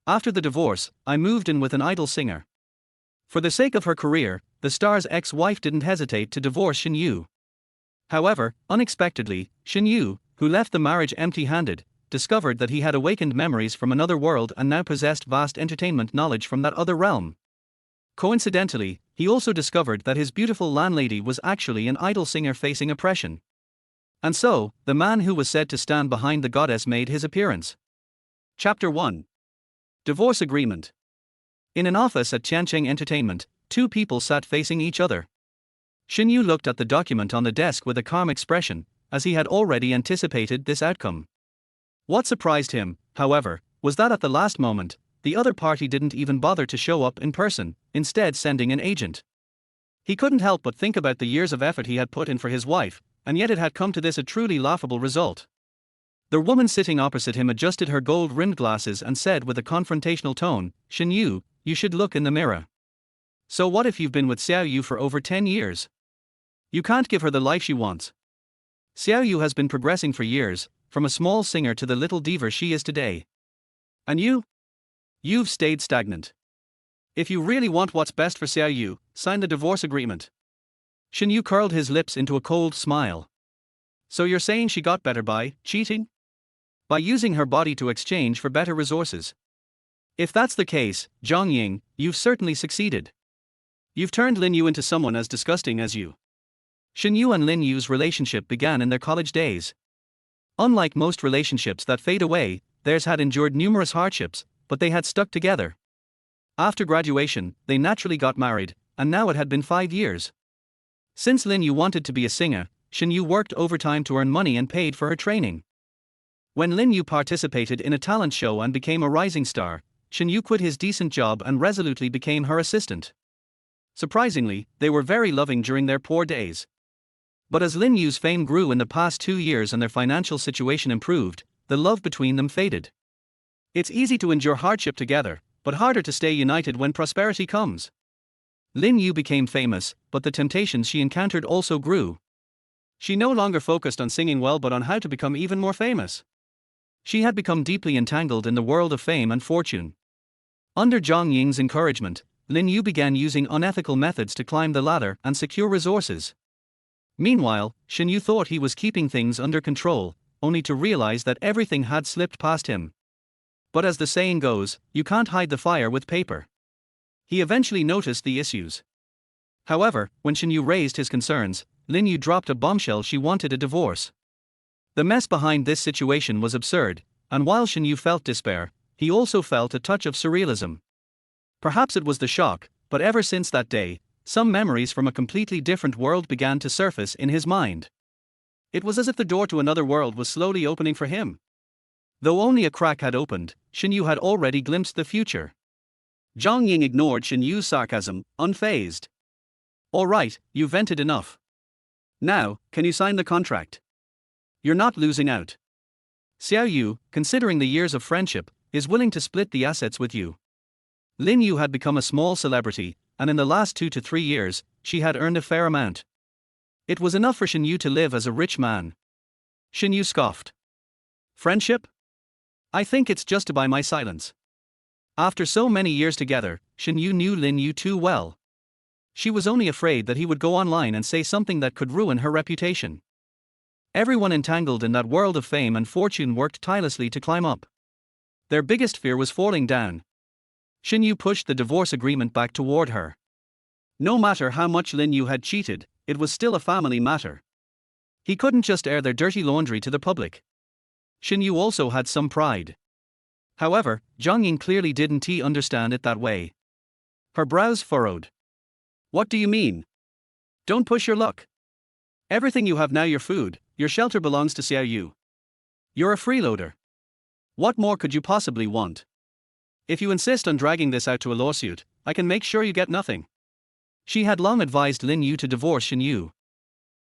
After the divorce, I moved in with an idol singer. For the sake of her career, the star's ex-wife didn't hesitate to divorce Shen Yu. However, unexpectedly, Shen Yu, who left the marriage empty-handed, discovered that he had awakened memories from another world and now possessed vast entertainment knowledge from that other realm. Coincidentally, he also discovered that his beautiful landlady was actually an idol singer facing oppression. And so, the man who was said to stand behind the goddess made his appearance. Chapter 1. Divorce Agreement. In an office at Tiancheng Entertainment, two people sat facing each other. Shen Yu looked at the document on the desk with a calm expression, as he had already anticipated this outcome. What surprised him, however, was that at the last moment, the other party didn't even bother to show up in person, instead sending an agent. He couldn't help but think about the years of effort he had put in for his wife, and yet it had come to this a truly laughable result. The woman sitting opposite him adjusted her gold-rimmed glasses and said with a confrontational tone, "Shen Yu, you should look in the mirror. So what if you've been with Xiao Yu for over 10 years? You can't give her the life she wants. Xiao Yu has been progressing for years, from a small singer to the little diva she is today. And you? You've stayed stagnant. If you really want what's best for Xiao Yu, sign the divorce agreement." Shen Yu curled his lips into a cold smile. "So you're saying she got better by cheating? By using her body to exchange for better resources? If that's the case, Zhang Ying, you've certainly succeeded. You've turned Lin Yu into someone as disgusting as you." Shen Yu and Lin Yu's relationship began in their college days. Unlike most relationships that fade away, theirs had endured numerous hardships, but they had stuck together. After graduation, they naturally got married, and now it had been 5 years. Since Lin Yu wanted to be a singer, Shen Yu worked overtime to earn money and paid for her training. When Lin Yu participated in a talent show and became a rising star, Shen Yu quit his decent job and resolutely became her assistant. Surprisingly, they were very loving during their poor days. But as Lin Yu's fame grew in the past 2 years and their financial situation improved, the love between them faded. It's easy to endure hardship together, but harder to stay united when prosperity comes. Lin Yu became famous, but the temptations she encountered also grew. She no longer focused on singing well but on how to become even more famous. She had become deeply entangled in the world of fame and fortune. Under Zhang Ying's encouragement, Lin Yu began using unethical methods to climb the ladder and secure resources. Meanwhile, Shen Yu thought he was keeping things under control, only to realize that everything had slipped past him. But as the saying goes, you can't hide the fire with paper. He eventually noticed the issues. However, when Shen Yu raised his concerns, Lin Yu dropped a bombshell: she wanted a divorce. The mess behind this situation was absurd, and while Shen Yu felt despair, he also felt a touch of surrealism. Perhaps it was the shock, but ever since that day, some memories from a completely different world began to surface in his mind. It was as if the door to another world was slowly opening for him. Though only a crack had opened, Shen Yu had already glimpsed the future. Zhang Ying ignored Shen Yu's sarcasm, unfazed. "All right, you've vented enough. Now, can you sign the contract? You're not losing out. Xiao Yu, considering the years of friendship, is willing to split the assets with you." Lin Yu had become a small celebrity, and in the last 2 to 3 years, she had earned a fair amount. It was enough for Shen Yu to live as a rich man. Shen Yu scoffed. "Friendship? I think it's just to buy my silence." After so many years together, Shen Yu knew Lin Yu too well. She was only afraid that he would go online and say something that could ruin her reputation. Everyone entangled in that world of fame and fortune worked tirelessly to climb up. Their biggest fear was falling down. Shen Yu pushed the divorce agreement back toward her. No matter how much Lin Yu had cheated, it was still a family matter. He couldn't just air their dirty laundry to the public. Shen Yu also had some pride. However, Zhang Ying clearly didn't understand it that way. Her brows furrowed. "What do you mean? Don't push your luck. Everything you have now, your food, your shelter, belongs to Xiao Yu. You're a freeloader. What more could you possibly want? If you insist on dragging this out to a lawsuit, I can make sure you get nothing." She had long advised Lin Yu to divorce Shen Yu.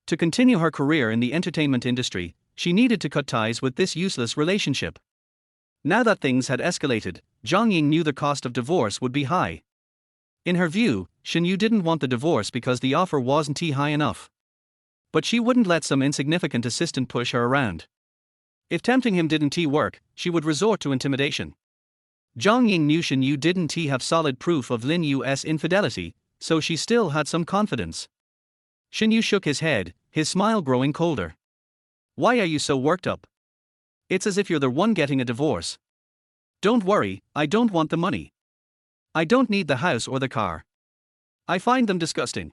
To continue her career in the entertainment industry, she needed to cut ties with this useless relationship. Now that things had escalated, Zhang Ying knew the cost of divorce would be high. In her view, Shen Yu didn't want the divorce because the offer wasn't high enough. But she wouldn't let some insignificant assistant push her around. If tempting him didn't work, she would resort to intimidation. Zhang Ying knew Shen Yu didn't have solid proof of Lin Yu's infidelity, so she still had some confidence. Shen Yu shook his head, his smile growing colder. Why are you so worked up? It's as if you're the one getting a divorce. Don't worry, I don't want the money. I don't need the house or the car. I find them disgusting.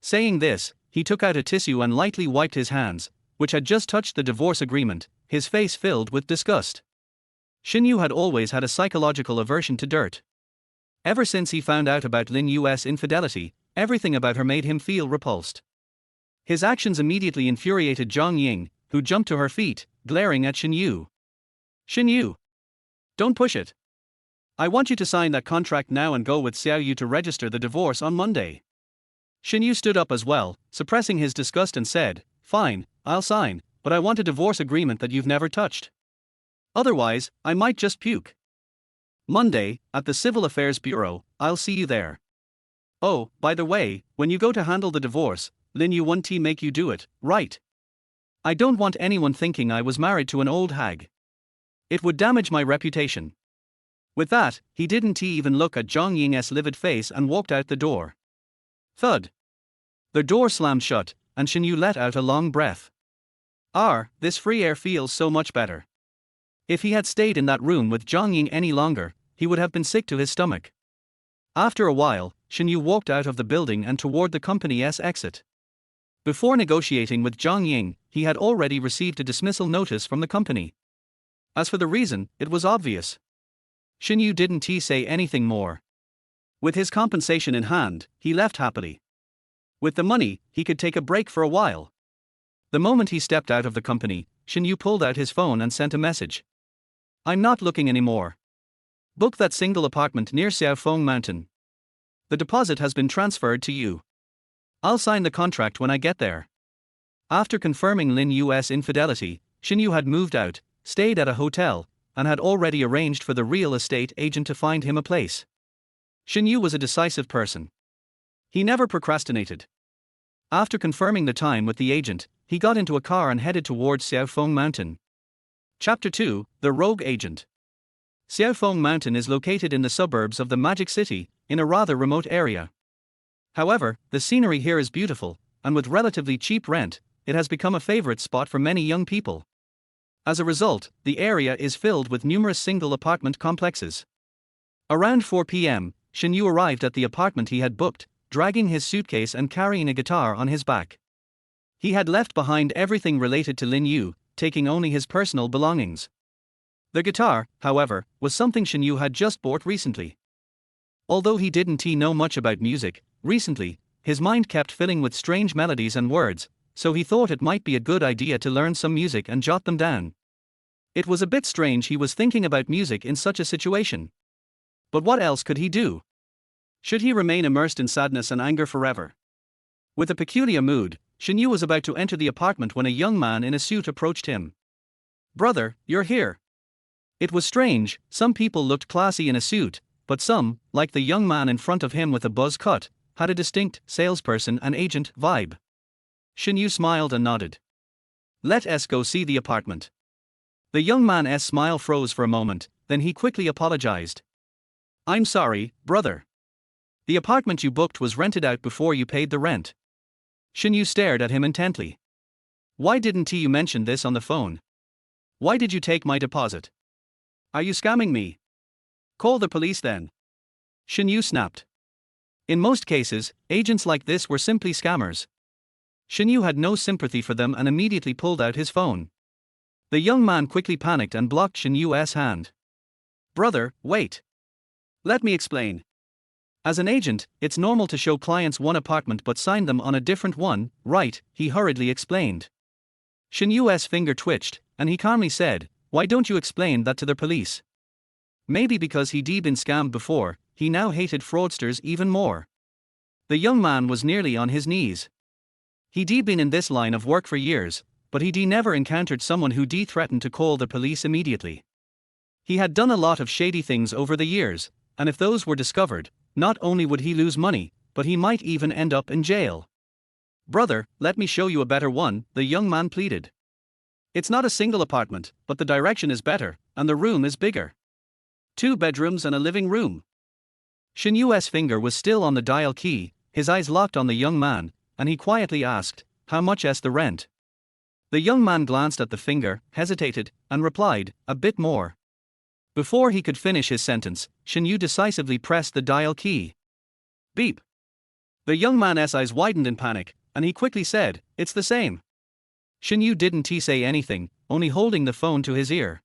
Saying this, he took out a tissue and lightly wiped his hands, which had just touched the divorce agreement, his face filled with disgust. Shen Yu had always had a psychological aversion to dirt. Ever since he found out about Lin Yu's infidelity, everything about her made him feel repulsed. His actions immediately infuriated Zhang Ying, who jumped to her feet, glaring at Shen Yu. Shen Yu! Don't push it. I want you to sign that contract now and go with Xiao Yu to register the divorce on Monday. Shen Yu stood up as well, suppressing his disgust and said, Fine, I'll sign, but I want a divorce agreement that you've never touched. Otherwise, I might just puke. Monday, at the Civil Affairs Bureau, I'll see you there. Oh, by the way, when you go to handle the divorce, Lin Yu won't make you do it, right? I don't want anyone thinking I was married to an old hag. It would damage my reputation. With that, he didn't even look at Zhang Ying's livid face and walked out the door. Thud. The door slammed shut, and Shen Yu let out a long breath. This free air feels so much better. If he had stayed in that room with Zhang Ying any longer, he would have been sick to his stomach. After a while, Shen Yu walked out of the building and toward the company's exit. Before negotiating with Zhang Ying, he had already received a dismissal notice from the company. As for the reason, it was obvious. Shen Yu didn't say anything more. With his compensation in hand, he left happily. With the money, he could take a break for a while. The moment he stepped out of the company, Shen Yu pulled out his phone and sent a message. I'm not looking anymore. Book that single apartment near Xiaofeng Mountain. The deposit has been transferred to you. I'll sign the contract when I get there. After confirming Lin Yu's infidelity, Shen Yu had moved out, stayed at a hotel, and had already arranged for the real estate agent to find him a place. Shen Yu was a decisive person. He never procrastinated. After confirming the time with the agent, he got into a car and headed towards Xiaofeng Mountain. Chapter 2, The Rogue Agent. Xiaofeng Mountain is located in the suburbs of the Magic City, in a rather remote area. However, the scenery here is beautiful, and with relatively cheap rent, it has become a favorite spot for many young people. As a result, the area is filled with numerous single apartment complexes. Around 4 p.m., Shen Yu arrived at the apartment he had booked, dragging his suitcase and carrying a guitar on his back. He had left behind everything related to Lin Yu, taking only his personal belongings. The guitar, however, was something Shen Yu had just bought recently. Although he didn't know much about music, recently, his mind kept filling with strange melodies and words, so he thought it might be a good idea to learn some music and jot them down. It was a bit strange he was thinking about music in such a situation. But what else could he do? Should he remain immersed in sadness and anger forever? With a peculiar mood, Shen Yu was about to enter the apartment when a young man in a suit approached him. Brother, you're here. It was strange, some people looked classy in a suit, but some, like the young man in front of him with a buzz cut, had a distinct salesperson and agent vibe. Shen Yu smiled and nodded. Let us go see the apartment. The young man's smile froze for a moment, then he quickly apologized. I'm sorry, brother. The apartment you booked was rented out before you paid the rent. Shen Yu stared at him intently. Why didn't you mention this on the phone? Why did you take my deposit? Are you scamming me? Call the police then. Shen Yu snapped. In most cases, agents like this were simply scammers. Shen Yu had no sympathy for them and immediately pulled out his phone. The young man quickly panicked and blocked Shen Yu's hand. Brother, wait. Let me explain. As an agent, it's normal to show clients one apartment but sign them on a different one, right? He hurriedly explained. Shen Yu's finger twitched, and he calmly said, Why don't you explain that to the police? Maybe because he'd been scammed before, he now hated fraudsters even more. The young man was nearly on his knees. He'd been in this line of work for years, but he'd never encountered someone who'd threatened to call the police immediately. He had done a lot of shady things over the years, and if those were discovered, not only would he lose money, but he might even end up in jail. Brother, let me show you a better one, the young man pleaded. It's not a single apartment, but the direction is better, and the room is bigger. 2 bedrooms and a living room. Shen Yu's finger was still on the dial key, his eyes locked on the young man, and he quietly asked, "How much is the rent?" The young man glanced at the finger, hesitated, and replied, "A bit more." Before he could finish his sentence, Shen Yu decisively pressed the dial key. Beep. The young man's eyes widened in panic, and he quickly said, "It's the same." Shen Yu didn't say anything, only holding the phone to his ear.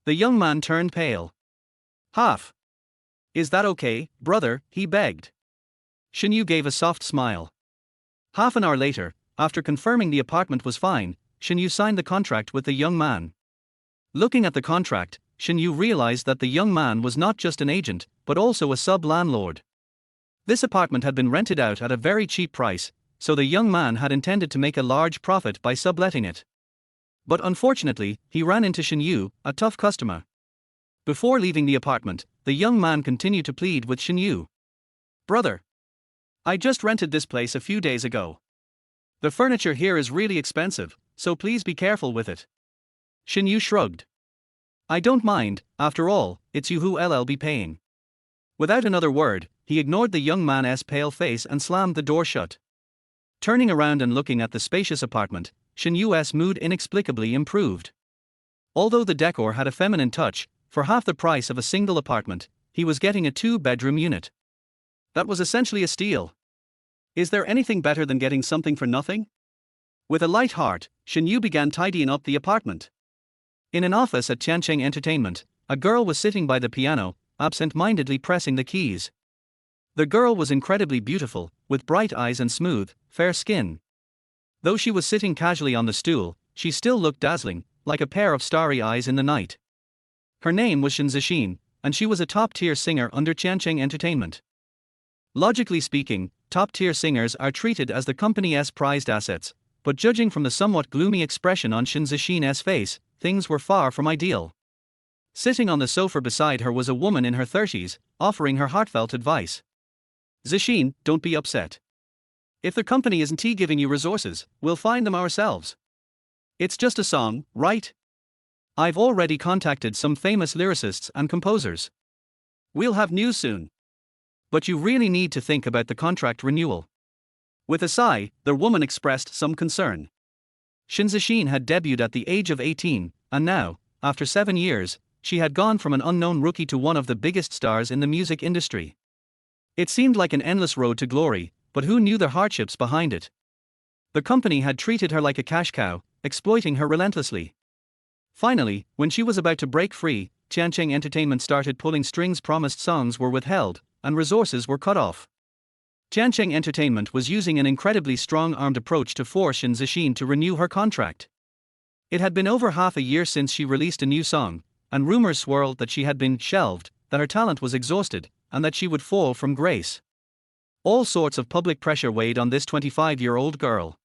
The young man turned pale. "Half. Is that okay, brother?" he begged. Shen Yu gave a soft smile. Half an hour later, after confirming the apartment was fine, Shen Yu signed the contract with the young man. Looking at the contract, Shen Yu realized that the young man was not just an agent, but also a sub-landlord. This apartment had been rented out at a very cheap price, so the young man had intended to make a large profit by subletting it. But unfortunately, he ran into Shen Yu, a tough customer. Before leaving the apartment, the young man continued to plead with Shen Yu. "Brother, I just rented this place a few days ago. The furniture here is really expensive, so please be careful with it." Shen Yu shrugged. "I don't mind, after all, it's you who'll be paying." Without another word, he ignored the young man's pale face and slammed the door shut. Turning around and looking at the spacious apartment, Shen Yu's mood inexplicably improved. Although the decor had a feminine touch, for half the price of a single apartment, he was getting a 2-bedroom unit. That was essentially a steal. Is there anything better than getting something for nothing? With a light heart, Shen Yu began tidying up the apartment. In an office at Tiancheng Entertainment, a girl was sitting by the piano, absent-mindedly pressing the keys. The girl was incredibly beautiful, with bright eyes and smooth, fair skin. Though she was sitting casually on the stool, she still looked dazzling, like a pair of starry eyes in the night. Her name was Shen Zixin, and she was a top-tier singer under Tiancheng Entertainment. Logically speaking, top-tier singers are treated as the company's prized assets, but judging from the somewhat gloomy expression on Shen Zixin's face, things were far from ideal. Sitting on the sofa beside her was a woman in her 30s, offering her heartfelt advice. "Zixin, don't be upset. If the company isn't giving you resources, we'll find them ourselves. It's just a song, right? I've already contacted some famous lyricists and composers. We'll have news soon. But you really need to think about the contract renewal." With a sigh, the woman expressed some concern. Shen Zixin had debuted at the age of 18, and now, after 7 years, she had gone from an unknown rookie to one of the biggest stars in the music industry. It seemed like an endless road to glory, but who knew the hardships behind it? The company had treated her like a cash cow, exploiting her relentlessly. Finally, when she was about to break free, Tiancheng Entertainment started pulling strings. Promised songs were withheld, and resources were cut off. Tiancheng Entertainment was using an incredibly strong-armed approach to force Shen Zixin to renew her contract. It had been over half a year since she released a new song, and rumors swirled that she had been shelved, that her talent was exhausted, and that she would fall from grace. All sorts of public pressure weighed on this 25-year-old girl.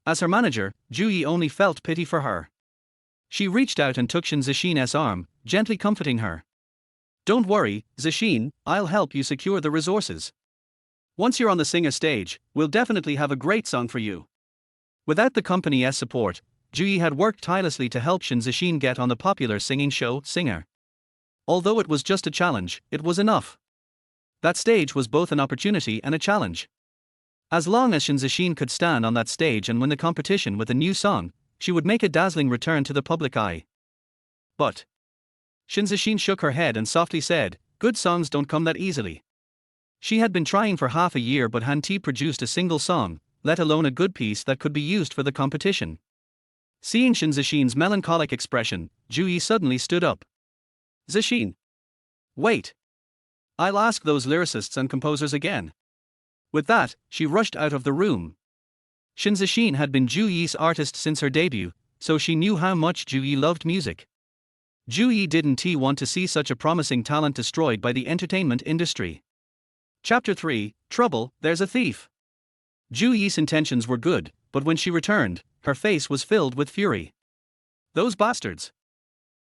As her manager, Zhu Yi only felt pity for her. She reached out and took Shen Zixin's arm, gently comforting her. "Don't worry, Zixin, I'll help you secure the resources. Once you're on the singer stage, we'll definitely have a great song for you." Without the company's support, Zhu Yi had worked tirelessly to help Shen Zixin get on the popular singing show, Singer. Although it was just a challenge, it was enough. That stage was both an opportunity and a challenge. As long as Shen Zixin could stand on that stage and win the competition with a new song, she would make a dazzling return to the public eye. But Shen Zixin shook her head and softly said, "Good songs don't come that easily." She had been trying for half a year but hadn't produced a single song, let alone a good piece that could be used for the competition. Seeing Shen Zixin's melancholic expression, Zhu Yi suddenly stood up. "Zixin. Wait. I'll ask those lyricists and composers again." With that, she rushed out of the room. Shen Zixin had been Zhu Yi's artist since her debut, so she knew how much Zhu Yi loved music. Zhu Yi didn't want to see such a promising talent destroyed by the entertainment industry. Chapter 3, Trouble, There's a Thief. Zhu Yi's intentions were good, but when she returned, her face was filled with fury. "Those bastards!"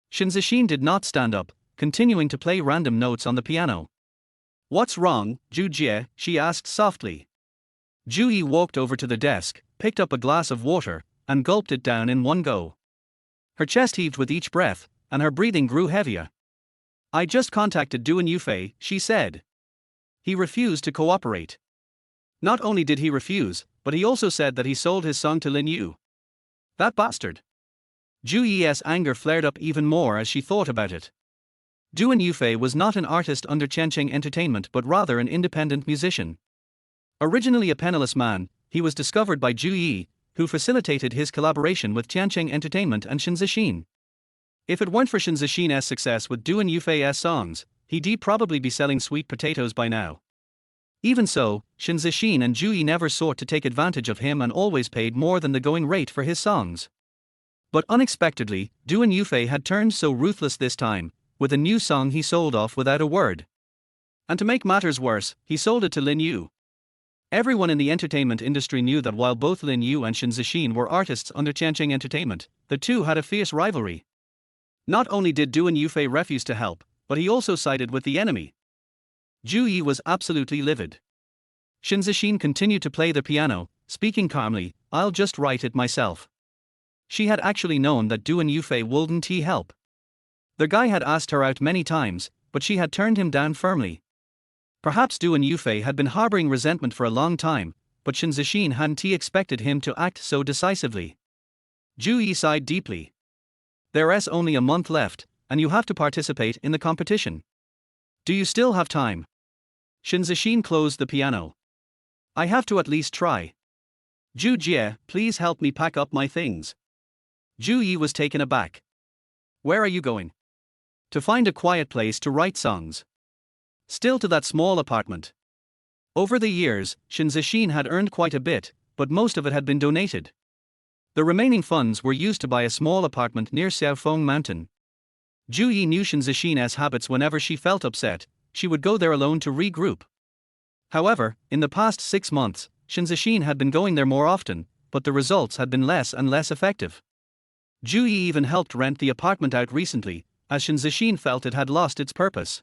Shen Zixin did not stand up, continuing to play random notes on the piano. "What's wrong, Zhu Jie?" she asked softly. Zhu Yi walked over to the desk, picked up a glass of water, and gulped it down in one go. Her chest heaved with each breath, and her breathing grew heavier. I just contacted Duan Yufei, she said. He refused to cooperate. Not only did he refuse, but he also said that he sold his song to Lin Yu. That bastard. Zhu Yi's anger flared up even more as she thought about it. Duan Yufei was not an artist under Qiancheng Entertainment but rather an independent musician. Originally a penniless man, he was discovered by Zhu Yi, who facilitated his collaboration with Qiancheng Entertainment and Shen Zixin. If it weren't for Shen Zixin's success with Duan Yufei's songs, he'd probably be selling sweet potatoes by now. Even so, Shen Zixin and Zhu Yi never sought to take advantage of him and always paid more than the going rate for his songs. But unexpectedly, Duan Yufei had turned so ruthless this time. With a new song he sold off without a word. And to make matters worse, he sold it to Lin Yu. Everyone in the entertainment industry knew that while both Lin Yu and Shen Zixin were artists under Qiancheng Entertainment, the two had a fierce rivalry. Not only did Duan Yufei refuse to help, but he also sided with the enemy. Zhu Yi was absolutely livid. Shen Zixin continued to play the piano, speaking calmly, "I'll just write it myself." She had actually known that Duan Yufei wouldn't help. The guy had asked her out many times, but she had turned him down firmly. Perhaps Duan Yufei had been harboring resentment for a long time, but Shen Zixin hadn't expected him to act so decisively. Zhu Yi sighed deeply. There's only a month left, and you have to participate in the competition. Do you still have time? Shen Zixin closed the piano. I have to at least try. Zhu Jie, please help me pack up my things. Zhu Yi was taken aback. Where are you going? To find a quiet place to write songs. Still to that small apartment. Over the years, Shen Zixin had earned quite a bit, but most of it had been donated. The remaining funds were used to buy a small apartment near Xiaofeng Mountain. Zhu Yi knew Shen Zixin's habits. Whenever she felt upset, she would go there alone to regroup. However, in the past 6 months, Shen Zixin had been going there more often, but the results had been less and less effective. Zhu Yi even helped rent the apartment out recently, as Shen Zixin felt it had lost its purpose.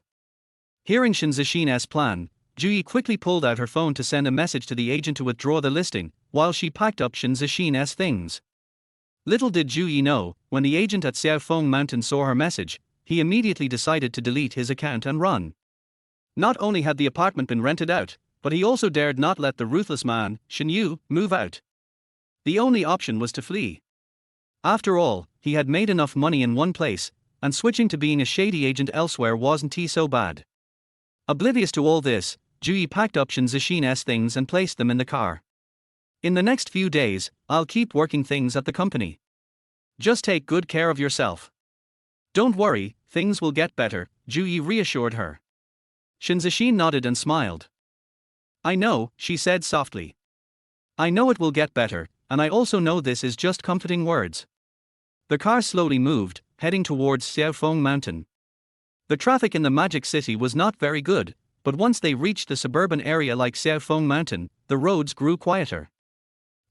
Hearing Shen Zixin's plan, Zhu Yi quickly pulled out her phone to send a message to the agent to withdraw the listing, while she packed up Shen Zixin's things. Little did Zhu Yi know, when the agent at Xiaofeng Mountain saw her message, he immediately decided to delete his account and run. Not only had the apartment been rented out, but he also dared not let the ruthless man, Shen Yu, move out. The only option was to flee. After all, he had made enough money in one place, and switching to being a shady agent elsewhere wasn't so bad. Oblivious to all this, Zhu Yi packed up Shen Zixin's things and placed them in the car. In the next few days, I'll keep working things at the company. Just take good care of yourself. Don't worry, things will get better, Zhu Yi reassured her. Shen Zixin nodded and smiled. I know, she said softly. I know it will get better, and I also know this is just comforting words. The car slowly moved, heading towards Xiaofeng Mountain. The traffic in the Magic City was not very good, but once they reached the suburban area like Xiaofeng Mountain, the roads grew quieter.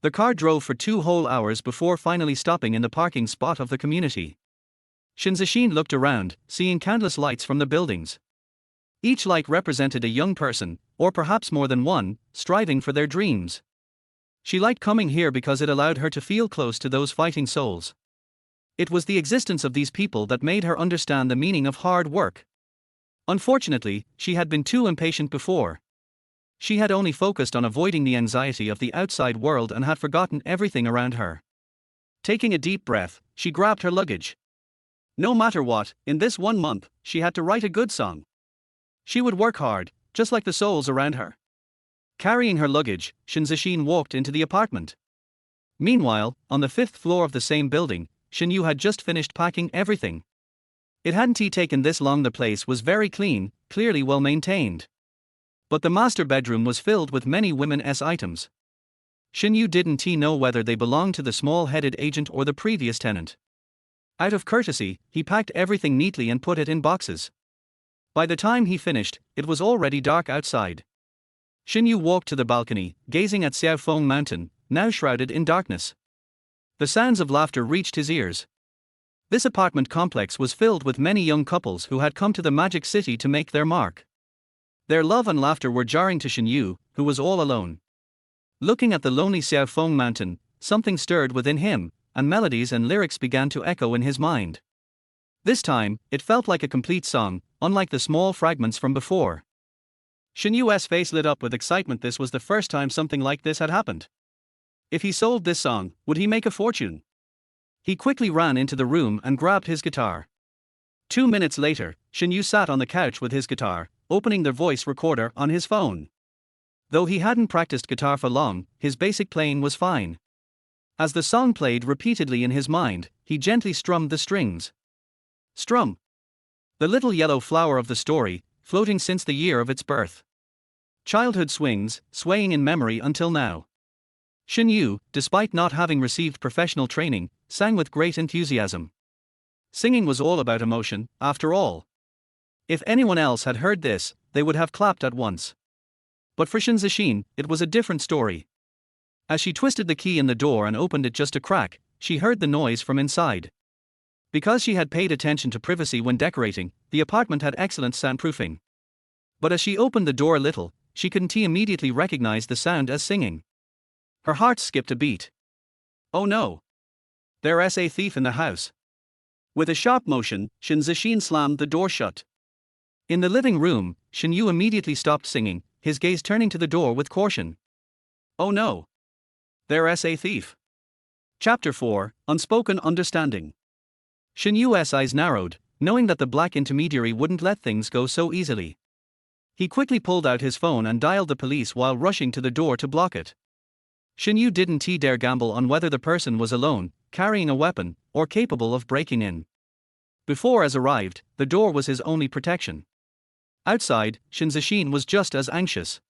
The car drove for 2 whole hours before finally stopping in the parking spot of the community. Shen Zixin looked around, seeing countless lights from the buildings. Each light represented a young person, or perhaps more than one, striving for their dreams. She liked coming here because it allowed her to feel close to those fighting souls. It was the existence of these people that made her understand the meaning of hard work. Unfortunately, she had been too impatient before. She had only focused on avoiding the anxiety of the outside world and had forgotten everything around her. Taking a deep breath, she grabbed her luggage. No matter what, in this 1 month, she had to write a good song. She would work hard, just like the souls around her. Carrying her luggage, Shen Zixin walked into the apartment. Meanwhile, on the 5th floor of the same building, Shen Yu had just finished packing everything. It hadn't taken this long. The place was very clean, clearly well maintained. But the master bedroom was filled with many women's items. Shen Yu didn't know whether they belonged to the small-headed agent or the previous tenant. Out of courtesy, he packed everything neatly and put it in boxes. By the time he finished, it was already dark outside. Shen Yu walked to the balcony, gazing at Xiaofeng Mountain, now shrouded in darkness. The sounds of laughter reached his ears. This apartment complex was filled with many young couples who had come to the Magic City to make their mark. Their love and laughter were jarring to Shen Yu, who was all alone. Looking at the lonely Xiaofeng Mountain, something stirred within him, and melodies and lyrics began to echo in his mind. This time, it felt like a complete song, unlike the small fragments from before. Shen Yu's face lit up with excitement. This was the first time something like this had happened. If he sold this song, would he make a fortune? He quickly ran into the room and grabbed his guitar. 2 minutes later, Shen Yu sat on the couch with his guitar, opening the voice recorder on his phone. Though he hadn't practiced guitar for long, his basic playing was fine. As the song played repeatedly in his mind, he gently strummed the strings. Strum. The little yellow flower of the story, floating since the year of its birth. Childhood swings, swaying in memory until now. Shen Yu, despite not having received professional training, sang with great enthusiasm. Singing was all about emotion, after all. If anyone else had heard this, they would have clapped at once. But for Shen Yu, it was a different story. As she twisted the key in the door and opened it just a crack, she heard the noise from inside. Because she had paid attention to privacy when decorating, the apartment had excellent soundproofing. But as she opened the door a little, she couldn't immediately recognize the sound as singing. Her heart skipped a beat. Oh no! There's a thief in the house. With a sharp motion, Shen Yu slammed the door shut. In the living room, Shen Yu immediately stopped singing, his gaze turning to the door with caution. Oh no! There's a thief. Chapter 4, Unspoken Understanding. Shen Yu's eyes narrowed, knowing that the black intermediary wouldn't let things go so easily. He quickly pulled out his phone and dialed the police while rushing to the door to block it. Shen Yu didn't dare gamble on whether the person was alone, carrying a weapon, or capable of breaking in. Before as arrived, the door was his only protection. Outside, Shen Yu was just as anxious.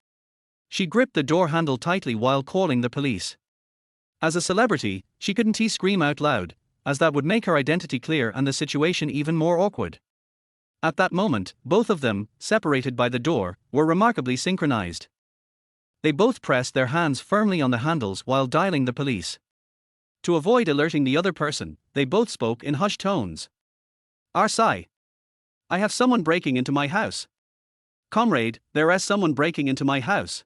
She gripped the door handle tightly while calling the police. As a celebrity, she couldn't scream out loud, as that would make her identity clear and the situation even more awkward. At that moment, both of them, separated by the door, were remarkably synchronized. They both pressed their hands firmly on the handles while dialing the police. To avoid alerting the other person, they both spoke in hushed tones. Arsai. I have someone breaking into my house. Comrade, there's someone breaking into my house.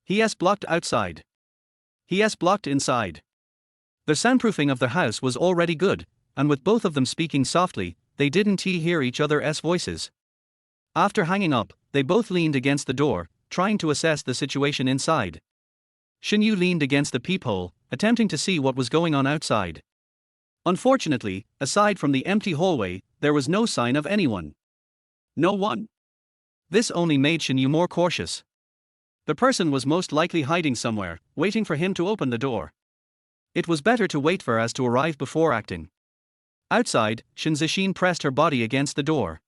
He's blocked outside. He's blocked inside. The soundproofing of the house was already good, and with both of them speaking softly, they didn't hear each other's voices. After hanging up, they both leaned against the door, trying to assess the situation inside. Shen Yu leaned against the peephole, attempting to see what was going on outside. Unfortunately, aside from the empty hallway, there was no sign of anyone. No one. This only made Shen Yu more cautious. The person was most likely hiding somewhere, waiting for him to open the door. It was better to wait for us to arrive before acting. Outside, Shen Yu pressed her body against the door.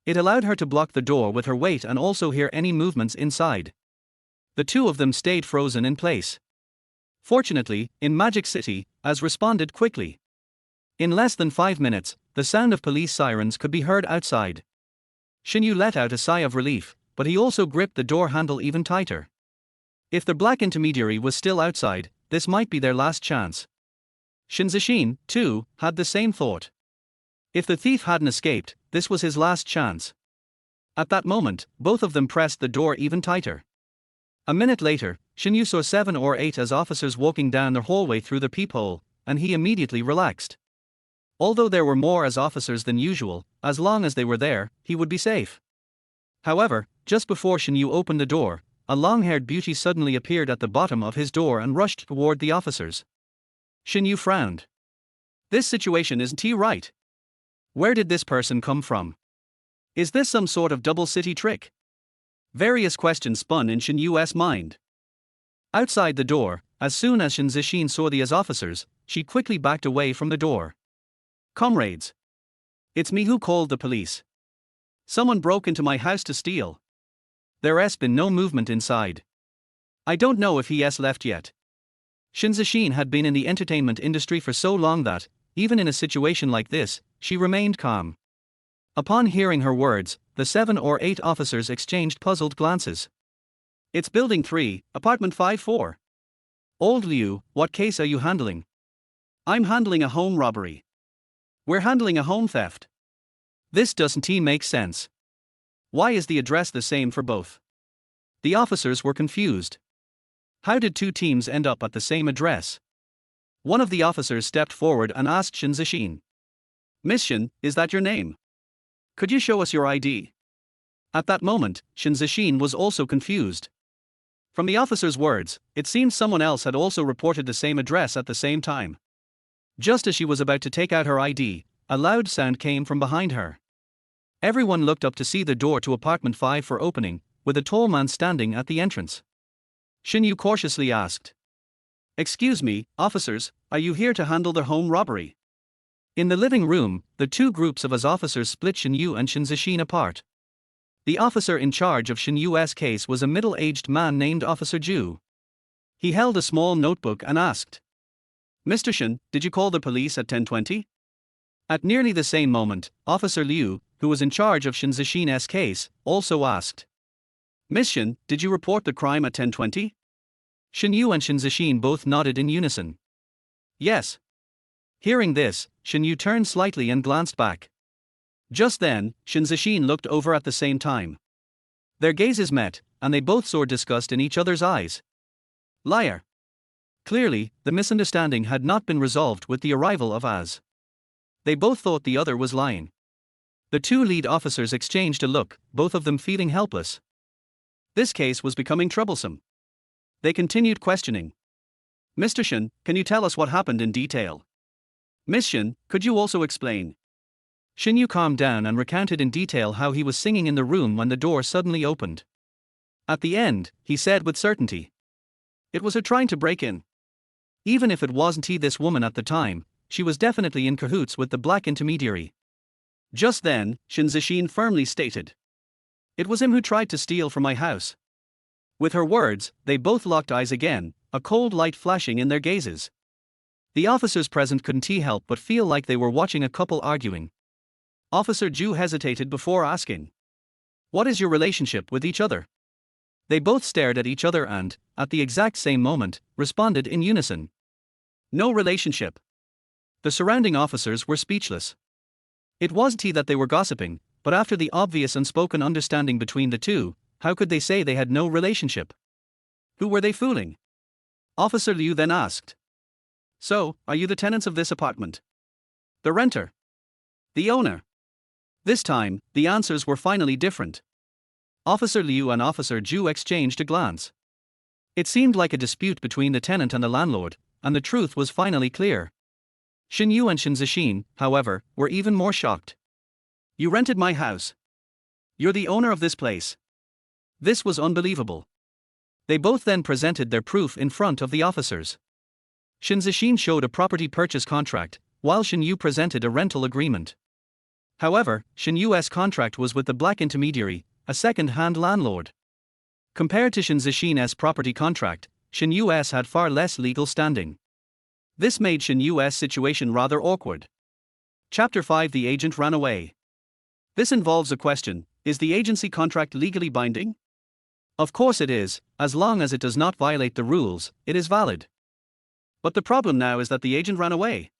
It allowed her to block the door with her weight and also hear any movements inside. The two of them stayed frozen in place. Fortunately, in Magic City, Az responded quickly. In less than 5 minutes, the sound of police sirens could be heard outside. Shen Yu let out a sigh of relief, but he also gripped the door handle even tighter. If the black intermediary was still outside, this might be their last chance. Shen Yu, too, had the same thought. If the thief hadn't escaped, this was his last chance. At that moment, both of them pressed the door even tighter. A minute later, Shen Yu saw 7 or 8 as officers walking down the hallway through the peephole, and he immediately relaxed. Although there were more as officers than usual, as long as they were there, he would be safe. However, just before Shen Yu opened the door, a long-haired beauty suddenly appeared at the bottom of his door and rushed toward the officers. Shen Yu frowned. This situation isn't right. Where did this person come from? Is this some sort of double city trick? Various questions spun in Shen Yu's mind. Outside the door, as soon as Shen Yu saw the officers, she quickly backed away from the door. Comrades. It's me who called the police. Someone broke into my house to steal. There's been no movement inside. I don't know if he's left yet. Shen Yu had been in the entertainment industry for so long that, even in a situation like this, she remained calm. Upon hearing her words, the 7 or 8 officers exchanged puzzled glances. It's Building 3, Apartment 5-4. Old Liu, what case are you handling? I'm handling a home robbery. We're handling a home theft. This doesn't make sense. Why is the address the same for both? The officers were confused. How did 2 teams end up at the same address? One of the officers stepped forward and asked Shen Yu. Miss Shen, is that your name? Could you show us your ID? At that moment, Shen Zixin was also confused. From the officer's words, it seemed someone else had also reported the same address at the same time. Just as she was about to take out her ID, a loud sound came from behind her. Everyone looked up to see the door to apartment 5 for opening, with a tall man standing at the entrance. Shen Yu cautiously asked, "Excuse me, officers, are you here to handle the home robbery?" In the living room, the two groups of officers split Shen Yu and Shen Zixin apart. The officer in charge of Shen Yu's case was a middle-aged man named Officer Zhu. He held a small notebook and asked, "Mr. Shen, did you call the police at 10:20? At nearly the same moment, Officer Liu, who was in charge of Shen Zixin's case, also asked, "Miss Shen, did you report the crime at 10:20? Shen Yu and Shen Zixin both nodded in unison. "Yes." Hearing this, Shen Yu turned slightly and glanced back. Just then, Shen Zixin looked over at the same time. Their gazes met, and they both saw disgust in each other's eyes. Liar. Clearly, the misunderstanding had not been resolved with the arrival of Az. They both thought the other was lying. The two lead officers exchanged a look, both of them feeling helpless. This case was becoming troublesome. They continued questioning. "Mr. Shen, can you tell us what happened in detail? Miss Shen, could you also explain?" Shen Yu calmed down and recounted in detail how he was singing in the room when the door suddenly opened. At the end, he said with certainty, "It was her trying to break in. Even if it wasn't this woman at the time, she was definitely in cahoots with the black intermediary." Just then, Shen Zixin firmly stated, "It was him who tried to steal from my house." With her words, they both locked eyes again, a cold light flashing in their gazes. The officers present couldn't help but feel like they were watching a couple arguing. Officer Zhu hesitated before asking, "What is your relationship with each other?" They both stared at each other and, at the exact same moment, responded in unison, "No relationship." The surrounding officers were speechless. It wasn't that they were gossiping, but after the obvious unspoken understanding between the two, how could they say they had no relationship? Who were they fooling? Officer Liu then asked, "So, are you the tenants of this apartment? The renter? The owner?" This time, the answers were finally different. Officer Liu and Officer Zhu exchanged a glance. It seemed like a dispute between the tenant and the landlord, and the truth was finally clear. Shen Yu and Shen Zixin, however, were even more shocked. "You rented my house. You're the owner of this place." This was unbelievable. They both then presented their proof in front of the officers. Shen Zixin showed a property purchase contract, while Shen Yu presented a rental agreement. However, Shen Yu's contract was with the black intermediary, a second-hand landlord. Compared to Shen Zixin's property contract, Shen Yu's had far less legal standing. This made Shen Yu's situation rather awkward. Chapter 5: The agent ran away. This involves a question: is the agency contract legally binding? Of course it is, as long as it does not violate the rules, it is valid. But the problem now is that the agent ran away.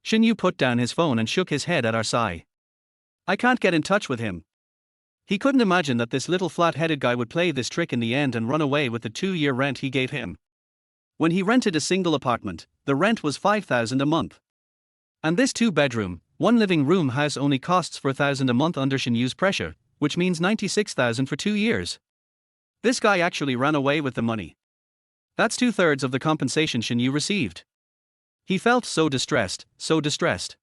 Shen Yu put down his phone and shook his head at our sigh. "I can't get in touch with him." He couldn't imagine that this little flat-headed guy would play this trick in the end and run away with the 2-year rent he gave him. When he rented a single apartment, the rent was 5,000 a month. And this 2-bedroom, 1-living-room house only costs 4,000 a month under Shen Yu's pressure, which means 96,000 for 2 years. This guy actually ran away with the money. That's 2/3 of the compensation Shen Yu received. He felt so distressed, so distressed.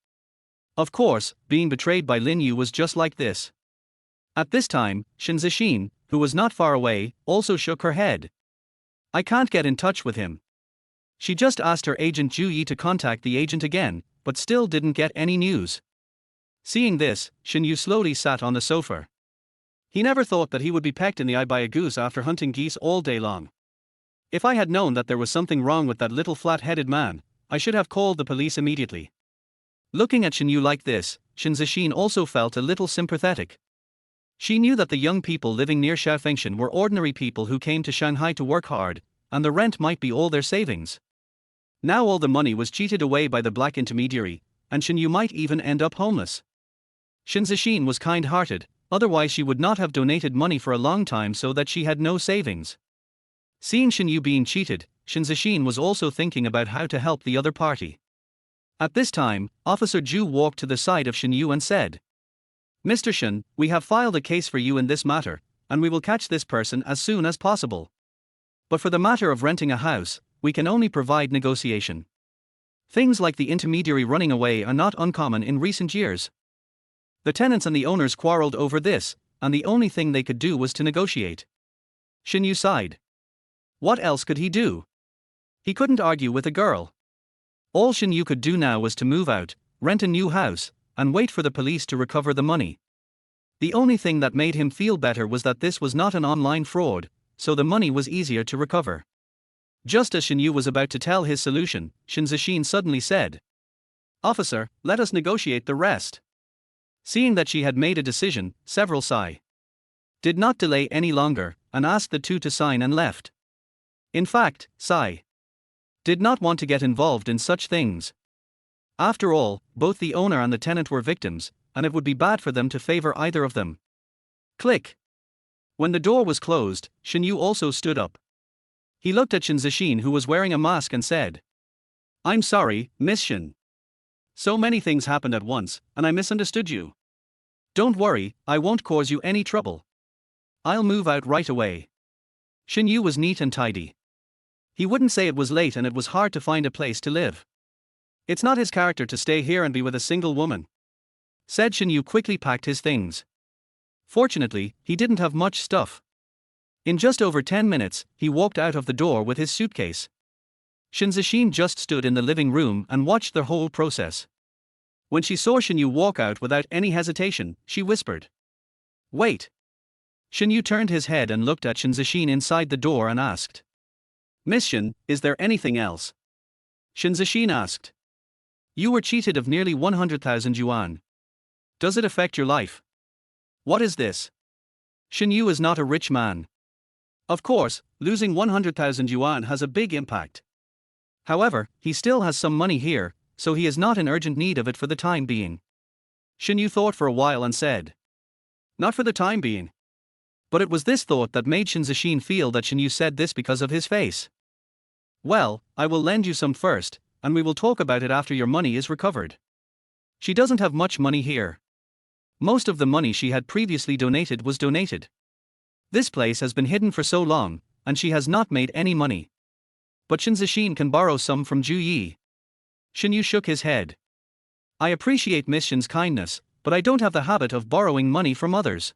Of course, being betrayed by Lin Yu was just like this. At this time, Shen Zixin, who was not far away, also shook her head. "I can't get in touch with him." She just asked her agent Zhu Yi to contact the agent again, but still didn't get any news. Seeing this, Shen Yu slowly sat on the sofa. He never thought that he would be pecked in the eye by a goose after hunting geese all day long. If I had known that there was something wrong with that little flat-headed man, I should have called the police immediately. Looking at Shen Yu like this, Shen Zixin also felt a little sympathetic. She knew that the young people living near Shaofengshan were ordinary people who came to Shanghai to work hard, and the rent might be all their savings. Now all the money was cheated away by the black intermediary, and Shen Yu might even end up homeless. Shen Zixin was kind-hearted, otherwise she would not have donated money for a long time so that she had no savings. Seeing Shen Yu being cheated, Shen Zixin was also thinking about how to help the other party. At this time, Officer Zhu walked to the side of Shen Yu and said, Mr. Shen, we have filed a case for you in this matter, and we will catch this person as soon as possible. But for the matter of renting a house, we can only provide negotiation. Things like the intermediary running away are not uncommon in recent years. The tenants and the owners quarreled over this, and the only thing they could do was to negotiate. Shen Yu sighed. What else could he do? He couldn't argue with a girl. All Shen Yu could do now was to move out, rent a new house, and wait for the police to recover the money. The only thing that made him feel better was that this was not an online fraud, so the money was easier to recover. Just as Shen Yu was about to tell his solution, Shen Zixin suddenly said, "Officer, let us negotiate the rest." Seeing that she had made a decision, several Sai did not delay any longer, and asked the two to sign and left. In fact, Sai did not want to get involved in such things. After all, both the owner and the tenant were victims, and it would be bad for them to favor either of them. Click. When the door was closed, Shen Yu also stood up. He looked at Shen Zixin, who was wearing a mask, and said, "I'm sorry, Miss Shen. So many things happened at once, and I misunderstood you. Don't worry, I won't cause you any trouble. I'll move out right away." Shen Yu was neat and tidy. He wouldn't say it was late and it was hard to find a place to live. It's not his character to stay here and be with a single woman, said Shen Yu, quickly packed his things. Fortunately, he didn't have much stuff. In just over 10 minutes, he walked out of the door with his suitcase. Shen Zixin just stood in the living room and watched the whole process. When she saw Shen Yu walk out without any hesitation, she whispered, "Wait." Shen Yu turned his head and looked at Shen Zixin inside the door and asked, "Miss Shen, is there anything else?" Shen Zixin asked, "You were cheated of nearly 100,000 yuan. Does it affect your life?" "What is this?" Shen Yu is not a rich man. Of course, losing 100,000 yuan has a big impact. However, he still has some money here, so he is not in urgent need of it for the time being. Shen Yu thought for a while and said, "Not for the time being." But it was this thought that made Shen Zixin feel that Shen Yu said this because of his face. "Well, I will lend you some first, and we will talk about it after your money is recovered." She doesn't have much money here. Most of the money she had previously donated was donated. This place has been hidden for so long, and she has not made any money. But Shen Zixin can borrow some from Ju Yi. Shen Yu shook his head. "I appreciate Miss Shen's kindness, but I don't have the habit of borrowing money from others."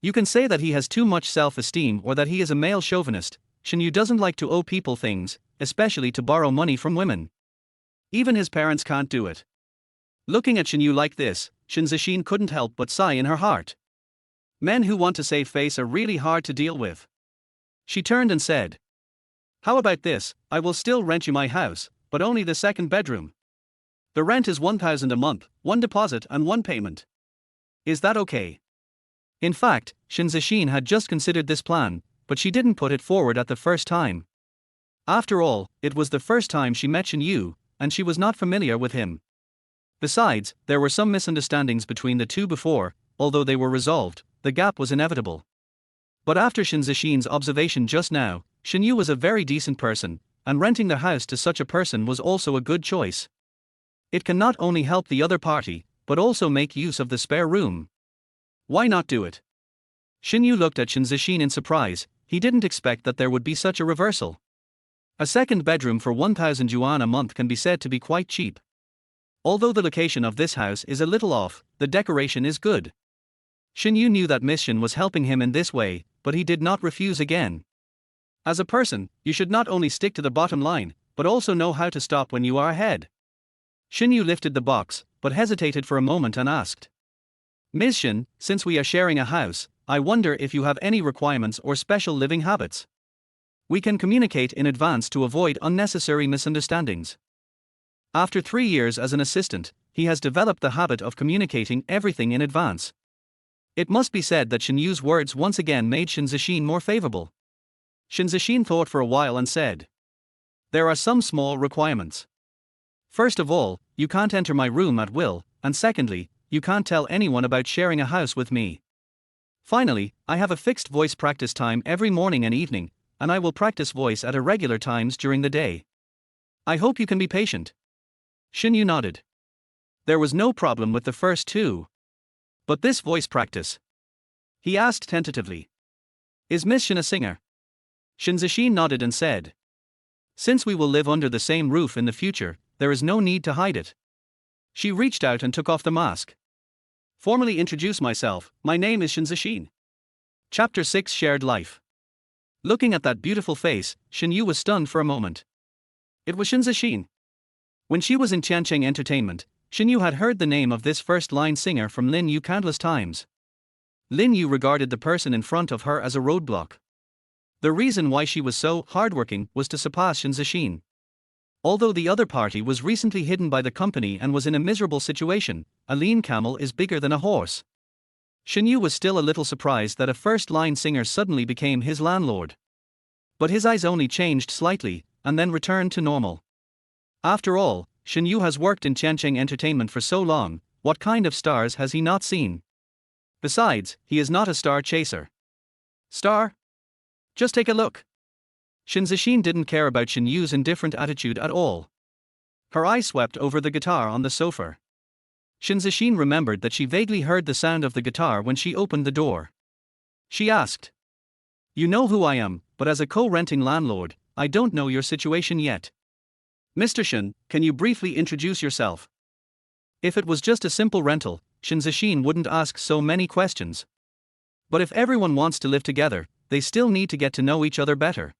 You can say that he has too much self-esteem or that he is a male chauvinist. Shen Yu doesn't like to owe people things, especially to borrow money from women. Even his parents can't do it. Looking at Shen Yu like this, Shen Zixin couldn't help but sigh in her heart. Men who want to save face are really hard to deal with. She turned and said, "How about this? I will still rent you my house, but only the second bedroom. The rent is 1,000 a month, one deposit and one payment. Is that okay?" In fact, Shen Zixin had just considered this plan, but she didn't put it forward at the first time. After all, it was the first time she met Shen Yu, and she was not familiar with him. Besides, there were some misunderstandings between the two before. Although they were resolved, the gap was inevitable. But after Shen Zixin's observation just now, Shen Yu was a very decent person, and renting the house to such a person was also a good choice. It can not only help the other party, but also make use of the spare room. Why not do it? Shen Yu looked at Shen Zixin in surprise. He didn't expect that there would be such a reversal. A second bedroom for 1,000 yuan a month can be said to be quite cheap. Although the location of this house is a little off, the decoration is good. Shen Yu knew that Miss Shen was helping him in this way, but he did not refuse again. As a person, you should not only stick to the bottom line, but also know how to stop when you are ahead. Shen Yu lifted the box, but hesitated for a moment and asked, "Miss Shen, since we are sharing a house, I wonder if you have any requirements or special living habits. We can communicate in advance to avoid unnecessary misunderstandings." After 3 years as an assistant, he has developed the habit of communicating everything in advance. It must be said that Shen Yu's words once again made Shen Zixin more favorable. Shen Zixin thought for a while and said, "There are some small requirements. First of all, you can't enter my room at will, and secondly, you can't tell anyone about sharing a house with me. Finally, I have a fixed voice practice time every morning and evening, and I will practice voice at irregular times during the day. I hope you can be patient." Shen Yu nodded. There was no problem with the first two. But this voice practice? He asked tentatively. Is Miss Shen a singer? Shen Zixin nodded and said. Since we will live under the same roof in the future, there is no need to hide it. She reached out and took off the mask. Formally introduce myself, my name is Shen Zixin. Chapter 6 Shared Life. Looking at that beautiful face, Shen Yu was stunned for a moment. It was Shen Zixin. When she was in Tiancheng Entertainment, Shen Yu had heard the name of this first-line singer from Lin Yu countless times. Lin Yu regarded the person in front of her as a roadblock. The reason why she was so hardworking was to surpass Shen Zixin. Although the other party was recently hidden by the company and was in a miserable situation, a lean camel is bigger than a horse. Shen Yu was still a little surprised that a first-line singer suddenly became his landlord. But his eyes only changed slightly, and then returned to normal. After all, Shen Yu has worked in Tiancheng Entertainment for so long, what kind of stars has he not seen? Besides, he is not a star chaser. Star? Just take a look. Shen Zixin didn't care about Shen Yu's indifferent attitude at all. Her eyes swept over the guitar on the sofa. Shen Zixin remembered that she vaguely heard the sound of the guitar when she opened the door. She asked. You know who I am, but as a co-renting landlord, I don't know your situation yet. Mr. Shen, can you briefly introduce yourself? If it was just a simple rental, Shen Zixin wouldn't ask so many questions. But if everyone wants to live together, they still need to get to know each other better.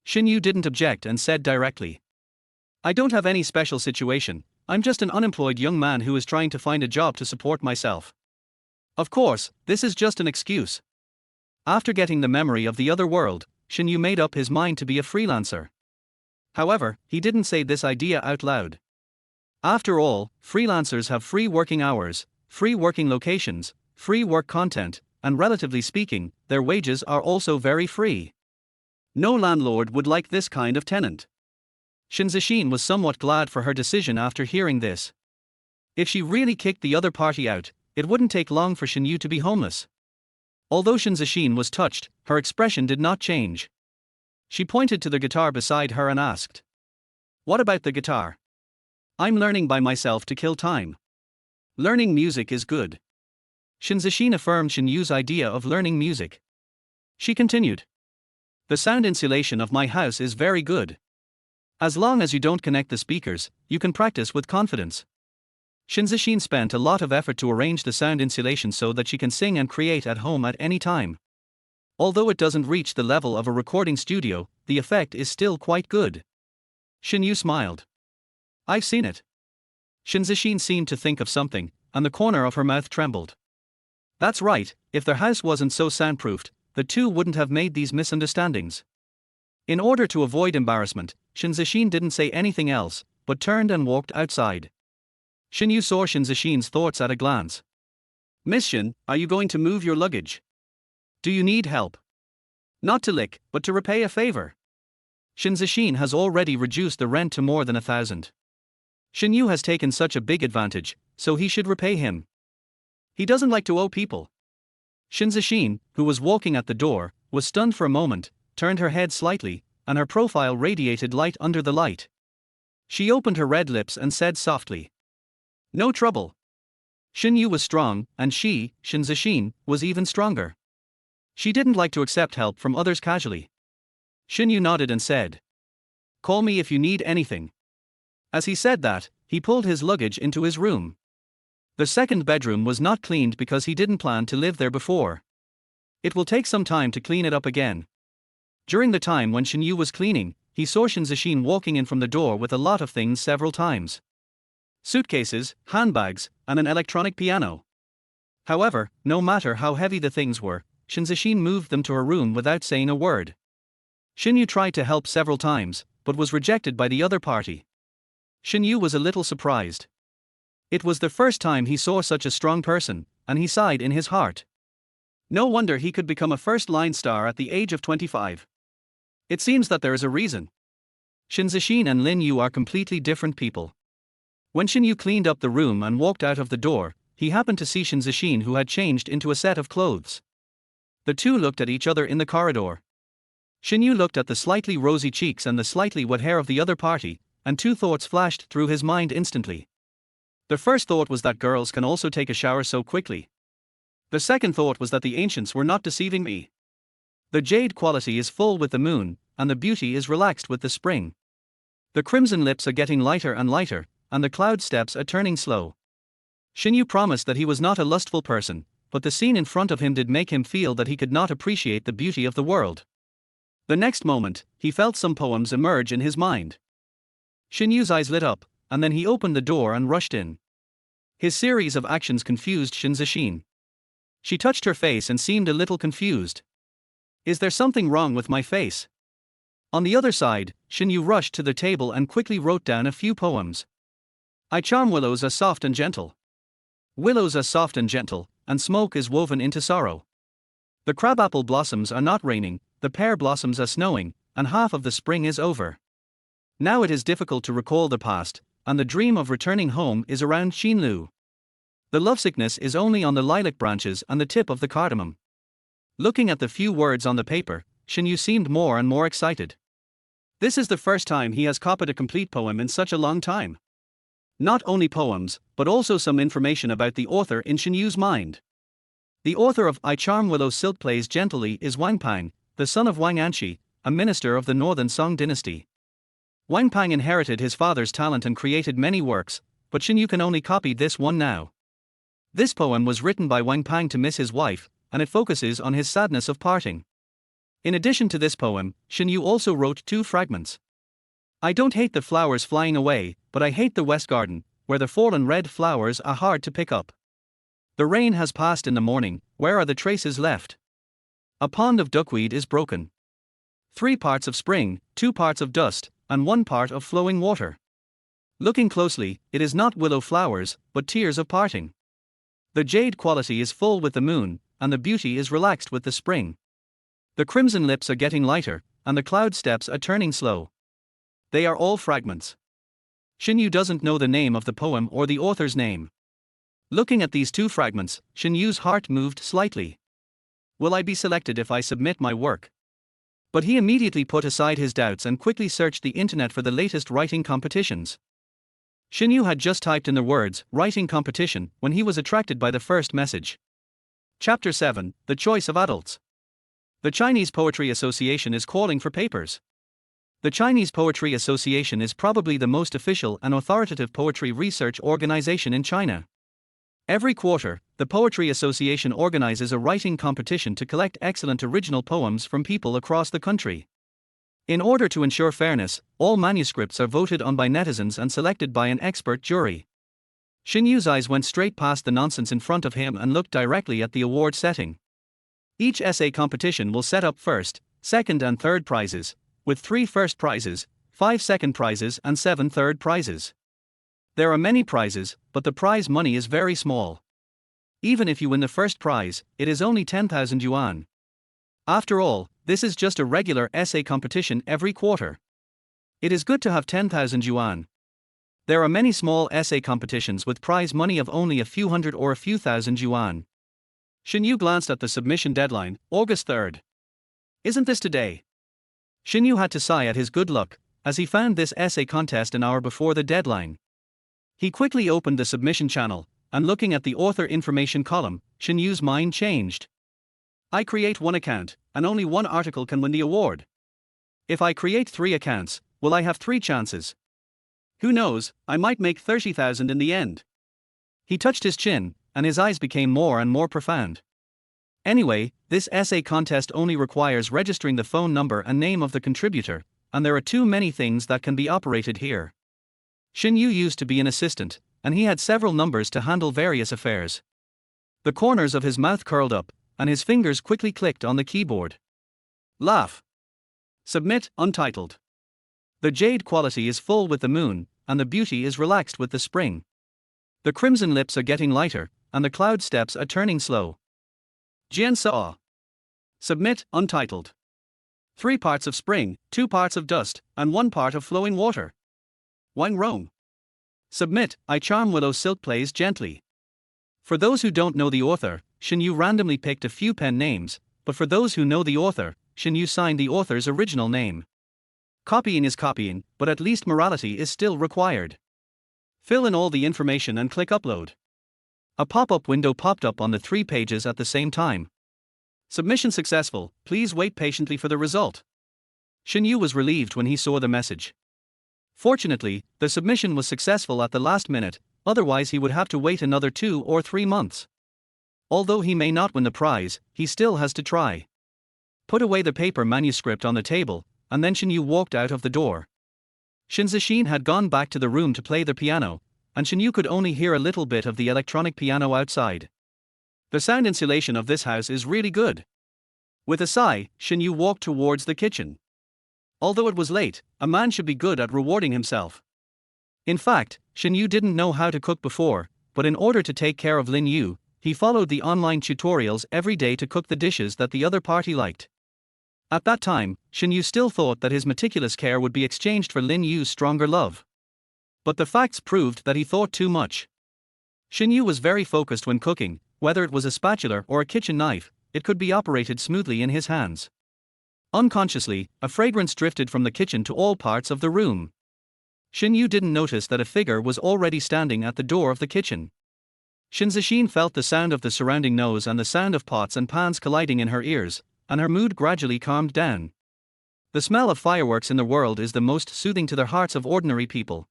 Shen Yu didn't object and said directly. I don't have any special situation, I'm just an unemployed young man who is trying to find a job to support myself. Of course, this is just an excuse. After getting the memory of the other world, Shen Yu made up his mind to be a freelancer. However, he didn't say this idea out loud. After all, freelancers have free working hours, free working locations, free work content, and relatively speaking, their wages are also very free. No landlord would like this kind of tenant. Shen Zixin was somewhat glad for her decision after hearing this. If she really kicked the other party out, it wouldn't take long for Shen Yu to be homeless. Although Shen Zixin was touched, her expression did not change. She pointed to the guitar beside her and asked. What about the guitar? I'm learning by myself to kill time. Learning music is good. Shen Zixin affirmed Shen Yu's idea of learning music. She continued. The sound insulation of my house is very good. As long as you don't connect the speakers, you can practice with confidence. Shen Zixin spent a lot of effort to arrange the sound insulation so that she can sing and create at home at any time. Although it doesn't reach the level of a recording studio, the effect is still quite good. Shen Yu smiled. I've seen it. Shen Zixin seemed to think of something, and the corner of her mouth trembled. That's right, if their house wasn't so soundproofed, the two wouldn't have made these misunderstandings. In order to avoid embarrassment, Shen Zixin didn't say anything else, but turned and walked outside. Shen Yu saw Shen Zixin's thoughts at a glance. Miss Shen, are you going to move your luggage? Do you need help? Not to lick, but to repay a favor. Shen Zixin has already reduced the rent to more than 1,000. Shen Yu has taken such a big advantage, so he should repay him. He doesn't like to owe people. Shen Zixin, who was walking at the door, was stunned for a moment, turned her head slightly, and her profile radiated light under the light. She opened her red lips and said softly. No trouble. Shen Yu was strong, and she, Shen Zixin, was even stronger. She didn't like to accept help from others casually. Shen Yu nodded and said. Call me if you need anything. As he said that, he pulled his luggage into his room. The second bedroom was not cleaned because he didn't plan to live there before. It will take some time to clean it up again. During the time when Shen Yu was cleaning, he saw Shen Zixin walking in from the door with a lot of things several times. Suitcases, handbags, and an electronic piano. However, no matter how heavy the things were, Shen Zixin moved them to her room without saying a word. Shen Yu tried to help several times, but was rejected by the other party. Shen Yu was a little surprised. It was the first time he saw such a strong person, and he sighed in his heart. No wonder he could become a first-line star at the age of 25. It seems that there is a reason. Shen Zixin and Lin Yu are completely different people. When Shen Yu cleaned up the room and walked out of the door, he happened to see Shen Zixin, who had changed into a set of clothes. The two looked at each other in the corridor. Shen Yu looked at the slightly rosy cheeks and the slightly wet hair of the other party, and two thoughts flashed through his mind instantly. The first thought was that girls can also take a shower so quickly. The second thought was that the ancients were not deceiving me. The jade quality is full with the moon, and the beauty is relaxed with the spring. The crimson lips are getting lighter and lighter, and the cloud steps are turning slow. Shen Yu promised that he was not a lustful person, but the scene in front of him did make him feel that he could not appreciate the beauty of the world. The next moment, he felt some poems emerge in his mind. Shen Yu's eyes lit up, and then he opened the door and rushed in. His series of actions confused Shen Zixin. She touched her face and seemed a little confused. Is there something wrong with my face? On the other side, Shen Yu rushed to the table and quickly wrote down a few poems. I charm willows are soft and gentle. Willows are soft and gentle, and smoke is woven into sorrow. The crabapple blossoms are not raining, the pear blossoms are snowing, and half of the spring is over. Now it is difficult to recall the past, and the dream of returning home is around Xinlu. The lovesickness is only on the lilac branches and the tip of the cardamom. Looking at the few words on the paper, Shen Yu seemed more and more excited. This is the first time he has copied a complete poem in such a long time. Not only poems, but also some information about the author in Shen Yu's mind. The author of I Charm Willow Silk Plays Gently is Wang Pang, the son of Wang Anshi, a minister of the northern Song dynasty. Wang Pang inherited his father's talent and created many works, but Shen Yu can only copy this one now. This poem was written by Wang Pang to miss his wife, and it focuses on his sadness of parting. In addition to this poem, Shen Yu also wrote 2 fragments. I don't hate the flowers flying away, but I hate the west garden, where the fallen red flowers are hard to pick up. The rain has passed in the morning, where are the traces left? A pond of duckweed is broken. 3 parts of spring, 2 parts of dust, and 1 part of flowing water. Looking closely, it is not willow flowers, but tears of parting. The jade quality is full with the moon, and the beauty is relaxed with the spring. The crimson lips are getting lighter, and the cloud steps are turning slow. They are all fragments. Shen Yu doesn't know the name of the poem or the author's name. Looking at these 2 fragments, Shen Yu's heart moved slightly. Will I be selected if I submit my work? But he immediately put aside his doubts and quickly searched the internet for the latest writing competitions. Shen Yu had just typed in the words, writing competition, when he was attracted by the first message. Chapter 7, The Choice of Adults. The Chinese Poetry Association is calling for papers. The Chinese Poetry Association is probably the most official and authoritative poetry research organization in China. Every quarter, the Poetry Association organizes a writing competition to collect excellent original poems from people across the country. In order to ensure fairness, all manuscripts are voted on by netizens and selected by an expert jury. Shen Yu's eyes went straight past the nonsense in front of him and looked directly at the award setting. Each essay competition will set up first, second and third prizes, with 3 first prizes, 5 second prizes and 7 third prizes. There are many prizes, but the prize money is very small. Even if you win the first prize, it is only 10,000 yuan. After all, this is just a regular essay competition every quarter. It is good to have 10,000 yuan. There are many small essay competitions with prize money of only a few hundred or a few thousand yuan. Shen Yu glanced at the submission deadline, August 3rd. Isn't this today? Shen Yu had to sigh at his good luck, as he found this essay contest an hour before the deadline. He quickly opened the submission channel, and looking at the author information column, Shen Yu's mind changed. I create 1 account, and only 1 article can win the award. If I create 3 accounts, will I have 3 chances? Who knows, I might make 30,000 in the end. He touched his chin, and his eyes became more and more profound. Anyway, this essay contest only requires registering the phone number and name of the contributor, and there are too many things that can be operated here. Shen Yu used to be an assistant, and he had several numbers to handle various affairs. The corners of his mouth curled up, and his fingers quickly clicked on the keyboard. Laugh. Submit, untitled. The jade quality is full with the moon, and the beauty is relaxed with the spring. The crimson lips are getting lighter, and the cloud steps are turning slow. Jian Saw. Submit, untitled. 3 parts of spring, 2 parts of dust, and 1 part of flowing water. Wang Rong. Submit, I Charm Willow Silk Plays Gently. For those who don't know the author, Shen Yu randomly picked a few pen names, but for those who know the author, Shen Yu signed the author's original name. Copying is copying, but at least morality is still required. Fill in all the information and click upload. A pop-up window popped up on the 3 pages at the same time. Submission successful, please wait patiently for the result. Shen Yu was relieved when he saw the message. Fortunately, the submission was successful at the last minute, otherwise he would have to wait another 2 or 3 months. Although he may not win the prize, he still has to try. Put away the paper manuscript on the table, and then Shen Yu walked out of the door. Shen Zixin had gone back to the room to play the piano, and Shen Yu could only hear a little bit of the electronic piano outside. The sound insulation of this house is really good. With a sigh, Shen Yu walked towards the kitchen. Although it was late, a man should be good at rewarding himself. In fact, Shen Yu didn't know how to cook before, but in order to take care of Lin Yu, he followed the online tutorials every day to cook the dishes that the other party liked. At that time, Shen Yu still thought that his meticulous care would be exchanged for Lin Yu's stronger love. But the facts proved that he thought too much. Shen Yu was very focused when cooking, whether it was a spatula or a kitchen knife, it could be operated smoothly in his hands. Unconsciously, a fragrance drifted from the kitchen to all parts of the room. Shen Yu didn't notice that a figure was already standing at the door of the kitchen. Shen Zixin felt the sound of the surrounding noise and the sound of pots and pans colliding in her ears, and her mood gradually calmed down. The smell of fireworks in the world is the most soothing to the hearts of ordinary people.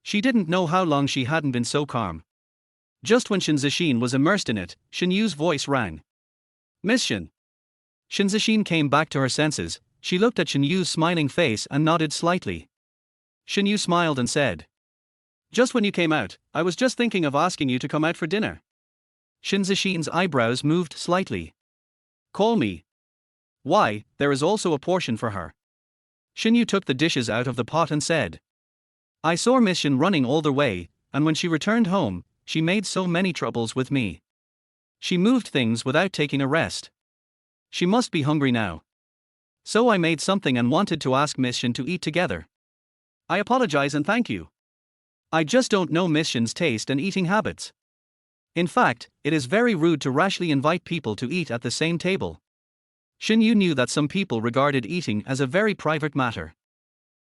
She didn't know how long she hadn't been so calm. Just when Shen Zixin was immersed in it, Shen Yu's voice rang. "Miss Shen." Shen Zixin came back to her senses. She looked at Shen Yu's smiling face and nodded slightly. Shen Yu smiled and said, "Just when you came out, I was just thinking of asking you to come out for dinner." Shen Zixin's eyebrows moved slightly. "Call me." "Why, there is also a portion for her." Shen Yu took the dishes out of the pot and said, "I saw Miss Shen running all the way, and when she returned home, she made so many troubles with me. She moved things without taking a rest. She must be hungry now. So I made something and wanted to ask Miss Shen to eat together. I apologize and thank you. I just don't know Miss Shen's taste and eating habits. In fact, it is very rude to rashly invite people to eat at the same table." Shen Yu knew that some people regarded eating as a very private matter.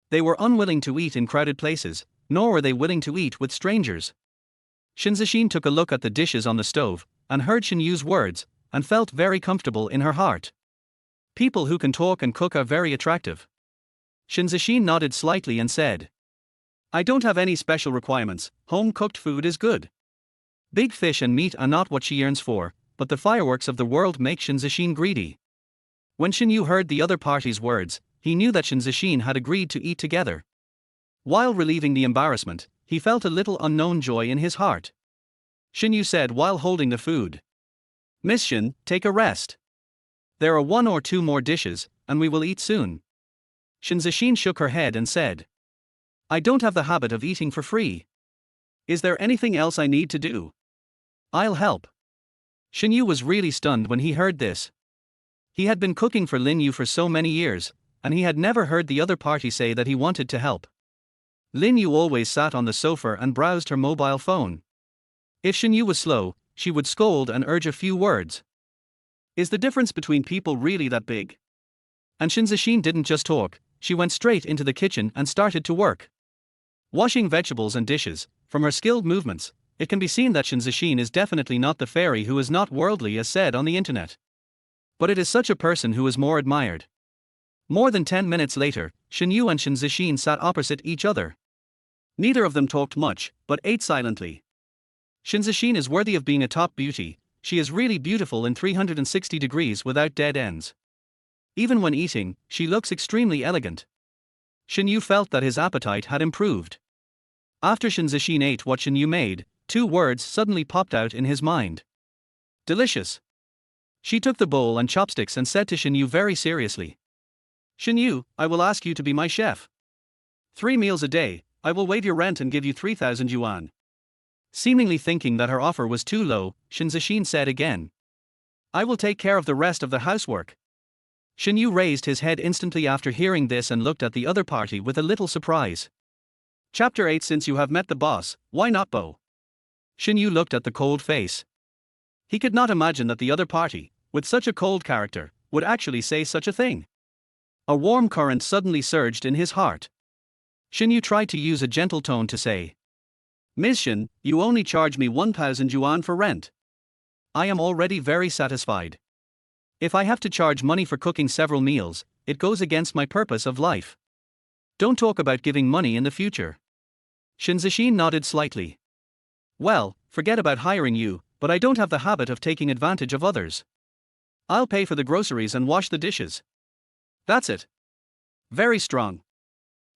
They were unwilling to eat in crowded places, nor were they willing to eat with strangers. Shen Zixin took a look at the dishes on the stove, and heard Shen Yu's words, and felt very comfortable in her heart. People who can talk and cook are very attractive. Shen Zixin nodded slightly and said, "I don't have any special requirements, home-cooked food is good." Big fish and meat are not what she yearns for, but the fireworks of the world make Shen Zixin greedy. When Shen Yu heard the other party's words, he knew that Shen Zixin had agreed to eat together. While relieving the embarrassment, he felt a little unknown joy in his heart. Shen Yu said while holding the food, "Miss Shen, take a rest. There are 1 or 2 more dishes, and we will eat soon." Shen Zixin shook her head and said, "I don't have the habit of eating for free. Is there anything else I need to do? I'll help." Shen Yu was really stunned when he heard this. He had been cooking for Lin Yu for so many years, and he had never heard the other party say that he wanted to help. Lin Yu always sat on the sofa and browsed her mobile phone. If Shen Yu was slow, she would scold and urge a few words. Is the difference between people really that big? And Shen Zixin didn't just talk, she went straight into the kitchen and started to work. Washing vegetables and dishes, from her skilled movements, it can be seen that Shen Zixin is definitely not the fairy who is not worldly as said on the internet. But it is such a person who is more admired. More than 10 minutes later, Shen Yu and Shen Zixin sat opposite each other. Neither of them talked much, but ate silently. Shen Zixin is worthy of being a top beauty, she is really beautiful in 360 degrees without dead ends. Even when eating, she looks extremely elegant. Shen Yu felt that his appetite had improved. After Shen Zixin ate what Shen Yu made, 2 words suddenly popped out in his mind. Delicious. She took the bowl and chopsticks and said to Shen Yu very seriously, "Shen Yu, I will ask you to be my chef. 3 meals a day, I will waive your rent and give you 3,000 yuan. Seemingly thinking that her offer was too low, Shen Zixin said again, "I will take care of the rest of the housework." Shen Yu raised his head instantly after hearing this and looked at the other party with a little surprise. Chapter 8 Since you have met the boss, why not bow? Shen Yu looked at the cold face. He could not imagine that the other party, with such a cold character, would actually say such a thing. A warm current suddenly surged in his heart. Shen Yu tried to use a gentle tone to say, Ms. Shen, you only charge me 1,000 yuan for rent. I am already very satisfied. If I have to charge money for cooking several meals, it goes against my purpose of life. Don't talk about giving money in the future. Shen Zixin nodded slightly. Well, forget about hiring you, but I don't have the habit of taking advantage of others. I'll pay for the groceries and wash the dishes. That's it. Very strong.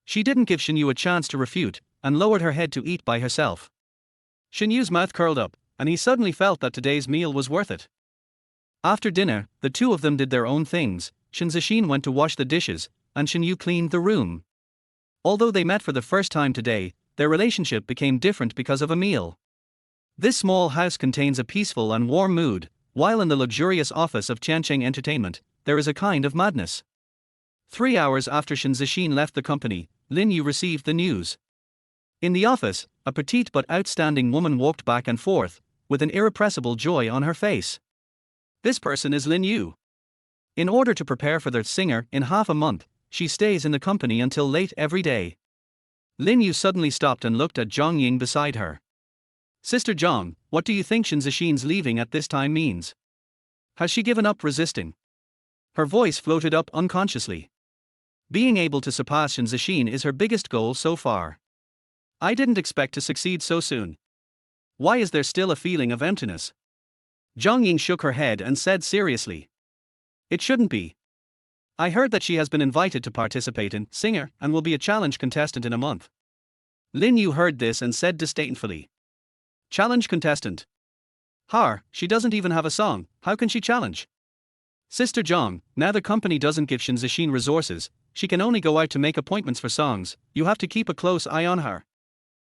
She didn't give Shen Yu a chance to refute, and lowered her head to eat by herself. Shen Yu's mouth curled up, and he suddenly felt that today's meal was worth it. After dinner, the two of them did their own things. Shen Zixin went to wash the dishes, and Shen Yu cleaned the room. Although they met for the first time today, their relationship became different because of a meal. This small house contains a peaceful and warm mood, while in the luxurious office of Qiancheng Entertainment, there is a kind of madness. 3 hours after Shen Zixin left the company, Lin Yu received the news. In the office, a petite but outstanding woman walked back and forth, with an irrepressible joy on her face. This person is Lin Yu. In order to prepare for the singer in half a month, she stays in the company until late every day. Lin Yu suddenly stopped and looked at Zhang Ying beside her. Sister Zhang, what do you think Shen Zixin's leaving at this time means? Has she given up resisting? Her voice floated up unconsciously. Being able to surpass Shen Zixin is her biggest goal so far. I didn't expect to succeed so soon. Why is there still a feeling of emptiness? Zhang Ying shook her head and said seriously. It shouldn't be. I heard that she has been invited to participate in Singer and will be a challenge contestant in a month. Lin Yu heard this and said disdainfully. Challenge contestant? She doesn't even have a song, how can she challenge? Sister Zhang, now the company doesn't give Shen Zixin resources, she can only go out to make appointments for songs, you have to keep a close eye on her.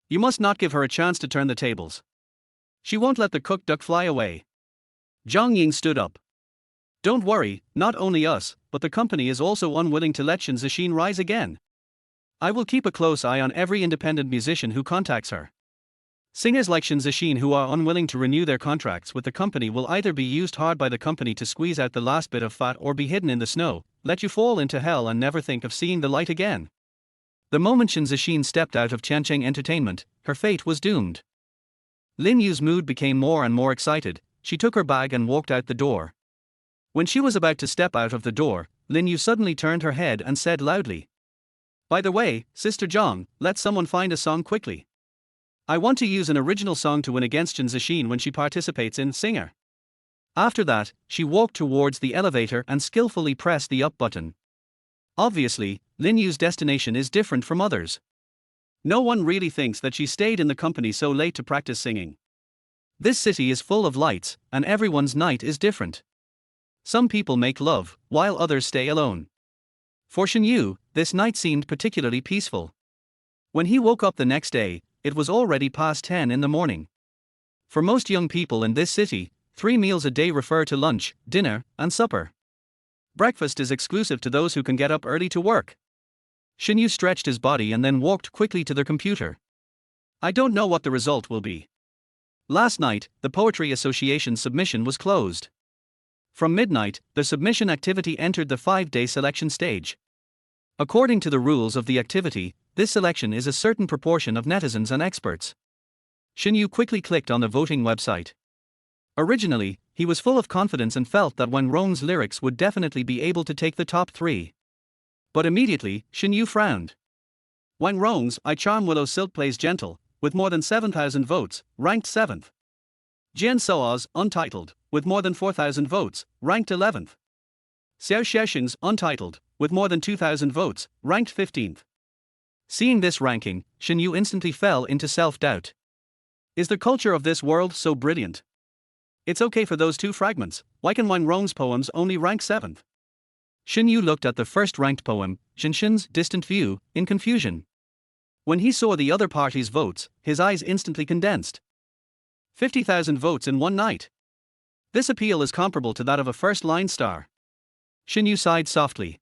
You must not give her a chance to turn the tables. She won't let the cooked duck fly away. Zhang Ying stood up. Don't worry, not only us, but the company is also unwilling to let Shen Zixin rise again. I will keep a close eye on every independent musician who contacts her. Singers like Shen Zixin who are unwilling to renew their contracts with the company will either be used hard by the company to squeeze out the last bit of fat or be hidden in the snow, let you fall into hell and never think of seeing the light again. The moment Shen Zixin stepped out of Qiancheng Entertainment, her fate was doomed. Lin Yu's mood became more and more excited, she took her bag and walked out the door. When she was about to step out of the door, Lin Yu suddenly turned her head and said loudly. By the way, Sister Zhang, let someone find a song quickly. I want to use an original song to win against Shen Zixin when she participates in Singer. After that, she walked towards the elevator and skillfully pressed the up button. Obviously, Lin Yu's destination is different from others. No one really thinks that she stayed in the company so late to practice singing. This city is full of lights, and everyone's night is different. Some people make love, while others stay alone. For Shen Yu, this night seemed particularly peaceful. When he woke up the next day, it was already past 10 in the morning. For most young people in this city, 3 meals a day refer to lunch, dinner, and supper. Breakfast is exclusive to those who can get up early to work. Shen Yu stretched his body and then walked quickly to their computer. I don't know what the result will be. Last night, the Poetry Association submission was closed. From midnight, the submission activity entered the 5-day selection stage. According to the rules of the activity, this selection is a certain proportion of netizens and experts. Shen Yu quickly clicked on the voting website. Originally, he was full of confidence and felt that Wang Rong's lyrics would definitely be able to take the top 3. But immediately, Shen Yu frowned. Wang Rong's I Charm Willow Silk plays gentle, with more than 7,000 votes, ranked 7th. Jian Soa's Untitled, with more than 4,000 votes, ranked 11th. Xiao Xiaoxing's Untitled, with more than 2,000 votes, ranked 15th. Seeing this ranking, Shen Yu instantly fell into self-doubt. Is the culture of this world so brilliant? It's okay for those 2 fragments, why can Wang Rong's poems only rank 7th? Shen Yu looked at the first-ranked poem, Shen Shen's Distant View, in confusion. When he saw the other party's votes, his eyes instantly condensed. 50,000 votes in one night. This appeal is comparable to that of a first-line star. Shen Yu sighed softly.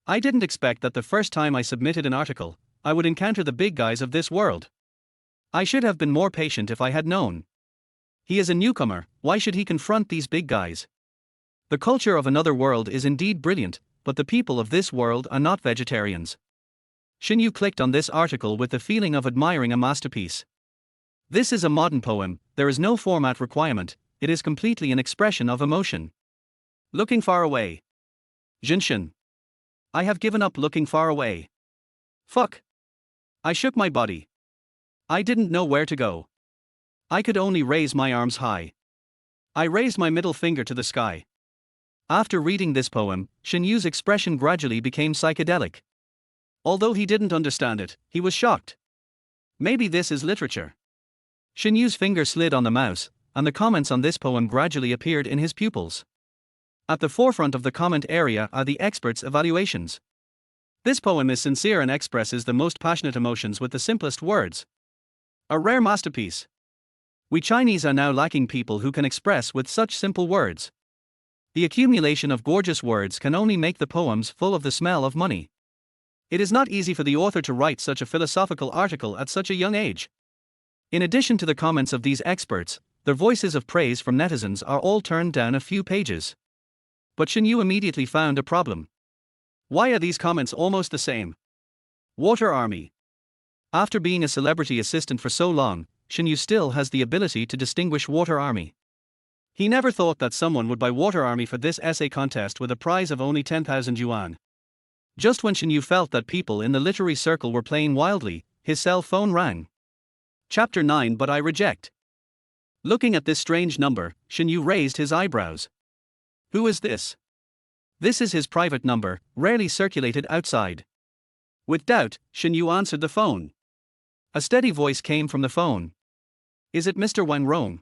I didn't expect that the first time I submitted an article, I would encounter the big guys of this world. I should have been more patient if I had known. He is a newcomer, why should he confront these big guys? The culture of another world is indeed brilliant, but the people of this world are not vegetarians. Shen Yu clicked on this article with the feeling of admiring a masterpiece. This is a modern poem, there is no format requirement, it is completely an expression of emotion. Looking far away. Jinshin. I have given up looking far away. Fuck. I shook my body. I didn't know where to go. I could only raise my arms high. I raised my middle finger to the sky. After reading this poem, Shen Yu's expression gradually became psychedelic. Although he didn't understand it, he was shocked. Maybe this is literature. Shen Yu's finger slid on the mouse, and the comments on this poem gradually appeared in his pupils. At the forefront of the comment area are the experts' evaluations. This poem is sincere and expresses the most passionate emotions with the simplest words. A rare masterpiece. We Chinese are now lacking people who can express with such simple words. The accumulation of gorgeous words can only make the poems full of the smell of money. It is not easy for the author to write such a philosophical article at such a young age. In addition to the comments of these experts, their voices of praise from netizens are all turned down a few pages. But Shen Yu immediately found a problem. Why are these comments almost the same? Water Army. After being a celebrity assistant for so long, Shen Yu still has the ability to distinguish Water Army. He never thought that someone would buy Water Army for this essay contest with a prize of only 10,000 yuan. Just when Shen Yu felt that people in the literary circle were playing wildly, his cell phone rang. Chapter 9 But I Reject. Looking at this strange number, Shen Yu raised his eyebrows. Who is this? This is his private number, rarely circulated outside. With doubt, Shen Yu answered the phone. A steady voice came from the phone. Is it Mr. Wang Rong?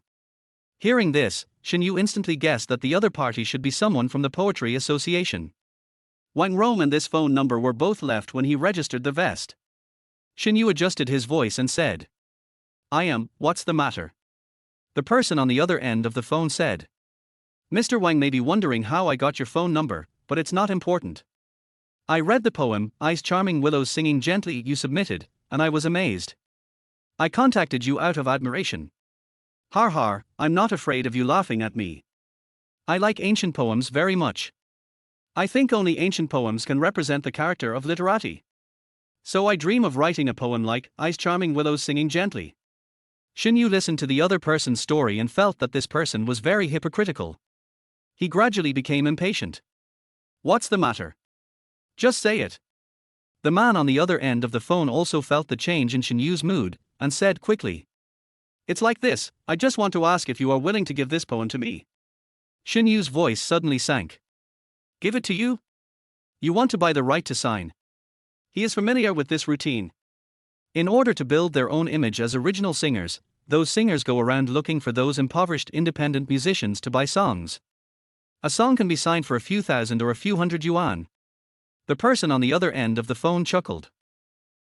Hearing this, Shen Yu instantly guessed that the other party should be someone from the Poetry Association. Wang Rong and this phone number were both left when he registered the vest. Shen Yu adjusted his voice and said, what's the matter? The person on the other end of the phone said, Mr. Wang may be wondering how I got your phone number, but it's not important. I read the poem, Ice Charming Willows Singing Gently, you submitted, and I was amazed. I contacted you out of admiration. Har har, I'm not afraid of you laughing at me. I like ancient poems very much. I think only ancient poems can represent the character of literati. So I dream of writing a poem like Ice Charming Willows Singing Gently. Shen Yu listened to the other person's story and felt that this person was very hypocritical. He gradually became impatient. What's the matter? Just say it. The man on the other end of the phone also felt the change in Shen Yu's mood, and said quickly. It's like this, I just want to ask if you are willing to give this poem to me. Shen Yu's voice suddenly sank. Give it to you? You want to buy the right to sign. He is familiar with this routine. In order to build their own image as original singers, those singers go around looking for those impoverished independent musicians to buy songs. A song can be signed for a few thousand or a few hundred yuan. The person on the other end of the phone chuckled.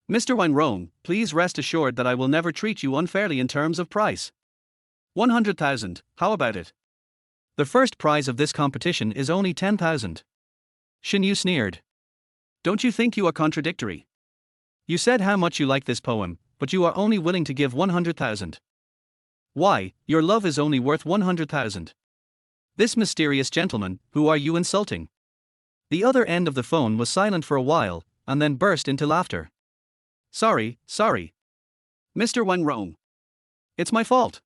Mr. Wang Rong, please rest assured that I will never treat you unfairly in terms of price. 100,000, how about it? The first prize of this competition is only 10,000. Shen Yu sneered. Don't you think you are contradictory? You said how much you like this poem, but you are only willing to give 100,000. Why, your love is only worth 100,000. This mysterious gentleman, who are you insulting? The other end of the phone was silent for a while, and then burst into laughter. Sorry. Mr. Wang Rong. It's my fault.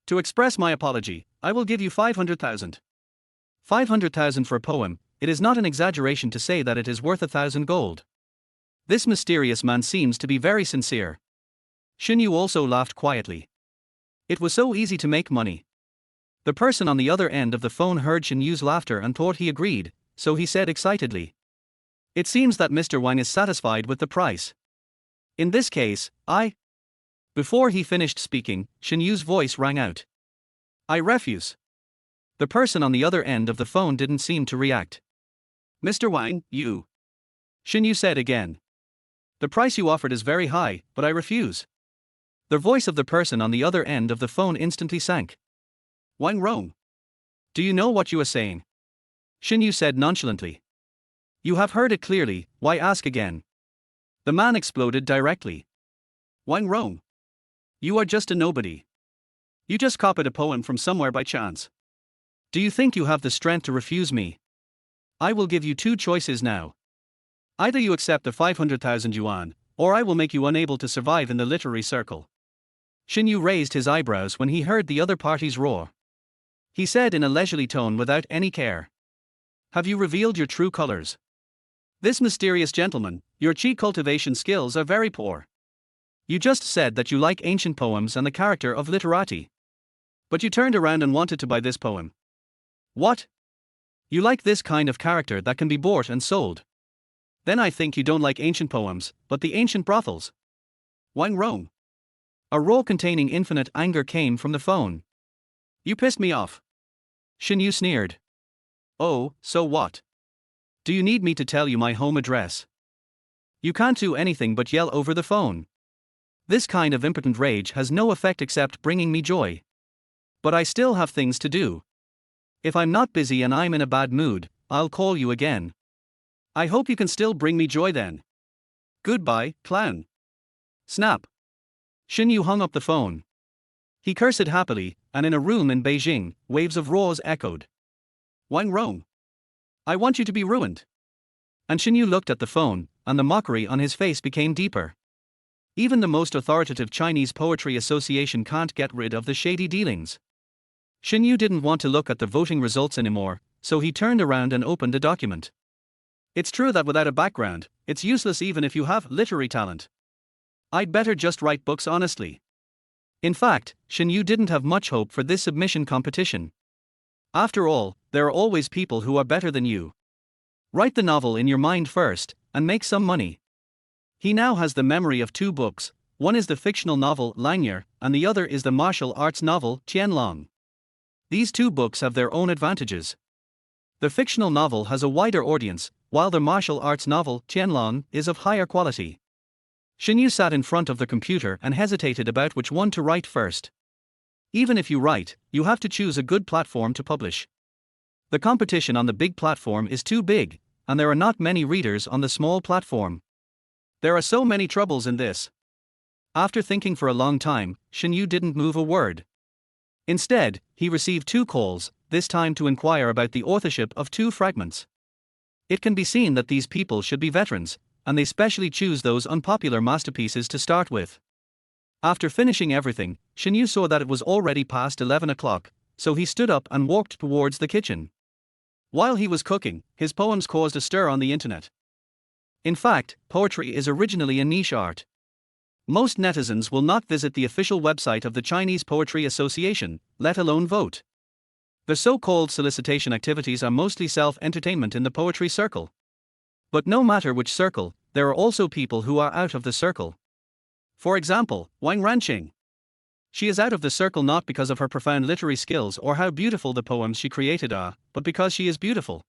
To express my apology, I will give you 500,000. 500,000 for a poem, it is not an exaggeration to say that it is worth 1,000 gold. This mysterious man seems to be very sincere. Shen Yu also laughed quietly. It was so easy to make money. The person on the other end of the phone heard Shen Yu's laughter and thought he agreed, so he said excitedly. It seems that Mr. Wang is satisfied with the price. In this case, Before he finished speaking, Shen Yu's voice rang out. I refuse. The person on the other end of the phone didn't seem to react. Mr. Wang, you. Shen Yu said again. The price you offered is very high, but I refuse. The voice of the person on the other end of the phone instantly sank. Wang Rong. Do you know what you are saying? Shen Yu said nonchalantly. You have heard it clearly, why ask again? The man exploded directly. Wang Rong. You are just a nobody. You just copied a poem from somewhere by chance. Do you think you have the strength to refuse me? I will give you two choices now. Either you accept the 500,000 yuan, or I will make you unable to survive in the literary circle. Shen Yu raised his eyebrows when he heard the other party's roar. He said in a leisurely tone without any care. Have you revealed your true colors? This mysterious gentleman, your chi cultivation skills are very poor. You just said that you like ancient poems and the character of literati. But you turned around and wanted to buy this poem. What? You like this kind of character that can be bought and sold. Then I think you don't like ancient poems, but the ancient brothels. Wang Rong. A roar containing infinite anger came from the phone. You pissed me off. Shen Yu sneered. Oh, so what? Do you need me to tell you my home address? You can't do anything but yell over the phone. This kind of impotent rage has no effect except bringing me joy. But I still have things to do. If I'm not busy and I'm in a bad mood, I'll call you again. I hope you can still bring me joy then. Goodbye, clown. Snap. Shen Yu hung up the phone. He cursed happily, and in a room in Beijing, waves of roars echoed. Wang Rong. I want you to be ruined. And Shen Yu looked at the phone, and the mockery on his face became deeper. Even the most authoritative Chinese Poetry Association can't get rid of the shady dealings. Shen Yu didn't want to look at the voting results anymore, so he turned around and opened a document. It's true that without a background, it's useless even if you have literary talent. I'd better just write books honestly. In fact, Shen Yu didn't have much hope for this submission competition. After all, there are always people who are better than you. Write the novel in your mind first, and make some money. He now has the memory of two books, one is the fictional novel Langnier, and the other is the martial arts novel Qianlong. These two books have their own advantages. The fictional novel has a wider audience, while the martial arts novel Qianlong is of higher quality. Shen Yu sat in front of the computer and hesitated about which one to write first. Even if you write, you have to choose a good platform to publish. The competition on the big platform is too big, and there are not many readers on the small platform. There are so many troubles in this. After thinking for a long time, Shen Yu didn't move a word. Instead, he received two calls, this time to inquire about the authorship of two fragments. It can be seen that these people should be veterans, and they specially choose those unpopular masterpieces to start with. After finishing everything, Shen Yu saw that it was already past 11 o'clock, so he stood up and walked towards the kitchen. While he was cooking, his poems caused a stir on the internet. In fact, poetry is originally a niche art. Most netizens will not visit the official website of the Chinese Poetry Association, let alone vote. The so-called solicitation activities are mostly self-entertainment in the poetry circle. But no matter which circle, there are also people who are out of the circle. For example, Wang Ranqing. She is out of the circle not because of her profound literary skills or how beautiful the poems she created are, but because she is beautiful.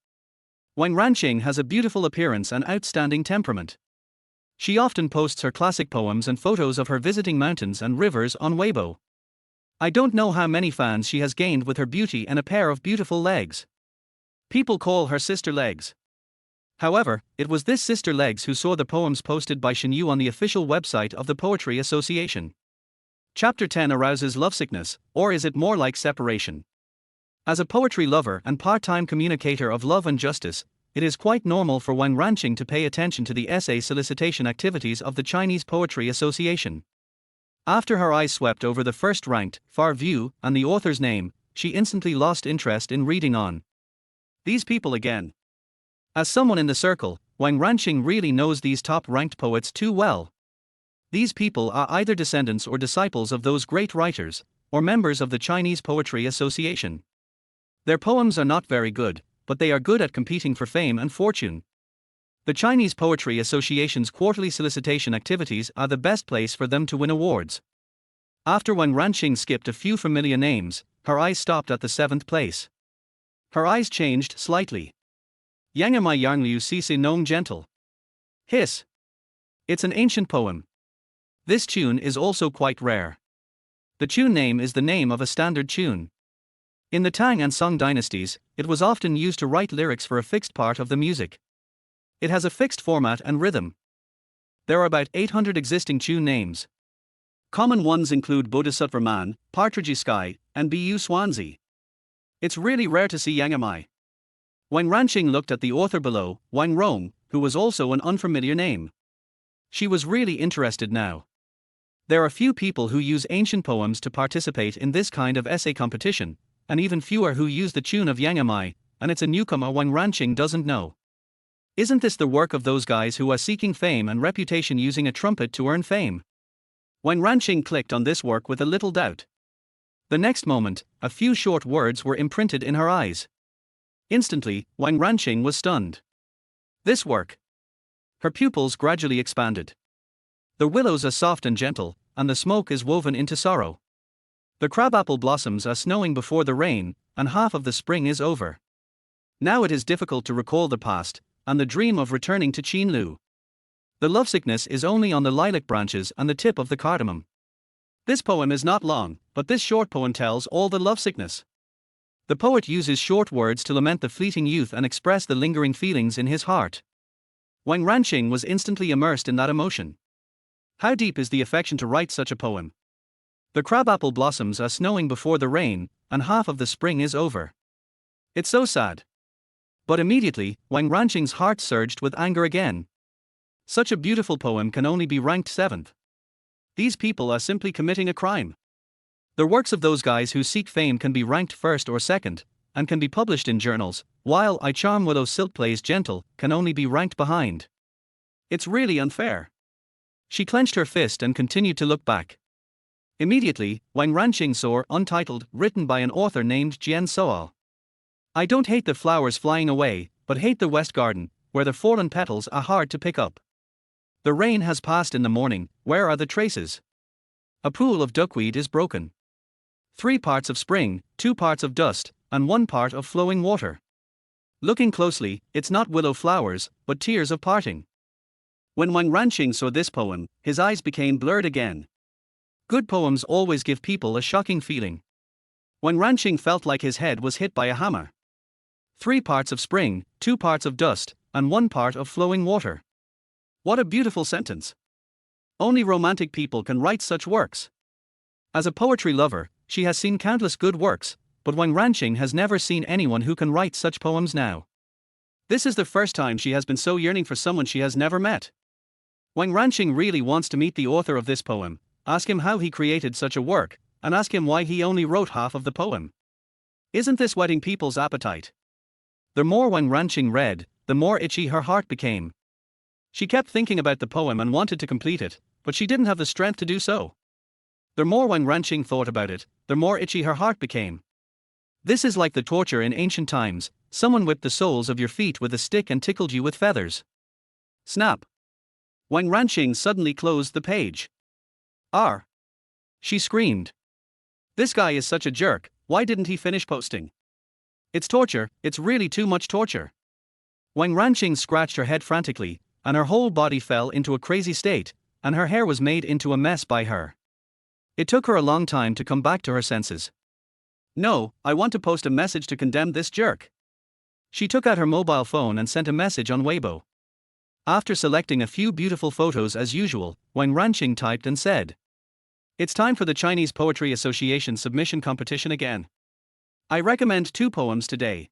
Wang Ranqing has a beautiful appearance and outstanding temperament. She often posts her classic poems and photos of her visiting mountains and rivers on Weibo. I don't know how many fans she has gained with her beauty and a pair of beautiful legs. People call her Sister Legs. However, it was this Sister Legs who saw the poems posted by Shen Yu on the official website of the Poetry Association. Chapter 10 arouses lovesickness, or is it more like separation? As a poetry lover and part-time communicator of love and justice, it is quite normal for Wang Ranqing to pay attention to the essay solicitation activities of the Chinese Poetry Association. After her eyes swept over the first-ranked, far view, and the author's name, she instantly lost interest in reading on. These people again. As someone in the circle, Wang Ranqing really knows these top-ranked poets too well. These people are either descendants or disciples of those great writers, or members of the Chinese Poetry Association. Their poems are not very good, but they are good at competing for fame and fortune. The Chinese Poetry Association's quarterly solicitation activities are the best place for them to win awards. After Wang Ranqing skipped a few familiar names, her eyes stopped at the 7th place. Her eyes changed slightly. Yang am I Yang Liu Si Si Nong Gentle. Hiss. It's an ancient poem. This tune is also quite rare. The tune name is the name of a standard tune. In the Tang and Song dynasties, it was often used to write lyrics for a fixed part of the music. It has a fixed format and rhythm. There are about 800 existing tune names. Common ones include Bodhisattva Man, Partridge Sky, and Bu Swansea. It's really rare to see Yang Am I. Wang Ranqing looked at the author below, Wang Rong, who was also an unfamiliar name. She was really interested now. There are few people who use ancient poems to participate in this kind of essay competition, and even fewer who use the tune of Yang Am I, and it's a newcomer Wang Ranqing doesn't know. Isn't this the work of those guys who are seeking fame and reputation using a trumpet to earn fame? Wang Ranqing clicked on this work with a little doubt. The next moment, a few short words were imprinted in her eyes. Instantly, Wang Ranqing was stunned. This work. Her pupils gradually expanded. The willows are soft and gentle, and the smoke is woven into sorrow. The crabapple blossoms are snowing before the rain, and half of the spring is over. Now it is difficult to recall the past, and the dream of returning to Qinlu. The lovesickness is only on the lilac branches and the tip of the cardamom. This poem is not long, but this short poem tells all the lovesickness. The poet uses short words to lament the fleeting youth and express the lingering feelings in his heart. Wang Ranqing was instantly immersed in that emotion. How deep is the affection to write such a poem? The crabapple blossoms are snowing before the rain, and half of the spring is over. It's so sad. But immediately, Wang Ranqing's heart surged with anger again. Such a beautiful poem can only be ranked 7th. These people are simply committing a crime. The works of those guys who seek fame can be ranked 1st or 2nd, and can be published in journals, while I Charm Willow Silk Plays Gentle can only be ranked behind. It's really unfair. She clenched her fist and continued to look back. Immediately, Wang Ranqing saw Untitled, written by an author named Jian Soao. I don't hate the flowers flying away, but hate the west garden, where the fallen petals are hard to pick up. The rain has passed in the morning, where are the traces? A pool of duckweed is broken. 3 parts of spring, 2 parts of dust, and 1 part of flowing water. Looking closely, it's not willow flowers, but tears of parting. When Wang Ranqing saw this poem, his eyes became blurred again. Good poems always give people a shocking feeling. Wang Ranqing felt like his head was hit by a hammer. 3 parts of spring, 2 parts of dust, and 1 part of flowing water. What a beautiful sentence. Only romantic people can write such works. As a poetry lover, she has seen countless good works, but Wang Ranqing has never seen anyone who can write such poems now. This is the first time she has been so yearning for someone she has never met. Wang Ranqing really wants to meet the author of this poem, ask him how he created such a work, and ask him why he only wrote half of the poem. Isn't this whetting people's appetite? The more Wang Ranqing read, the more itchy her heart became. She kept thinking about the poem and wanted to complete it, but she didn't have the strength to do so. The more Wang Ranqing thought about it, the more itchy her heart became. This is like the torture in ancient times. Someone whipped the soles of your feet with a stick and tickled you with feathers. Snap! Wang Ranqing suddenly closed the page. "R!" she screamed. "This guy is such a jerk, why didn't he finish posting? It's torture, it's really too much torture." Wang Ranqing scratched her head frantically, and her whole body fell into a crazy state, and her hair was made into a mess by her. It took her a long time to come back to her senses. "No, I want to post a message to condemn this jerk." She took out her mobile phone and sent a message on Weibo. After selecting a few beautiful photos as usual, Wang Ranqing typed and said, "It's time for the Chinese Poetry Association submission competition again. I recommend 2 poems today.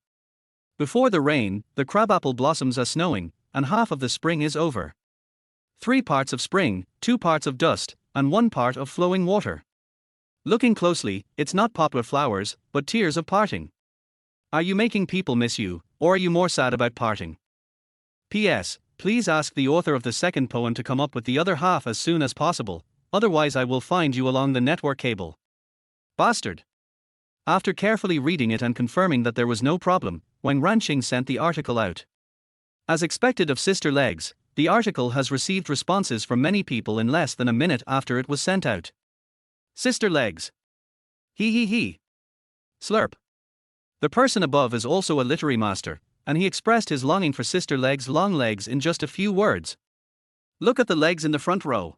Before the rain, the crabapple blossoms are snowing, and half of the spring is over. 3 parts of spring, 2 parts of dust, and 1 part of flowing water. Looking closely, it's not poplar flowers, but tears of parting. Are you making people miss you, or are you more sad about parting? P.S. Please ask the author of the second poem to come up with the other half as soon as possible, otherwise I will find you along the network cable. Bastard." After carefully reading it and confirming that there was no problem, Wang Ranqing sent the article out. As expected of Sister Legs, the article has received responses from many people in less than a minute after it was sent out. Sister Legs. He. Slurp. The person above is also a literary master, and he expressed his longing for Sister Legs' long legs in just a few words. Look at the legs in the front row.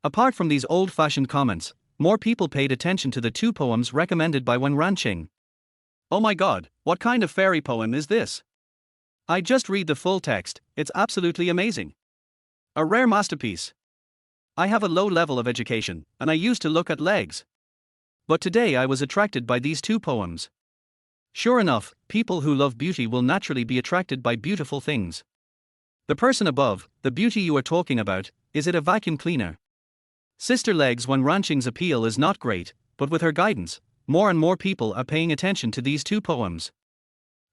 Apart from these old-fashioned comments, more people paid attention to the 2 poems recommended by Wang Ranqing. Oh my god, what kind of fairy poem is this? I just read the full text, it's absolutely amazing. A rare masterpiece. I have a low level of education, and I used to look at legs. But today I was attracted by these 2 poems. Sure enough, people who love beauty will naturally be attracted by beautiful things. The person above, the beauty you are talking about, is it a vacuum cleaner? Sister Legs When Ranching's appeal is not great, but with her guidance, more and more people are paying attention to these two poems.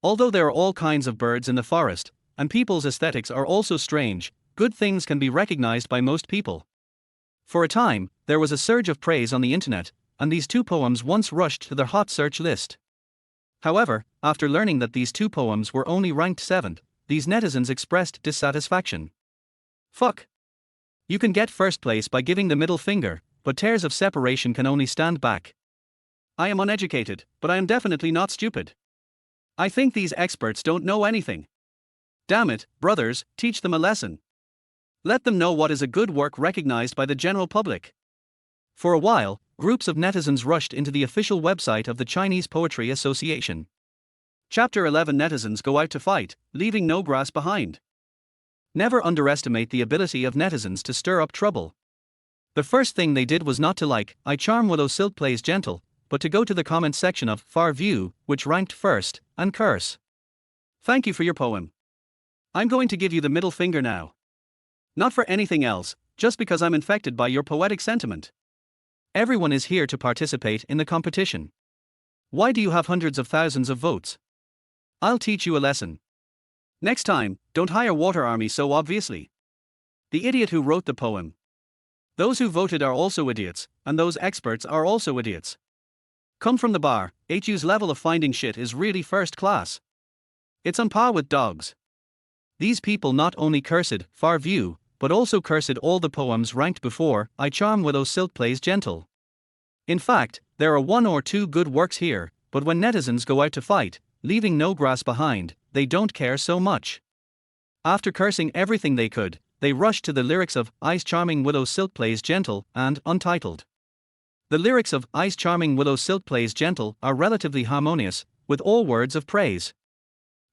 Although there are all kinds of birds in the forest, and people's aesthetics are also strange, good things can be recognized by most people. For a time, there was a surge of praise on the internet, and these two poems once rushed to the hot search list. However, after learning that these two poems were only ranked 7th, these netizens expressed dissatisfaction. Fuck. You can get first place by giving the middle finger, but tears of separation can only stand back. I am uneducated, but I am definitely not stupid. I think these experts don't know anything. Damn it, brothers, teach them a lesson. Let them know what is a good work recognized by the general public. For a while, groups of netizens rushed into the official website of the Chinese Poetry Association. Chapter 11 Netizens go out to fight, leaving no grass behind. Never underestimate the ability of netizens to stir up trouble. The first thing they did was not to like I Charm Willow Silk Plays Gentle, but to go to the comment section of Far View, which ranked first, and curse. Thank you for your poem. I'm going to give you the middle finger now. Not for anything else, just because I'm infected by your poetic sentiment. Everyone is here to participate in the competition. Why do you have hundreds of thousands of votes? I'll teach you a lesson. Next time, don't hire water army so obviously. The idiot who wrote the poem. Those who voted are also idiots, and those experts are also idiots. Come from the bar, HU's level of finding shit is really first class. It's on par with dogs. These people not only cursed Far View, but also cursed all the poems ranked before I Charm Willow Silk Plays Gentle. In fact, there are one or two good works here, but when netizens go out to fight, leaving no grass behind, they don't care so much. After cursing everything they could, they rushed to the lyrics of I's Charming Willow Silk Plays Gentle and Untitled. The lyrics of I's Charming Willow Silk Plays Gentle are relatively harmonious, with all words of praise.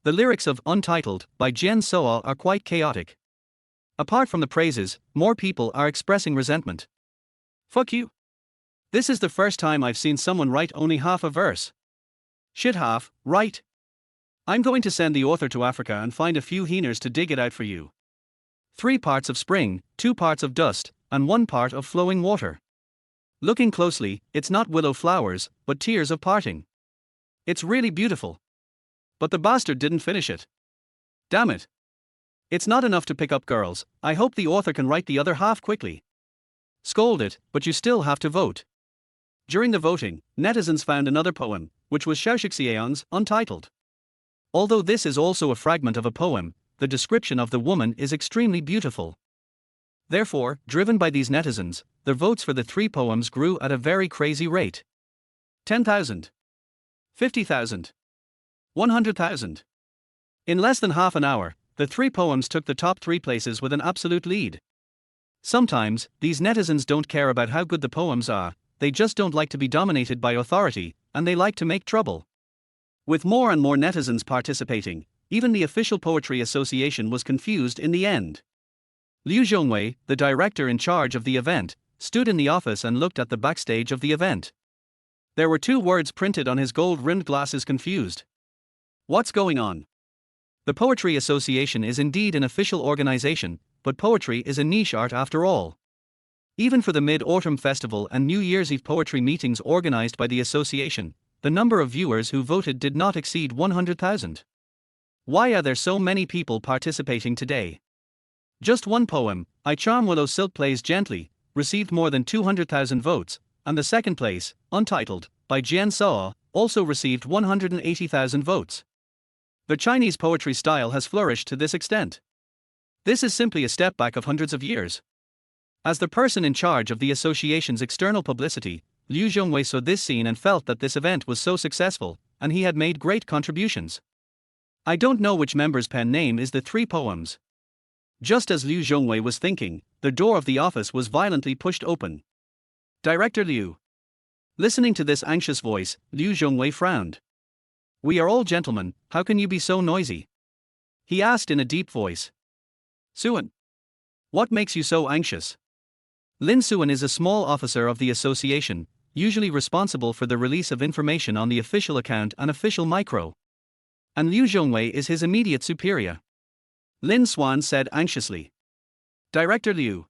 The lyrics of Untitled by Jian Soa are quite chaotic. Apart from the praises, more people are expressing resentment. Fuck you. This is the first time I've seen someone write only half a verse. Shit half, right? I'm going to send the author to Africa and find a few heeners to dig it out for you. 3 parts of spring, 2 parts of dust, and 1 part of flowing water. Looking closely, it's not willow flowers, but tears of parting. It's really beautiful. But the bastard didn't finish it. Damn it. It's not enough to pick up girls, I hope the author can write the other half quickly. Scold it, but you still have to vote. During the voting, netizens found another poem, which was Xiaoxixian's Untitled. Although this is also a fragment of a poem, the description of the woman is extremely beautiful. Therefore, driven by these netizens, the votes for the 3 poems grew at a very crazy rate. 10,000. 50,000. 100,000. In less than half an hour, the 3 poems took the top 3 places with an absolute lead. Sometimes, these netizens don't care about how good the poems are, they just don't like to be dominated by authority, and they like to make trouble. With more and more netizens participating, even the official Poetry Association was confused in the end. Liu Zhongwei, the director in charge of the event, stood in the office and looked at the backstage of the event. There were 2 words printed on his gold-rimmed glasses: confused. What's going on? The Poetry Association is indeed an official organization, but poetry is a niche art after all. Even for the Mid-Autumn Festival and New Year's Eve poetry meetings organized by the association, the number of viewers who voted did not exceed 100,000. Why are there so many people participating today? Just one poem, I Charm Willow Silk Plays Gently, received more than 200,000 votes, and the second place, Untitled, by Jian Soa, also received 180,000 votes. The Chinese poetry style has flourished to this extent. This is simply a step back of hundreds of years. As the person in charge of the association's external publicity, Liu Zhongwei saw this scene and felt that this event was so successful, and he had made great contributions. I don't know which member's pen name is the 3 poems. Just as Liu Zhongwei was thinking, the door of the office was violently pushed open. Director Liu. Listening to this anxious voice, Liu Zhongwei frowned. We are all gentlemen, how can you be so noisy? He asked in a deep voice. Suan. What makes you so anxious? Lin Suan is a small officer of the association, usually responsible for the release of information on the official account and official micro. And Liu Zhongwei is his immediate superior. Lin Swan said anxiously. Director Liu.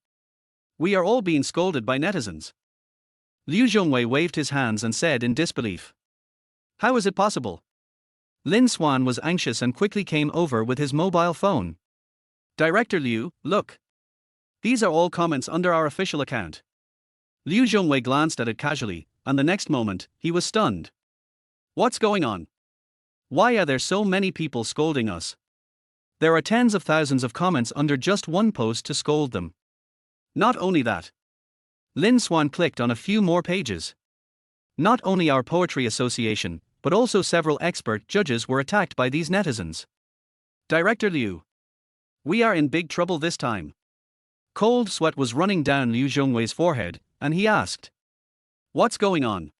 We are all being scolded by netizens. Liu Zhongwei waved his hands and said in disbelief. How is it possible? Lin Xuan was anxious and quickly came over with his mobile phone. Director Liu, look. These are all comments under our official account. Liu Zhongwei glanced at it casually, and the next moment, he was stunned. What's going on? Why are there so many people scolding us? There are tens of thousands of comments under just one post to scold them. Not only that. Lin Xuan clicked on a few more pages. Not only our poetry association, but also several expert judges were attacked by these netizens. Director Liu. We are in big trouble this time. Cold sweat was running down Liu Zhongwei's forehead, and he asked. What's going on?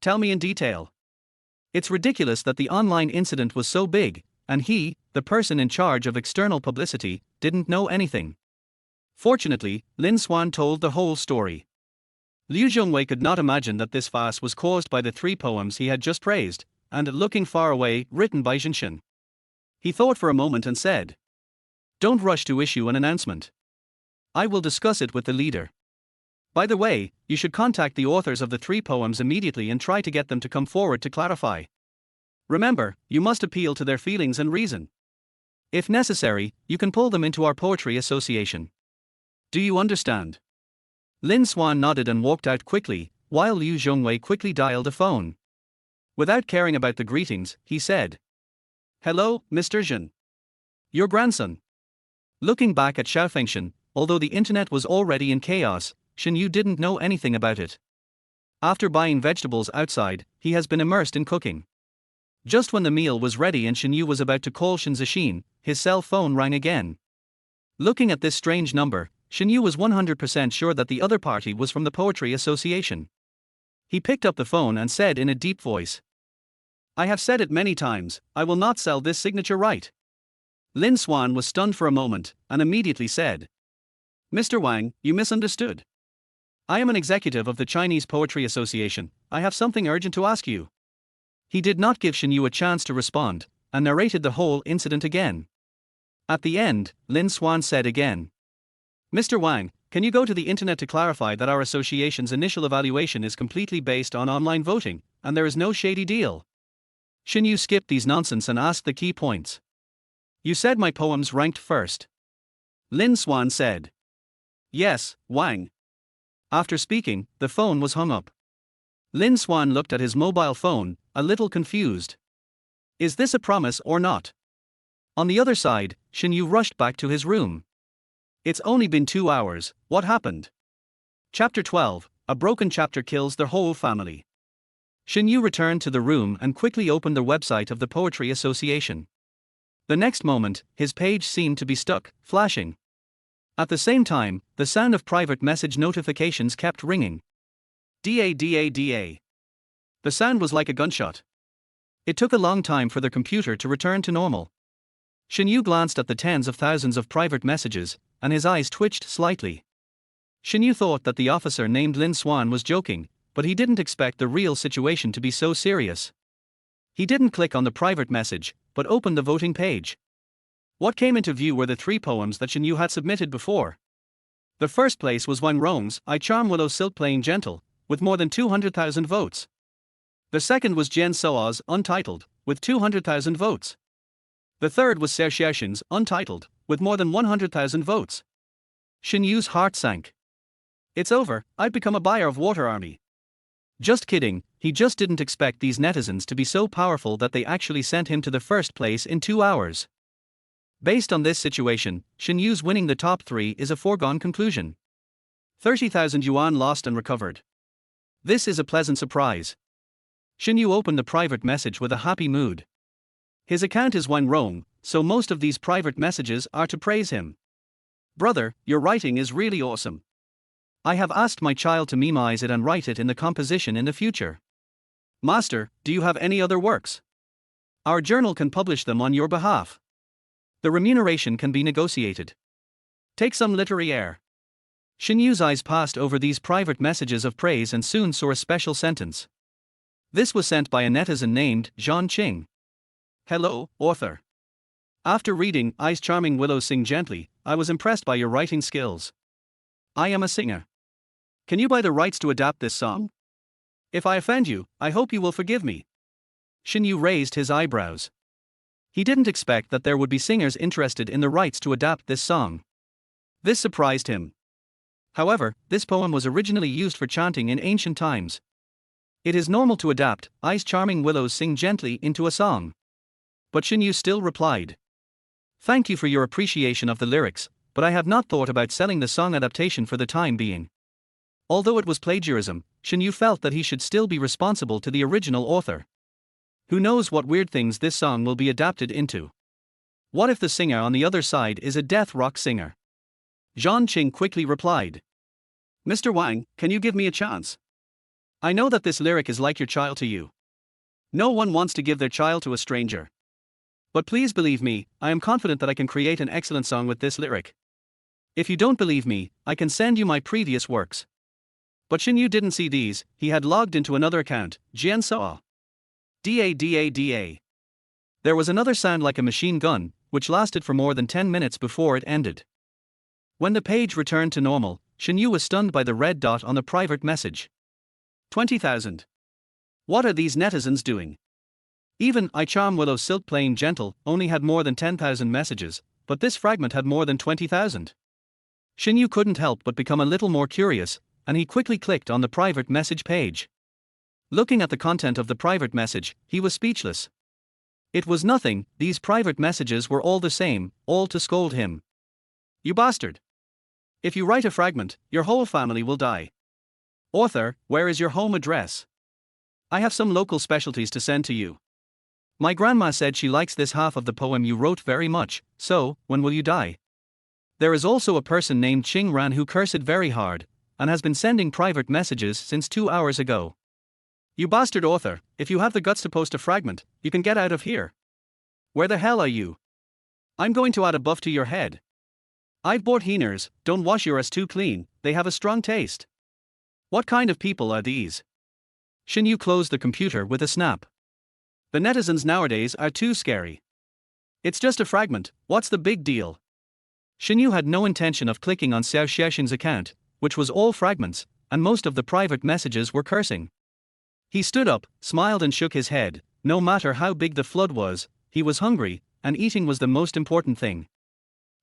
Tell me in detail. It's ridiculous that the online incident was so big, and he, the person in charge of external publicity, didn't know anything. Fortunately, Lin Xuan told the whole story. Liu Zhongwei could not imagine that this fuss was caused by the 3 poems he had just praised, and Looking Far Away, written by Zhenshen. He thought for a moment and said, Don't rush to issue an announcement. I will discuss it with the leader. By the way, you should contact the authors of the 3 poems immediately and try to get them to come forward to clarify. Remember, you must appeal to their feelings and reason. If necessary, you can pull them into our poetry association. Do you understand? Lin Xuan nodded and walked out quickly, while Liu Zhongwei quickly dialed a phone. Without caring about the greetings, he said, Hello, Mr. Zhen. Your grandson. Looking back at Xiao Fengshen, although the internet was already in chaos, Shen Yu didn't know anything about it. After buying vegetables outside, he has been immersed in cooking. Just when the meal was ready and Shen Yu was about to call Shen Zixin, his cell phone rang again. Looking at this strange number, Shen Yu was 100% sure that the other party was from the Poetry Association. He picked up the phone and said in a deep voice, I have said it many times, I will not sell this signature right. Lin Xuan was stunned for a moment, and immediately said, Mr. Wang, you misunderstood. I am an executive of the Chinese Poetry Association, I have something urgent to ask you. He did not give Shen Yu a chance to respond, and narrated the whole incident again. At the end, Lin Xuan said again, Mr. Wang, can you go to the internet to clarify that our association's initial evaluation is completely based on online voting, and there is no shady deal? Shen Yu skipped these nonsense and asked the key points. You said my poems ranked first. Lin Xuan said. Yes, Wang. After speaking, the phone was hung up. Lin Xuan looked at his mobile phone, a little confused. Is this a promise or not? On the other side, Shen Yu rushed back to his room. It's only been 2 hours, what happened? Chapter 12, A Broken Chapter Kills the Whole Family. Shen Yu returned to the room and quickly opened the website of the Poetry Association. The next moment, his page seemed to be stuck, flashing. At the same time, the sound of private message notifications kept ringing. Da. The sound was like a gunshot. It took a long time for the computer to return to normal. Shen Yu glanced at the tens of thousands of private messages, and his eyes twitched slightly. Shen Yu thought that the officer named Lin Xuan was joking, but he didn't expect the real situation to be so serious. He didn't click on the private message, but opened the voting page. What came into view were the 3 poems that Shen Yu had submitted before. The first place was Wang Rong's I Charm Willow Silk Playing Gentle, with more than 200,000 votes. The second was Jian Soa's Untitled, with 200,000 votes. The third was Ser Xiaoxin's Untitled, with more than 100,000 votes. Shen Yu's heart sank. It's over, I've become a buyer of Water Army. Just kidding, he just didn't expect these netizens to be so powerful that they actually sent him to the first place in 2 hours. Based on this situation, Shen Yu's winning the top 3 is a foregone conclusion. 30,000 yuan lost and recovered. This is a pleasant surprise. Shen Yu opened the private message with a happy mood. His account is Wang Rong, so most of these private messages are to praise him. Brother, your writing is really awesome. I have asked my child to memorize it and write it in the composition in the future. Master, do you have any other works? Our journal can publish them on your behalf. The remuneration can be negotiated. Take some literary air. Shen Yu's eyes passed over these private messages of praise and soon saw a special sentence. This was sent by a netizen named Zhan Qing. Hello, author. After reading I's Charming Willow Sing Gently, I was impressed by your writing skills. I am a singer. Can you buy the rights to adapt this song? If I offend you, I hope you will forgive me. Shen Yu raised his eyebrows. He didn't expect that there would be singers interested in the rights to adapt this song. This surprised him. However, this poem was originally used for chanting in ancient times. It is normal to adapt "I's charming willows sing gently" into a song. But Shen Yu still replied, "Thank you for your appreciation of the lyrics, but I have not thought about selling the song adaptation for the time being." Although it was plagiarism, Shen Yu felt that he should still be responsible to the original author. Who knows what weird things this song will be adapted into? What if the singer on the other side is a death rock singer? Zhang Qing quickly replied, "Mr. Wang, can you give me a chance? I know that this lyric is like your child to you. No one wants to give their child to a stranger. But please believe me, I am confident that I can create an excellent song with this lyric. If you don't believe me, I can send you my previous works." But Shen Yu didn't see these. He had logged into another account, Jian Saw. Da. There was another sound like a machine gun, which lasted for more than 10 minutes before it ended. When the page returned to normal, Shen Yu was stunned by the red dot on the private message. 20,000. What are these netizens doing? Even "I charm willow silk plain gentle" only had more than 10,000 messages, but this fragment had more than 20,000. Shen Yu couldn't help but become a little more curious, and he quickly clicked on the private message page. Looking at the content of the private message, he was speechless. It was nothing. These private messages were all the same, all to scold him. "You bastard! If you write a fragment, your whole family will die. Author, where is your home address? I have some local specialties to send to you. My grandma said she likes this half of the poem you wrote very much, so, when will you die? There is also a person named Qing Ran who cursed very hard, and has been sending private messages since 2 hours ago. You bastard author, if you have the guts to post a fragment, you can get out of here. Where the hell are you? I'm going to add a buff to your head. I've bought heeners, don't wash yours too clean, they have a strong taste. What kind of people are these?" Shen Yu closed the computer with a snap. The netizens nowadays are too scary. It's just a fragment, what's the big deal? Shen Yu had no intention of clicking on Xiao Xiaoxin's account, which was all fragments, and most of the private messages were cursing. He stood up, smiled and shook his head. No matter how big the flood was, he was hungry, and eating was the most important thing.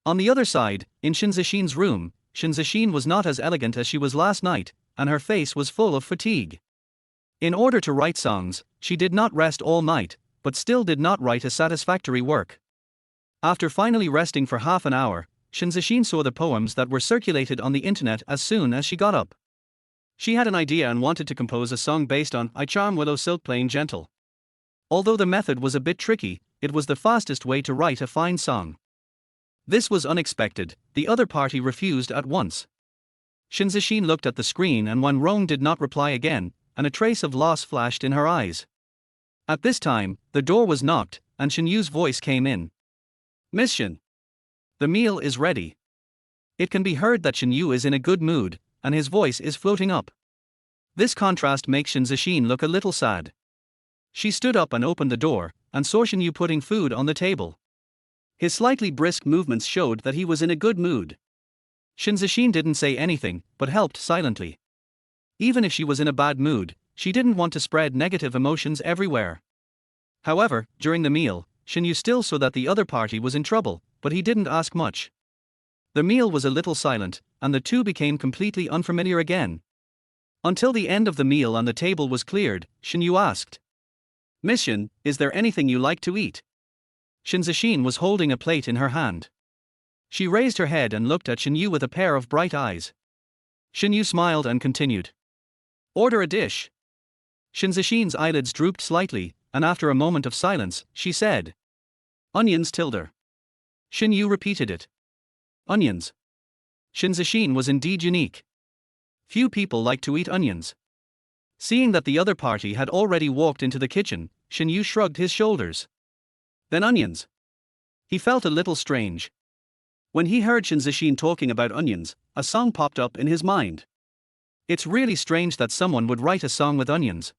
On the other side, in Shen Zixin's room, Shen Zixin was not as elegant as she was last night, and her face was full of fatigue. In order to write songs, she did not rest all night, but still did not write a satisfactory work. After finally resting for half an hour, Shen Zixin saw the poems that were circulated on the internet as soon as she got up. She had an idea and wanted to compose a song based on "I charm willow silk plain gentle." Although the method was a bit tricky, it was the fastest way to write a fine song. This was unexpected. The other party refused at once. Shen Zixin looked at the screen, and when Rong did not reply again, and a trace of loss flashed in her eyes. At this time, the door was knocked, and Shen Yu's voice came in. "Miss Shen, the meal is ready." It can be heard that Shen Yu is in a good mood, and his voice is floating up. This contrast makes Shen Zixin look a little sad. She stood up and opened the door, and saw Shen Yu putting food on the table. His slightly brisk movements showed that he was in a good mood. Shen Zixin didn't say anything, but helped silently. Even if she was in a bad mood, she didn't want to spread negative emotions everywhere. However, during the meal, Shen Yu still saw that the other party was in trouble, but he didn't ask much. The meal was a little silent, and the two became completely unfamiliar again. Until the end of the meal and the table was cleared, Shen Yu asked, "Miss Shen, is there anything you like to eat?" Shen Zixin was holding a plate in her hand. She raised her head and looked at Shen Yu with a pair of bright eyes. Shen Yu smiled and continued, "Order a dish." Shen Zixin's eyelids drooped slightly, and after a moment of silence, she said, "Onions tilde." Shen Yu repeated it. Onions. Shen Zixin was indeed unique. Few people like to eat onions. Seeing that the other party had already walked into the kitchen, Shen Yu shrugged his shoulders. Then onions. He felt a little strange. When he heard Shen Zixin talking about onions, a song popped up in his mind. It's really strange that someone would write a song with onions.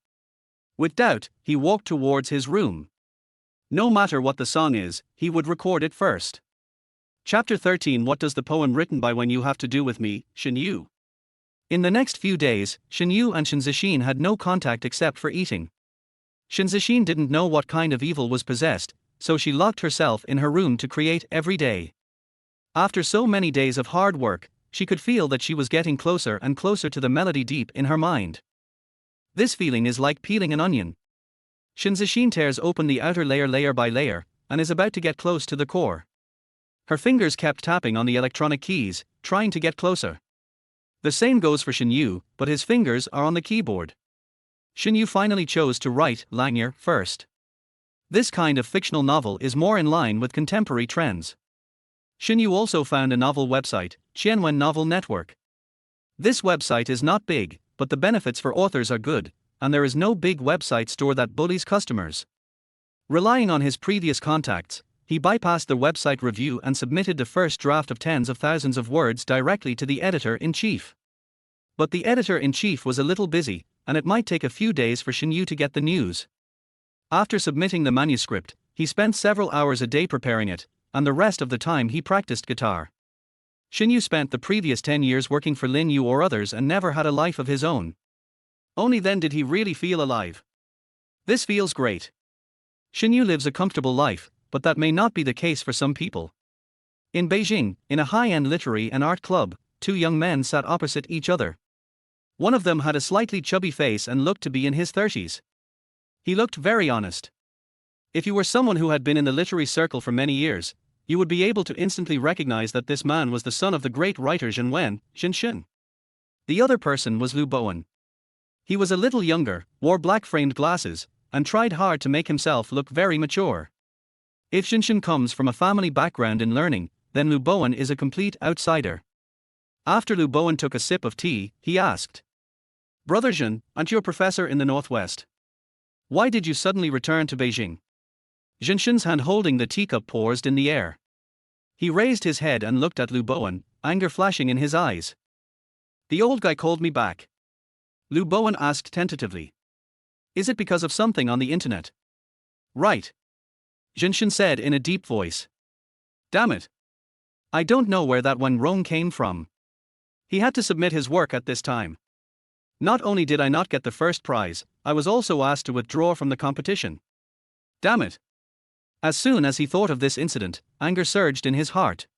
With doubt, he walked towards his room. No matter what the song is, he would record it first. Chapter 13. What does the poem written by When You Have to Do with Me, Shen Yu? In the next few days, Shen Yu and Shen Zixin had no contact except for eating. Shen Zixin didn't know what kind of evil was possessed, so she locked herself in her room to create every day. After so many days of hard work, she could feel that she was getting closer and closer to the melody deep in her mind. This feeling is like peeling an onion. Shen Zixin tears open the outer layer by layer, and is about to get close to the core. Her fingers kept tapping on the electronic keys, trying to get closer. The same goes for Shen Yu, but his fingers are on the keyboard. Shen Yu finally chose to write Langnier first. This kind of fictional novel is more in line with contemporary trends. Shen Yu also found a novel website, Tianwen Novel Network. This website is not big, but the benefits for authors are good, and there is no big website store that bullies customers. Relying on his previous contacts, he bypassed the website review and submitted the first draft of tens of thousands of words directly to the editor-in-chief. But the editor-in-chief was a little busy, and it might take a few days for Shen Yu to get the news. After submitting the manuscript, he spent several hours a day preparing it, and the rest of the time he practiced guitar. Shen Yu spent the previous 10 years working for Lin Yu or others and never had a life of his own. Only then did he really feel alive. This feels great. Shen Yu lives a comfortable life, but that may not be the case for some people. In Beijing, in a high-end literary and art club, two young men sat opposite each other. One of them had a slightly chubby face and looked to be in his 30s. He looked very honest. If you were someone who had been in the literary circle for many years, you would be able to instantly recognize that this man was the son of the great writer Zhen Wen, Shen. The other person was Lu Bowen. He was a little younger, wore black-framed glasses, and tried hard to make himself look very mature. If Shen comes from a family background in learning, then Lu Bowen is a complete outsider. After Lu Bowen took a sip of tea, he asked, "Brother Zhen, aren't you a professor in the Northwest? Why did you suddenly return to Beijing?" Shen's hand holding the teacup paused in the air. He raised his head and looked at Lu Bowen, anger flashing in his eyes. "The old guy called me back." Lu Bowen asked tentatively. "Is it because of something on the internet?" "Right," Shen said in a deep voice. "Damn it. I don't know where that one Rome came from. He had to submit his work at this time. Not only did I not get the first prize, I was also asked to withdraw from the competition. Damn it." As soon as he thought of this incident, anger surged in his heart.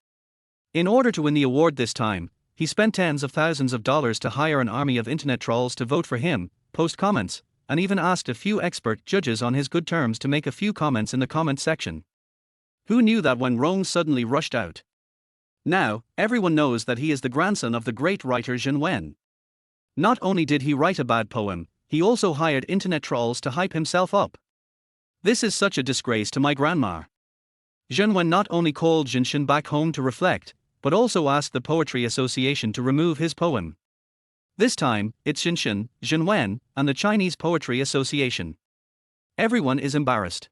In order to win the award this time, he spent tens of thousands of dollars to hire an army of internet trolls to vote for him, post comments, and even asked a few expert judges on his good terms to make a few comments in the comment section. Who knew that when Rome suddenly rushed out? Now, everyone knows that he is the grandson of the great writer Zhen Wen. Not only did he write a bad poem, he also hired internet trolls to hype himself up. This is such a disgrace to my grandma. Zhen Wen not only called Shen back home to reflect, but also asked the Poetry Association to remove his poem. This time, it's Zhen Wen, and the Chinese Poetry Association. Everyone is embarrassed.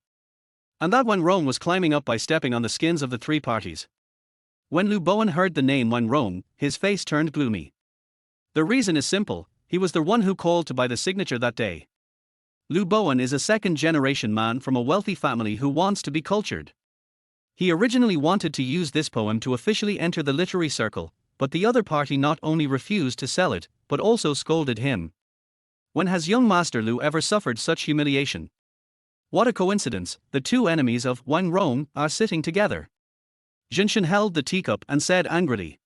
And that when Rome was climbing up by stepping on the skins of the three parties. When Lu Bowen heard the name When Rome, his face turned gloomy. The reason is simple, he was the one who called to buy the signature that day. Lu Bowen is a second-generation man from a wealthy family who wants to be cultured. He originally wanted to use this poem to officially enter the literary circle, but the other party not only refused to sell it, but also scolded him. When has young Master Lu ever suffered such humiliation? What a coincidence, the two enemies of When Rome are sitting together. Shen held the teacup and said angrily,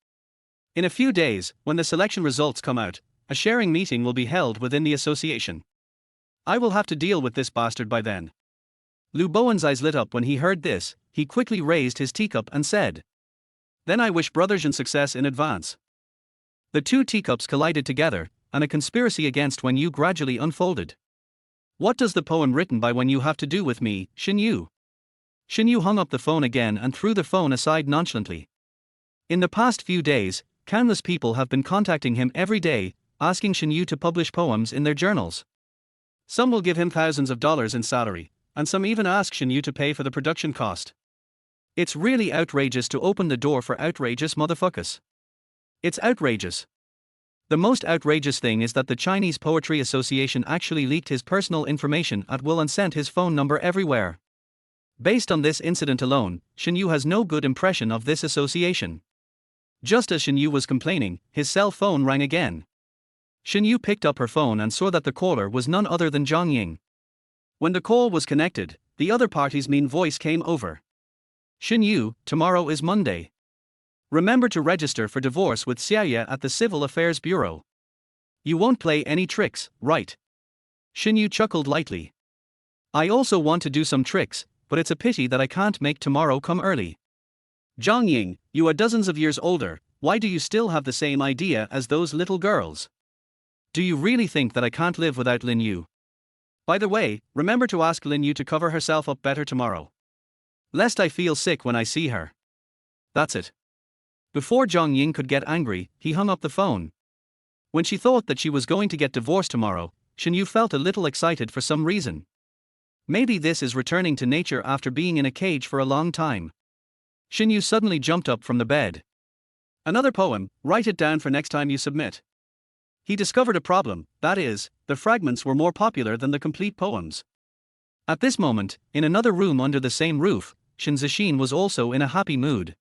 "In a few days, when the selection results come out, a sharing meeting will be held within the association. I will have to deal with this bastard by then." Lu Bowen's eyes lit up when he heard this. He quickly raised his teacup and said, "Then I wish Brother Zhen success in advance." The two teacups collided together, and a conspiracy against When Yu gradually unfolded. What does the poem written by When You Have to Do with Me, Shen Yu? Shen Yu hung up the phone again and threw the phone aside nonchalantly. In the past few days, countless people have been contacting him every day, asking Shen Yu to publish poems in their journals. Some will give him thousands of dollars in salary, and some even ask Shen Yu to pay for the production cost. It's really outrageous to open the door for outrageous motherfuckers. It's outrageous. The most outrageous thing is that the Chinese Poetry Association actually leaked his personal information at will and sent his phone number everywhere. Based on this incident alone, Shen Yu has no good impression of this association. Just as Shen Yu was complaining, his cell phone rang again. Shen Yu picked up her phone and saw that the caller was none other than Zhang Ying. When the call was connected, the other party's mean voice came over. Shen Yu, tomorrow is Monday. Remember to register for divorce with Xiaoye at the Civil Affairs Bureau. You won't play any tricks, right? Shen Yu chuckled lightly. I also want to do some tricks, but it's a pity that I can't make tomorrow come early. Zhang Ying, you are dozens of years older, why do you still have the same idea as those little girls? Do you really think that I can't live without Lin Yu? By the way, remember to ask Lin Yu to cover herself up better tomorrow. Lest I feel sick when I see her. That's it. Before Zhang Ying could get angry, he hung up the phone. When she thought that she was going to get divorced tomorrow, Shen Yu felt a little excited for some reason. Maybe this is returning to nature after being in a cage for a long time. Shen Yu suddenly jumped up from the bed. Another poem, write it down for next time you submit. He discovered a problem, that is, the fragments were more popular than the complete poems. At this moment, in another room under the same roof, Shen Zixin was also in a happy mood.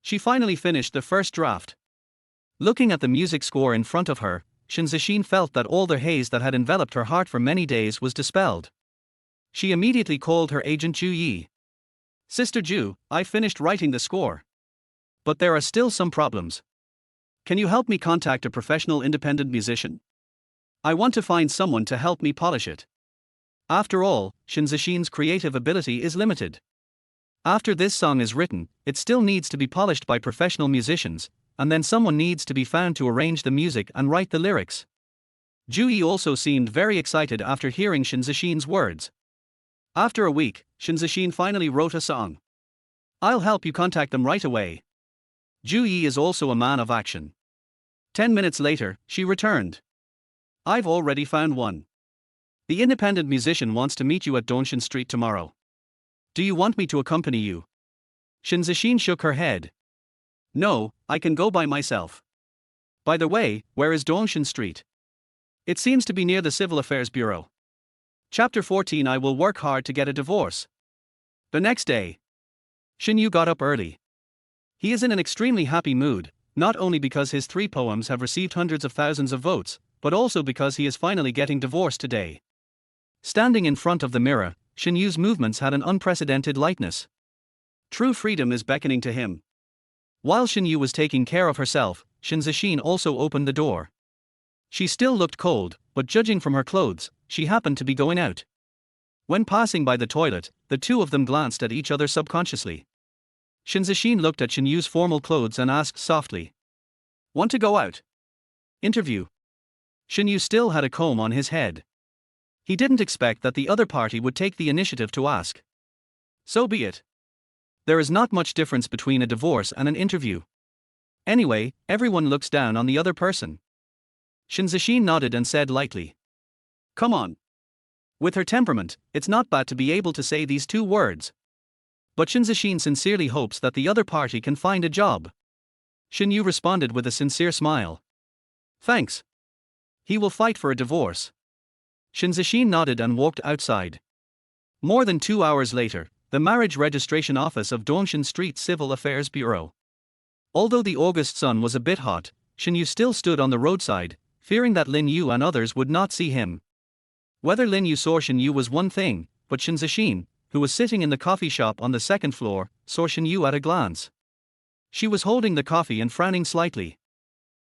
She finally finished the first draft. Looking at the music score in front of her, Shen Zixin felt that all the haze that had enveloped her heart for many days was dispelled. She immediately called her agent Ju Yi. Sister Ju, I finished writing the score. But there are still some problems. Can you help me contact a professional independent musician? I want to find someone to help me polish it. After all, Shen Zixin's creative ability is limited. After this song is written, it still needs to be polished by professional musicians, and then someone needs to be found to arrange the music and write the lyrics. Ju Yi also seemed very excited after hearing Shen Zixin's words. After a week, Shen Zixin finally wrote a song. I'll help you contact them right away. Ju Yi is also a man of action. 10 minutes later, she returned. I've already found one. The independent musician wants to meet you at Dongxin Street tomorrow. Do you want me to accompany you? Shen Zixin shook her head. No, I can go by myself. By the way, where is Dongxin Street? It seems to be near the Civil Affairs Bureau. Chapter 14 I will work hard to get a divorce. The next day, Shen Yu got up early. He is in an extremely happy mood, not only because his 3 poems have received hundreds of thousands of votes, but also because he is finally getting divorced today. Standing in front of the mirror, Shen Yu's movements had an unprecedented lightness. True freedom is beckoning to him. While Shen Yu was taking care of herself, Shen Zixin also opened the door. She still looked cold, but judging from her clothes, she happened to be going out. When passing by the toilet, the two of them glanced at each other subconsciously. Shen Zixin looked at Shen Yu's formal clothes and asked softly. Want to go out? Interview. Shen Yu still had a comb on his head. He didn't expect that the other party would take the initiative to ask. So be it. There is not much difference between a divorce and an interview. Anyway, everyone looks down on the other person. Shen Zixin nodded and said lightly. Come on. With her temperament, it's not bad to be able to say these 2 words. But Shen Zixin sincerely hopes that the other party can find a job. Shen Yu responded with a sincere smile. Thanks. He will fight for a divorce. Shen Zixin nodded and walked outside. More than 2 hours later, the marriage registration office of Dongxin Street Civil Affairs Bureau. Although the August sun was a bit hot, Shen Yu still stood on the roadside, fearing that Lin Yu and others would not see him. Whether Lin Yu saw Shen Yu was one thing, but Shen Zixin, who was sitting in the coffee shop on the 2nd floor, saw Shen Yu at a glance. She was holding the coffee and frowning slightly.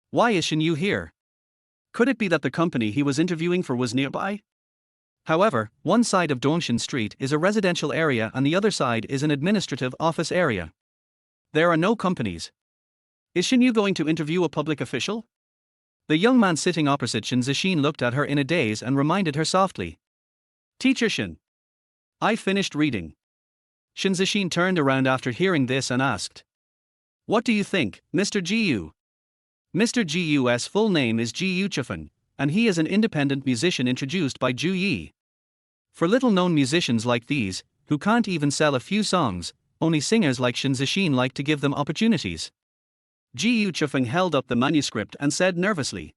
Why is Shen Yu here? Could it be that the company he was interviewing for was nearby? However, one side of Dongxin Street is a residential area and the other side is an administrative office area. There are no companies. Is Shen Yu going to interview a public official? The young man sitting opposite Shen Zixin looked at her in a daze and reminded her softly. Teacher Shen. I finished reading. Shen Zixin turned around after hearing this and asked. What do you think, Mr. Gu? Mr. Gu's full name is Gu Chifeng, and he is an independent musician introduced by Ju Yi. For little-known musicians like these, who can't even sell a few songs, only singers like Shen Zixin like to give them opportunities. Gu Chifeng held up the manuscript and said nervously.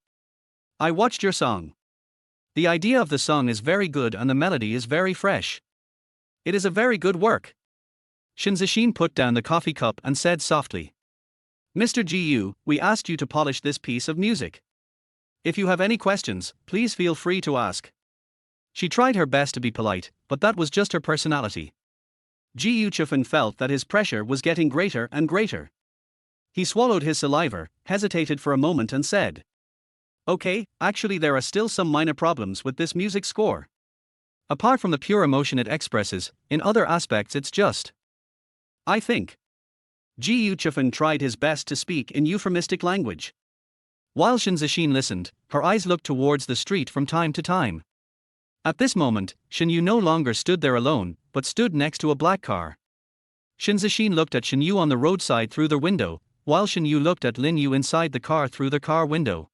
I watched your song. The idea of the song is very good and the melody is very fresh. It is a very good work. Shen Zixin put down the coffee cup and said softly. Mr. Yu, we asked you to polish this piece of music. If you have any questions, please feel free to ask. She tried her best to be polite, but that was just her personality. Yu Chufan felt that his pressure was getting greater and greater. He swallowed his saliva, hesitated for a moment and said, Okay, actually there are still some minor problems with this music score. Apart from the pure emotion it expresses, in other aspects it's just. I think. Yu Chufan tried his best to speak in euphemistic language. While Shen Zixin listened, her eyes looked towards the street from time to time. At this moment, Shen Yu no longer stood there alone, but stood next to a black car. Shen Zixin looked at Shen Yu on the roadside through the window, while Shen Yu looked at Lin Yu inside the car through the car window.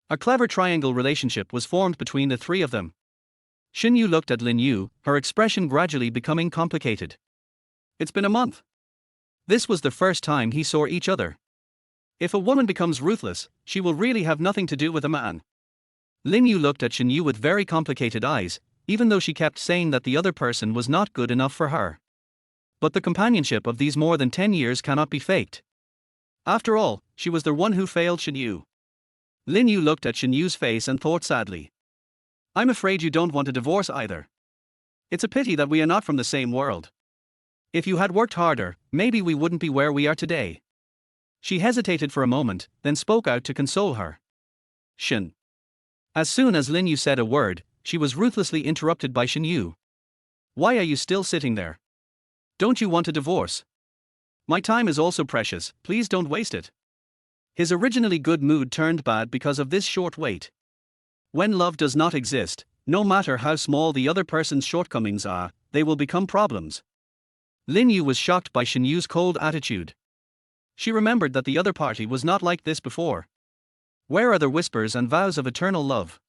A clever triangle relationship was formed between the three of them. Shen Yu looked at Lin Yu, her expression gradually becoming complicated. It's been a month. This was the first time he saw each other. If a woman becomes ruthless, she will really have nothing to do with a man. Lin Yu looked at Shen Yu with very complicated eyes, even though she kept saying that the other person was not good enough for her. But the companionship of these more than 10 years cannot be faked. After all, she was the one who failed Shen Yu. Lin Yu looked at Shen Yu's face and thought sadly. I'm afraid you don't want a divorce either. It's a pity that we are not from the same world. If you had worked harder, maybe we wouldn't be where we are today. She hesitated for a moment, then spoke out to console her. Shen. As soon as Lin Yu said a word, she was ruthlessly interrupted by Shen Yu. Why are you still sitting there? Don't you want a divorce? My time is also precious, please don't waste it. His originally good mood turned bad because of this short wait. When love does not exist, no matter how small the other person's shortcomings are, they will become problems. Lin Yu was shocked by Shen Yu's cold attitude. She remembered that the other party was not like this before. Where are the whispers and vows of eternal love?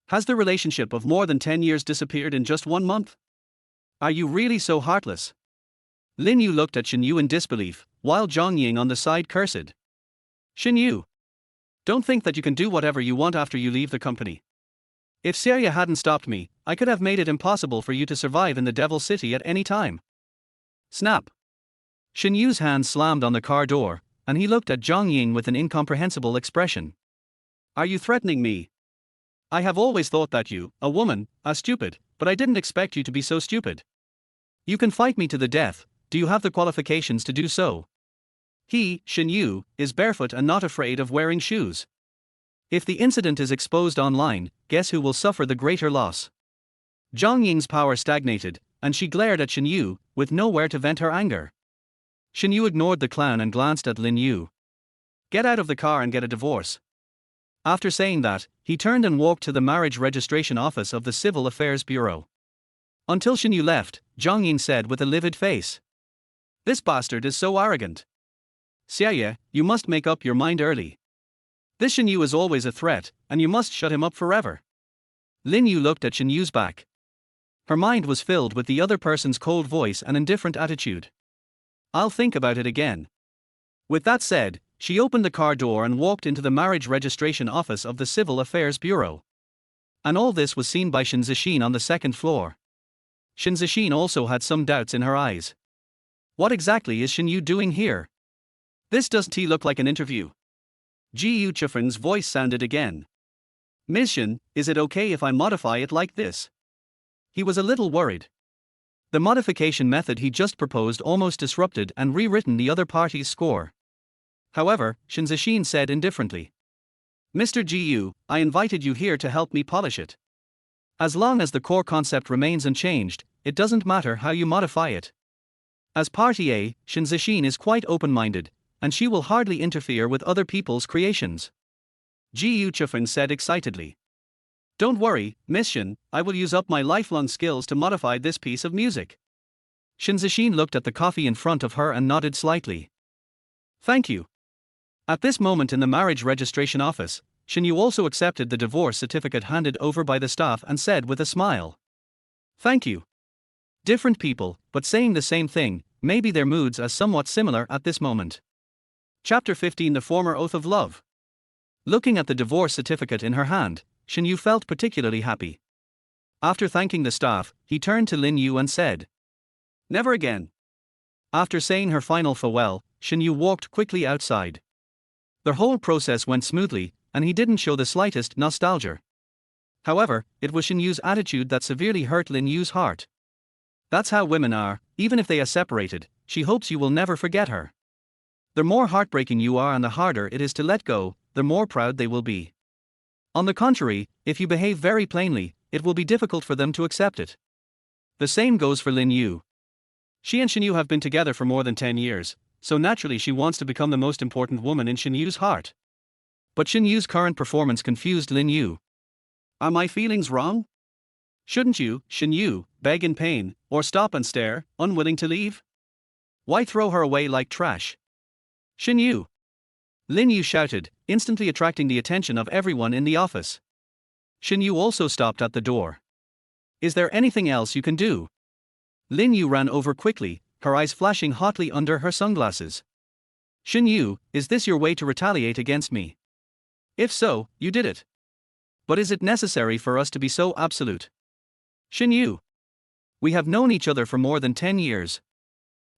Has the relationship of more than 10 years disappeared in just 1 month? Are you really so heartless? Lin Yu looked at Shen Yu in disbelief, while Zhang Ying on the side cursed. Shen Yu. Don't think that you can do whatever you want after you leave the company. If Seria hadn't stopped me, I could have made it impossible for you to survive in the Devil City at any time. Snap. Shen Yu's hand slammed on the car door, and he looked at Zhang Ying with an incomprehensible expression. Are you threatening me? I have always thought that you, a woman, are stupid, but I didn't expect you to be so stupid. You can fight me to the death, do you have the qualifications to do so? He, Shen Yu, is barefoot and not afraid of wearing shoes. If the incident is exposed online, guess who will suffer the greater loss? Zhang Ying's power stagnated, and she glared at Shen Yu, with nowhere to vent her anger. Shen Yu ignored the clown and glanced at Lin Yu. Get out of the car and get a divorce. After saying that, he turned and walked to the marriage registration office of the Civil Affairs Bureau. Until Shen Yu left, Zhang Ying said with a livid face. This bastard is so arrogant. Xie, you must make up your mind early. This Shen Yu is always a threat, and you must shut him up forever. Lin Yu looked at Shen Yu's back. Her mind was filled with the other person's cold voice and indifferent attitude. I'll think about it again. With that said, she opened the car door and walked into the marriage registration office of the Civil Affairs Bureau. And all this was seen by Shen Zixin on the second floor. Shen Zixin also had some doubts in her eyes. What exactly is Shen Yu doing here? This doesn't look like an interview. Yu Chufan's voice sounded again. Ms. Shen, is it okay if I modify it like this? He was a little worried. The modification method he just proposed almost disrupted and rewritten the other party's score. However, Shen Zixin said indifferently. Mr. Yu, I invited you here to help me polish it. As long as the core concept remains unchanged, it doesn't matter how you modify it. As party A, Shen Zixin is quite open-minded, and she will hardly interfere with other people's creations. Yu Chufan said excitedly. Don't worry, Miss Shen, I will use up my lifelong skills to modify this piece of music. Shen Zixin looked at the coffee in front of her and nodded slightly. Thank you. At this moment in the marriage registration office, Shen Yu also accepted the divorce certificate handed over by the staff and said with a smile. Thank you. Different people, but saying the same thing, maybe their moods are somewhat similar at this moment. Chapter 15 The Former Oath of Love. Looking at the divorce certificate in her hand, Shen Yu felt particularly happy. After thanking the staff, he turned to Lin Yu and said, Never again. After saying her final farewell, Shen Yu walked quickly outside. The whole process went smoothly, and he didn't show the slightest nostalgia. However, it was Shen Yu's attitude that severely hurt Lin Yu's heart. That's how women are, even if they are separated, she hopes you will never forget her. The more heartbreaking you are and the harder it is to let go, the more proud they will be. On the contrary, if you behave very plainly, it will be difficult for them to accept it. The same goes for Lin Yu. She and Shen Yu have been together for more than 10 years, so naturally she wants to become the most important woman in Shen Yu's heart. But Shen Yu's current performance confused Lin Yu. Are my feelings wrong? Shouldn't you, Shen Yu, beg in pain, or stop and stare, unwilling to leave? Why throw her away like trash? Shen Yu! Lin Yu shouted, instantly attracting the attention of everyone in the office. Shen Yu also stopped at the door. Is there anything else you can do? Lin Yu ran over quickly, her eyes flashing hotly under her sunglasses. Shen Yu, is this your way to retaliate against me? If so, you did it. But is it necessary for us to be so absolute? Shen Yu. We have known each other for more than 10 years.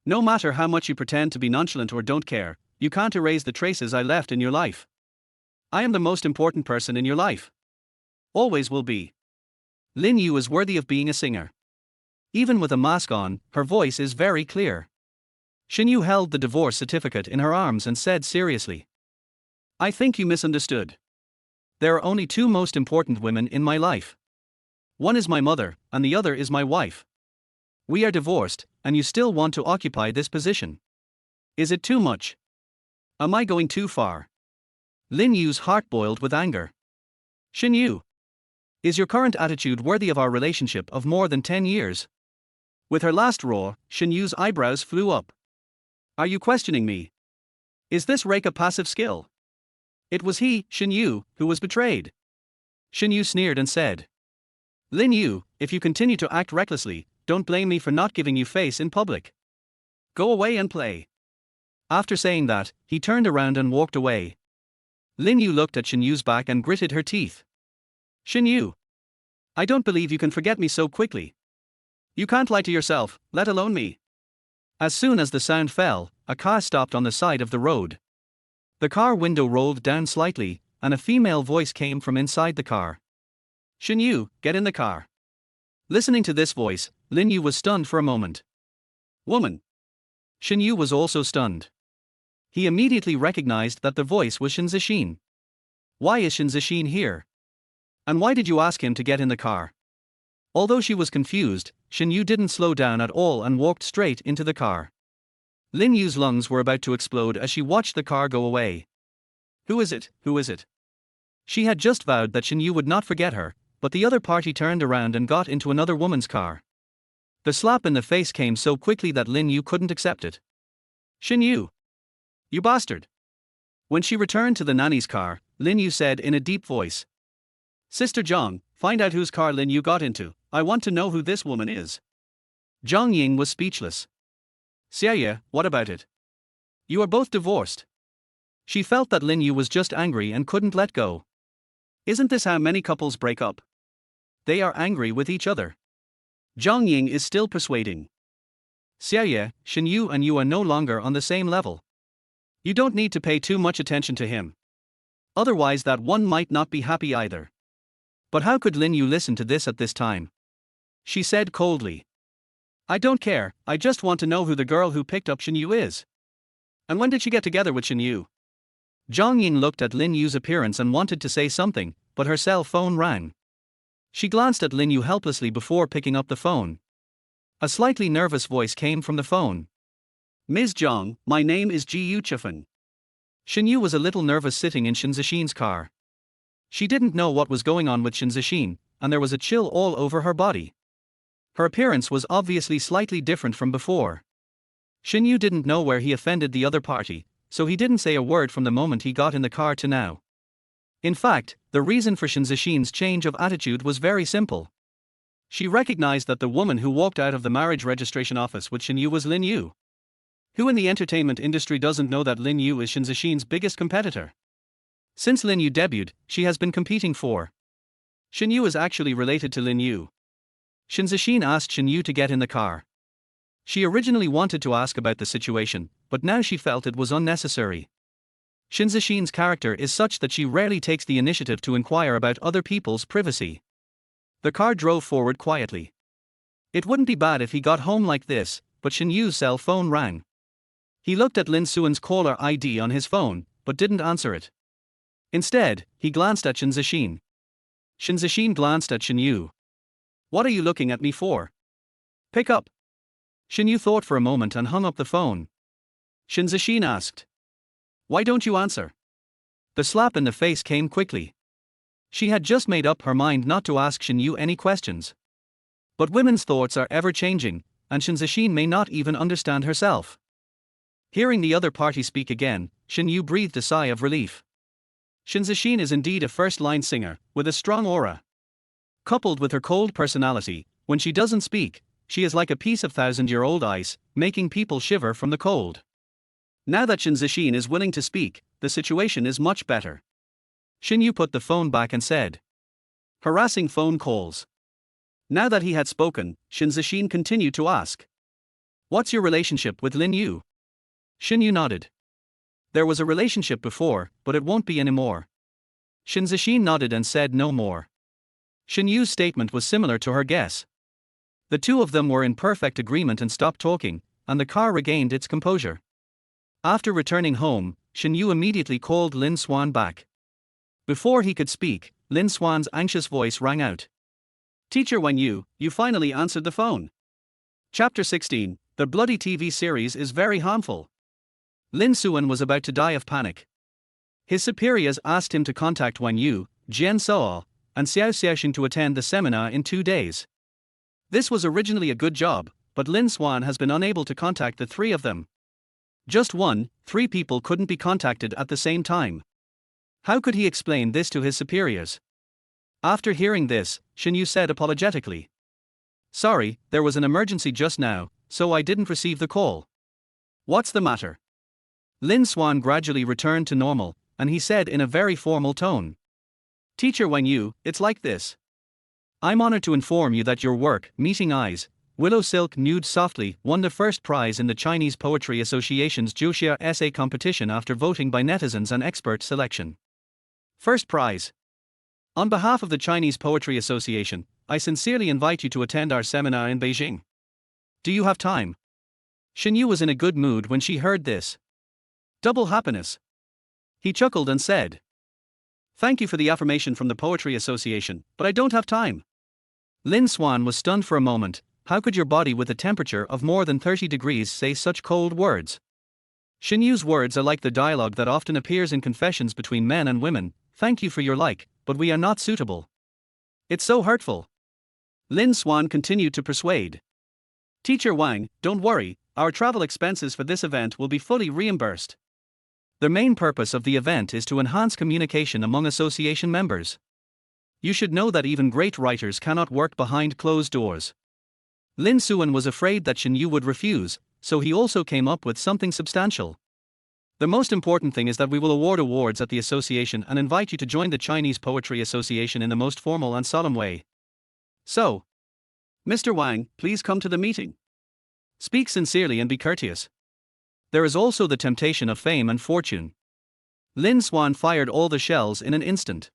No matter how much you pretend to be nonchalant or don't care, you can't erase the traces I left in your life. I am the most important person in your life. Always will be. Lin Yu is worthy of being a singer. Even with a mask on, her voice is very clear. Shen Yu held the divorce certificate in her arms and said seriously. I think you misunderstood. There are only two most important women in my life. One is my mother, and the other is my wife. We are divorced, and you still want to occupy this position. Is it too much? Am I going too far? Lin Yu's heart boiled with anger. Shen Yu. Is your current attitude worthy of our relationship of more than 10 years? With her last roar, Shen Yu's eyebrows flew up. Are you questioning me? Is this rake a passive skill? It was he, Shen Yu, who was betrayed. Shen Yu sneered and said. Lin Yu, if you continue to act recklessly, don't blame me for not giving you face in public. Go away and play. After saying that, he turned around and walked away. Lin Yu looked at Shen Yu's back and gritted her teeth. Shen Yu. I don't believe you can forget me so quickly. You can't lie to yourself, let alone me. As soon as the sound fell, a car stopped on the side of the road. The car window rolled down slightly, and a female voice came from inside the car. Shen Yu, get in the car. Listening to this voice, Lin Yu was stunned for a moment. Woman. Shen Yu was also stunned. He immediately recognized that the voice was Shen Zixin. Why is Shen Zixin here? And why did you ask him to get in the car? Although she was confused, Shen Yu didn't slow down at all and walked straight into the car. Lin Yu's lungs were about to explode as she watched the car go away. Who is it? Who is it? She had just vowed that Shen Yu would not forget her, but the other party turned around and got into another woman's car. The slap in the face came so quickly that Lin Yu couldn't accept it. Shen Yu. You bastard. When she returned to the nanny's car, Lin Yu said in a deep voice. Sister Zhang, find out whose car Lin Yu got into, I want to know who this woman is. Zhang Ying was speechless. Xia, what about it? You are both divorced. She felt that Lin Yu was just angry and couldn't let go. Isn't this how many couples break up? They are angry with each other. Zhang Ying is still persuading. Xia, Shen Yu and you are no longer on the same level. You don't need to pay too much attention to him. Otherwise that one might not be happy either. But how could Lin Yu listen to this at this time? She said coldly. I don't care, I just want to know who the girl who picked up Shen Yu is. And when did she get together with Shen Yu? Zhang Ying looked at Lin Yu's appearance and wanted to say something, but her cell phone rang. She glanced at Lin Yu helplessly before picking up the phone. A slightly nervous voice came from the phone. Ms. Zhang, my name is Ji Yu Chifan. Shen Yu was a little nervous sitting in Shen Zixin's car. She didn't know what was going on with Shen Zixin, and there was a chill all over her body. Her appearance was obviously slightly different from before. Shen Yu didn't know where he offended the other party, so he didn't say a word from the moment he got in the car to now. In fact, the reason for Shen Zixin's change of attitude was very simple. She recognized that the woman who walked out of the marriage registration office with Shen Yu was Lin Yu. Who in the entertainment industry doesn't know that Lin Yu is Shen Zixin's biggest competitor? Since Lin Yu debuted, she has been competing for. Shen Yu is actually related to Lin Yu. Shen Zixin asked Shen Yu to get in the car. She originally wanted to ask about the situation, but now she felt it was unnecessary. Shen Zixin's character is such that she rarely takes the initiative to inquire about other people's privacy. The car drove forward quietly. It wouldn't be bad if he got home like this, but Shen Yu's cell phone rang. He looked at Lin Suan's caller ID on his phone, but didn't answer it. Instead, he glanced at Shen Zixin. Shen Zixin glanced at Shen Yu. "What are you looking at me for? Pick up." Shen Yu thought for a moment and hung up the phone. Shen Zixin asked, "Why don't you answer?" The slap in the face came quickly. She had just made up her mind not to ask Shen Yu any questions. But women's thoughts are ever changing, and Shen Zixin may not even understand herself. Hearing the other party speak again, Shen Yu breathed a sigh of relief. Shen Zixin is indeed a first-line singer, with a strong aura. Coupled with her cold personality, when she doesn't speak, she is like a piece of thousand-year-old ice, making people shiver from the cold. Now that Shen Zixin is willing to speak, the situation is much better. Shen Yu put the phone back and said, "Harassing phone calls." Now that he had spoken, Shen Zixin continued to ask, "What's your relationship with Lin Yu?" Shen Yu nodded. "There was a relationship before, but it won't be anymore." Shen Zixin nodded and said no more. Shen Yu's statement was similar to her guess. The two of them were in perfect agreement and stopped talking, and the car regained its composure. After returning home, Shen Yu immediately called Lin Suan back. Before he could speak, Lin Suan's anxious voice rang out. "Teacher Wang Yu, you finally answered the phone." Chapter 16, The bloody TV series is very harmful. Lin Suan was about to die of panic. His superiors asked him to contact Wang Yu, Jian Sao, and Xiao Xiaoxing to attend the seminar in 2 days. This was originally a good job, but Lin Suan has been unable to contact the three of them. Just 3 people couldn't be contacted at the same time. How could he explain this to his superiors? After hearing this, Shen Yu said apologetically, "Sorry, there was an emergency just now, so I didn't receive the call." "What's the matter?" Lin Suan gradually returned to normal, and he said in a very formal tone, "Teacher Wang Yu, it's like this. I'm honored to inform you that your work, Meeting Eyes, Willow Silk Nude Softly, won the first prize in the Chinese Poetry Association's Jiuxia essay competition after voting by netizens and expert selection. First prize. On behalf of the Chinese Poetry Association, I sincerely invite you to attend our seminar in Beijing. Do you have time?" Shen Yu was in a good mood when she heard this. Double happiness. He chuckled and said, "Thank you for the affirmation from the Poetry Association, but I don't have time." Lin Suan was stunned for a moment. How could your body with a temperature of more than 30 degrees say such cold words? Shen Yu's words are like the dialogue that often appears in confessions between men and women. "Thank you for your like, but we are not suitable." It's so hurtful. Lin Suan continued to persuade. "Teacher Wang, don't worry, our travel expenses for this event will be fully reimbursed. The main purpose of the event is to enhance communication among association members. You should know that even great writers cannot work behind closed doors." Lin Suan was afraid that Shen Yu would refuse, so he also came up with something substantial. "The most important thing is that we will award awards at the association and invite you to join the Chinese Poetry Association in the most formal and solemn way. So, Mr. Wang, please come to the meeting. Speak sincerely and be courteous. There is also the temptation of fame and fortune." Lin Suan fired all the shells in an instant.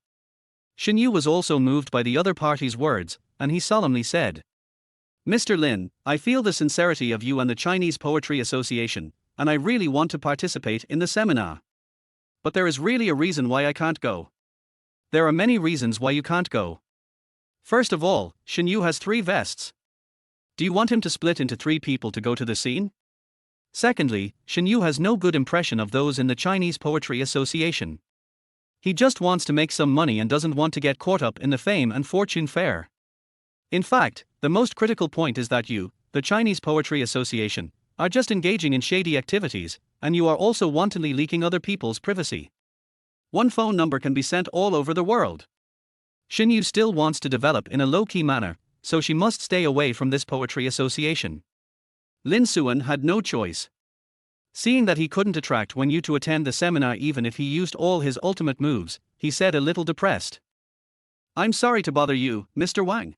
Shen Yu was also moved by the other party's words, and he solemnly said, "Mr. Lin, I feel the sincerity of you and the Chinese Poetry Association, and I really want to participate in the seminar. But there is really a reason why I can't go." "There are many reasons why you can't go. First of all, Shen Yu has 3 vests. Do you want him to split into 3 people to go to the scene? Secondly, Shen Yu has no good impression of those in the Chinese Poetry Association. He just wants to make some money and doesn't want to get caught up in the fame and fortune fair. In fact, the most critical point is that you, the Chinese Poetry Association, are just engaging in shady activities, and you are also wantonly leaking other people's privacy. One phone number can be sent all over the world. Shen Yu still wants to develop in a low-key manner, so she must stay away from this poetry association." Lin Suan had no choice. Seeing that he couldn't attract Wen Yu to attend the seminar even if he used all his ultimate moves, he said a little depressed, "I'm sorry to bother you, Mr. Wang.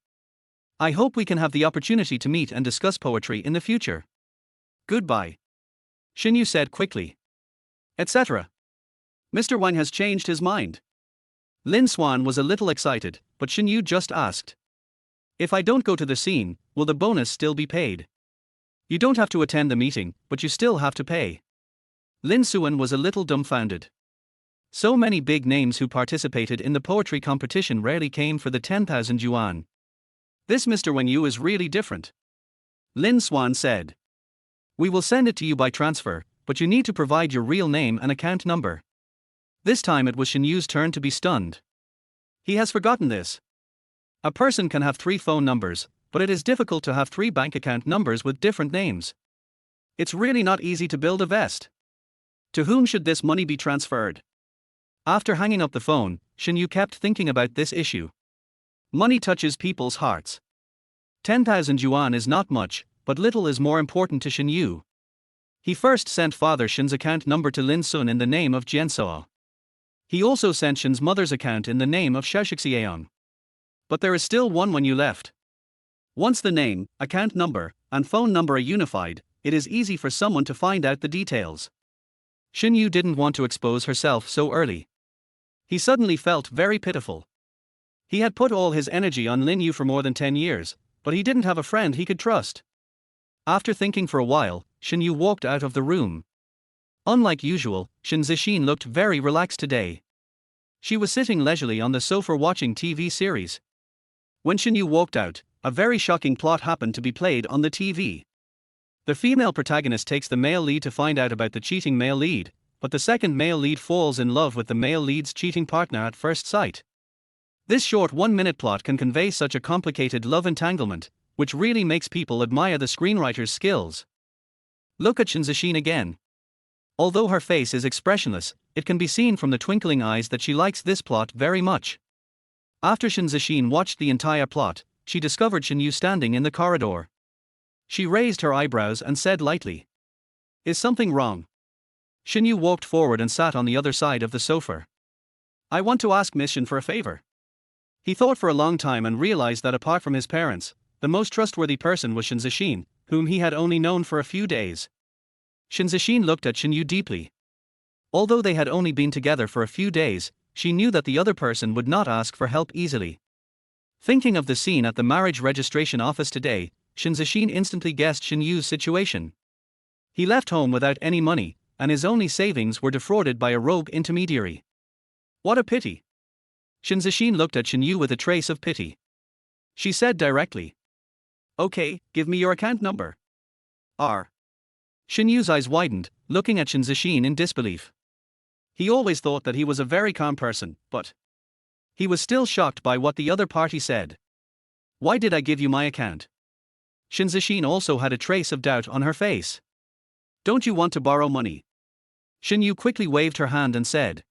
I hope we can have the opportunity to meet and discuss poetry in the future." Goodbye, Shen Yu said quickly. Etc. Mr. Wang has changed his mind. Lin Xuan was a little excited, but Shen Yu just asked. If I don't go to the scene, will the bonus still be paid? You don't have to attend the meeting, but you still have to pay. Lin Xuan was a little dumbfounded. So many big names who participated in the poetry competition rarely came for the 10,000 yuan. This Mr. Wang Yu is really different. Lin Xuan said. We will send it to you by transfer, but you need to provide your real name and account number. This time it was Shen Yu's turn to be stunned. He has forgotten this. A person can have 3 phone numbers, but it is difficult to have 3 bank account numbers with different names. It's really not easy to build a vest. To whom should this money be transferred? After hanging up the phone, Shen Yu kept thinking about this issue. Money touches people's hearts. 10,000 yuan is not much, but little is more important to Shen Yu. He first sent Father Shen's account number to Lin Sun in the name of Jiansuo. He also sent Shen's mother's account in the name of Xiaoxixiang. But there is still one when you left. Once the name, account number, and phone number are unified, it is easy for someone to find out the details. Shen Yu didn't want to expose herself so early. He suddenly felt very pitiful. He had put all his energy on Lin Yu for more than 10 years, but he didn't have a friend he could trust. After thinking for a while, Shen Yu walked out of the room. Unlike usual, Shen Zixin looked very relaxed today. She was sitting leisurely on the sofa watching TV series. When Shen Yu walked out, a very shocking plot happened to be played on the TV. The female protagonist takes the male lead to find out about the cheating male lead, but the second male lead falls in love with the male lead's cheating partner at first sight. This short 1-minute plot can convey such a complicated love entanglement, which really makes people admire the screenwriter's skills. Look at Shen Zixin again. Although her face is expressionless, it can be seen from the twinkling eyes that she likes this plot very much. After Shen Zixin watched the entire plot, she discovered Shen Yu standing in the corridor. She raised her eyebrows and said lightly, "Is something wrong?" Shen Yu walked forward and sat on the other side of the sofa. "I want to ask Miss Shen for a favor." He thought for a long time and realized that apart from his parents, the most trustworthy person was Shen Zixin, whom he had only known for a few days. Shen Zixin looked at Shen Yu deeply. Although they had only been together for a few days, she knew that the other person would not ask for help easily. Thinking of the scene at the marriage registration office today, Shen Zixin instantly guessed Shen Yu's situation. He left home without any money, and his only savings were defrauded by a rogue intermediary. What a pity! Shen Zixin looked at Shen Yu with a trace of pity. She said directly, "Okay, give me your account number." R. Shen Yu's eyes widened, looking at Shen Zixin in disbelief. He always thought that he was a very calm person, but he was still shocked by what the other party said. "Why did I give you my account?" Shen Zixin also had a trace of doubt on her face. "Don't you want to borrow money?" Shen Yu quickly waved her hand and said,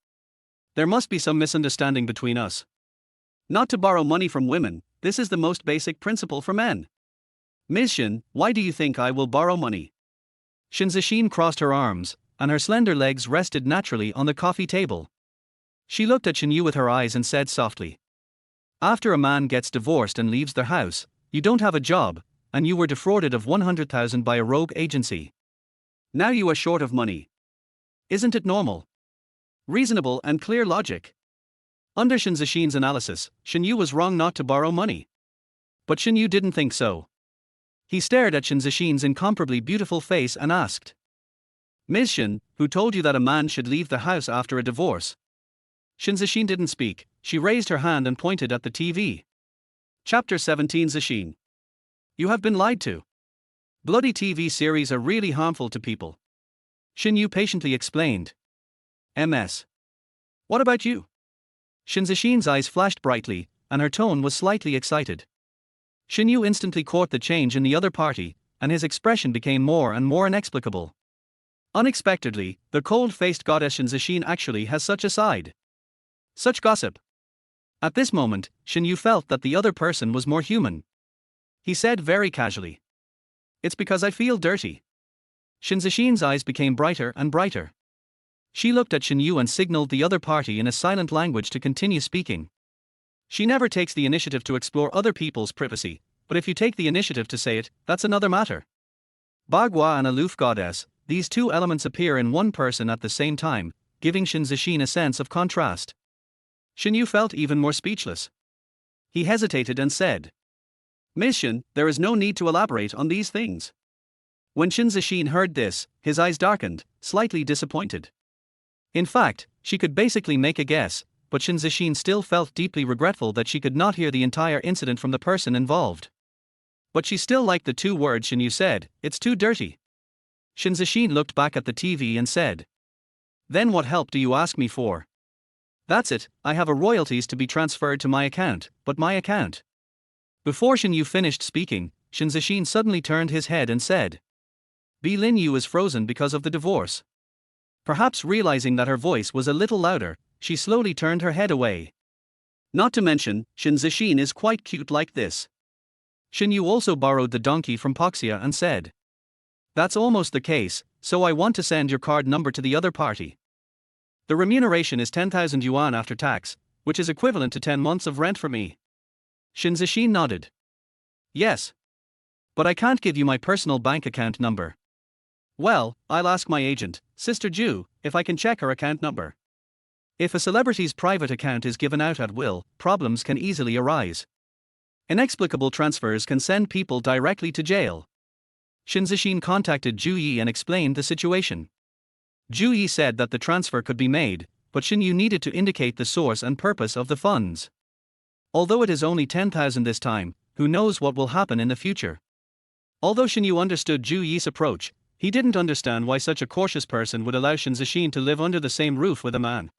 "There must be some misunderstanding between us. Not to borrow money from women, this is the most basic principle for men. Ms. Shen, why do you think I will borrow money?" Shen Zixin crossed her arms, and her slender legs rested naturally on the coffee table. She looked at Shen Yu with her eyes and said softly, "After a man gets divorced and leaves their house, you don't have a job, and you were defrauded of 100,000 by a rogue agency. Now you are short of money. Isn't it normal? Reasonable and clear logic." Under Shen Zixin's analysis, Shen Yu was wrong not to borrow money. But Shen Yu didn't think so. He stared at Shen Zixin's incomparably beautiful face and asked, "Ms. Shen, who told you that a man should leave the house after a divorce?" Shen Zixin didn't speak. She raised her hand and pointed at the TV. Chapter 17. Zixin. You have been lied to. Bloody TV series are really harmful to people. Shen Yu patiently explained. MS. What about you? Shen Zixin's eyes flashed brightly, and her tone was slightly excited. Shen Yu instantly caught the change in the other party, and his expression became more and more inexplicable. Unexpectedly, the cold-faced goddess Shen Zixin actually has such a side. Such gossip. At this moment, Shen Yu felt that the other person was more human. He said very casually, "It's because I feel dirty." Shen Zixin's eyes became brighter and brighter. She looked at Shen Yu and signaled the other party in a silent language to continue speaking. She never takes the initiative to explore other people's privacy, but if you take the initiative to say it, that's another matter. Bagua and aloof goddess, these two elements appear in one person at the same time, giving Shen Zixin a sense of contrast. Shen Yu felt even more speechless. He hesitated and said, Miss Shen, there is no need to elaborate on these things. When Shen Zixin heard this, his eyes darkened, slightly disappointed. In fact, she could basically make a guess, but Shen Zixin still felt deeply regretful that she could not hear the entire incident from the person involved. But she still liked the two words Shen Yu said, "It's too dirty." Shen Zixin looked back at the TV and said, Then what help do you ask me for? That's it, I have a royalties to be transferred to my account, but my account. Before Shen Yu finished speaking, Shen Zixin suddenly turned his head and said, Bi Lin Yu is frozen because of the divorce. Perhaps realizing that her voice was a little louder, she slowly turned her head away. Not to mention, Shen Zixin is quite cute like this. Shen Yu also borrowed the donkey from Poxia and said, That's almost the case, so I want to send your card number to the other party. The remuneration is 10,000 yuan after tax, which is equivalent to 10 months of rent for me. Shen Zixin nodded. Yes. But I can't give you my personal bank account number. Well, I'll ask my agent, Sister Ju, if I can check her account number. If a celebrity's private account is given out at will, problems can easily arise. Inexplicable transfers can send people directly to jail. Shen Zixin contacted Ju Yi and explained the situation. Ju Yi said that the transfer could be made, but Shen Yu needed to indicate the source and purpose of the funds. Although it is only 10,000 this time, who knows what will happen in the future. Although Shen Yu understood Ju Yi's approach, he didn't understand why such a cautious person would allow Shen Zixin to live under the same roof with a man.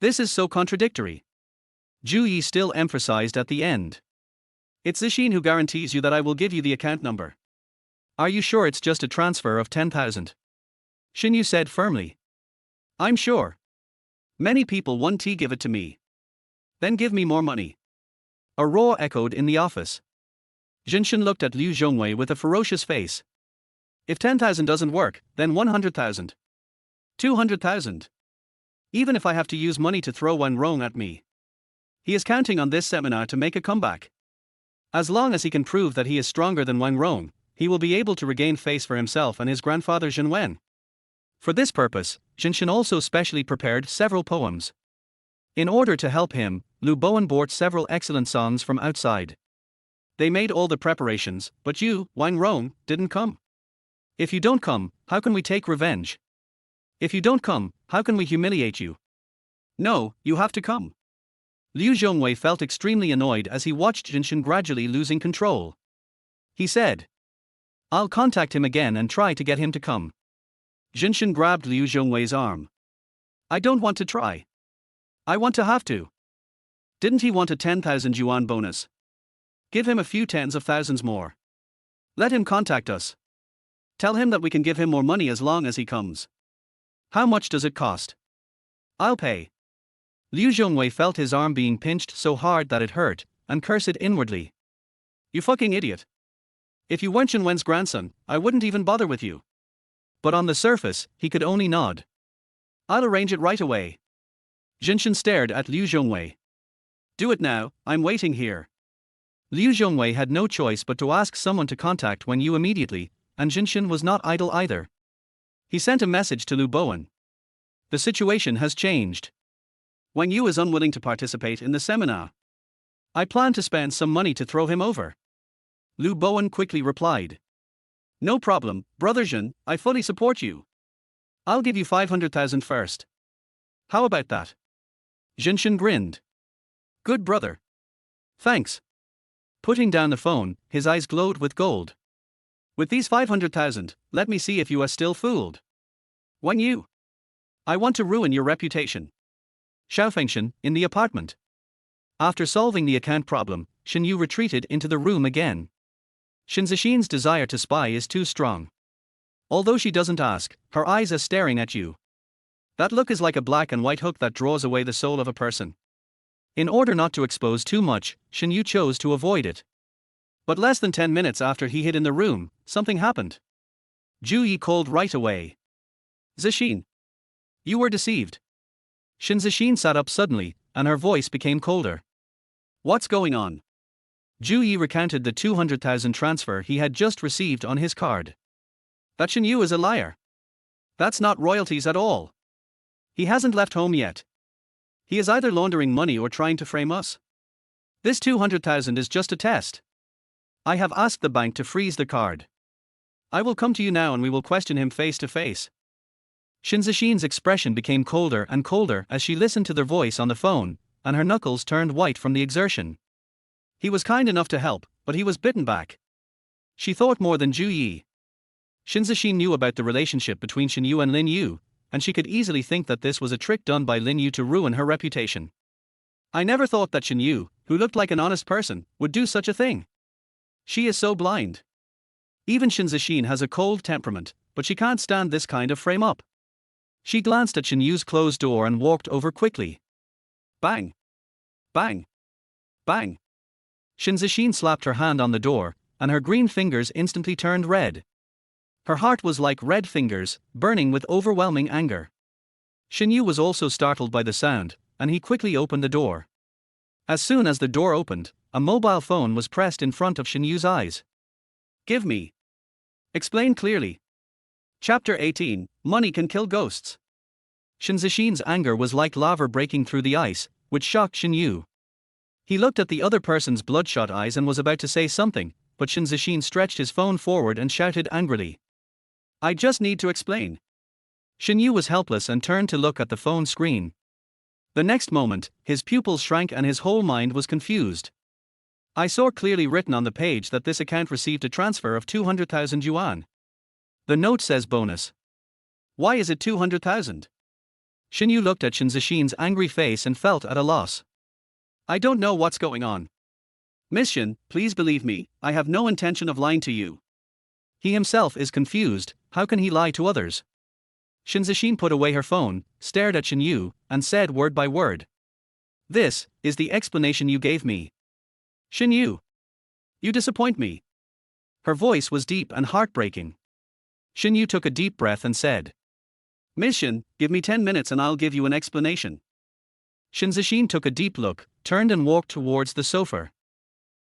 This is so contradictory. Ju Yi still emphasized at the end. It's Zixin who guarantees you that I will give you the account number. Are you sure it's just a transfer of 10,000? Shen Yu said firmly. I'm sure. Many people want to give it to me. Then give me more money. A roar echoed in the office. Jinshin looked at Liu Zhongwei with a ferocious face. If 10,000 doesn't work, then 100,000. 200,000. Even if I have to use money to throw Wang Rong at me. He is counting on this seminar to make a comeback. As long as he can prove that he is stronger than Wang Rong, he will be able to regain face for himself and his grandfather Zhen Wen. For this purpose, Jinshin also specially prepared several poems. In order to help him, Lu Bowen bought several excellent songs from outside. They made all the preparations, but you, Wang Rong, didn't come. If you don't come, how can we take revenge? If you don't come, how can we humiliate you? No, you have to come. Liu Zhongwei felt extremely annoyed as he watched Jinshin gradually losing control. He said, I'll contact him again and try to get him to come. Jinshin grabbed Liu Zhongwei's arm. I don't want to try. I want to have to. Didn't he want a 10,000 yuan bonus? Give him a few tens of thousands more. Let him contact us. Tell him that we can give him more money as long as he comes. How much does it cost? I'll pay. Liu Zhongwei felt his arm being pinched so hard that it hurt, and cursed inwardly. You fucking idiot. If you weren't Shen Wen's grandson, I wouldn't even bother with you. But on the surface, he could only nod. I'll arrange it right away. Jinshin stared at Liu Zhongwei. Do it now, I'm waiting here. Liu Zhongwei had no choice but to ask someone to contact Wang Yu immediately, and Jinshin was not idle either. He sent a message to Lu Bowen. The situation has changed. Wang Yu is unwilling to participate in the seminar. I plan to spend some money to throw him over. Lu Bowen quickly replied. No problem, brother Zhen, I fully support you. I'll give you 500,000 first. How about that? Jinshin grinned. Good brother. Thanks. Putting down the phone, his eyes glowed with gold. With these 500,000, let me see if you are still fooled. Wang Yu. I want to ruin your reputation. Xiao Fengshen, in the apartment. After solving the account problem, Shen Yu retreated into the room again. Shen Zixin's desire to spy is too strong. Although she doesn't ask, her eyes are staring at you. That look is like a black and white hook that draws away the soul of a person. In order not to expose too much, Shen Yu chose to avoid it. But less than 10 minutes after he hid in the room, something happened. Ju Yi called right away. Zixin. You were deceived. Shen Zixin sat up suddenly, and her voice became colder. What's going on? Ju Yi recounted the 200,000 transfer he had just received on his card. That Shen Yu is a liar. That's not royalties at all. He hasn't left home yet. He is either laundering money or trying to frame us. This 200,000 is just a test. I have asked the bank to freeze the card. I will come to you now and we will question him face to face. Shen Zixin's expression became colder and colder as she listened to their voice on the phone, and her knuckles turned white from the exertion. He was kind enough to help, but he was bitten back. She thought more than Zhu Yi. Shen Zixin knew about the relationship between Shen Yu and Lin Yu, and she could easily think that this was a trick done by Lin Yu to ruin her reputation. I never thought that Shen Yu, who looked like an honest person, would do such a thing. She is so blind. Even Shen Zixin has a cold temperament, but she can't stand this kind of frame-up. She glanced at Shen Yu's closed door and walked over quickly. Bang! Bang! Bang! Shen Zixin slapped her hand on the door, and her green fingers instantly turned red. Her heart was like red fingers, burning with overwhelming anger. Shen Yu was also startled by the sound, and he quickly opened the door. As soon as the door opened, a mobile phone was pressed in front of Shen Yu's eyes. Give me. Explain clearly. Chapter 18, Money Can Kill Ghosts. Shen Zixin's anger was like lava breaking through the ice, which shocked Shen Yu. He looked at the other person's bloodshot eyes and was about to say something, but Shen Zixin stretched his phone forward and shouted angrily. I just need to explain. Shen Yu was helpless and turned to look at the phone screen. The next moment, his pupils shrank and his whole mind was confused. I saw clearly written on the page that this account received a transfer of 200,000 yuan. The note says bonus. Why is it 200,000? Shen Yu looked at Shen Zixin's angry face and felt at a loss. I don't know what's going on. Miss Shen, please believe me, I have no intention of lying to you. He himself is confused, how can he lie to others? Shen Zixin put away her phone, stared at Shen Yu, and said word by word. This is the explanation you gave me. Shen Yu. You disappoint me. Her voice was deep and heartbreaking. Shen Yu took a deep breath and said. Miss Shen, give me 10 minutes and I'll give you an explanation. Shen Zixin took a deep look, turned and walked towards the sofa.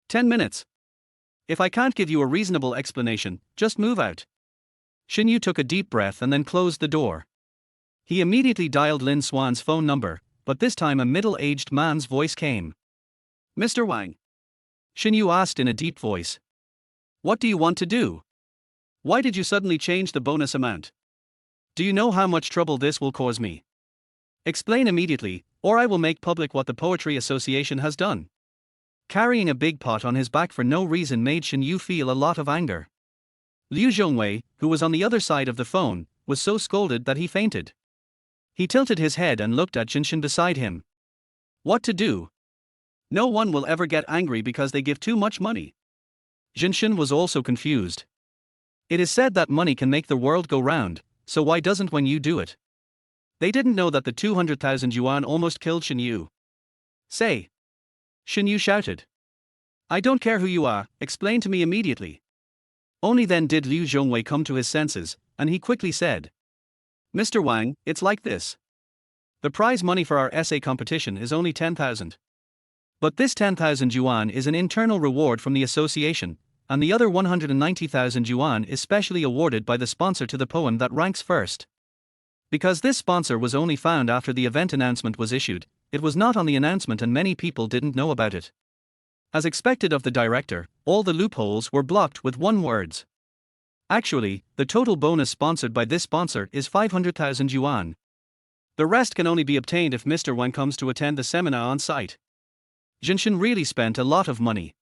10 minutes. If I can't give you a reasonable explanation, just move out. Shen Yu took a deep breath and then closed the door. He immediately dialed Lin Xuan's phone number, but this time a middle-aged man's voice came. Mr. Wang. Shen Yu asked in a deep voice. What do you want to do? Why did you suddenly change the bonus amount? Do you know how much trouble this will cause me? Explain immediately, or I will make public what the Poetry Association has done. Carrying a big pot on his back for no reason made Shen Yu feel a lot of anger. Liu Zhongwei, who was on the other side of the phone, was so scolded that he fainted. He tilted his head and looked at Jinshin beside him. What to do? No one will ever get angry because they give too much money. Jinshin was also confused. It is said that money can make the world go round, so why doesn't when you do it? They didn't know that the 200,000 yuan almost killed Shen Yu. Say. Shen Yu shouted. I don't care who you are, explain to me immediately. Only then did Liu Zhongwei come to his senses, and he quickly said. Mr. Wang, it's like this. The prize money for our essay competition is only 10,000. But this 10,000 yuan is an internal reward from the association, and the other 190,000 yuan is specially awarded by the sponsor to the poem that ranks first. Because this sponsor was only found after the event announcement was issued, it was not on the announcement and many people didn't know about it. As expected of the director, all the loopholes were blocked with one words. Actually, the total bonus sponsored by this sponsor is 500,000 yuan. The rest can only be obtained if Mr. Wang comes to attend the seminar on site. Jinshin really spent a lot of money.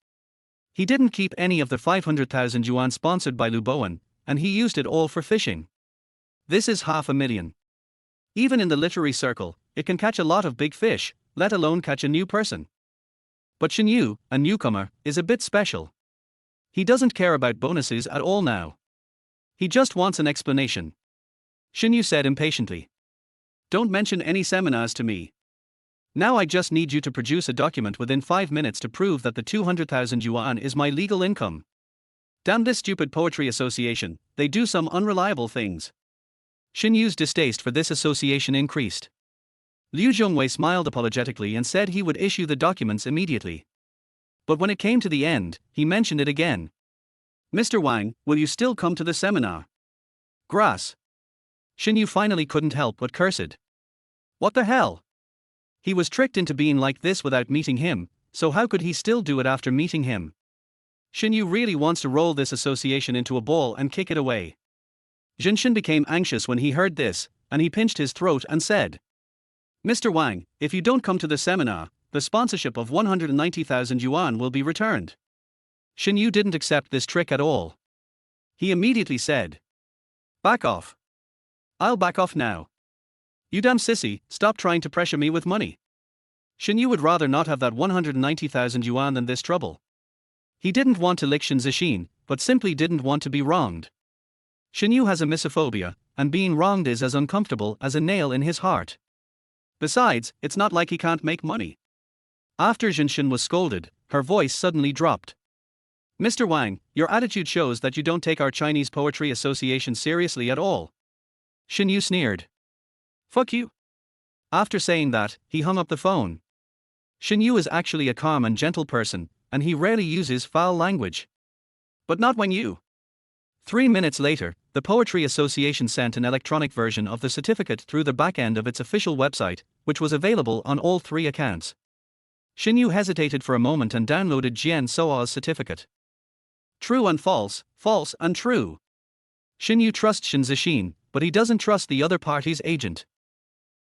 He didn't keep any of the 500,000 yuan sponsored by Lu Bowen, and he used it all for fishing. This is 500,000. Even in the literary circle, it can catch a lot of big fish, let alone catch a new person. But Shen Yu, a newcomer, is a bit special. He doesn't care about bonuses at all now. He just wants an explanation. Shen Yu said impatiently. Don't mention any seminars to me. Now I just need you to produce a document within 5 minutes to prove that the 200,000 yuan is my legal income. Damn this stupid poetry association, they do some unreliable things. Shen Yu's distaste for this association increased. Liu Zhongwei smiled apologetically and said he would issue the documents immediately. But when it came to the end, he mentioned it again. Mr. Wang, will you still come to the seminar? Grass. Shen Yu finally couldn't help but curse it. What the hell? He was tricked into being like this without meeting him, so how could he still do it after meeting him? Shen Yu really wants to roll this association into a ball and kick it away. Jinshin became anxious when he heard this, and he pinched his throat and said, Mr. Wang, if you don't come to the seminar, the sponsorship of 190,000 yuan will be returned. Shen Yu didn't accept this trick at all. He immediately said, Back off. I'll back off now. You damn sissy, stop trying to pressure me with money. Shen Yu would rather not have that 190,000 yuan than this trouble. He didn't want to lick Shen Zixin, but simply didn't want to be wronged. Shen Yu has a misophobia, and being wronged is as uncomfortable as a nail in his heart. Besides, it's not like he can't make money. After Jinshin was scolded, her voice suddenly dropped. Mr. Wang, your attitude shows that you don't take our Chinese Poetry Association seriously at all. Shen Yu sneered. Fuck you. After saying that, he hung up the phone. Shen Yu is actually a calm and gentle person, and he rarely uses foul language. But not when you. 3 minutes later, the Poetry Association sent an electronic version of the certificate through the back end of its official website, which was available on all 3 accounts. Shen Yu hesitated for a moment and downloaded Jian Soa's certificate. True and false, false and true. Shen Yu trusts Shen Zixin, but he doesn't trust the other party's agent.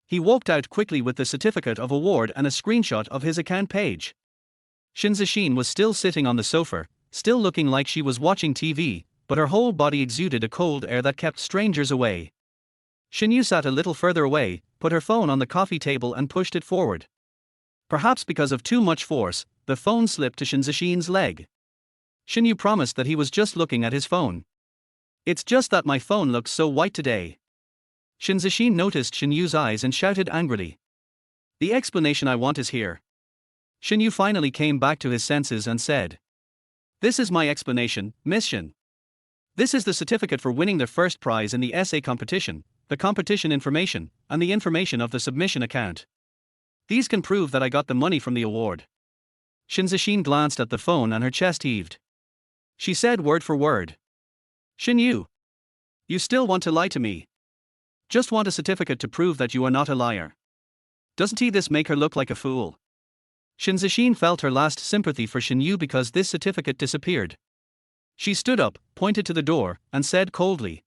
He walked out quickly with the certificate of award and a screenshot of his account page. Shen Zixin was still sitting on the sofa, still looking like she was watching TV, but her whole body exuded a cold air that kept strangers away. Shen Yu sat a little further away, put her phone on the coffee table and pushed it forward. Perhaps because of too much force, the phone slipped to Shen Zixin's leg. Shen Yu promised that he was just looking at his phone. It's just that my phone looks so white today. Shen Zixin noticed Shen Yu's eyes and shouted angrily. The explanation I want is here. Shen Yu finally came back to his senses and said. This is my explanation, Miss Shen. This is the certificate for winning the first prize in the essay competition, the competition information, and the information of the submission account. These can prove that I got the money from the award. Shen Zixin glanced at the phone and her chest heaved. She said word for word. Shen Yu. You still want to lie to me? Just want a certificate to prove that you are not a liar. Doesn't this make her look like a fool? Shen Zixin felt her last sympathy for Shen Yu because this certificate disappeared. She stood up, pointed to the door, and said coldly.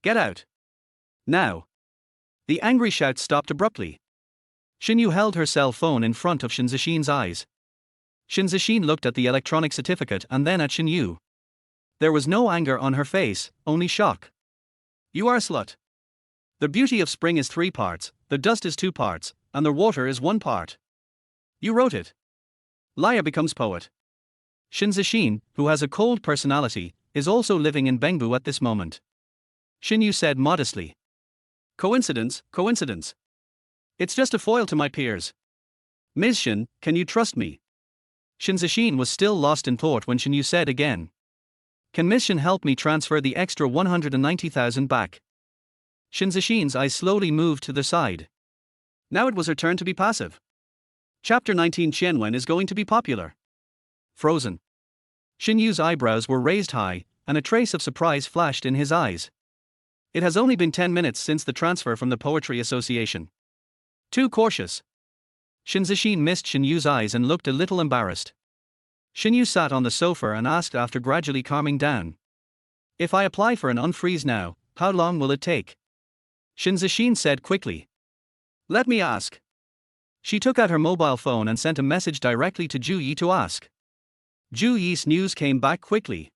Get out. Now. The angry shout stopped abruptly. Shen Yu held her cell phone in front of Shen Zixin's eyes. Shen Zixin looked at the electronic certificate and then at Shen Yu. There was no anger on her face, only shock. You are a slut. The beauty of spring is 3 parts, the dust is 2 parts, and the water is 1 part. You wrote it. Liar becomes poet. Shen Zixin, who has a cold personality, is also living in Bengbu at this moment. Shen Yu said modestly. Coincidence, coincidence. It's just a foil to my peers. Ms. Shen, can you trust me? Shen Zixin was still lost in thought when Shen Yu said again. Can Ms. Shen help me transfer the extra 190,000 back? Shen Zixin's eyes slowly moved to the side. Now it was her turn to be passive. Chapter 19 Qianwen is going to be popular. Frozen. Shen Yu's eyebrows were raised high, and a trace of surprise flashed in his eyes. It has only been 10 minutes since the transfer from the Poetry Association. Too cautious. Shen Zixin missed Shen Yu's eyes and looked a little embarrassed. Shen Yu sat on the sofa and asked after gradually calming down. If I apply for an unfreeze now, how long will it take? Shen Zixin said quickly. Let me ask. She took out her mobile phone and sent a message directly to Zhu Yi to ask. Zhu Yi's news came back quickly.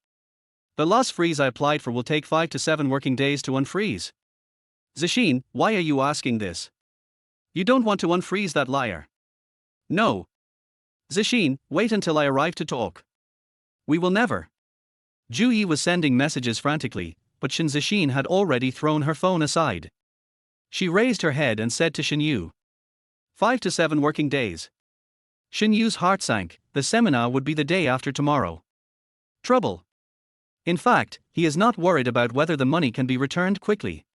The loss freeze I applied for will take 5 to 7 working days to unfreeze. Zixin, why are you asking this? You don't want to unfreeze that liar. No. Zixin, wait until I arrive to talk. We will never. Zhu Yi was sending messages frantically, but Shen Zixin had already thrown her phone aside. She raised her head and said to Shen Yu. 5 to 7 working days. Shen Yu's heart sank, the seminar would be the day after tomorrow. Trouble. In fact, he is not worried about whether the money can be returned quickly.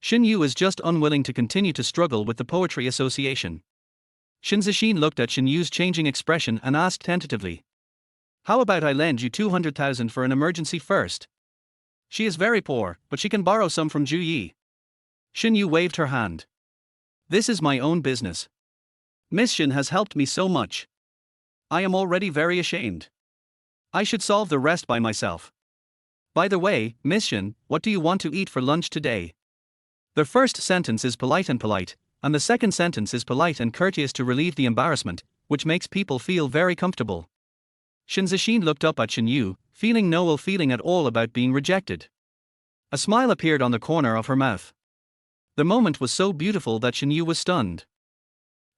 Shen Yu is just unwilling to continue to struggle with the Poetry Association. Shen Zixin looked at Shen Yu's changing expression and asked tentatively. How about I lend you 200,000 for an emergency first? She is very poor, but she can borrow some from Ju Yi. Shen Yu waved her hand. This is my own business. Miss Shen has helped me so much. I am already very ashamed. I should solve the rest by myself. By the way, Miss Shen, what do you want to eat for lunch today? The first sentence is polite, and the second sentence is polite and courteous to relieve the embarrassment, which makes people feel very comfortable. Shen Zixin looked up at Shen Yu, feeling no ill feeling at all about being rejected. A smile appeared on the corner of her mouth. The moment was so beautiful that Shen Yu was stunned.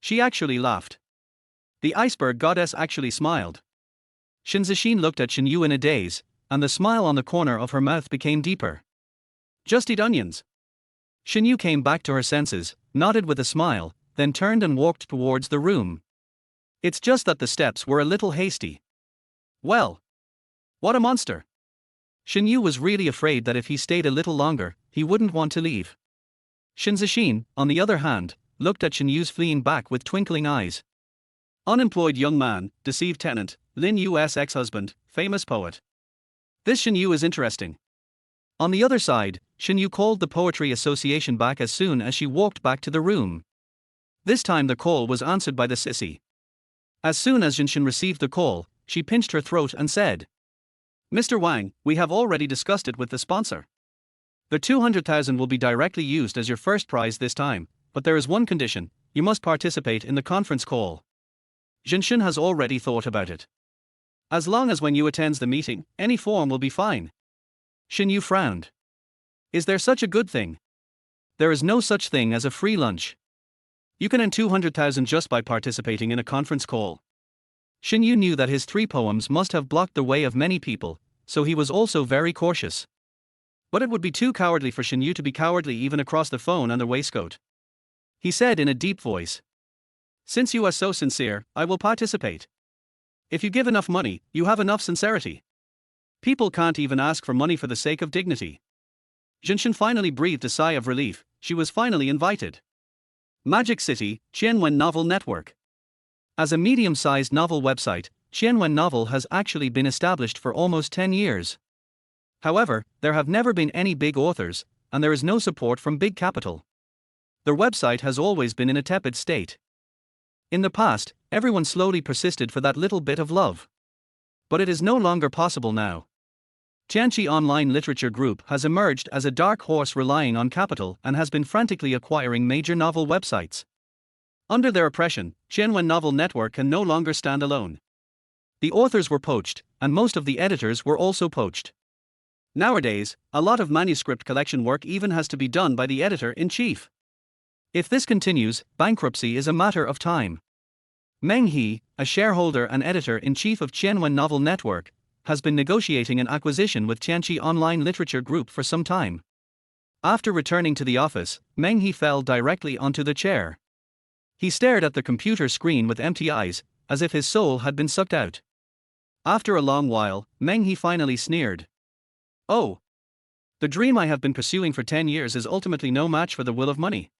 She actually laughed. The iceberg goddess actually smiled. Shen Zixin looked at Shen Yu in a daze, and the smile on the corner of her mouth became deeper. Just eat onions. Shen Yu came back to her senses, nodded with a smile, then turned and walked towards the room. It's just that the steps were a little hasty. Well. What a monster. Shen Yu was really afraid that if he stayed a little longer, he wouldn't want to leave. Shen Zixin, on the other hand, looked at Shen Yu's fleeing back with twinkling eyes. Unemployed young man, deceived tenant, Lin Yu's ex-husband, famous poet. This Shen Yu is interesting. On the other side, Shen Yu called the Poetry Association back as soon as she walked back to the room. This time the call was answered by the sissy. As soon as Zhen received the call, she pinched her throat and said, Mr. Wang, we have already discussed it with the sponsor. The 200,000 will be directly used as your first prize this time, but there is one condition: you must participate in the conference call. Zhen has already thought about it. As long as when you attends the meeting, any form will be fine. Shen Yu frowned. Is there such a good thing? There is no such thing as a free lunch. You can earn 200,000 just by participating in a conference call. Shen Yu knew that his 3 poems must have blocked the way of many people, so he was also very cautious. But it would be too cowardly for Shen Yu to be cowardly even across the phone and the waistcoat. He said in a deep voice, Since you are so sincere, I will participate. If you give enough money, you have enough sincerity. People can't even ask for money for the sake of dignity. Zhen finally breathed a sigh of relief. She was finally invited. Magic City, Qianwen Novel Network. As a medium-sized novel website, Qianwen Novel has actually been established for almost 10 years. However, there have never been any big authors, and there is no support from big capital. Their website has always been in a tepid state. In the past, everyone slowly persisted for that little bit of love. But it is no longer possible now. Tianqi Online Literature Group has emerged as a dark horse relying on capital and has been frantically acquiring major novel websites. Under their oppression, Qianwen Novel Network can no longer stand alone. The authors were poached, and most of the editors were also poached. Nowadays, a lot of manuscript collection work even has to be done by the editor-in-chief. If this continues, bankruptcy is a matter of time. Meng He, a shareholder and editor-in-chief of Qianwen Novel Network, has been negotiating an acquisition with Tianqi Online Literature Group for some time. After returning to the office, Meng He fell directly onto the chair. He stared at the computer screen with empty eyes, as if his soul had been sucked out. After a long while, Meng He finally sneered. Oh! The dream I have been pursuing for 10 years is ultimately no match for the will of money.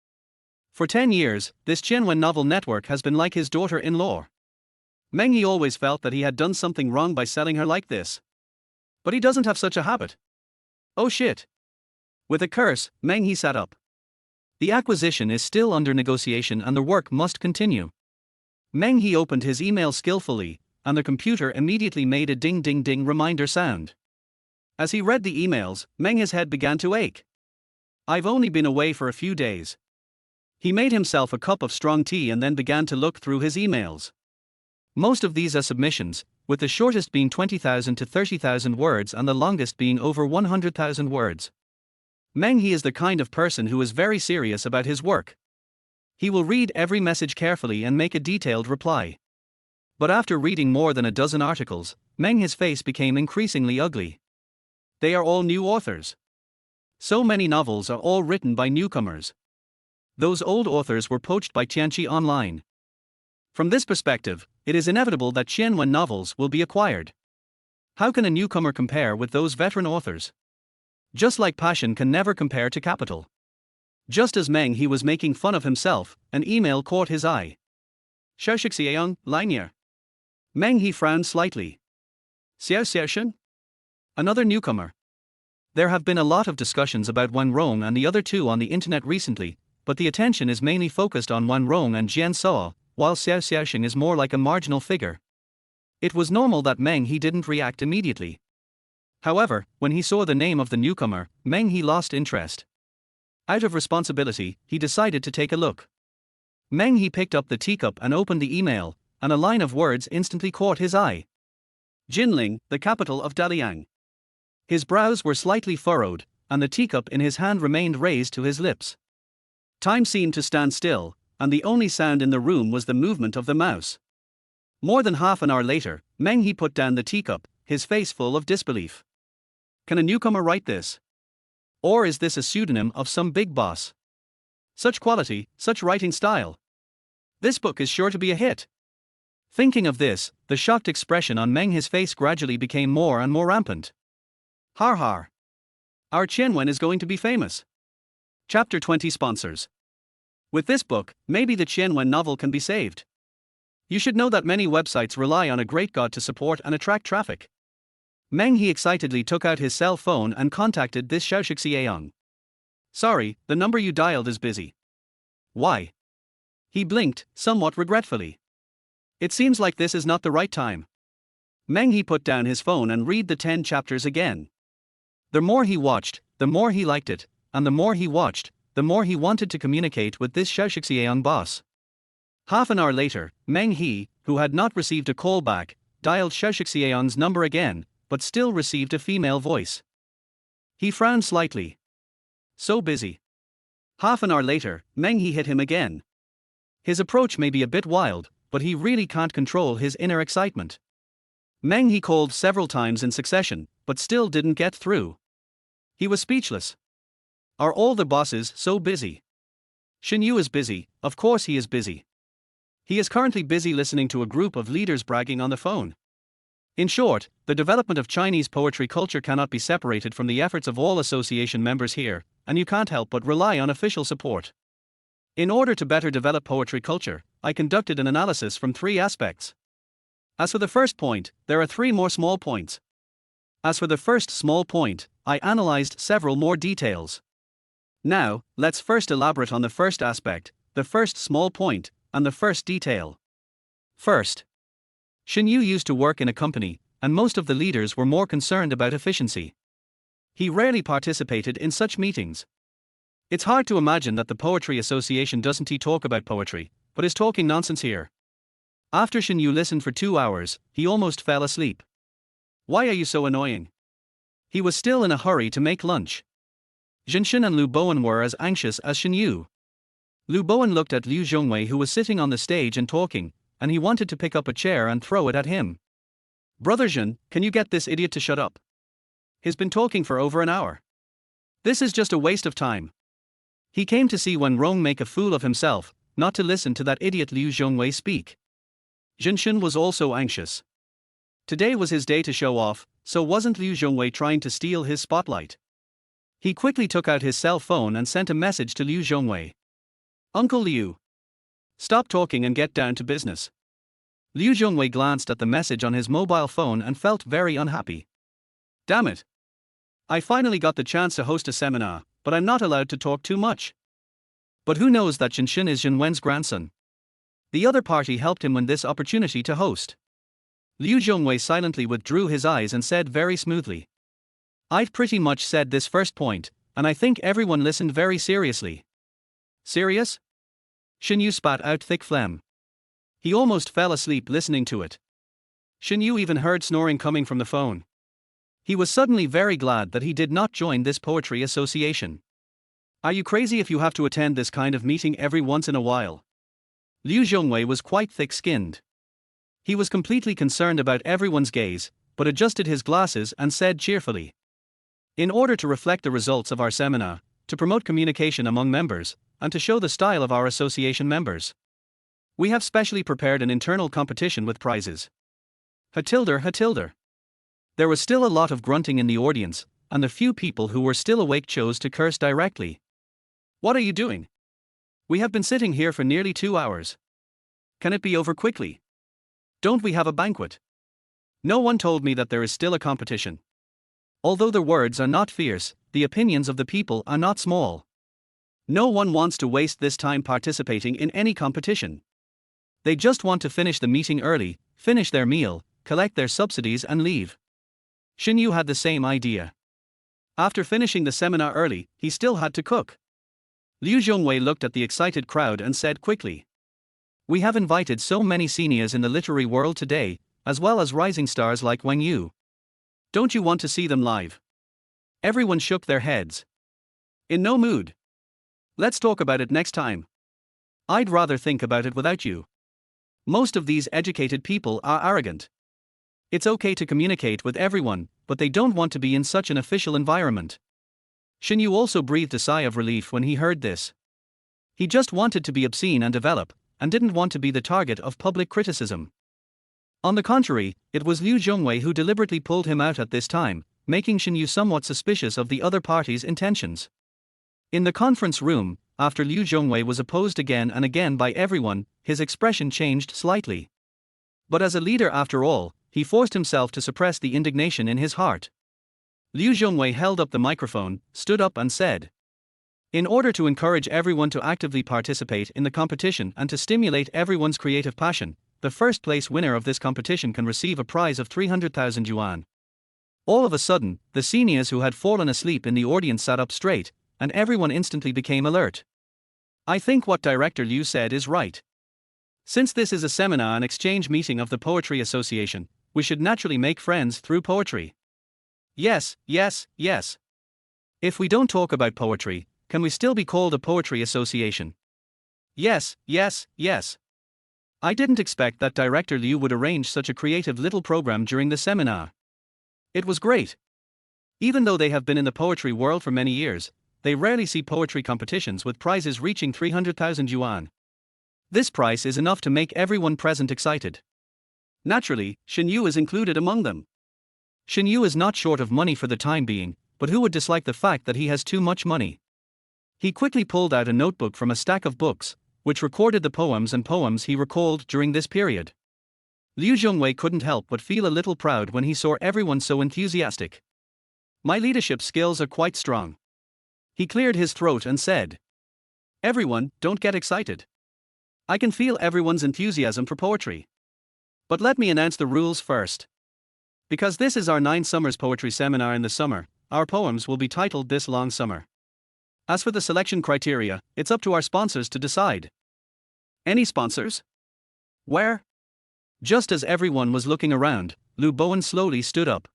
For 10 years, this Qianwen Novel Network has been like his daughter-in-law. Meng He always felt that he had done something wrong by selling her like this. But he doesn't have such a habit. Oh shit. With a curse, Meng He sat up. The acquisition is still under negotiation and the work must continue. Meng He opened his email skillfully, and the computer immediately made a ding-ding-ding reminder sound. As he read the emails, Meng He's head began to ache. I've only been away for a few days. He made himself a cup of strong tea and then began to look through his emails. Most of these are submissions, with the shortest being 20,000 to 30,000 words and the longest being over 100,000 words. Meng He is the kind of person who is very serious about his work. He will read every message carefully and make a detailed reply. But after reading more than a dozen articles, Meng He's face became increasingly ugly. They are all new authors. So many novels are all written by newcomers. Those old authors were poached by Tianqi Online. From this perspective, it is inevitable that Qianwen novels will be acquired. How can a newcomer compare with those veteran authors? Just like passion can never compare to capital. Just as Meng He was making fun of himself, an email caught his eye. Xiaoxixiang, Linear. Meng He frowned slightly. Xiao Xiaoshen? Another newcomer. There have been a lot of discussions about Wan Rong and the other two on the internet recently, but the attention is mainly focused on Wan Rong and Jian Sao, while Xiao Xiaoxing is more like a marginal figure. It was normal that Meng He didn't react immediately. However, when he saw the name of the newcomer, Meng He lost interest. Out of responsibility, he decided to take a look. Meng He picked up the teacup and opened the email, and a line of words instantly caught his eye. Jinling, the capital of Daliang. His brows were slightly furrowed, and the teacup in his hand remained raised to his lips. Time seemed to stand still, and the only sound in the room was the movement of the mouse. More than half an hour later, Meng He put down the teacup, his face full of disbelief. Can a newcomer write this? Or is this a pseudonym of some big boss? Such quality, such writing style. This book is sure to be a hit. Thinking of this, the shocked expression on Meng He's face gradually became more and more rampant. Har har. Our Qianwen is going to be famous. Chapter 20 Sponsors. With this book, maybe the Qianwen novel can be saved. You should know that many websites rely on a great god to support and attract traffic. Meng He excitedly took out his cell phone and contacted this Xiaoxiang. Sorry, the number you dialed is busy. Why? He blinked, somewhat regretfully. It seems like this is not the right time. Meng He put down his phone and read the 10 chapters again. The more he watched, the more he liked it, and the more he watched, the more he wanted to communicate with this Xiaoxiang boss. Half an hour later, Meng He, who had not received a call back, dialed Xiaoxiang's number again, but still received a female voice. He frowned slightly. So busy. Half an hour later, Meng He hit him again. His approach may be a bit wild, but he really can't control his inner excitement. Meng He called several times in succession, but still didn't get through. He was speechless. Are all the bosses so busy? Shen Yu is busy, of course he is busy. He is currently busy listening to a group of leaders bragging on the phone. In short, the development of Chinese poetry culture cannot be separated from the efforts of all association members here, and you can't help but rely on official support. In order to better develop poetry culture, I conducted an analysis from 3 aspects. As for the first point, there are 3 more small points. As for the first small point, I analyzed several more details. Now, let's first elaborate on the first aspect, the first small point, and the first detail. First, Shen Yu used to work in a company, and most of the leaders were more concerned about efficiency. He rarely participated in such meetings. It's hard to imagine that the Poetry Association doesn't talk about poetry, but is talking nonsense here. After Shen Yu listened for 2 hours, he almost fell asleep. Why are you so annoying? He was still in a hurry to make lunch. Zhenshin and Lu Bowen were as anxious as Shen Yu. Lu Bowen looked at Liu Zhongwei, who was sitting on the stage and talking, and he wanted to pick up a chair and throw it at him. Brother Zhen, can you get this idiot to shut up? He's been talking for over an hour. This is just a waste of time. He came to see Wan Rong make a fool of himself, not to listen to that idiot Liu Zhongwei speak. Zhenshin was also anxious. Today was his day to show off, so wasn't Liu Zhongwei trying to steal his spotlight? He quickly took out his cell phone and sent a message to Liu Zhongwei. Uncle Liu. Stop talking and get down to business. Liu Zhongwei glanced at the message on his mobile phone and felt very unhappy. Damn it. I finally got the chance to host a seminar, but I'm not allowed to talk too much. But who knows that Zhenshin is Zhen Wen's grandson? The other party helped him win this opportunity to host. Liu Zhongwei silently withdrew his eyes and said very smoothly. I've pretty much said this first point, and I think everyone listened very seriously. Serious? Shen Yu spat out thick phlegm. He almost fell asleep listening to it. Shen Yu even heard snoring coming from the phone. He was suddenly very glad that he did not join this poetry association. Are you crazy if you have to attend this kind of meeting every once in a while? Liu Zhongwei was quite thick-skinned. He was completely concerned about everyone's gaze, but adjusted his glasses and said cheerfully. In order to reflect the results of our seminar, to promote communication among members, and to show the style of our association members, we have specially prepared an internal competition with prizes. Hatilder. There was still a lot of grunting in the audience, and the few people who were still awake chose to curse directly. What are you doing? We have been sitting here for nearly 2 hours. Can it be over quickly? Don't we have a banquet? No one told me that there is still a competition. Although their words are not fierce, the opinions of the people are not small. No one wants to waste this time participating in any competition. They just want to finish the meeting early, finish their meal, collect their subsidies and leave. Shen Yu had the same idea. After finishing the seminar early, he still had to cook. Liu Zhongwei looked at the excited crowd and said quickly, "We have invited so many seniors in the literary world today, as well as rising stars like Wang Yu. Don't you want to see them live?" Everyone shook their heads. "In no mood. Let's talk about it next time. I'd rather think about it without you. Most of these educated people are arrogant. It's okay to communicate with everyone, but they don't want to be in such an official environment." Shen Yu also breathed a sigh of relief when he heard this. He just wanted to be obscene and develop, and didn't want to be the target of public criticism. On the contrary, it was Liu Zhongwei who deliberately pulled him out at this time, making Shen Yu somewhat suspicious of the other party's intentions. In the conference room, after Liu Zhongwei was opposed again and again by everyone, his expression changed slightly. But as a leader after all, he forced himself to suppress the indignation in his heart. Liu Zhongwei held up the microphone, stood up and said, "In order to encourage everyone to actively participate in the competition and to stimulate everyone's creative passion, the first place winner of this competition can receive a prize of 300,000 yuan." All of a sudden, the seniors who had fallen asleep in the audience sat up straight, and everyone instantly became alert. "I think what Director Liu said is right. Since this is a seminar and exchange meeting of the Poetry Association, we should naturally make friends through poetry. Yes, yes, yes. If we don't talk about poetry, can we still be called a poetry association? Yes, yes, yes. I didn't expect that Director Liu would arrange such a creative little program during the seminar. It was great. Even though they have been in the poetry world for many years, they rarely see poetry competitions with prizes reaching 300,000 yuan. This price is enough to make everyone present excited. Naturally, Shen Yu is included among them. Shen Yu is not short of money for the time being, but who would dislike the fact that he has too much money? He quickly pulled out a notebook from a stack of books, which recorded the poems he recalled during this period. Liu Zhongwei couldn't help but feel a little proud when he saw everyone so enthusiastic. "My leadership skills are quite strong." He cleared his throat and said, "Everyone, don't get excited. I can feel everyone's enthusiasm for poetry. But let me announce the rules first. Because this is our 9 Summers Poetry Seminar in the summer, our poems will be titled This Long Summer. As for the selection criteria, it's up to our sponsors to decide." "Any sponsors? Where?" Just as everyone was looking around, Lu Bowen slowly stood up.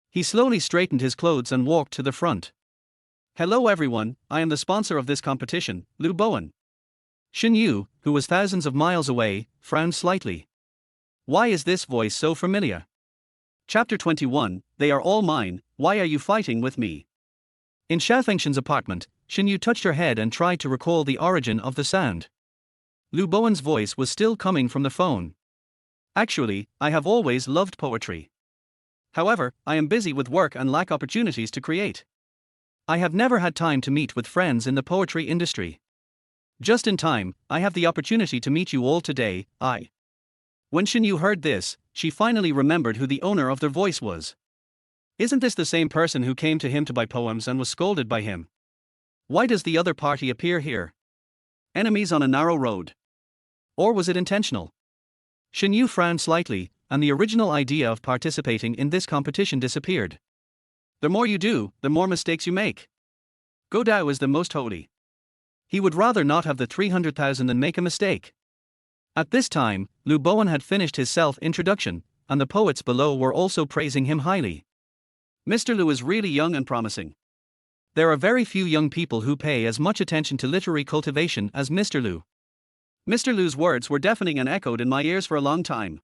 He slowly straightened his clothes and walked to the front. "Hello everyone, I am the sponsor of this competition, Lu Bowen." Shen Yu, who was thousands of miles away, frowned slightly. Why is this voice so familiar? Chapter 21, They Are All Mine, Why Are You Fighting With Me? In Xiaofengshen's apartment, Shen Yu touched her head and tried to recall the origin of the sound. Lu Bowen's voice was still coming from the phone. "Actually, I have always loved poetry. However, I am busy with work and lack opportunities to create. I have never had time to meet with friends in the poetry industry. Just in time, I have the opportunity to meet you all today, When Shen Yu heard this, she finally remembered who the owner of their voice was. Isn't this the same person who came to him to buy poems and was scolded by him? Why does the other party appear here? Enemies on a narrow road. Or was it intentional? Shen Yu frowned slightly, and the original idea of participating in this competition disappeared. The more you do, the more mistakes you make. Go Dao is the most holy. He would rather not have the 300,000 than make a mistake. At this time, Lu Bowen had finished his self-introduction, and the poets below were also praising him highly. Mr. Lu is really young and promising. There are very few young people who pay as much attention to literary cultivation as Mr. Lu. Mr. Lu's words were deafening and echoed in my ears for a long time.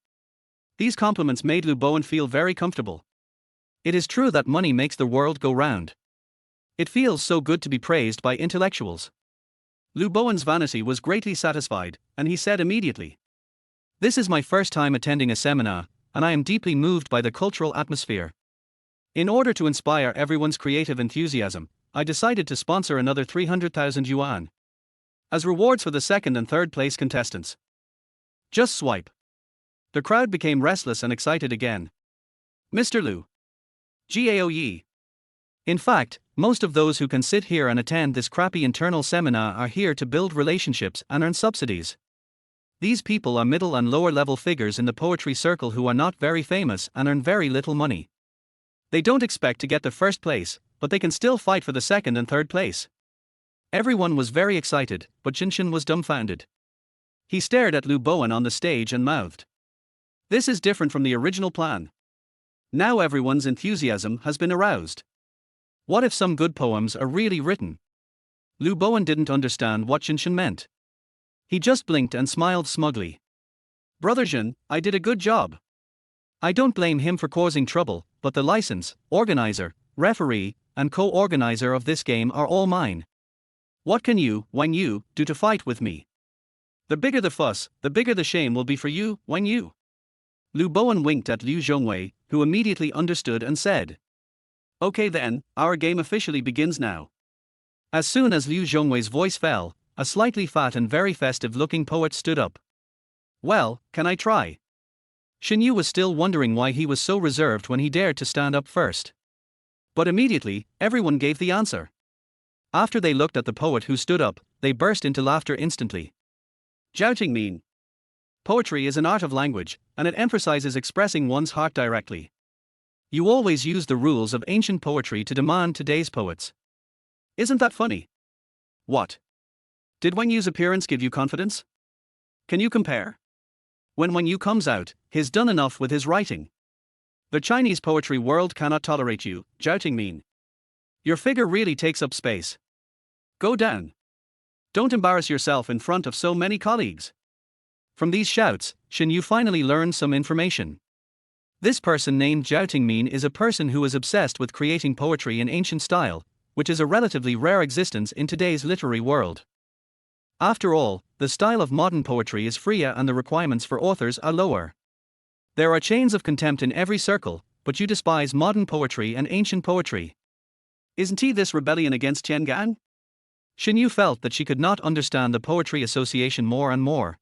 These compliments made Lu Bowen feel very comfortable. It is true that money makes the world go round. It feels so good to be praised by intellectuals. Lu Bowen's vanity was greatly satisfied, and he said immediately, "This is my first time attending a seminar, and I am deeply moved by the cultural atmosphere. In order to inspire everyone's creative enthusiasm, I decided to sponsor another 300,000 yuan. As rewards for the second and third place contestants. Just swipe." The crowd became restless and excited again. "Mr. Lu. Gao Yi, In fact, most of those who can sit here and attend this crappy internal seminar are here to build relationships and earn subsidies. These people are middle and lower level figures in the poetry circle who are not very famous and earn very little money. They don't expect to get the first place, but they can still fight for the second and third place. Everyone was very excited, but Shen was dumbfounded. He stared at Lu Bowen on the stage and mouthed, "This is different from the original plan." Now everyone's enthusiasm has been aroused. What if some good poems are really written? Lu Bowen didn't understand what Shen meant. He just blinked and smiled smugly. "Brother Shen, I did a good job. I don't blame him for causing trouble, but the license, organizer, referee, and co-organizer of this game are all mine. What can you, Wang Yu, do to fight with me? The bigger the fuss, the bigger the shame will be for you, Wang Yu." Lu Bowen winked at Liu Zhongwei, who immediately understood and said, "Okay then, our game officially begins now." As soon as Liu Zhongwei's voice fell, a slightly fat and very festive-looking poet stood up. "Well, can I try?" Shen Yu was still wondering why he was so reserved when he dared to stand up first. But immediately, everyone gave the answer. After they looked at the poet who stood up, they burst into laughter instantly. Zhao Jingmin. Poetry is an art of language, and it emphasizes expressing one's heart directly. You always use the rules of ancient poetry to demand today's poets. Isn't that funny? What? Did Wang Yu's appearance give you confidence? Can you compare? When Wang Yu comes out, he's done enough with his writing. The Chinese poetry world cannot tolerate you, Zhao Jingmin. Your figure really takes up space. Go down. Don't embarrass yourself in front of so many colleagues. From these shouts, Shen Yu finally learned some information. This person named Zhao Jingmin is a person who is obsessed with creating poetry in ancient style, which is a relatively rare existence in today's literary world. After all, the style of modern poetry is freer and the requirements for authors are lower. There are chains of contempt in every circle, but you despise modern poetry and ancient poetry. Isn't this rebellion against Tiangan? Shen Yu felt that she could not understand the Poetry Association more and more.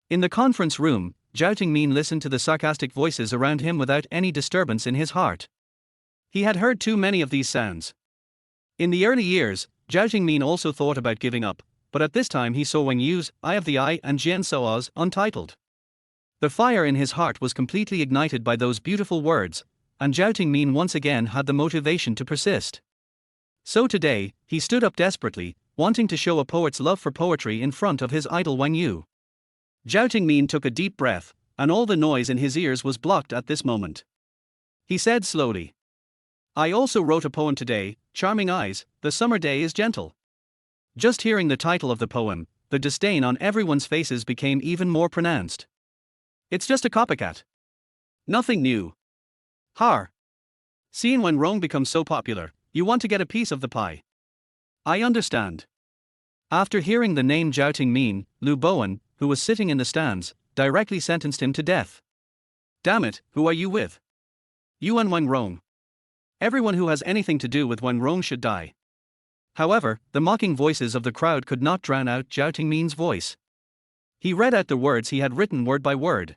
In the conference room, Zhao Jingmin listened to the sarcastic voices around him without any disturbance in his heart. He had heard too many of these sounds. In the early years, Zhao Jingmin also thought about giving up, but at this time he saw Wang Yu's Eye of the Eye and Jian Soa's Untitled. The fire in his heart was completely ignited by those beautiful words, and Zhao Jingmin once again had the motivation to persist. So today, he stood up desperately, wanting to show a poet's love for poetry in front of his idol Wang Yu. Zhao Jingmin took a deep breath, and all the noise in his ears was blocked at this moment. He said slowly, "I also wrote a poem today, Charming Eyes, the Summer Day is Gentle." Just hearing the title of the poem, the disdain on everyone's faces became even more pronounced. It's just a copycat. Nothing new. Har. Seeing when Rome becomes so popular, you want to get a piece of the pie. I understand. After hearing the name Zhao Jingmin, Lu Bowen, who was sitting in the stands, directly sentenced him to death. Damn it, who are you with? You and Wang Rong. Everyone who has anything to do with Wang Rong should die. However, the mocking voices of the crowd could not drown out Zhao Jingmin's voice. He read out the words he had written word by word,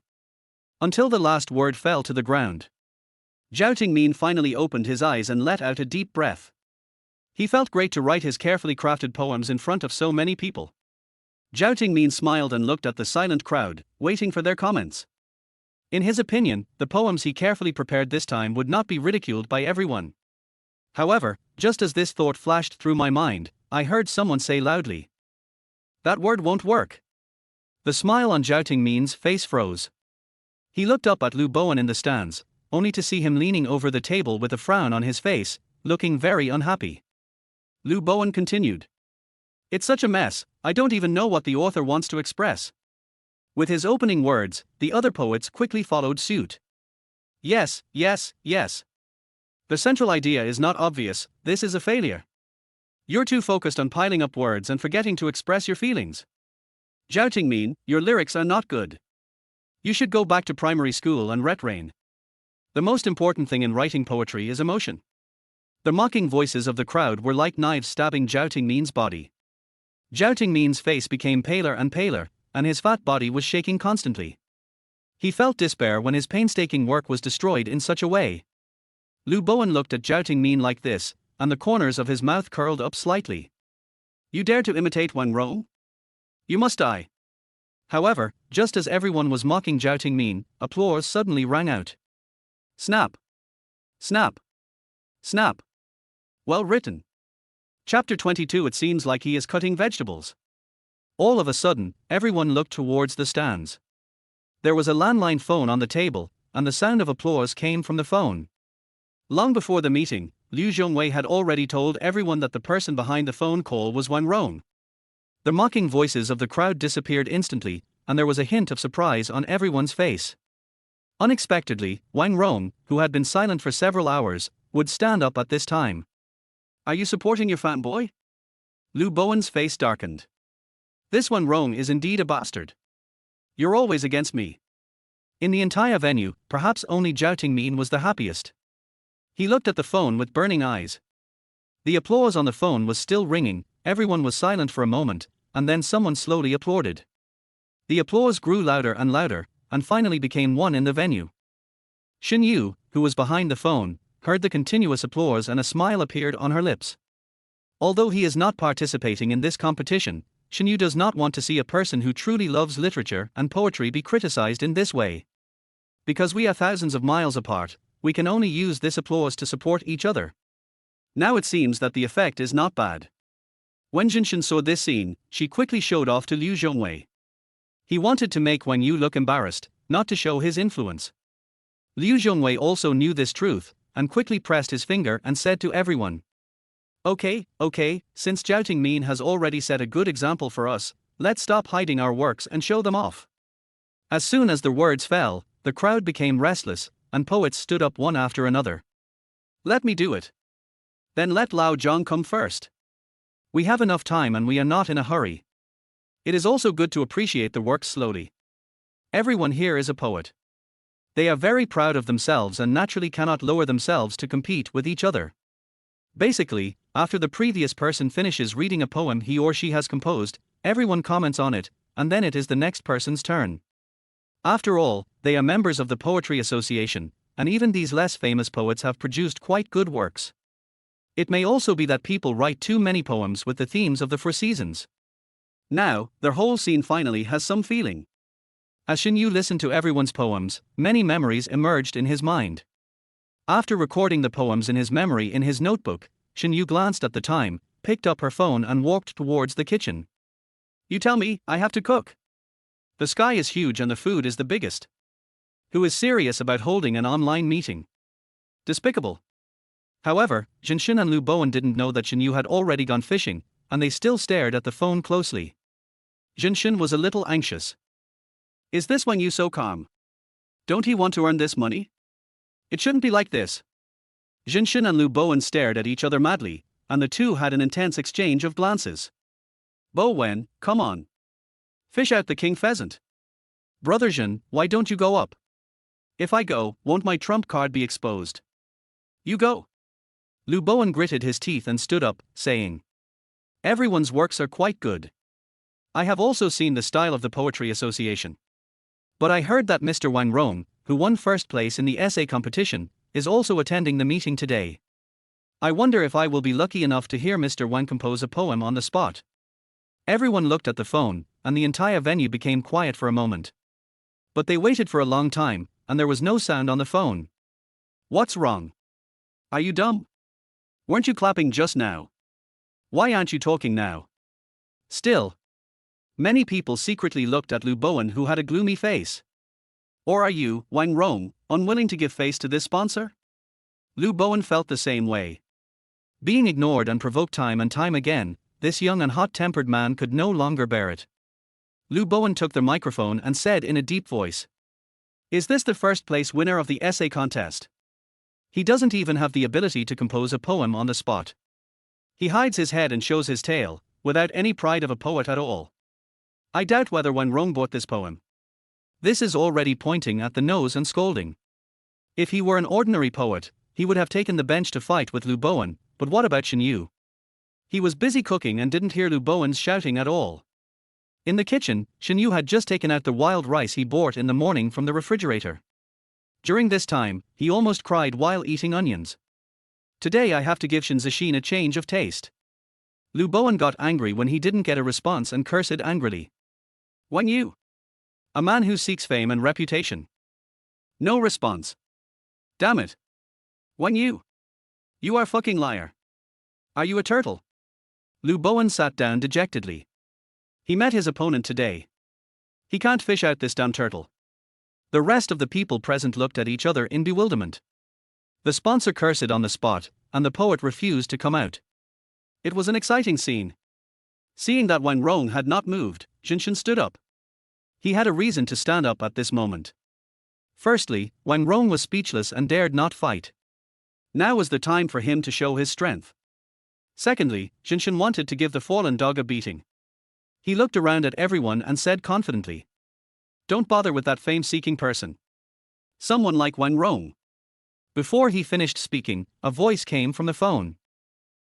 until the last word fell to the ground. Zhao Jingmin finally opened his eyes and let out a deep breath. He felt great to write his carefully crafted poems in front of so many people. Zhao Jingmin smiled and looked at the silent crowd, waiting for their comments. In his opinion, the poems he carefully prepared this time would not be ridiculed by everyone. However, just as this thought flashed through my mind, I heard someone say loudly, "That word won't work." The smile on Zhao Jingmin's face froze. He looked up at Lu Bowen in the stands, only to see him leaning over the table with a frown on his face, looking very unhappy. Lu Bowen continued, "It's such a mess, I don't even know what the author wants to express." With his opening words, the other poets quickly followed suit. Yes, yes, yes. The central idea is not obvious, this is a failure. You're too focused on piling up words and forgetting to express your feelings. Zhao Jingmin, your lyrics are not good. You should go back to primary school and retrain. The most important thing in writing poetry is emotion. The mocking voices of the crowd were like knives stabbing Zhao Jingmin's body. Zhao Jingmin's face became paler and paler, and his fat body was shaking constantly. He felt despair when his painstaking work was destroyed in such a way. Lu Bowen looked at Zhao Jingmin like this, and the corners of his mouth curled up slightly. You dare to imitate Wang Rong? You must die. However, just as everyone was mocking Zhao Tingmin, applause suddenly rang out. Snap! Snap! Snap! Well written. Chapter 22. It seems like he is cutting vegetables. All of a sudden, everyone looked towards the stands. There was a landline phone on the table, and the sound of applause came from the phone. Long before the meeting, Liu Zhongwei had already told everyone that the person behind the phone call was Wang Rong. The mocking voices of the crowd disappeared instantly, and there was a hint of surprise on everyone's face. Unexpectedly, Wang Rong, who had been silent for several hours, would stand up at this time. Are you supporting your fanboy? Lu Bowen's face darkened. This Wang Rong is indeed a bastard. You're always against me. In the entire venue, perhaps only Zhao Tingmin was the happiest. He looked at the phone with burning eyes. The applause on the phone was still ringing, everyone was silent for a moment, and then someone slowly applauded. The applause grew louder and louder, and finally became one in the venue. Shen Yu, who was behind the phone, heard the continuous applause and a smile appeared on her lips. Although he is not participating in this competition, Shen Yu does not want to see a person who truly loves literature and poetry be criticized in this way. Because we are thousands of miles apart, we can only use this applause to support each other. Now it seems that the effect is not bad. When Jinshin saw this scene, she quickly showed off to Liu Zhongwei. He wanted to make Wang Yu look embarrassed, not to show his influence. Liu Zhongwei also knew this truth, and quickly pressed his finger and said to everyone. Okay, since Zhao Tingmin has already set a good example for us, let's stop hiding our works and show them off. As soon as the words fell, the crowd became restless, and poets stood up one after another. Let me do it. Then let Lao Zhang come first. We have enough time and we are not in a hurry. It is also good to appreciate the works slowly. Everyone here is a poet. They are very proud of themselves and naturally cannot lower themselves to compete with each other. Basically, after the previous person finishes reading a poem he or she has composed, everyone comments on it, and then it is the next person's turn. After all, they are members of the Poetry Association, and even these less famous poets have produced quite good works. It may also be that people write too many poems with the themes of the four seasons. Now, their whole scene finally has some feeling. As Shen Yu listened to everyone's poems, many memories emerged in his mind. After recording the poems in his memory in his notebook, Shen Yu glanced at the time, picked up her phone and walked towards the kitchen. You tell me, I have to cook. The sky is huge and the food is the biggest. Who is serious about holding an online meeting? Despicable. However, Jinshin and Lu Bowen didn't know that Shen Yu had already gone fishing, and they still stared at the phone closely. Jinshin was a little anxious. Is this Wang Yu so calm? Don't he want to earn this money? It shouldn't be like this. Jinshin and Lu Bowen stared at each other madly, and the two had an intense exchange of glances. Bo Wen, come on. Fish out the king pheasant. Brother Jin, why don't you go up? If I go, won't my trump card be exposed? You go. Lu Bowen gritted his teeth and stood up, saying. Everyone's works are quite good. I have also seen the style of the Poetry Association. But I heard that Mr. Wang Rong, who won first place in the essay competition, is also attending the meeting today. I wonder if I will be lucky enough to hear Mr. Wang compose a poem on the spot. Everyone looked at the phone, and the entire venue became quiet for a moment. But they waited for a long time, and there was no sound on the phone. What's wrong? Are you dumb? Weren't you clapping just now? Why aren't you talking now? Still. Many people secretly looked at Lu Bowen, who had a gloomy face. Or are you, Wang Rong, unwilling to give face to this sponsor? Lu Bowen felt the same way. Being ignored and provoked time and time again, this young and hot-tempered man could no longer bear it. Lu Bowen took the microphone and said in a deep voice. Is this the first place winner of the essay contest? He doesn't even have the ability to compose a poem on the spot. He hides his head and shows his tail, without any pride of a poet at all. I doubt whether Wang Rong bought this poem. This is already pointing at the nose and scolding. If he were an ordinary poet, he would have taken the bench to fight with Lu Bowen, but what about Shen Yu? He was busy cooking and didn't hear Lu Bowen's shouting at all. In the kitchen, Shen Yu had just taken out the wild rice he bought in the morning from the refrigerator. During this time, he almost cried while eating onions. Today I have to give Shen Zixin a change of taste. Lu Bowen got angry when he didn't get a response and cursed angrily. Wang Yu. A man who seeks fame and reputation. No response. Damn it. Wang Yu. You are fucking liar. Are you a turtle? Lu Bowen sat down dejectedly. He met his opponent today. He can't fish out this damn turtle. The rest of the people present looked at each other in bewilderment. The sponsor cursed on the spot, and the poet refused to come out. It was an exciting scene. Seeing that Wang Rong had not moved, Jinshan stood up. He had a reason to stand up at this moment. Firstly, Wang Rong was speechless and dared not fight. Now was the time for him to show his strength. Secondly, Jinshan wanted to give the fallen dog a beating. He looked around at everyone and said confidently, "Don't bother with that fame-seeking person. Someone like Wang Rong." Before he finished speaking, a voice came from the phone.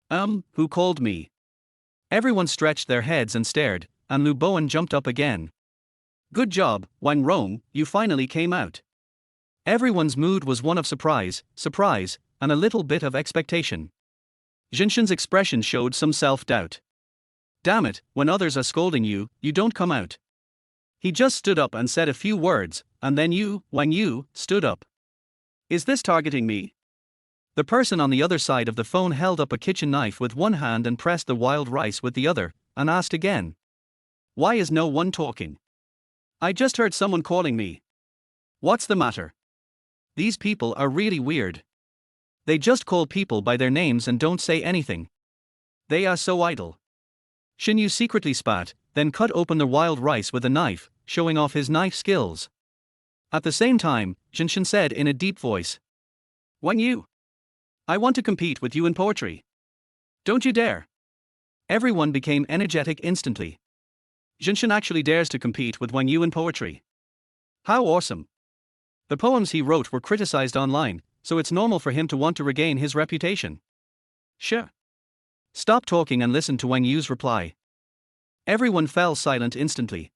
Who called me?" Everyone stretched their heads and stared, and Lu Bowen jumped up again. "Good job, Wang Rong, you finally came out." Everyone's mood was one of surprise, and a little bit of expectation. Jinshan's expression showed some self-doubt. Damn it, when others are scolding you, you don't come out. He just stood up and said a few words, and then you, Wang Yu, stood up. Is this targeting me? The person on the other side of the phone held up a kitchen knife with one hand and pressed the wild rice with the other, and asked again. Why is no one talking? I just heard someone calling me. What's the matter? These people are really weird. They just call people by their names and don't say anything. They are so idle. Shen Yu secretly spat, then cut open the wild rice with a knife, showing off his knife skills. At the same time, Jinshan said in a deep voice. Wang Yu. I want to compete with you in poetry. Don't you dare. Everyone became energetic instantly. Jinshan actually dares to compete with Wang Yu in poetry. How awesome. The poems he wrote were criticized online, so it's normal for him to want to regain his reputation. Sure. Stop talking and listen to Wang Yu's reply. Everyone fell silent instantly.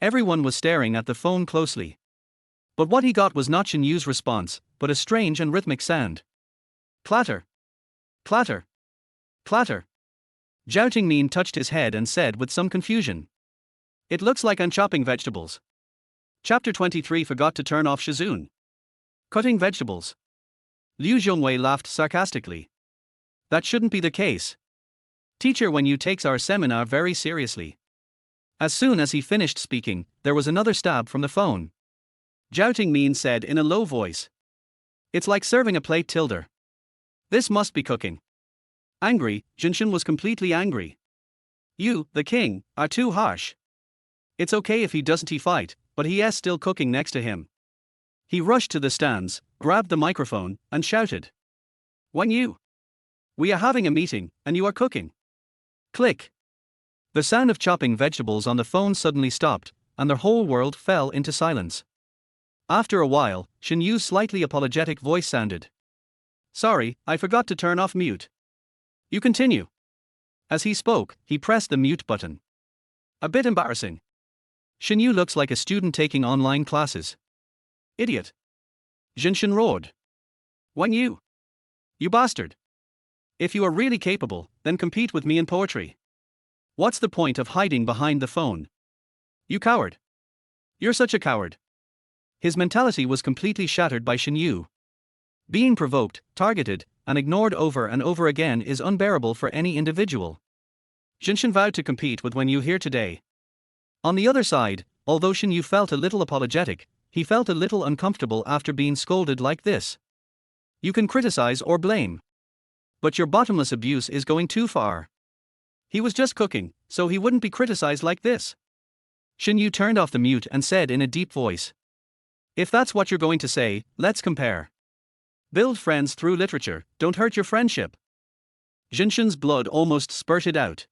Everyone was staring at the phone closely. But what he got was not Shen Yu's response, but a strange and rhythmic sound. Clatter. Clatter. Clatter. Zhao Tingmin touched his head and said with some confusion. It looks like I'm chopping vegetables. Chapter 23 forgot to turn off Shizun. Cutting vegetables. Liu Zhongwei laughed sarcastically. That shouldn't be the case. Teacher Wen Yu takes our seminar very seriously. As soon as he finished speaking, there was another stab from the phone. Zhao Tingmin said in a low voice. It's like serving a plate tilder. This must be cooking. Angry, Jinshan was completely angry. You, the king, are too harsh. It's okay if he doesn't fight, but he is still cooking next to him. He rushed to the stands, grabbed the microphone, and shouted. Wang Yu. We are having a meeting, and you are cooking. Click. The sound of chopping vegetables on the phone suddenly stopped, and the whole world fell into silence. After a while, Shen Yu's slightly apologetic voice sounded. Sorry, I forgot to turn off mute. You continue. As he spoke, he pressed the mute button. A bit embarrassing. Shen Yu looks like a student taking online classes. Idiot. Jinshan roared. Wang Yu. You bastard. If you are really capable, then compete with me in poetry. What's the point of hiding behind the phone? You coward. You're such a coward. His mentality was completely shattered by Shen Yu. Being provoked, targeted, and ignored over and over again is unbearable for any individual. Jinshan vowed to compete with Wen Yu here today. On the other side, although Shen Yu felt a little apologetic, he felt a little uncomfortable after being scolded like this. You can criticize or blame. But your bottomless abuse is going too far. He was just cooking, so he wouldn't be criticized like this. Shen Yu turned off the mute and said in a deep voice. If that's what you're going to say, let's compare. Build friends through literature, don't hurt your friendship. Jinshan's blood almost spurted out.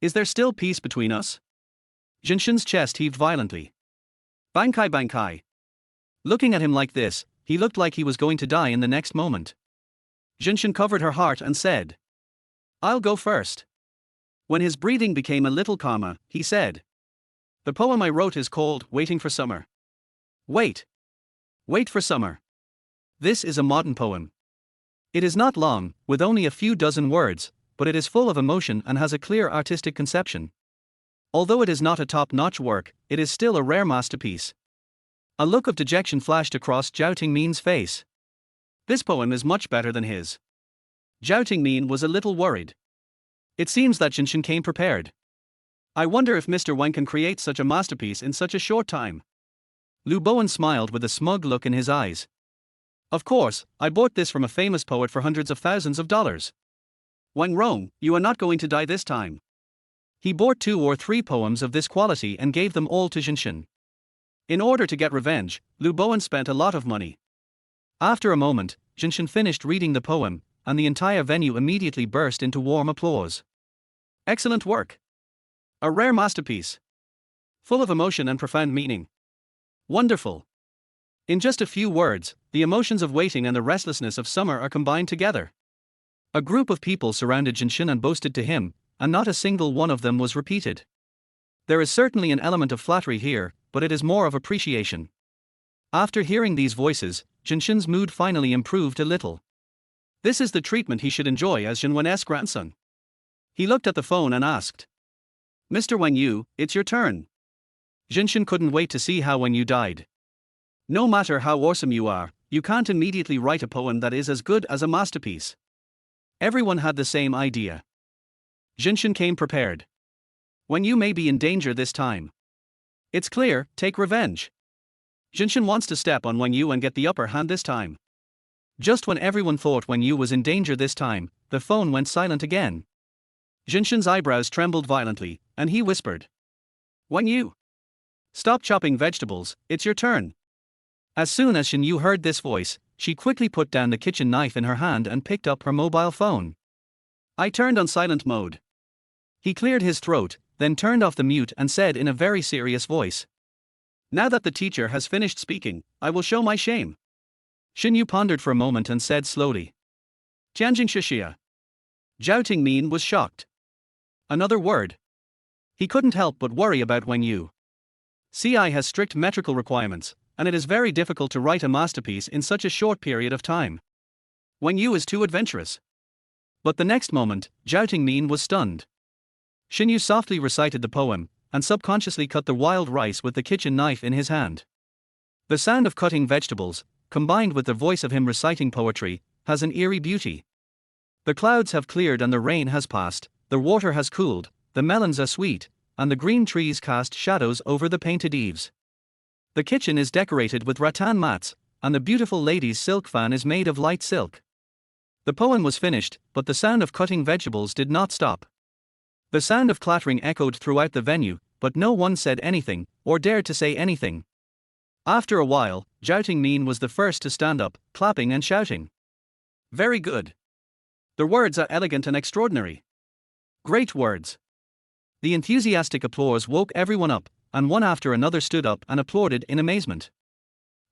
Is there still peace between us? Jinshan's chest heaved violently. Bankai Bankai. Looking at him like this, he looked like he was going to die in the next moment. Jinshan covered her heart and said. I'll go first. When his breathing became a little calmer, he said. The poem I wrote is called Waiting for Summer. Wait. Wait for summer. This is a modern poem. It is not long, with only a few dozen words, but it is full of emotion and has a clear artistic conception. Although it is not a top-notch work, it is still a rare masterpiece. A look of dejection flashed across Zhao Tingmin's face. This poem is much better than his. Zhao Tingmin was a little worried. It seems that Shen came prepared. I wonder if Mr. Wang can create such a masterpiece in such a short time. Lu Bowen smiled with a smug look in his eyes. Of course, I bought this from a famous poet for hundreds of thousands of dollars. Wang Rong, you are not going to die this time. He bought 2 or 3 poems of this quality and gave them all to Shen. In order to get revenge, Lu Bowen spent a lot of money. After a moment, Shen finished reading the poem, and the entire venue immediately burst into warm applause. Excellent work. A rare masterpiece. Full of emotion and profound meaning. Wonderful. In just a few words, the emotions of waiting and the restlessness of summer are combined together. A group of people surrounded Shen and boasted to him, and not a single one of them was repeated. There is certainly an element of flattery here, but it is more of appreciation. After hearing these voices, Shen's mood finally improved a little. This is the treatment he should enjoy as Shen Wen's grandson. He looked at the phone and asked, Mr. Wang Yu, it's your turn. Shen couldn't wait to see how Wang Yu died. No matter how awesome you are, you can't immediately write a poem that is as good as a masterpiece. Everyone had the same idea. Shen came prepared. Wang Yu may be in danger this time. It's clear, take revenge. Shen wants to step on Wang Yu and get the upper hand this time. Just when everyone thought Wang Yu was in danger this time, the phone went silent again. Shen's eyebrows trembled violently, and he whispered, Wang Yu, stop chopping vegetables, it's your turn. As soon as Shen Yu heard this voice, she quickly put down the kitchen knife in her hand and picked up her mobile phone. I turned on silent mode. He cleared his throat, then turned off the mute and said in a very serious voice, Now that the teacher has finished speaking, I will show my shame. Shen Yu pondered for a moment and said slowly, Jianjing Shixia. Zhao Tingmin was shocked. Another word. He couldn't help but worry about Wang Yu. CI has strict metrical requirements, and it is very difficult to write a masterpiece in such a short period of time. Wang Yu is too adventurous. But the next moment, Zhao Tingmin was stunned. Shen Yu softly recited the poem, and subconsciously cut the wild rice with the kitchen knife in his hand. The sound of cutting vegetables, combined with the voice of him reciting poetry, has an eerie beauty. The clouds have cleared and the rain has passed, the water has cooled, the melons are sweet, and the green trees cast shadows over the painted eaves. The kitchen is decorated with rattan mats, and the beautiful lady's silk fan is made of light silk. The poem was finished, but the sound of cutting vegetables did not stop. The sound of clattering echoed throughout the venue, but no one said anything, or dared to say anything. After a while, Zhao Tingmin was the first to stand up, clapping and shouting. Very good. The words are elegant and extraordinary. Great words. The enthusiastic applause woke everyone up, and one after another stood up and applauded in amazement.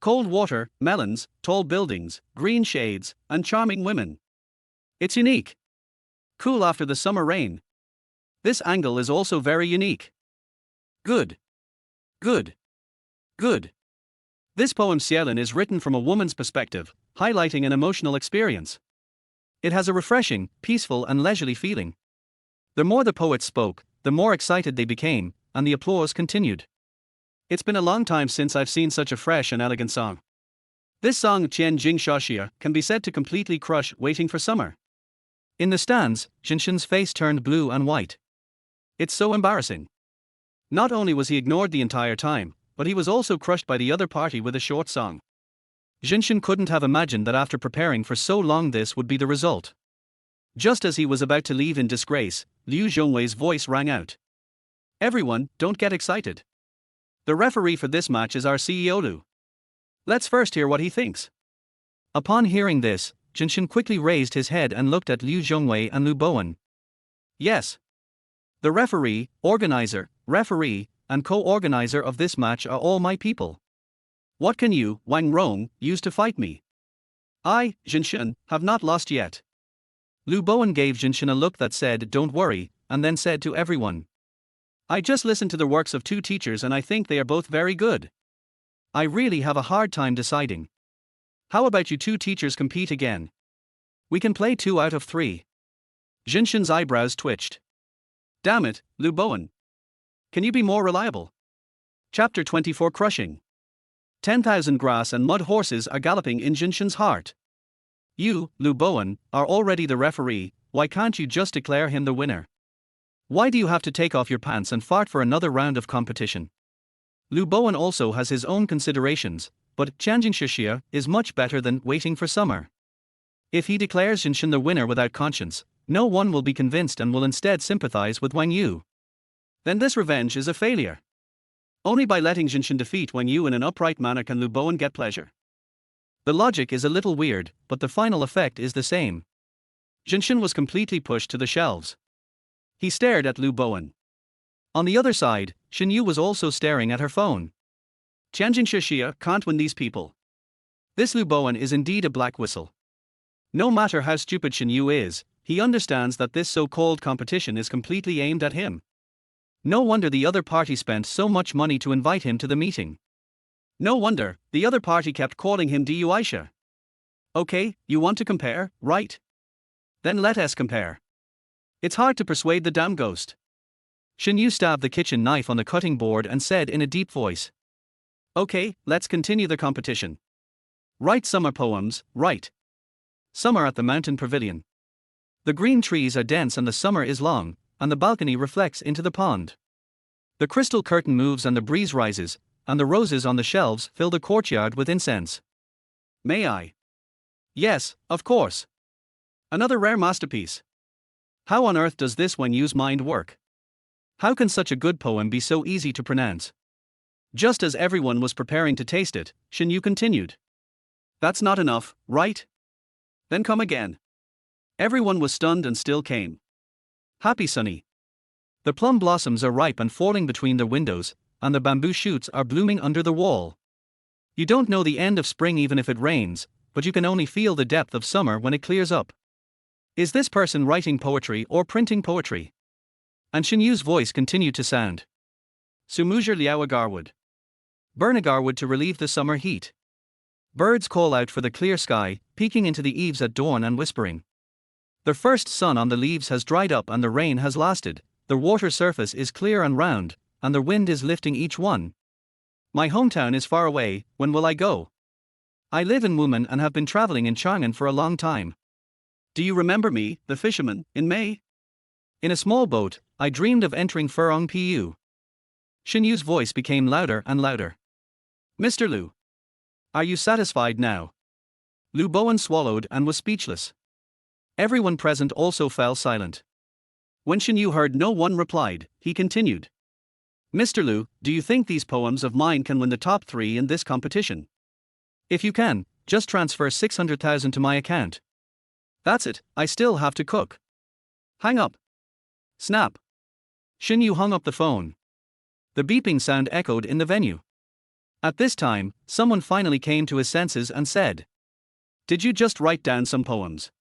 Cold water, melons, tall buildings, green shades, and charming women. It's unique. Cool after the summer rain. This angle is also very unique. Good. Good. Good. This poem Xiaolin is written from a woman's perspective, highlighting an emotional experience. It has a refreshing, peaceful and leisurely feeling. The more the poet spoke, the more excited they became, and the applause continued. It's been a long time since I've seen such a fresh and elegant song. This song Qian Jing Shashia can be said to completely crush Waiting for Summer. In the stands, Shen's face turned blue and white. It's so embarrassing. Not only was he ignored the entire time, but he was also crushed by the other party with a short song. Shen couldn't have imagined that after preparing for so long this would be the result. Just as he was about to leave in disgrace, Liu Zhongwei's voice rang out. Everyone, don't get excited. The referee for this match is our CEO Lu. Let's first hear what he thinks. Upon hearing this, Shen quickly raised his head and looked at Liu Zhongwei and Lu Bowen. Yes. The referee, organizer, referee, and co-organizer of this match are all my people. What can you, Wang Rong, use to fight me? I, Shen, have not lost yet. Lu Bowen gave Shen a look that said don't worry, and then said to everyone. I just listened to the works of 2 teachers and I think they are both very good. I really have a hard time deciding. How about you 2 teachers compete again? We can play 2 out of 3. Jinshin's eyebrows twitched. Damn it, Lu Bowen. Can you be more reliable? Chapter 24 Crushing. 10,000 grass and mud horses are galloping in Jinshin's heart. You, Lu Bowen, are already the referee, why can't you just declare him the winner? Why do you have to take off your pants and fart for another round of competition? Lu Bowen also has his own considerations, but changing Shishia is much better than waiting for summer. If he declares Jinshin the winner without conscience, no one will be convinced and will instead sympathize with Wang Yu. Then this revenge is a failure. Only by letting Jinshin defeat Wang Yu in an upright manner can Lu Bowen get pleasure. The logic is a little weird, but the final effect is the same. Jinshin was completely pushed to the shelves. He stared at Lu Bowen. On the other side, Shen Yu was also staring at her phone. Tianjin Shishia can't win these people. This Lu Bowen is indeed a black whistle. No matter how stupid Shen Yu is, he understands that this so-called competition is completely aimed at him. No wonder the other party spent so much money to invite him to the meeting. No wonder the other party kept calling him Du Aisha. Okay, you want to compare, right? Then let us compare. It's hard to persuade the damn ghost. Shen Yu stabbed the kitchen knife on the cutting board and said in a deep voice. Okay, let's continue the competition. Write summer poems, write. Summer at the mountain pavilion. The green trees are dense and the summer is long, and the balcony reflects into the pond. The crystal curtain moves and the breeze rises, and the roses on the shelves fill the courtyard with incense. May I? Yes, of course. Another rare masterpiece. How on earth does this Wang Yu's mind work? How can such a good poem be so easy to pronounce? Just as everyone was preparing to taste it, Shen Yu continued. That's not enough, right? Then come again. Everyone was stunned and still came. Happy Sunny. The plum blossoms are ripe and falling between the windows, and the bamboo shoots are blooming under the wall. You don't know the end of spring even if it rains, but you can only feel the depth of summer when it clears up. Is this person writing poetry or printing poetry? And Shen Yu's voice continued to sound. Sumujer Liao Agarwood. Burn agarwood to relieve the summer heat. Birds call out for the clear sky, peeking into the eaves at dawn and whispering. The first sun on the leaves has dried up and the rain has lasted, the water surface is clear and round, and the wind is lifting each one. My hometown is far away, when will I go? I live in Wumen and have been traveling in Chang'an for a long time. Do you remember me, the fisherman, in May? In a small boat, I dreamed of entering Furong Pu. Shen Yu's voice became louder and louder. Mr. Lu. Are you satisfied now? Lu Bowen swallowed and was speechless. Everyone present also fell silent. When Shen Yu heard no one replied, he continued. Mr. Lu, do you think these poems of mine can win the top 3 in this competition? If you can, just transfer 600,000 to my account. That's it, I still have to cook. Hang up. Snap. Shen Yu hung up the phone. The beeping sound echoed in the venue. At this time, someone finally came to his senses and said. Did you just write down some poems?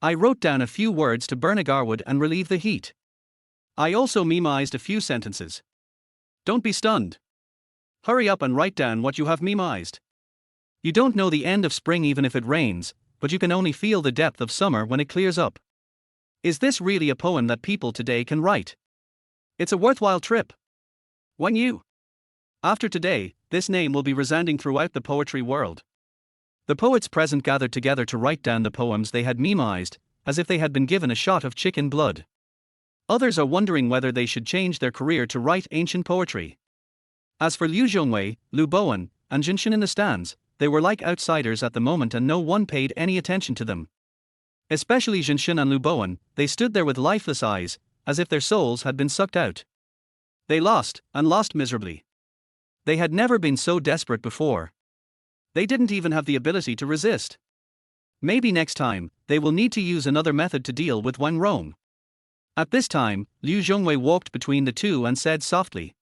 I wrote down a few words to burn agarwood and relieve the heat. I also memeized a few sentences. Don't be stunned. Hurry up and write down what you have memeized. You don't know the end of spring even if it rains, but you can only feel the depth of summer when it clears up. Is this really a poem that people today can write? It's a worthwhile trip. Wang Yu. After today, this name will be resounding throughout the poetry world. The poets present gathered together to write down the poems they had memeized, as if they had been given a shot of chicken blood. Others are wondering whether they should change their career to write ancient poetry. As for Liu Zhongwei, Lu Bowen, and Jinshin in the stands, they were like outsiders at the moment and no one paid any attention to them. Especially Jinshin and Lu Bowen, they stood there with lifeless eyes, as if their souls had been sucked out. They lost, and lost miserably. They had never been so desperate before. They didn't even have the ability to resist. Maybe next time, they will need to use another method to deal with Wang Rong. At this time, Liu Zhongwei walked between the two and said softly.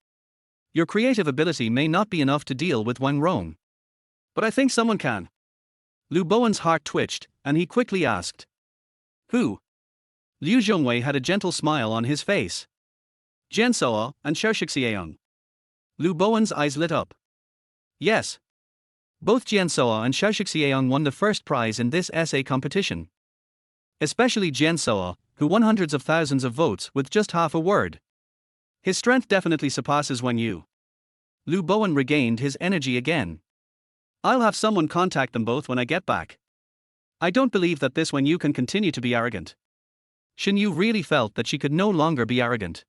Your creative ability may not be enough to deal with Wang Rong. But I think someone can. Lu Bowen's heart twitched, and he quickly asked. Who? Liu Zhongwei had a gentle smile on his face. Jian Soa and Xiaoxixiang. Lu Bowen's eyes lit up. Yes. Both Jian Soa and Xiaoxixiang won the first prize in this essay competition. Especially Jian Sao, who won hundreds of thousands of votes with just half a word. His strength definitely surpasses Wen Yu. Lu Bowen regained his energy again. I'll have someone contact them both when I get back. I don't believe that this Wen Yu can continue to be arrogant. Shen Yu really felt that she could no longer be arrogant.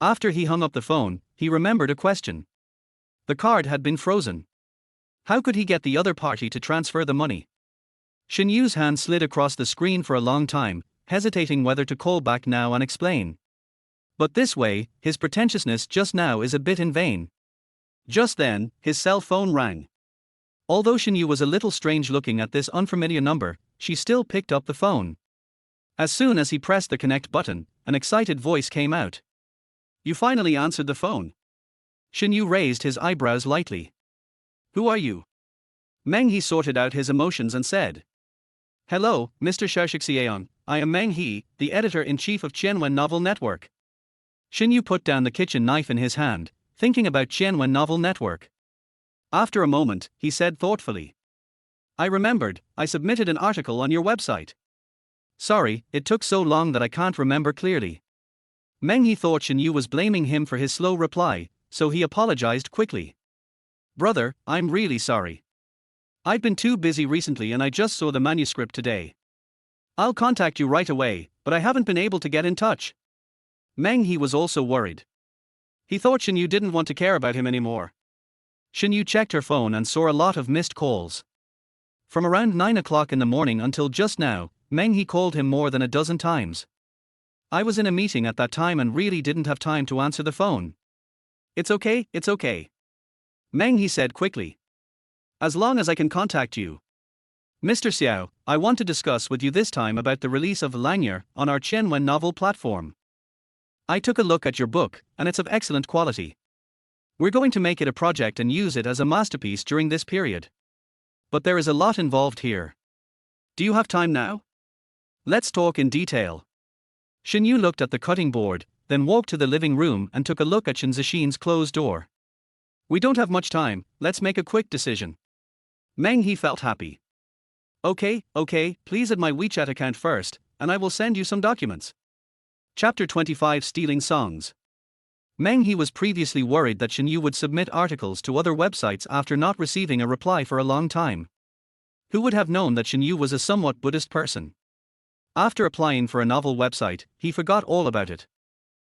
After he hung up the phone, he remembered a question. The card had been frozen. How could he get the other party to transfer the money? Shen Yu's hand slid across the screen for a long time, hesitating whether to call back now and explain. But this way, his pretentiousness just now is a bit in vain. Just then, his cell phone rang. Although Shen Yu was a little strange looking at this unfamiliar number, she still picked up the phone. As soon as he pressed the connect button, an excited voice came out. You finally answered the phone. Shen Yu raised his eyebrows lightly. Who are you? Meng He sorted out his emotions and said. Hello, Mr. Xiaoxixian, I am Meng He, the editor-in-chief of Qianwen Novel Network. Shen Yu put down the kitchen knife in his hand, thinking about Qianwen Novel Network. After a moment, he said thoughtfully. I remembered, I submitted an article on your website. Sorry, it took so long that I can't remember clearly. Meng He thought Shen Yu was blaming him for his slow reply, so he apologized quickly. Brother, I'm really sorry. I've been too busy recently and I just saw the manuscript today. I'll contact you right away, but I haven't been able to get in touch. Meng He was also worried. He thought Shen Yu didn't want to care about him anymore. Shen Yu checked her phone and saw a lot of missed calls. From around 9 o'clock in the morning until just now, Meng He called him more than a dozen times. I was in a meeting at that time and really didn't have time to answer the phone. It's okay, it's okay. Meng He said quickly. As long as I can contact you. Mr. Xiao, I want to discuss with you this time about the release of Langyer on our Qianwen Novel platform. I took a look at your book, and it's of excellent quality. We're going to make it a project and use it as a masterpiece during this period. But there is a lot involved here. Do you have time now? Let's talk in detail. Shen Yu looked at the cutting board, then walked to the living room and took a look at Shen Zixin's closed door. We don't have much time, let's make a quick decision. Meng He felt happy. Okay, please add my WeChat account first, and I will send you some documents. Chapter 25 Stealing Songs. Meng He was previously worried that Shen Yu would submit articles to other websites after not receiving a reply for a long time. Who would have known that Shen Yu was a somewhat Buddhist person? After applying for a novel website, he forgot all about it.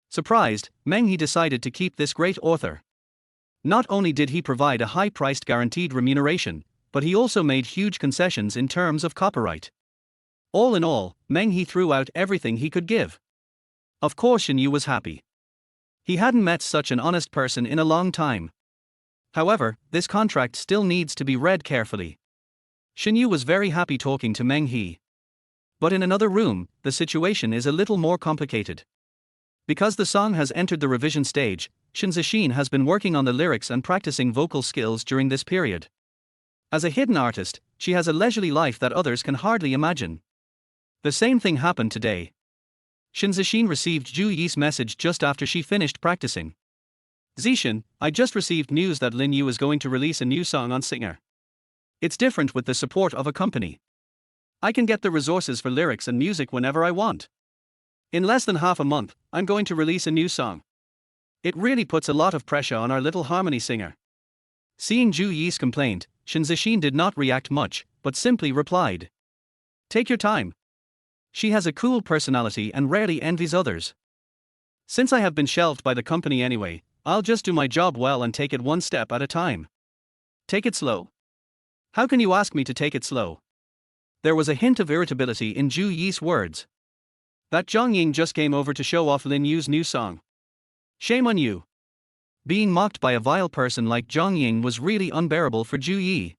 Surprised, Meng He decided to keep this great author. Not only did he provide a high-priced guaranteed remuneration, but he also made huge concessions in terms of copyright. All in all, Meng He threw out everything he could give. Of course Shen Yu was happy. He hadn't met such an honest person in a long time. However, this contract still needs to be read carefully. Shen Yu was very happy talking to Meng He. But in another room, the situation is a little more complicated. Because the song has entered the revision stage, Shen Zixin has been working on the lyrics and practicing vocal skills during this period. As a hidden artist, she has a leisurely life that others can hardly imagine. The same thing happened today. Shen Zixin received Zhu Yi's message just after she finished practicing. Zixin, I just received news that Lin Yu is going to release a new song on Singer. It's different with the support of a company. I can get the resources for lyrics and music whenever I want. In less than half a month, I'm going to release a new song. It really puts a lot of pressure on our little harmony singer. Seeing Zhu Yi's complaint, Shen Zixin did not react much, but simply replied. Take your time. She has a cool personality and rarely envies others. Since I have been shelved by the company anyway, I'll just do my job well and take it one step at a time. Take it slow? How can you ask me to take it slow? There was a hint of irritability in Zhu Yi's words. That Zhang Ying just came over to show off Lin Yu's new song. Shame on you. Being mocked by a vile person like Zhang Ying was really unbearable for Zhu Yi.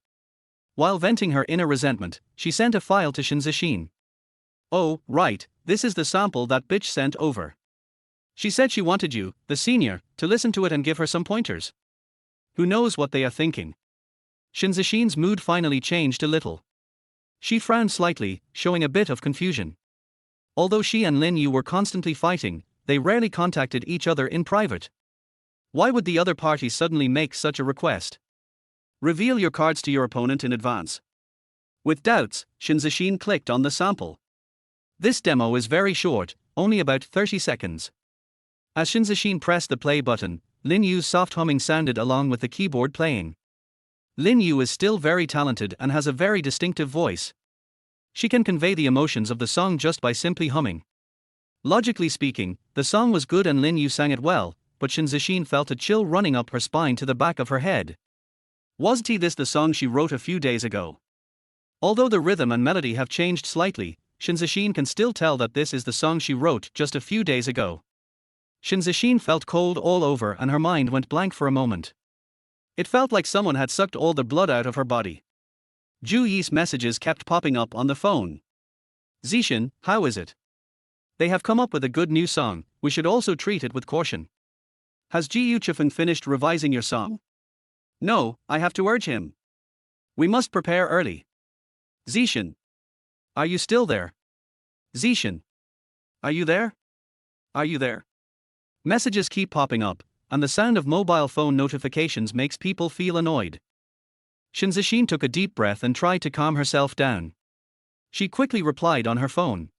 While venting her inner resentment, she sent a file to Shen Zixin. Oh, right, this is the sample that bitch sent over. She said she wanted you, the senior, to listen to it and give her some pointers. Who knows what they are thinking? Shen Zixin's mood finally changed a little. She frowned slightly, showing a bit of confusion. Although she and Lin Yu were constantly fighting, they rarely contacted each other in private. Why would the other party suddenly make such a request? Reveal your cards to your opponent in advance. With doubts, Shen Zixin clicked on the sample. This demo is very short, only about 30 seconds. As Shen Yu pressed the play button, Lin Yu's soft humming sounded along with the keyboard playing. Lin Yu is still very talented and has a very distinctive voice. She can convey the emotions of the song just by simply humming. Logically speaking, the song was good and Lin Yu sang it well, but Shen Yu felt a chill running up her spine to the back of her head. Wasn't this the song she wrote a few days ago? Although the rhythm and melody have changed slightly, Shen Yu can still tell that this is the song she wrote just a few days ago. Shen Yu felt cold all over and her mind went blank for a moment. It felt like someone had sucked all the blood out of her body. Zhu Yi's messages kept popping up on the phone. Zishan, how is it? They have come up with a good new song, we should also treat it with caution. Has Ji Yuchifeng finished revising your song? No, I have to urge him. We must prepare early. Zishan. Are you still there? Zishan. Are you there? Are you there? Messages keep popping up, and the sound of mobile phone notifications makes people feel annoyed. Shen Yu took a deep breath and tried to calm herself down. She quickly replied on her phone.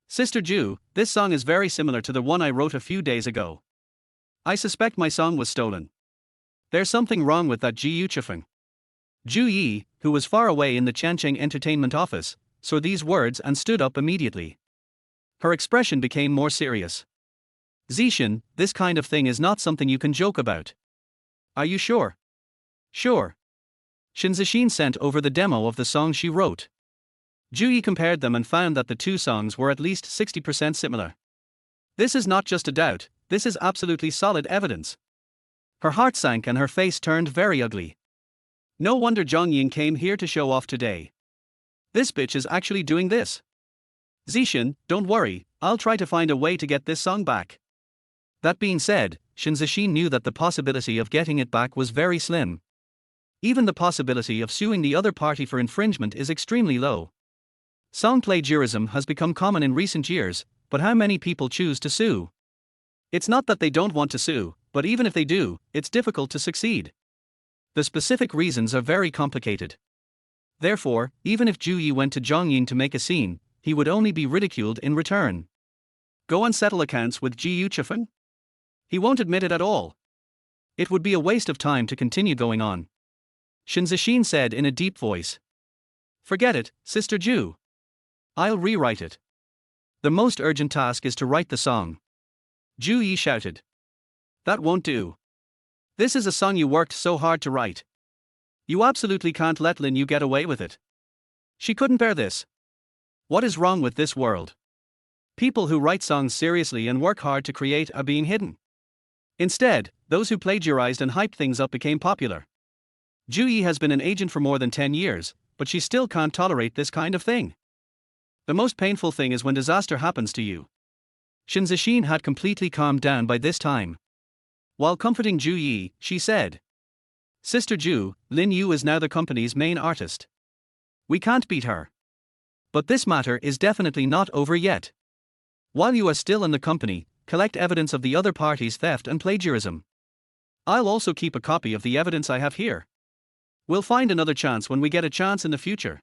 Sister Ju, this song is very similar to the one I wrote a few days ago. I suspect my song was stolen. There's something wrong with that Ji Yuchifeng. Zhu Yi, who was far away in the Chancheng entertainment office, saw these words and stood up immediately. Her expression became more serious. Zishan, this kind of thing is not something you can joke about. Are you sure? Sure. Shen Yu sent over the demo of the song she wrote. Zhu Yi compared them and found that the two songs were at least 60% similar. This is not just a doubt, this is absolutely solid evidence. Her heart sank and her face turned very ugly. No wonder Zhang Ying came here to show off today. This bitch is actually doing this. Zishan, don't worry, I'll try to find a way to get this song back. That being said, Shen Yu knew that the possibility of getting it back was very slim. Even the possibility of suing the other party for infringement is extremely low. Song plagiarism has become common in recent years, but how many people choose to sue? It's not that they don't want to sue, but even if they do, it's difficult to succeed. The specific reasons are very complicated. Therefore, even if Zhu Yi went to Zhang Ying to make a scene, he would only be ridiculed in return. Go and settle accounts with Ji Yuchifeng? He won't admit it at all. It would be a waste of time to continue going on. Shen Yu said in a deep voice. Forget it, Sister Ju. I'll rewrite it. The most urgent task is to write the song. Zhu Yi shouted. That won't do. This is a song you worked so hard to write. You absolutely can't let Lin Yu get away with it. She couldn't bear this. What is wrong with this world? People who write songs seriously and work hard to create are being hidden. Instead, those who plagiarized and hyped things up became popular. Zhu Yi has been an agent for more than 10 years, but she still can't tolerate this kind of thing. The most painful thing is when disaster happens to you. Shen Yu had completely calmed down by this time. While comforting Zhu Yi, she said, Sister Ju, Lin Yu is now the company's main artist. We can't beat her. But this matter is definitely not over yet. While you are still in the company, collect evidence of the other party's theft and plagiarism. I'll also keep a copy of the evidence I have here. We'll find another chance when we get a chance in the future.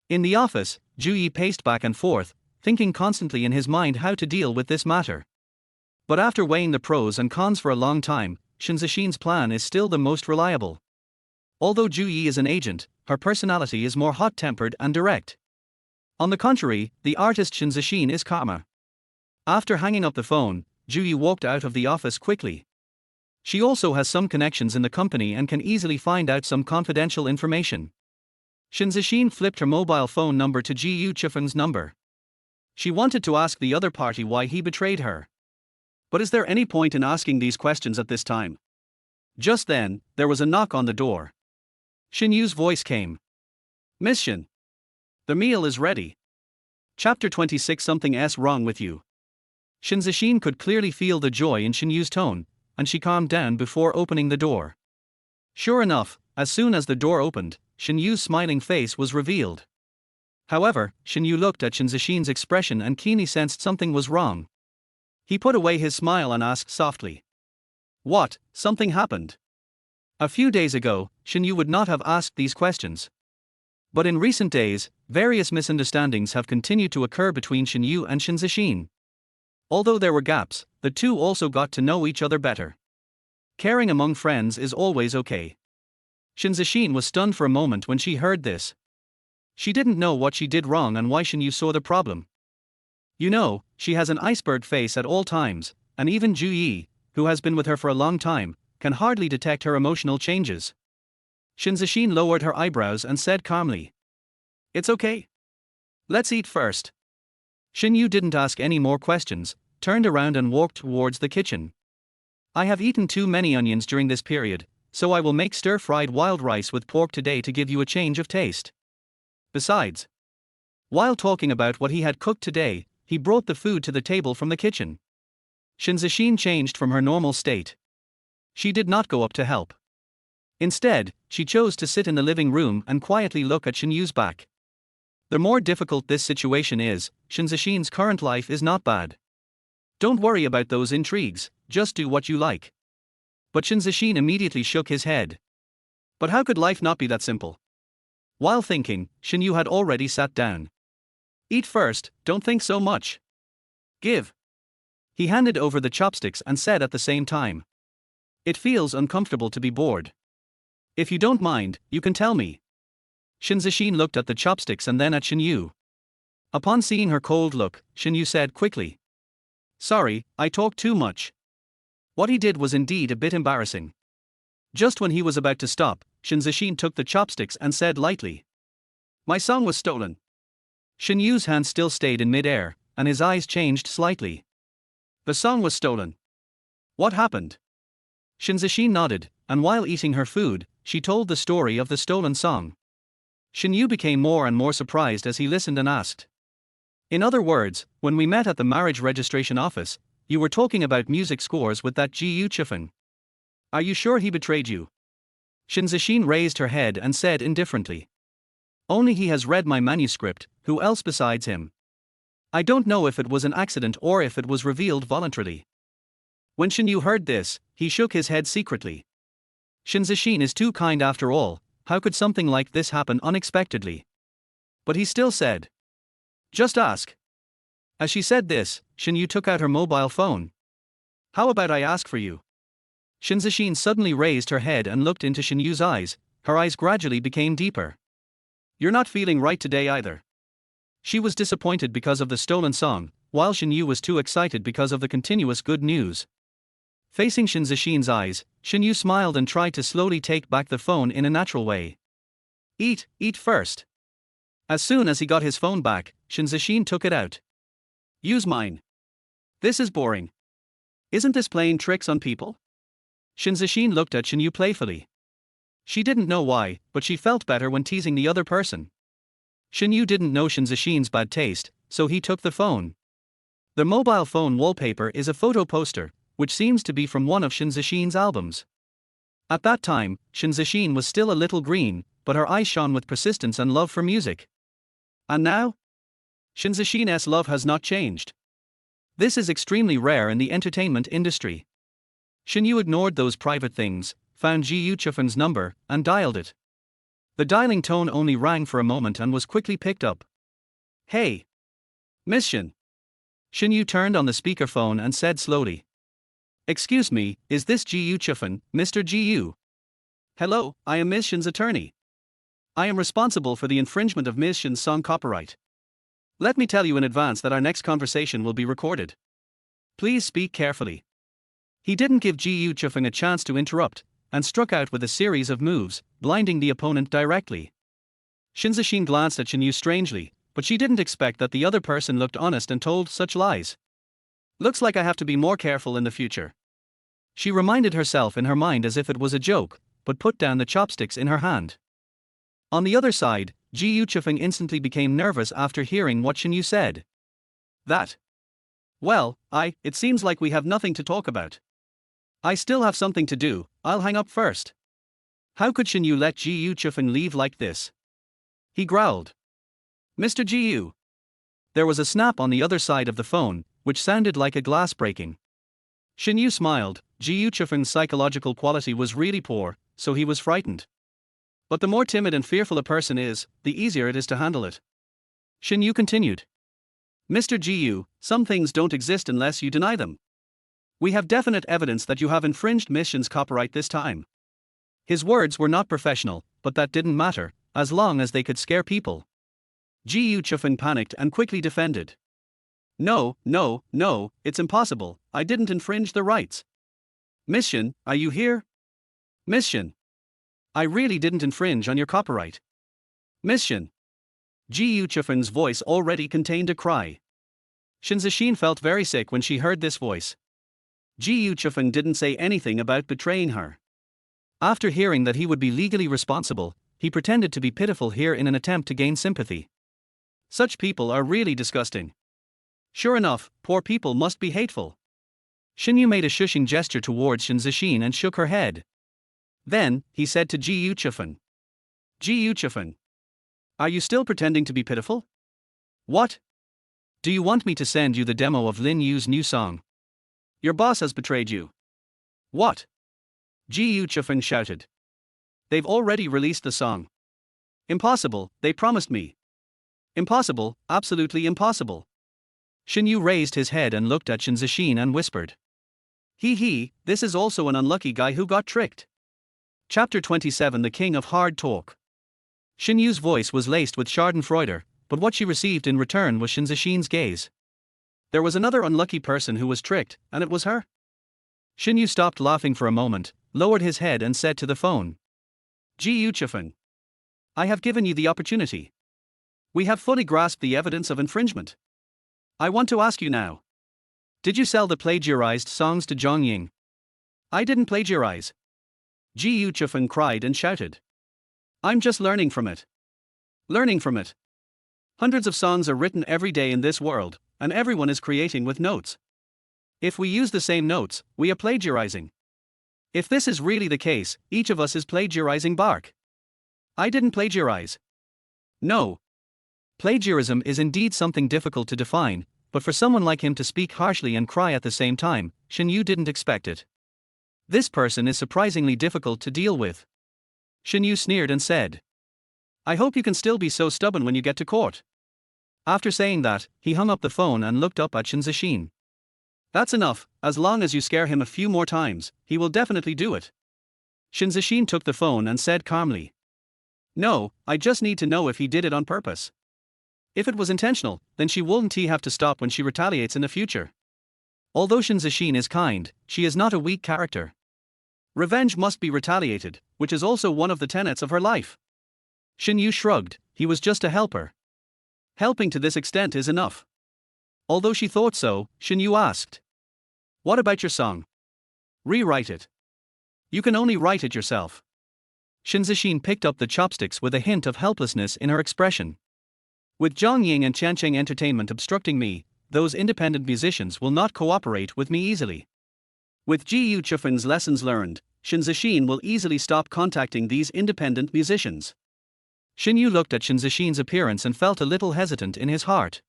In the office, Zhu Yi paced back and forth, thinking constantly in his mind how to deal with this matter. But after weighing the pros and cons for a long time, Shen Yu's plan is still the most reliable. Although Zhu Yi is an agent, her personality is more hot-tempered and direct. On the contrary, the artist Shen Yu is calmer. After hanging up the phone, Zhu Yi walked out of the office quickly. She also has some connections in the company and can easily find out some confidential information. Shen Yu flipped her mobile phone number to Ji Yuchifeng's number. She wanted to ask the other party why he betrayed her. But is there any point in asking these questions at this time? Just then, there was a knock on the door. Shen Yu's voice came. Miss Shen. The meal is ready. Chapter 26. Something's wrong with you. Shen Yu could clearly feel the joy in Shen Yu's tone, and she calmed down before opening the door. Sure enough, as soon as the door opened, Shen Yu's smiling face was revealed. However, Shen Yu looked at Shen Yu's expression and keenly sensed something was wrong. He put away his smile and asked softly. What, something happened? A few days ago, Shen Yu would not have asked these questions. But in recent days, various misunderstandings have continued to occur between Shen Yu and Shen Zixin. Although there were gaps, the two also got to know each other better. Caring among friends is always okay. Shen Zixin was stunned for a moment when she heard this. She didn't know what she did wrong and why Shen Yu saw the problem. You know, she has an iceberg face at all times, and even Ju Yi, who has been with her for a long time, can hardly detect her emotional changes. Shen Zixin lowered her eyebrows and said calmly, "It's okay. Let's eat first." Shen Yu didn't ask any more questions, turned around and walked towards the kitchen. "I have eaten too many onions during this period, so I will make stir-fried wild rice with pork today to give you a change of taste." Besides, while talking about what he had cooked today, he brought the food to the table from the kitchen. Shen Zixin changed from her normal state. She did not go up to help. Instead, she chose to sit in the living room and quietly look at Shen Yu's back. The more difficult this situation is, Shen Zixin's current life is not bad. Don't worry about those intrigues, just do what you like. But Shen Zixin immediately shook his head. But how could life not be that simple? While thinking, Shen Yu had already sat down. "Eat first, don't think so much. Give." He handed over the chopsticks and said at the same time, "It feels uncomfortable to be bored. If you don't mind, you can tell me." Shen Zixin looked at the chopsticks and then at Shen Yu. Upon seeing her cold look, Shen Yu said quickly, "Sorry, I talked too much." What he did was indeed a bit embarrassing. Just when he was about to stop, Shen Zixin took the chopsticks and said lightly, "My song was stolen." Shen Yu's hand still stayed in mid-air, and his eyes changed slightly. "The song was stolen. What happened?" Shen Zixin nodded, and while eating her food, she told the story of the stolen song. Shen Yu became more and more surprised as he listened and asked, "In other words, when we met at the marriage registration office, you were talking about music scores with that Ji Yu Chifeng. Are you sure he betrayed you?" Shen Zixin raised her head and said indifferently, "Only he has read my manuscript, who else besides him? I don't know if it was an accident or if it was revealed voluntarily." When Shen Yu heard this, he shook his head secretly. Shen Zixin is too kind after all, how could something like this happen unexpectedly? But he still said, "Just ask." As she said this, Shen Yu took out her mobile phone. "How about I ask for you?" Shen Zixin suddenly raised her head and looked into Shen Yu's eyes, her eyes gradually became deeper. "You're not feeling right today either." She was disappointed because of the stolen song, while Shen Yu was too excited because of the continuous good news. Facing Shen Zixin's eyes, Shen Yu smiled and tried to slowly take back the phone in a natural way. Eat first." As soon as he got his phone back, Shen Zixin took it out. "Use mine. This is boring. Isn't this playing tricks on people?" Shen Zixin looked at Shen Yu playfully. She didn't know why, but she felt better when teasing the other person. Shen Yu didn't know Shen Zixin's bad taste, so he took the phone. The mobile phone wallpaper is a photo poster, which seems to be from one of Shen Zixin's albums. At that time, Shen Zixin was still a little green, but her eyes shone with persistence and love for music. And now? Shen Zixin's love has not changed. This is extremely rare in the entertainment industry. Shen Yu ignored those private things, found Ji Yu Chifeng's number, and dialed it. The dialing tone only rang for a moment and was quickly picked up. "Hey! Miss Shen." Shen Yu turned on the speakerphone and said slowly, "Excuse me, is this Ji Yu Chifeng, Mr. Ji Yu?" "Hello, I am Ms. Shen's attorney. I am responsible for the infringement of Ms. Shen's song copyright. Let me tell you in advance that our next conversation will be recorded. Please speak carefully." He didn't give Ji Yu Chifeng a chance to interrupt, and struck out with a series of moves, blinding the opponent directly. Shen Zixin glanced at Shen Yu strangely, but she didn't expect that the other person looked honest and told such lies. "Looks like I have to be more careful in the future." She reminded herself in her mind as if it was a joke, but put down the chopsticks in her hand. On the other side, Ji Yu Chifeng instantly became nervous after hearing what Shen Yu said. Well, it seems like we have nothing to talk about. I still have something to do, I'll hang up first." How could Shen Yu let Ji Yu Chifeng leave like this? He growled. "Mr. Ji Yu." There was a snap on the other side of the phone, which sounded like a glass breaking. Shen Yu smiled. Ji Yu Chifeng's psychological quality was really poor, so he was frightened. But the more timid and fearful a person is, the easier it is to handle it. Shen Yu continued. Mr. Gu, some things don't exist unless you deny them. We have definite evidence that you have infringed Miss Shen's copyright this time. His words were not professional, but that didn't matter, as long as they could scare people. Gu Chufeng panicked and quickly defended. No, it's impossible, I didn't infringe the rights. Miss Shen, are you here? Miss Shen. I really didn't infringe on your copyright. Miss Shen. Gu Chufeng's voice already contained a cry. Shen Zixin felt very sick when she heard this voice. Gu Chufeng didn't say anything about betraying her. After hearing that he would be legally responsible, he pretended to be pitiful here in an attempt to gain sympathy. Such people are really disgusting. Sure enough, poor people must be hateful. Shen Yu made a shushing gesture towards Shen Zixin and shook her head. Then, he said to Gu Chufeng. Gu Chufeng. Are you still pretending to be pitiful? What? Do you want me to send you the demo of Lin Yu's new song? Your boss has betrayed you. What? Gu Chufeng shouted. They've already released the song. Impossible, they promised me. Impossible, absolutely impossible. Shen Yu raised his head and looked at Shen Zixin and whispered. This is also an unlucky guy who got tricked. Chapter 27 The King of Hard Talk. Shen Yu's voice was laced with schadenfreude, but what she received in return was Shen Zixin's gaze. There was another unlucky person who was tricked, and it was her. Shen Yu stopped laughing for a moment, lowered his head and said to the phone. Gu Chufeng. I have given you the opportunity. We have fully grasped the evidence of infringement. I want to ask you now. Did you sell the plagiarized songs to Zhang Ying? I didn't plagiarize. Gu Chufeng cried and shouted. I'm just learning from it. Learning from it. Hundreds of songs are written every day in this world, and everyone is creating with notes. If we use the same notes, we are plagiarizing. If this is really the case, each of us is plagiarizing bark. I didn't plagiarize. No. Plagiarism is indeed something difficult to define, but for someone like him to speak harshly and cry at the same time, Shen Yu didn't expect it. This person is surprisingly difficult to deal with. Shen Yu sneered and said. I hope you can still be so stubborn when you get to court. After saying that, he hung up the phone and looked up at Shen Zixin. That's enough, as long as you scare him a few more times, he will definitely do it. Shen Zixin took the phone and said calmly. No, I just need to know if he did it on purpose. If it was intentional, then she won't have to stop when she retaliates in the future. Although Shen Zixin is kind, she is not a weak character. Revenge must be retaliated, which is also one of the tenets of her life. Shen Yu shrugged, he was just a helper. Helping to this extent is enough. Although she thought so, Shen Yu asked. What about your song? Rewrite it. You can only write it yourself. Shen Zixin picked up the chopsticks with a hint of helplessness in her expression. With Zhang Ying and Qiancheng Entertainment obstructing me, those independent musicians will not cooperate with me easily. With Gu Chufeng's lessons learned, Shen Zixin will easily stop contacting these independent musicians. Shen Yu looked at Shen Zixin's appearance and felt a little hesitant in his heart.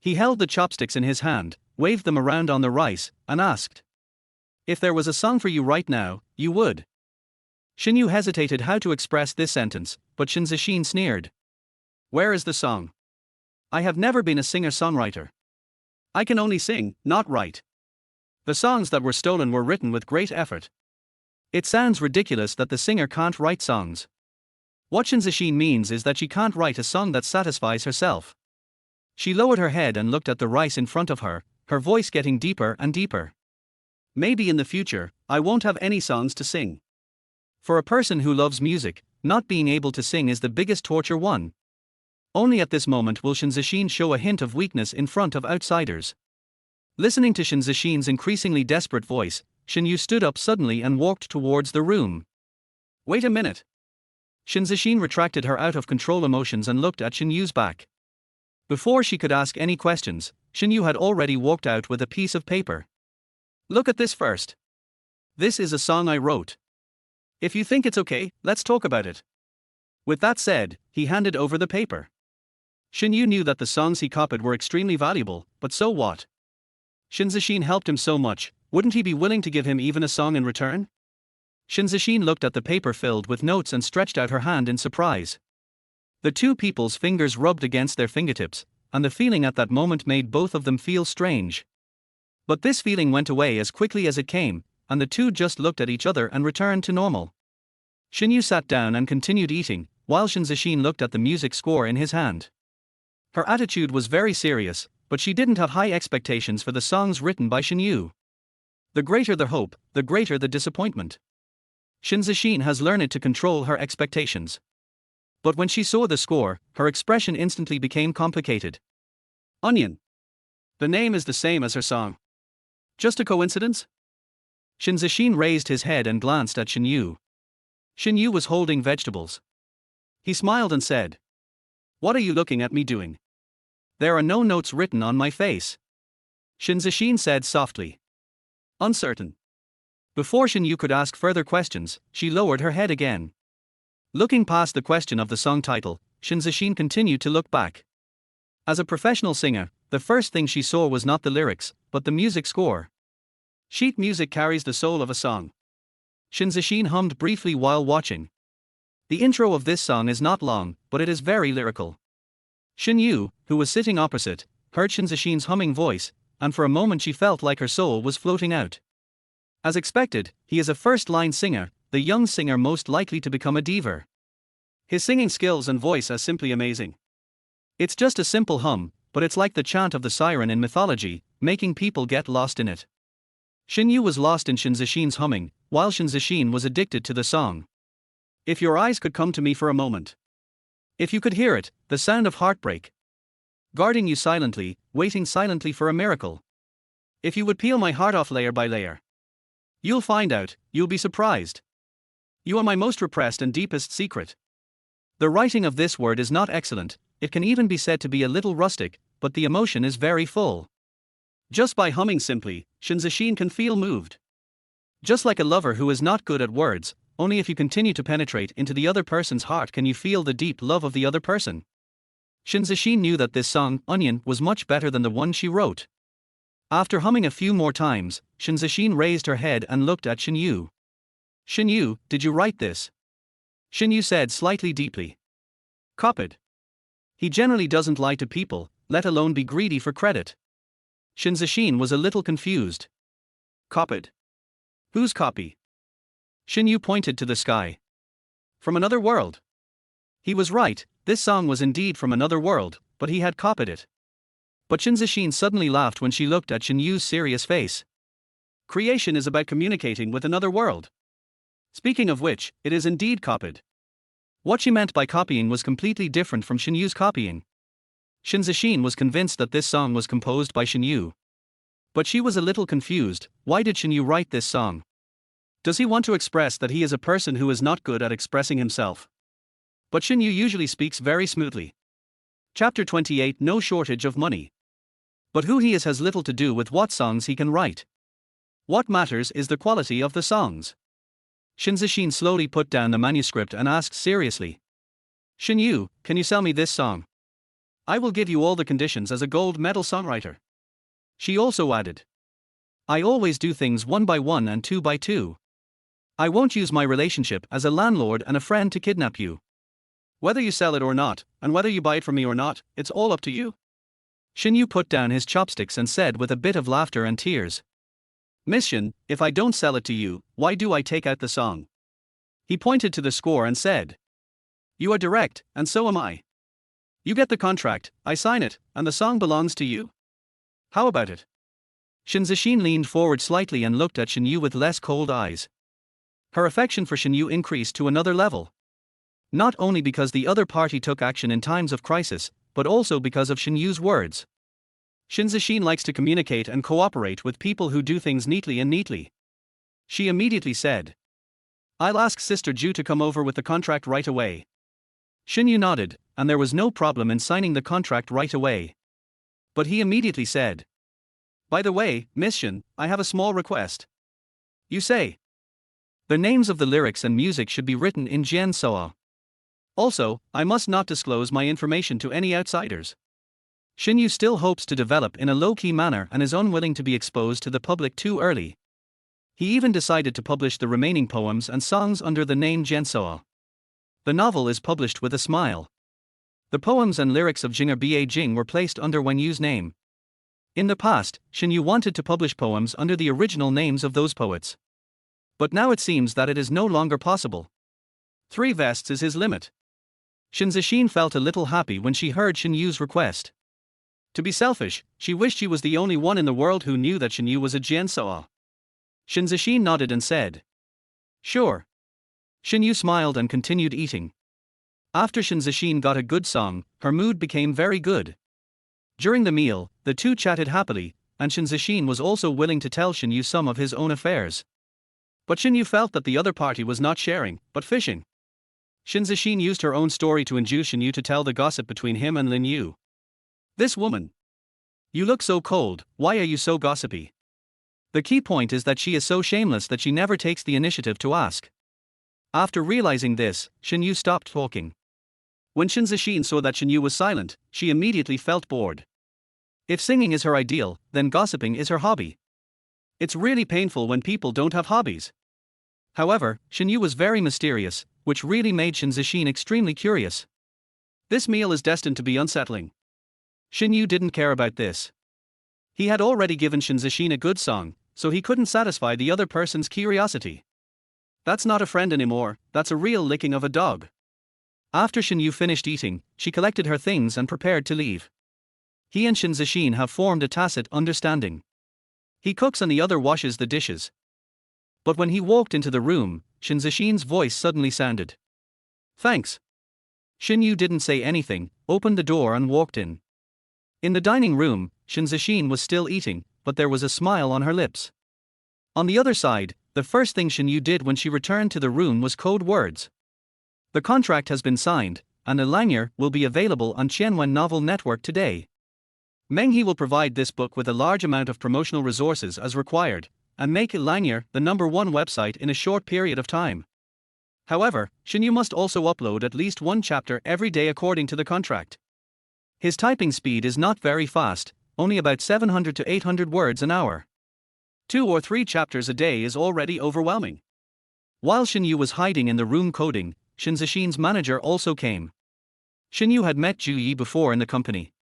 He held the chopsticks in his hand, waved them around on the rice, and asked. If there was a song for you right now, you would. Shen Yu hesitated how to express this sentence, but Shen Zixin sneered. Where is the song? I have never been a singer-songwriter. I can only sing, not write. The songs that were stolen were written with great effort. It sounds ridiculous that the singer can't write songs. What Shen Zixin means is that she can't write a song that satisfies herself. She lowered her head and looked at the rice in front of her, her voice getting deeper and deeper. Maybe in the future, I won't have any songs to sing. For a person who loves music, not being able to sing is the biggest torture one. Only at this moment will Shen Zixin show a hint of weakness in front of outsiders. Listening to Shen Zixin's increasingly desperate voice, Shen Yu stood up suddenly and walked towards the room. Wait a minute. Shen Zixin retracted her out-of-control emotions and looked at Shen Yu's back. Before she could ask any questions, Shen Yu had already walked out with a piece of paper. Look at this first. This is a song I wrote. If you think it's okay, let's talk about it. With that said, he handed over the paper. Shen Yu knew that the songs he copied were extremely valuable, but so what? Shen Zixin helped him so much, wouldn't he be willing to give him even a song in return? Shen Zixin looked at the paper filled with notes and stretched out her hand in surprise. The two people's fingers rubbed against their fingertips, and the feeling at that moment made both of them feel strange. But this feeling went away as quickly as it came, and the two just looked at each other and returned to normal. Shen Yu sat down and continued eating, while Shen Zixin looked at the music score in his hand. Her attitude was very serious, but she didn't have high expectations for the songs written by Shen Yu. The greater the hope, the greater the disappointment. Shen Zixin has learned to control her expectations. But when she saw the score, her expression instantly became complicated. Onion. The name is the same as her song. Just a coincidence? Shen Zixin raised his head and glanced at Shen Yu. Shen Yu was holding vegetables. He smiled and said, "What are you looking at me doing? There are no notes written on my face." Shen Zixin said softly. Uncertain. Before Shen Yu could ask further questions, she lowered her head again. Looking past the question of the song title, Shen Zixin continued to look back. As a professional singer, the first thing she saw was not the lyrics, but the music score. Sheet music carries the soul of a song. Shen Zixin hummed briefly while watching. The intro of this song is not long, but it is very lyrical. Shen Yu, who was sitting opposite, heard Shen Zixin's humming voice, and for a moment she felt like her soul was floating out. As expected, he is a first-line singer, the young singer most likely to become a diva. His singing skills and voice are simply amazing. It's just a simple hum, but it's like the chant of the siren in mythology, making people get lost in it. Shen Yu was lost in Shen Zixin's humming, while Shen Zixin was addicted to the song. If your eyes could come to me for a moment. If you could hear it, the sound of heartbreak. Guarding you silently, waiting silently for a miracle. If you would peel my heart off layer by layer. You'll find out, you'll be surprised. You are my most repressed and deepest secret. The writing of this word is not excellent, it can even be said to be a little rustic, but the emotion is very full. Just by humming simply, Shen Zixin can feel moved. Just like a lover who is not good at words, only if you continue to penetrate into the other person's heart can you feel the deep love of the other person. Shen Zixin knew that this song, Onion, was much better than the one she wrote. After humming a few more times, Shen Zixin raised her head and looked at Shen Yu. Shen Yu, did you write this? Shen Yu said slightly deeply. Copied. He generally doesn't lie to people, let alone be greedy for credit. Shen Zixin was a little confused. Copied. Whose copy? Shen Yu pointed to the sky. From another world. He was right, this song was indeed from another world, but he had copied it. But Shen Zixin suddenly laughed when she looked at Shen Yu's serious face. Creation is about communicating with another world. Speaking of which, it is indeed copied. What she meant by copying was completely different from Shen Yu's copying. Shen Zixin was convinced that this song was composed by Shen Yu. But she was a little confused, why did Shen Yu write this song? Does he want to express that he is a person who is not good at expressing himself? But Shen Yu usually speaks very smoothly. Chapter 28 No shortage of money. But who he is has little to do with what songs he can write. What matters is the quality of the songs. Shen Zixin slowly put down the manuscript and asked seriously. Shen Yu, can you sell me this song? I will give you all the conditions as a gold medal songwriter. She also added. I always do things one by one and two by two. I won't use my relationship as a landlord and a friend to kidnap you. Whether you sell it or not, and whether you buy it from me or not, it's all up to you. Shen Yu put down his chopsticks and said with a bit of laughter and tears. Miss Shen, if I don't sell it to you, why do I take out the song? He pointed to the score and said. You are direct, and so am I. You get the contract, I sign it, and the song belongs to you. How about it? Shen Zixin leaned forward slightly and looked at Shen Yu with less cold eyes. Her affection for Shen Yu increased to another level. Not only because the other party took action in times of crisis, but also because of Shen Yu's words. Shen Zixin likes to communicate and cooperate with people who do things neatly and neatly. She immediately said. I'll ask Sister Ju to come over with the contract right away. Shen Yu nodded, and there was no problem in signing the contract right away. But he immediately said. By the way, Miss Shen, I have a small request. You say. The names of the lyrics and music should be written in Jian Soa. Also, I must not disclose my information to any outsiders. Shen Yu still hopes to develop in a low-key manner and is unwilling to be exposed to the public too early. He even decided to publish the remaining poems and songs under the name Jiansoa. The novel is published with a smile. The poems and lyrics of Jinger Ba Jing were placed under Wen Yu's name. In the past, Shen Yu wanted to publish poems under the original names of those poets. But now it seems that it is no longer possible. 3 vests is his limit. Shen Zixin felt a little happy when she heard Shen Yu's request. To be selfish, she wished she was the only one in the world who knew that Shen Yu was a Jiansoa. Shen Zixin nodded and said, "Sure." Shen Yu smiled and continued eating. After Shen Zixin got a good song, her mood became very good. During the meal, the two chatted happily, and Shen Zixin was also willing to tell Shen Yu some of his own affairs. But Shen Yu felt that the other party was not sharing, but fishing. Shen Zixin used her own story to induce Shen Yu to tell the gossip between him and Lin Yu. "This woman. You look so cold, why are you so gossipy?" The key point is that she is so shameless that she never takes the initiative to ask. After realizing this, Shen Yu stopped talking. When Shen Zixin saw that Shen Yu was silent, she immediately felt bored. If singing is her ideal, then gossiping is her hobby. It's really painful when people don't have hobbies. However, Shen Yu was very mysterious, which really made Shen Zixin extremely curious. This meal is destined to be unsettling. Shen Yu didn't care about this. He had already given Shen Zixin a good song, so he couldn't satisfy the other person's curiosity. That's not a friend anymore, that's a real licking of a dog. After Shen Yu finished eating, she collected her things and prepared to leave. He and Shen Zixin have formed a tacit understanding. He cooks and the other washes the dishes. But when he walked into the room, Shen Zixin's voice suddenly sounded. "Thanks." Shen Yu didn't say anything, opened the door and walked in. In the dining room, Shen Zixin was still eating, but there was a smile on her lips. On the other side, the first thing Shen Yu did when she returned to the room was code words. The contract has been signed, and a lanyard will be available on Qianwen Novel Network today. Meng He will provide this book with a large amount of promotional resources as required, and make lanyard the #1 website in a short period of time. However, Shen Yu must also upload at least 1 chapter every day according to the contract. His typing speed is not very fast, only about 700 to 800 words an hour. 2 or 3 chapters a day is already overwhelming. While Shen Yu was hiding in the room coding, Shen Zixin's manager also came. Shen Yu had met Zhu Yi before in the company.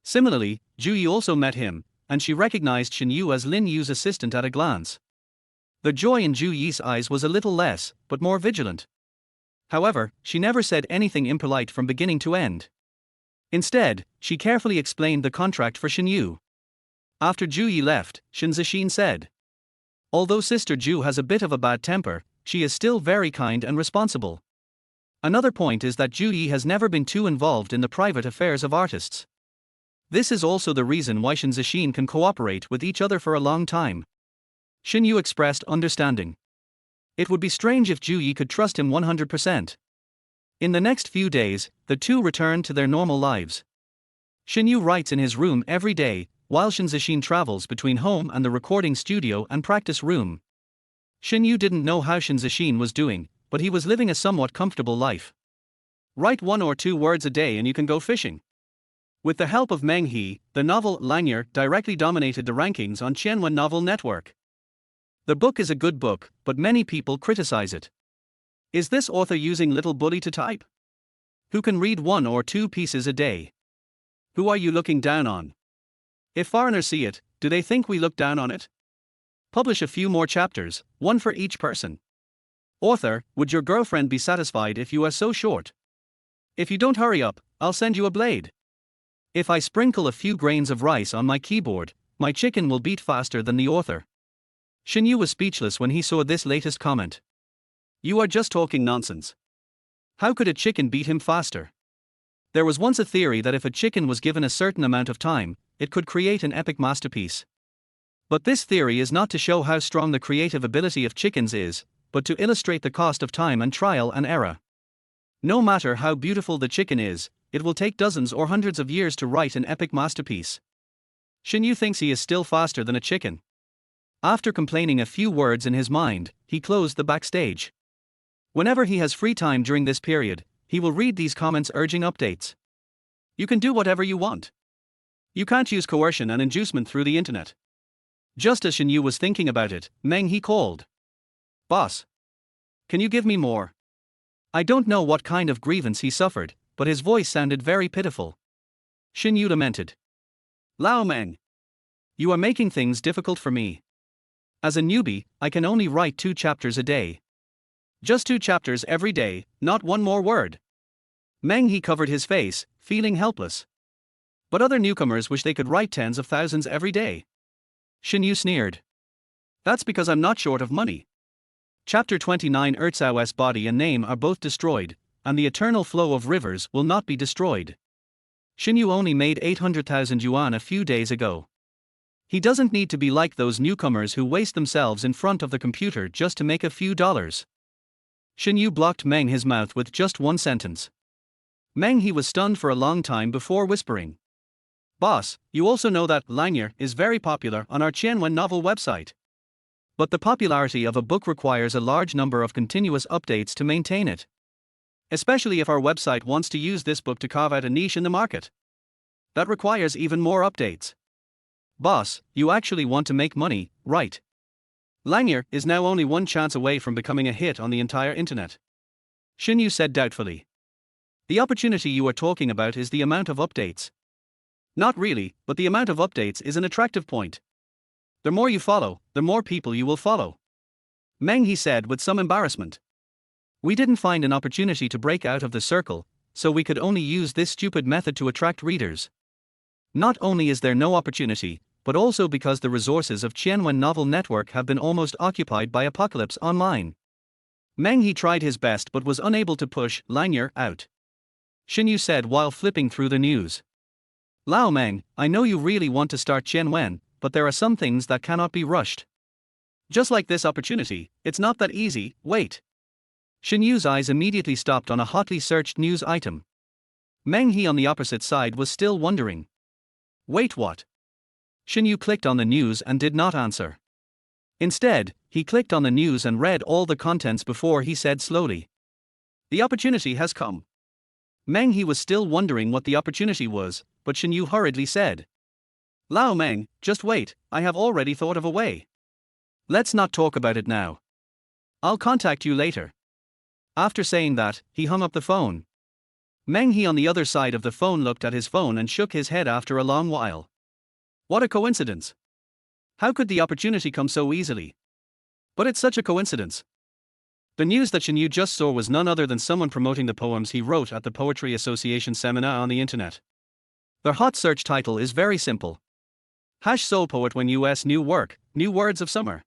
Similarly, Zhu Yi also met him, and she recognized Shen Yu as Lin Yu's assistant at a glance. The joy in Zhu Yi's eyes was a little less, but more vigilant. However, she never said anything impolite from beginning to end. Instead, she carefully explained the contract for Shen Yu. After Zhu Yi left, Shen Zixin said, "Although Sister Zhu has a bit of a bad temper, she is still very kind and responsible. Another point is that Zhu Yi has never been too involved in the private affairs of artists. This is also the reason why Shen Zixin can cooperate with each other for a long time." Shen Yu expressed understanding. It would be strange if Zhu Yi could trust him 100%. In the next few days, the two returned to their normal lives. Shen Yu writes in his room every day, while Shen Zixin travels between home and the recording studio and practice room. Shen Yu didn't know how Shen Zixin was doing, but he was living a somewhat comfortable life. Write 1 or 2 words a day and you can go fishing. With the help of Meng He, the novel Lanyard directly dominated the rankings on Qianwen Novel Network. The book is a good book, but many people criticize it. Is this author using little bully to type? Who can read 1 or 2 pieces a day? Who are you looking down on? If foreigners see it, do they think we look down on it? Publish a few more chapters, 1 for each person. Author, would your girlfriend be satisfied if you are so short? If you don't hurry up, I'll send you a blade. If I sprinkle a few grains of rice on my keyboard, my chicken will beat faster than the author. Shen Yu was speechless when he saw this latest comment. You are just talking nonsense. How could a chicken beat him faster? There was once a theory that if a chicken was given a certain amount of time, it could create an epic masterpiece. But this theory is not to show how strong the creative ability of chickens is, but to illustrate the cost of time and trial and error. No matter how beautiful the chicken is, it will take dozens or hundreds of years to write an epic masterpiece. Shen Yu thinks he is still faster than a chicken. After complaining a few words in his mind, he closed the backstage. Whenever he has free time during this period, he will read these comments urging updates. You can do whatever you want. You can't use coercion and inducement through the internet. Just as Shen Yu was thinking about it, Meng he called. Boss. Can you give me more? I don't know what kind of grievance he suffered, but his voice sounded very pitiful. Shen Yu lamented. Lao Meng. You are making things difficult for me. As a newbie, I can only write 2 chapters a day. Just 2 chapters every day, not one more word. Meng he covered his face, feeling helpless. But other newcomers wish they could write tens of thousands every day. Shen Yu sneered. That's because I'm not short of money. Chapter 29 Erzao's body and name are both destroyed, and the eternal flow of rivers will not be destroyed. Shen Yu only made 800,000 yuan a few days ago. He doesn't need to be like those newcomers who waste themselves in front of the computer just to make a few dollars. Shen Yu blocked Meng his mouth with just one sentence. Meng he was stunned for a long time before whispering. Boss, you also know that Lanier is very popular on our Qianwen novel website. But the popularity of a book requires a large number of continuous updates to maintain it. Especially if our website wants to use this book to carve out a niche in the market. That requires even more updates. Boss, you actually want to make money, right? Lanier is now only one chance away from becoming a hit on the entire internet. Shen Yu said doubtfully. The opportunity you are talking about is the amount of updates. Not really, but the amount of updates is an attractive point. The more you follow, the more people you will follow. Meng he said with some embarrassment. We didn't find an opportunity to break out of the circle, so we could only use this stupid method to attract readers. Not only is there no opportunity, but also because the resources of Qianwen Novel Network have been almost occupied by Apocalypse Online. Meng he tried his best but was unable to push Lanier out. Shen Yu said while flipping through the news. Lao Meng, I know you really want to start Qianwen, but there are some things that cannot be rushed. Just like this opportunity, it's not that easy, wait. Shen Yu's eyes immediately stopped on a hotly searched news item. Meng he on the opposite side was still wondering. Wait, what? Shen Yu clicked on the news and did not answer. Instead, he clicked on the news and read all the contents before he said slowly. The opportunity has come. Meng he was still wondering what the opportunity was, but Shen Yu hurriedly said. Lao Meng, just wait, I have already thought of a way. Let's not talk about it now. I'll contact you later. After saying that, he hung up the phone. Meng he on the other side of the phone looked at his phone and shook his head after a long while. What a coincidence. How could the opportunity come so easily? But it's such a coincidence. The news that Shen Yu just saw was none other than someone promoting the poems he wrote at the Poetry Association seminar on the internet. Their hot search title is very simple. Soul Poet when US New Work, New Words of Summer.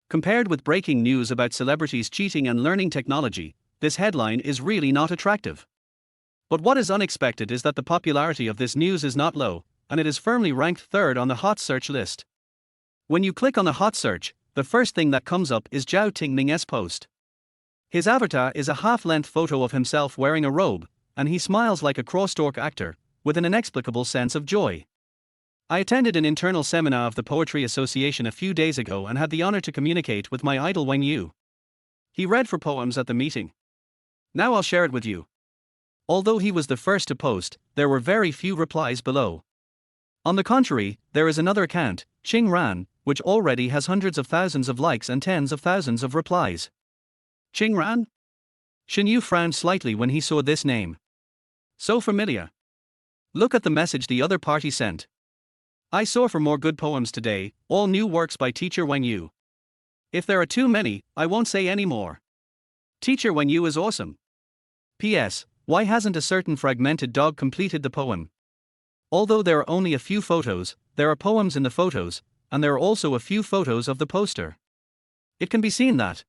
Compared with breaking news about celebrities cheating and learning technology, this headline is really not attractive. But what is unexpected is that the popularity of this news is not low, and it is firmly ranked 3rd on the hot search list. When you click on the hot search, the first thing that comes up is Zhao Tingming's post. His avatar is a half-length photo of himself wearing a robe, and he smiles like a crosstalk actor, with an inexplicable sense of joy. I attended an internal seminar of the Poetry Association a few days ago and had the honor to communicate with my idol Shen Yu. He read 4 poems at the meeting. Now I'll share it with you. Although he was the first to post, there were very few replies below. On the contrary, there is another account, Qing Ran, which already has hundreds of thousands of likes and tens of thousands of replies. Qing Ran? Shen Yu frowned slightly when he saw this name. So familiar. Look at the message the other party sent. I saw 4 more good poems today, all new works by teacher Shen Yu. If there are too many, I won't say any more. Teacher Shen Yu is awesome. P.S. Why hasn't a certain fragmented dog completed the poem? Although there are only a few photos, there are poems in the photos, and there are also a few photos of the poster. It can be seen that.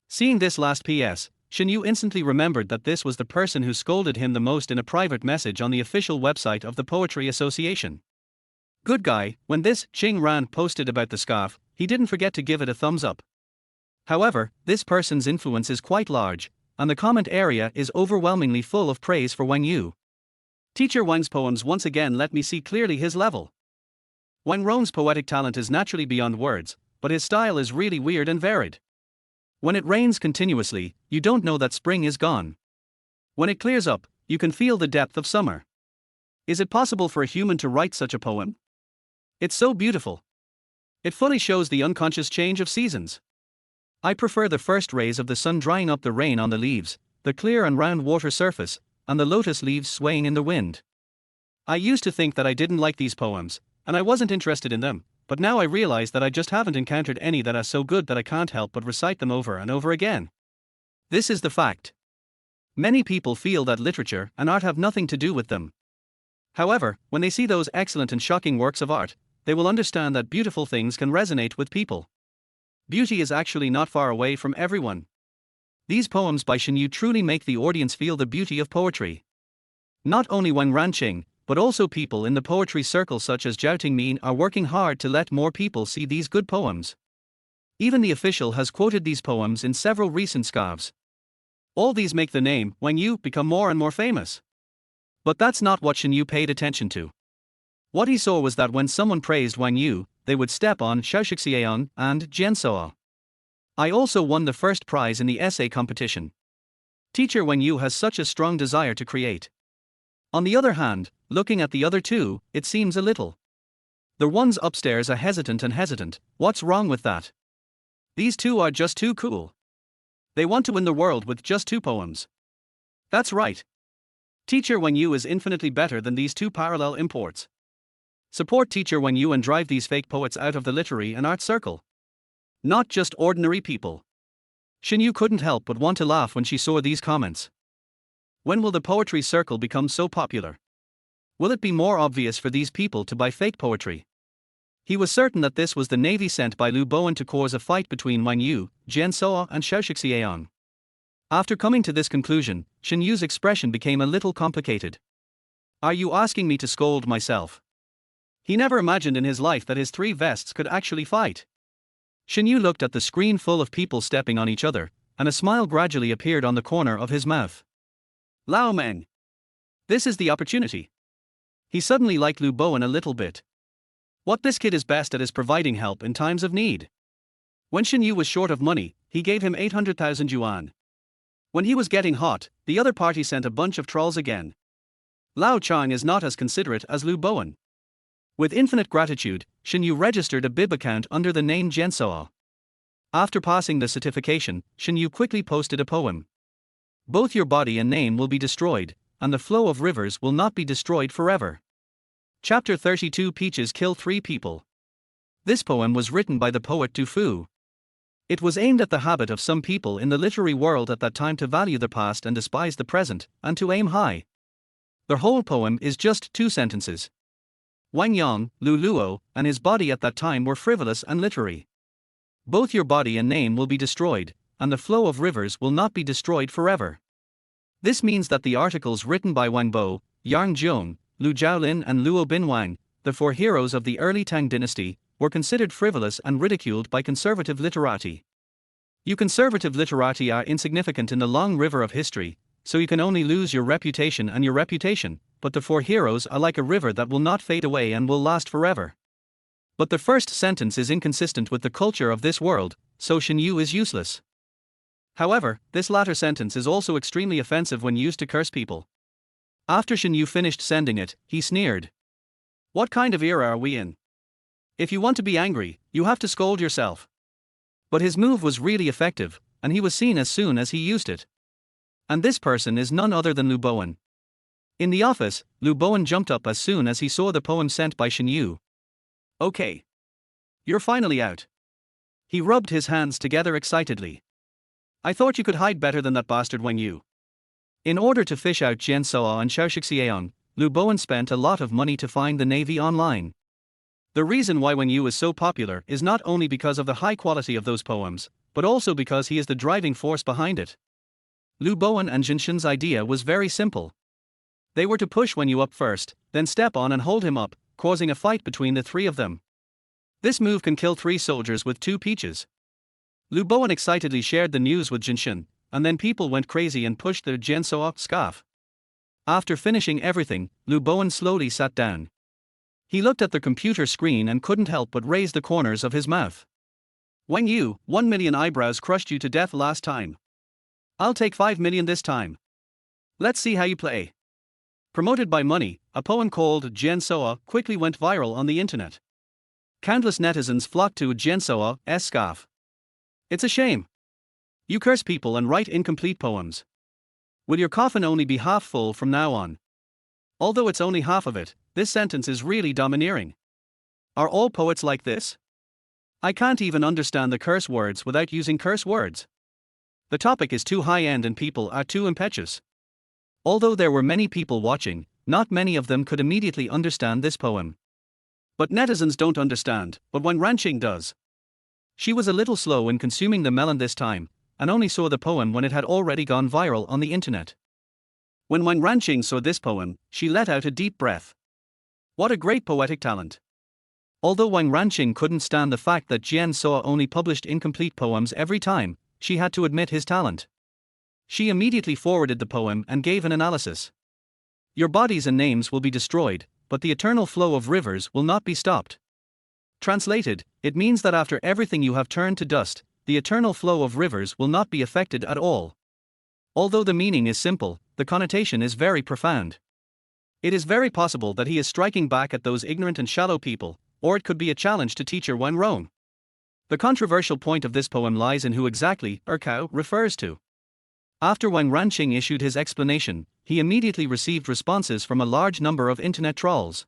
Seeing this last P.S., Shen Yu instantly remembered that this was the person who scolded him the most in a private message on the official website of the Poetry Association. Good guy, when this Qing Ran posted about the scarf, he didn't forget to give it a thumbs up. However, this person's influence is quite large, and the comment area is overwhelmingly full of praise for Shen Yu. Teacher Wang's poems once again let me see clearly his level. Wang Rong's poetic talent is naturally beyond words, but his style is really weird and varied. When it rains continuously, you don't know that spring is gone. When it clears up, you can feel the depth of summer. Is it possible for a human to write such a poem? It's so beautiful. It fully shows the unconscious change of seasons. I prefer the first rays of the sun drying up the rain on the leaves, the clear and round water surface, and the lotus leaves swaying in the wind. I used to think that I didn't like these poems, and I wasn't interested in them, but now I realize that I just haven't encountered any that are so good that I can't help but recite them over and over again. This is the fact. Many people feel that literature and art have nothing to do with them. However, when they see those excellent and shocking works of art, they will understand that beautiful things can resonate with people. Beauty is actually not far away from everyone. These poems by Shen Yu truly make the audience feel the beauty of poetry. Not only Wang Ranqing, but also people in the poetry circle such as Zhao Tingmin are working hard to let more people see these good poems. Even the official has quoted these poems in several recent scarves. All these make the name Wang Yu become more and more famous. But that's not what Shen Yu paid attention to. What he saw was that when someone praised Wang Yu, they would step on Xiaoxixian and Jiansoa. I also won the first prize in the essay competition. Teacher Wang Yu has such a strong desire to create. On the other hand, looking at the other two, it seems a little. The ones upstairs are hesitant. What's wrong with that? These two are just too cool. They want to win the world with just 2 poems. That's right. Teacher Wang Yu is infinitely better than these 2 parallel imports. Support Teacher Wang Yu and drive these fake poets out of the literary and art circle. Not just ordinary people. Shen Yu couldn't help but want to laugh when she saw these comments. When will the poetry circle become so popular? Will it be more obvious for these people to buy fake poetry? He was certain that this was the navy sent by Lu Bowen to cause a fight between Wang Yu, Jiansoa and Xiaoxixian. After coming to this conclusion, Shen Yu's expression became a little complicated. Are you asking me to scold myself? He never imagined in his life that his 3 vests could actually fight. Shen Yu looked at the screen full of people stepping on each other, and a smile gradually appeared on the corner of his mouth. Lao Meng. This is the opportunity. He suddenly liked Lu Bowen a little bit. What this kid is best at is providing help in times of need. When Shen Yu was short of money, he gave him 800,000 yuan. When he was getting hot, the other party sent a bunch of trolls again. Lao Chang is not as considerate as Lu Bowen. With infinite gratitude, Shen Yu registered a bib account under the name Jiansoa. After passing the certification, Shen Yu quickly posted a poem. Both your body and name will be destroyed, and the flow of rivers will not be destroyed forever. Chapter 32 Peaches Kill 3 People. This poem was written by the poet Du Fu. It was aimed at the habit of some people in the literary world at that time to value the past and despise the present, and to aim high. The whole poem is just 2 sentences. Wang Yang, Lu Luo, and his body at that time were frivolous and literary. Both your body and name will be destroyed, and the flow of rivers will not be destroyed forever. This means that the articles written by Wang Bo, Yang Zhong, Lu Zhaolin and Luo Binwang, the 4 heroes of the early Tang dynasty, were considered frivolous and ridiculed by conservative literati. You conservative literati are insignificant in the long river of history, so you can only lose your reputation and your reputation, but the 4 heroes are like a river that will not fade away and will last forever. But the first sentence is inconsistent with the culture of this world, so Shen Yu is useless. However, this latter sentence is also extremely offensive when used to curse people. After Shen Yu finished sending it, he sneered. What kind of era are we in? If you want to be angry, you have to scold yourself. But his move was really effective, and he was seen as soon as he used it. And this person is none other than Lu Bowen. In the office, Lu Bowen jumped up as soon as he saw the poem sent by Shen Yu. Okay. You're finally out. He rubbed his hands together excitedly. I thought you could hide better than that bastard Wang Yu. In order to fish out Jiansoa and Xiaoxixian, Lu Bowen spent a lot of money to find the navy online. The reason why Wang Yu is so popular is not only because of the high quality of those poems, but also because he is the driving force behind it. Lu Bowen and Jin Shen's idea was very simple. They were to push Wang Yu up first, then step on and hold him up, causing a fight between the 3 of them. This move can kill 3 soldiers with 2 peaches. Lu Bowen excitedly shared the news with Jin Shen, and then people went crazy and pushed the Jiansoa scarf. After finishing everything, Lu Bowen slowly sat down. He looked at the computer screen and couldn't help but raise the corners of his mouth. Wang Yu, 1 million eyebrows crushed you to death last time. I'll take 5 million this time. Let's see how you play. Promoted by money, a poem called Jiansoa quickly went viral on the internet. Countless netizens flocked to Jian Soa's scarf. It's a shame. You curse people and write incomplete poems. Will your coffin only be half full from now on? Although it's only half of it, this sentence is really domineering. Are all poets like this? I can't even understand the curse words without using curse words. The topic is too high-end and people are too impetuous. Although there were many people watching, not many of them could immediately understand this poem. But netizens don't understand, but Wang Ranqing does. She was a little slow in consuming the melon this time, and only saw the poem when it had already gone viral on the internet. When Wang Ranqing saw this poem, she let out a deep breath. What a great poetic talent. Although Wang Ranqing couldn't stand the fact that Jian Soa only published incomplete poems every time, she had to admit his talent. She immediately forwarded the poem and gave an analysis. Your bodies and names will be destroyed, but the eternal flow of rivers will not be stopped. Translated, it means that after everything you have turned to dust, the eternal flow of rivers will not be affected at all. Although the meaning is simple, the connotation is very profound. It is very possible that he is striking back at those ignorant and shallow people, or it could be a challenge to teacher Wang Rong. The controversial point of this poem lies in who exactly Cow refers to. After Wang Ranqing issued his explanation, he immediately received responses from a large number of internet trolls.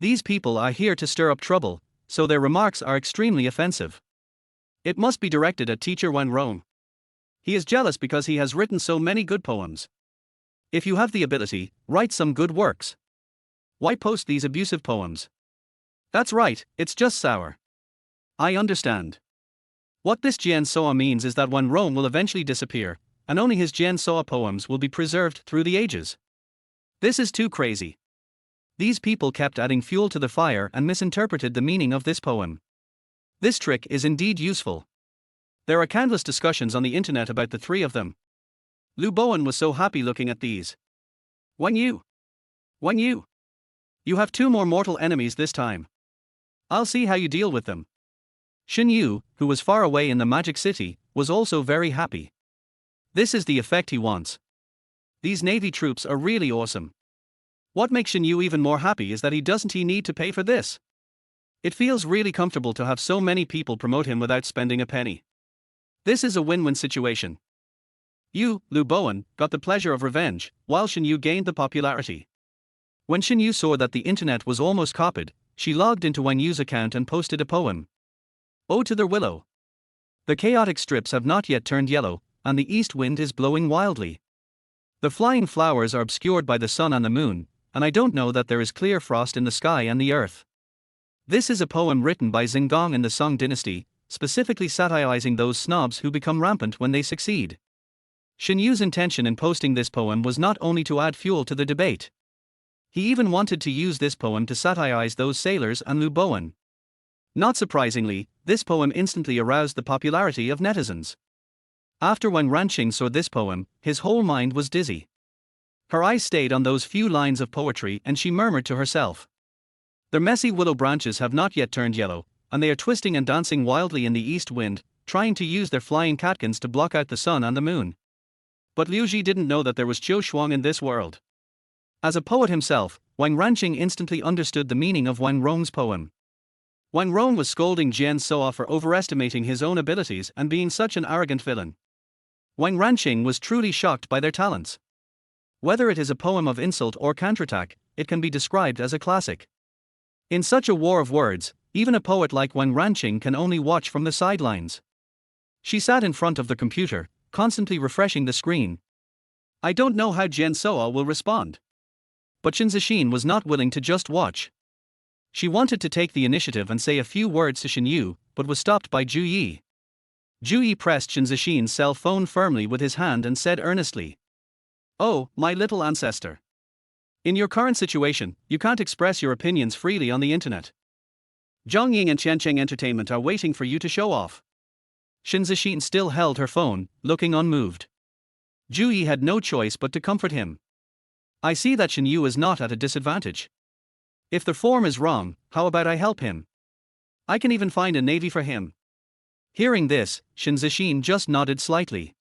These people are here to stir up trouble, so their remarks are extremely offensive. It must be directed at teacher Wang Rong. He is jealous because he has written so many good poems. If you have the ability, write some good works. Why post these abusive poems? That's right, it's just sour. I understand. What this Jian Soa means is that Wang Rong will eventually disappear, and only his Jian Soa poems will be preserved through the ages. This is too crazy. These people kept adding fuel to the fire and misinterpreted the meaning of this poem. This trick is indeed useful. There are countless discussions on the internet about the three of them. Lu Bowen was so happy looking at these. Wang Yu. You have two more mortal enemies this time. I'll see how you deal with them. Shen Yu, who was far away in the Magic City, was also very happy. This is the effect he wants. These Navy troops are really awesome. What makes Shen Yu even more happy is that he doesn't need to pay for this. It feels really comfortable to have so many people promote him without spending a penny. This is a win-win situation. Lu Bowen, got the pleasure of revenge, while Shen Yu gained the popularity. When Shen Yu saw that the internet was almost copied, she logged into Wang Yu's account and posted a poem. Ode to the Willow. The chaotic strips have not yet turned yellow, and the east wind is blowing wildly. The flying flowers are obscured by the sun and the moon, and I don't know that there is clear frost in the sky and the earth. This is a poem written by Xinggong in the Song dynasty, specifically satirizing those snobs who become rampant when they succeed. Shen Yu's intention in posting this poem was not only to add fuel to the debate. He even wanted to use this poem to satirize those sailors and Lu Bowen. Not surprisingly, this poem instantly aroused the popularity of netizens. After Wang Ranqing saw this poem, his whole mind was dizzy. Her eyes stayed on those few lines of poetry and she murmured to herself. Their messy willow branches have not yet turned yellow, and they are twisting and dancing wildly in the east wind, trying to use their flying catkins to block out the sun and the moon. But Liu Ji didn't know that there was Qiu Shuang in this world. As a poet himself, Wang Ranqing instantly understood the meaning of Wang Rong's poem. Wang Rong was scolding Jian Soa for overestimating his own abilities and being such an arrogant villain. Wang Ranqing was truly shocked by their talents. Whether it is a poem of insult or counterattack, it can be described as a classic. In such a war of words, even a poet like Wang Ranqing can only watch from the sidelines. She sat in front of the computer, constantly refreshing the screen. I don't know how Jian Soa will respond. But Shen Zixin was not willing to just watch. She wanted to take the initiative and say a few words to Shen Yu, but was stopped by Zhu Yi. Zhu Yi pressed Shen Zixin's cell phone firmly with his hand and said earnestly, "Oh, my little ancestor. In your current situation, you can't express your opinions freely on the internet. Zhang Ying and Qiancheng Entertainment are waiting for you to show off." Shen Zixin still held her phone, looking unmoved. Zhu Yi had no choice but to comfort him. "I see that Shen Yu is not at a disadvantage. If the form is wrong, how about I help him? I can even find a navy for him." Hearing this, Shen Zixin just nodded slightly.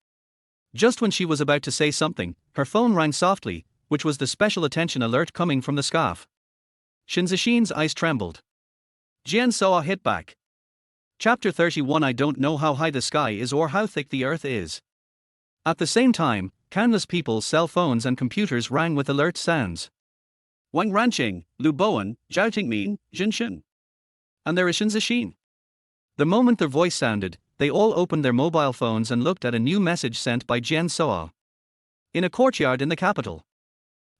Just when she was about to say something, her phone rang softly, which was the special attention alert coming from the scarf. Shen Zixin's eyes trembled. Jian Soa hit back. Chapter 31. I don't know how high the sky is or how thick the earth is. At the same time, countless people's cell phones and computers rang with alert sounds. Wang Ranqing, Lu Bowen, Zhao Tingmin, Jin Shen. And there is Shen Zixin. The moment their voice sounded, they all opened their mobile phones and looked at a new message sent by Jian Soa. In a courtyard in the capital,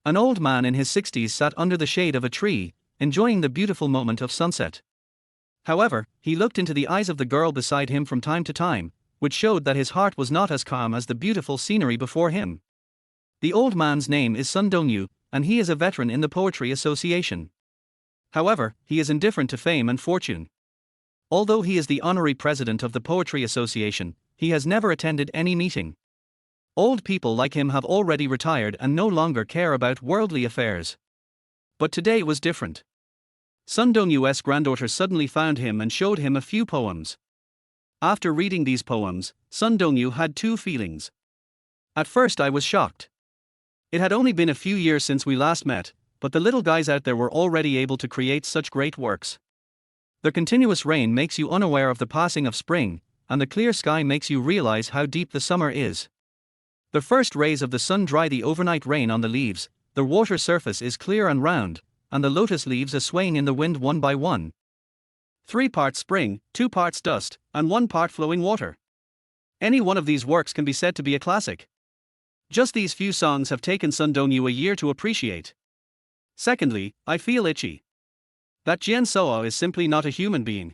an old man in his 60s sat under the shade of a tree, enjoying the beautiful moment of sunset. However, he looked into the eyes of the girl beside him from time to time, which showed that his heart was not as calm as the beautiful scenery before him. The old man's name is Sun Dongyu, and he is a veteran in the Poetry Association. However, he is indifferent to fame and fortune. Although he is the honorary president of the Poetry Association, he has never attended any meeting. Old people like him have already retired and no longer care about worldly affairs. But today was different. Sun Dongyu's granddaughter suddenly found him and showed him a few poems. After reading these poems, Sun Dongyu had two feelings. At first I was shocked. It had only been a few years since we last met, but the little guys out there were already able to create such great works. The continuous rain makes you unaware of the passing of spring, and the clear sky makes you realize how deep the summer is. The first rays of the sun dry the overnight rain on the leaves, the water surface is clear and round, and the lotus leaves are swaying in the wind one by one. 3 parts spring, 2 parts dust, and 1 part flowing water. Any one of these works can be said to be a classic. Just these few songs have taken Sun Dongyu a year to appreciate. Secondly, I feel itchy. That Jian Soa is simply not a human being.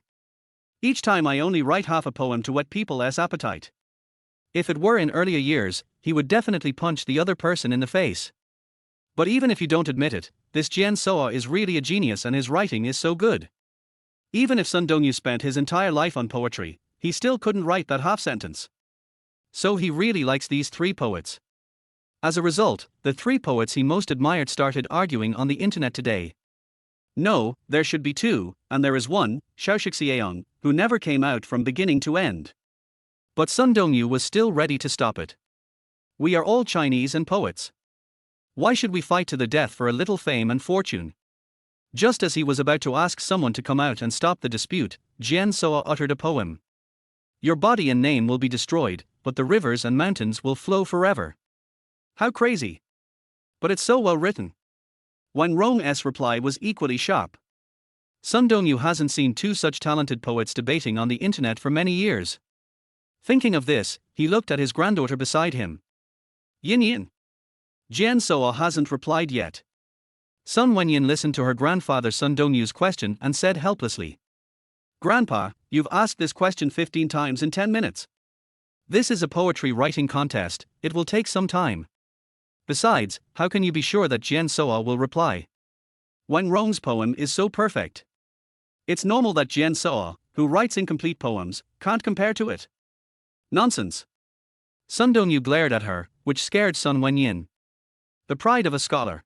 Each time I only write half a poem to whet people's appetite. If it were in earlier years, he would definitely punch the other person in the face. But even if you don't admit it, this Jian Soa is really a genius and his writing is so good. Even if Sun Dongyu spent his entire life on poetry, he still couldn't write that half sentence. So he really likes these 3 poets. As a result, the 3 poets he most admired started arguing on the internet today. No, there should be 2, and there is one, Xiaoxixiang, who never came out from beginning to end. But Sun Dongyu was still ready to stop it. We are all Chinese and poets. Why should we fight to the death for a little fame and fortune? Just as he was about to ask someone to come out and stop the dispute, Jian Soa uttered a poem. Your body and name will be destroyed, but the rivers and mountains will flow forever. How crazy! But it's so well written. Wang Rong's reply was equally sharp. Sun Dongyu hasn't seen 2 such talented poets debating on the internet for many years. Thinking of this, he looked at his granddaughter beside him. Yin Yin. Jian Soa hasn't replied yet. Sun Wenyin listened to her grandfather Sun Dongyu's question and said helplessly. Grandpa, you've asked this question 15 times in 10 minutes. This is a poetry writing contest, it will take some time. Besides, how can you be sure that Jian Soa will reply? Wang Rong's poem is so perfect. It's normal that Jian Soa, who writes incomplete poems, can't compare to it. Nonsense. Sun Dongyu glared at her, which scared Sun Wenyin. The pride of a scholar.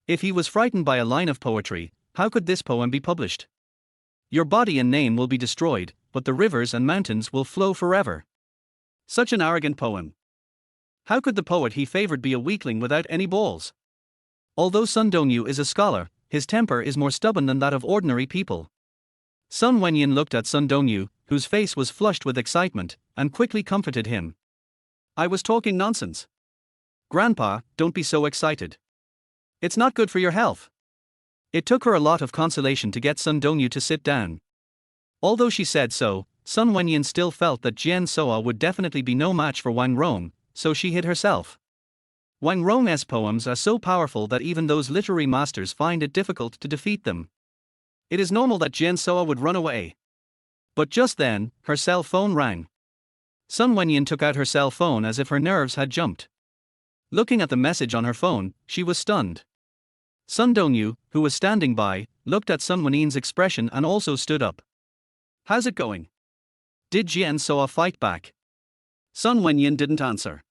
If he was frightened by a line of poetry, how could this poem be published? Your body and name will be destroyed, but the rivers and mountains will flow forever. Such an arrogant poem. How could the poet he favored be a weakling without any balls? Although Sun Dongyu is a scholar, his temper is more stubborn than that of ordinary people. Sun Wenyin looked at Sun Dongyu, whose face was flushed with excitement, and quickly comforted him. I was talking nonsense. Grandpa, don't be so excited. It's not good for your health. It took her a lot of consolation to get Sun Dongyu to sit down. Although she said so, Sun Wenyin still felt that Jian Soa would definitely be no match for Wang Rong, so she hid herself. Wang Rong's poems are so powerful that even those literary masters find it difficult to defeat them. It is normal that Jian Soa would run away. But just then, her cell phone rang. Sun Wenyin took out her cell phone as if her nerves had jumped. Looking at the message on her phone, she was stunned. Sun Dongyu, who was standing by, looked at Sun Wenyin's expression and also stood up. How's it going? Did Jian Soa fight back? Sun Wenyin didn't answer.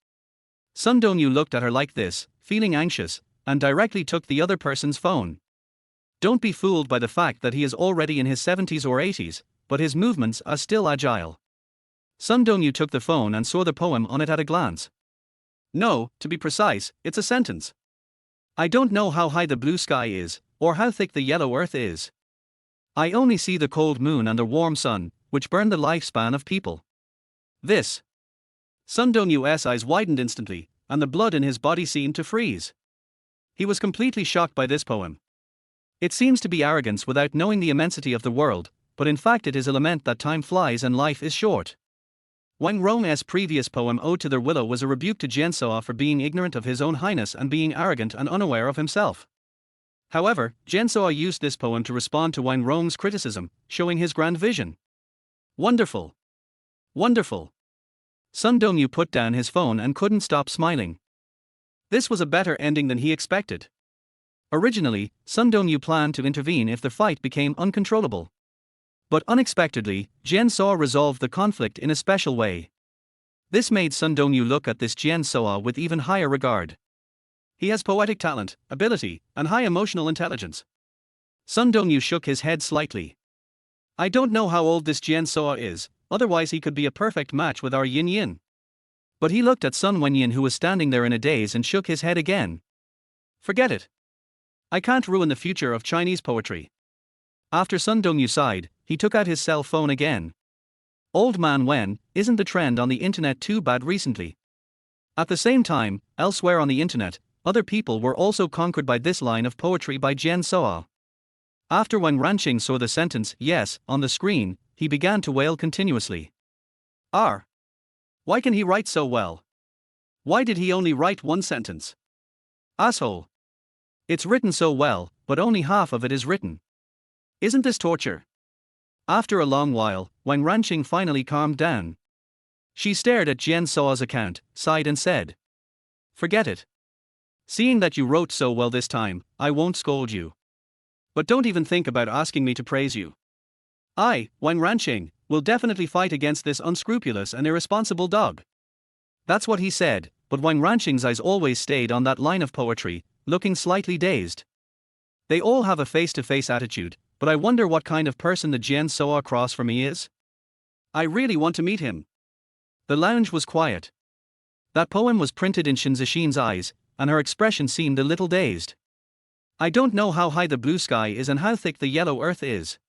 Sun Dongyu looked at her like this, feeling anxious, and directly took the other person's phone. Don't be fooled by the fact that he is already in his 70s or 80s, but his movements are still agile. Sun Dongyu took the phone and saw the poem on it at a glance. No, to be precise, it's a sentence. I don't know how high the blue sky is, or how thick the yellow earth is. I only see the cold moon and the warm sun, which burn the lifespan of people. This. Sun Dongyu's eyes widened instantly, and the blood in his body seemed to freeze. He was completely shocked by this poem. It seems to be arrogance without knowing the immensity of the world, but in fact it is a lament that time flies and life is short. Wang Rong's previous poem Ode to the Willow was a rebuke to Jian Soa for being ignorant of his own highness and being arrogant and unaware of himself. However, Jian Soa used this poem to respond to Wang Rong's criticism, showing his grand vision. Wonderful! Wonderful! Sun Dongyu put down his phone and couldn't stop smiling. This was a better ending than he expected. Originally, Sun Dongyu planned to intervene if the fight became uncontrollable. But unexpectedly, Jian Soa resolved the conflict in a special way. This made Sun Dongyu look at this Jian Soa with even higher regard. He has poetic talent, ability, and high emotional intelligence. Sun Dongyu shook his head slightly. I don't know how old this Jian Soa is, otherwise he could be a perfect match with our Yin Yin. But he looked at Sun Wenyin, who was standing there in a daze, and shook his head again. Forget it. I can't ruin the future of Chinese poetry. After Sun Dongyu sighed, he took out his cell phone again. Old man Wen, isn't the trend on the internet too bad recently? At the same time, elsewhere on the internet, other people were also conquered by this line of poetry by Jian Soa. After Wang Ranqing saw the sentence "yes" on the screen, he began to wail continuously. Why can he write so well? Why did he only write one sentence? Asshole. It's written so well, but only half of it is written. Isn't this torture? After a long while, Wang Ranqing finally calmed down. She stared at Jian Soa's account, sighed and said, "Forget it. Seeing that you wrote so well this time, I won't scold you. But don't even think about asking me to praise you. I, Wang Ranqing, will definitely fight against this unscrupulous and irresponsible dog." That's what he said, but Wang Ranqing's eyes always stayed on that line of poetry, looking slightly dazed. They all have a face-to-face attitude, but I wonder what kind of person the Jian Soa across from me is? I really want to meet him. The lounge was quiet. That poem was printed in Shen Yu's eyes, and her expression seemed a little dazed. I don't know how high the blue sky is and how thick the yellow earth is.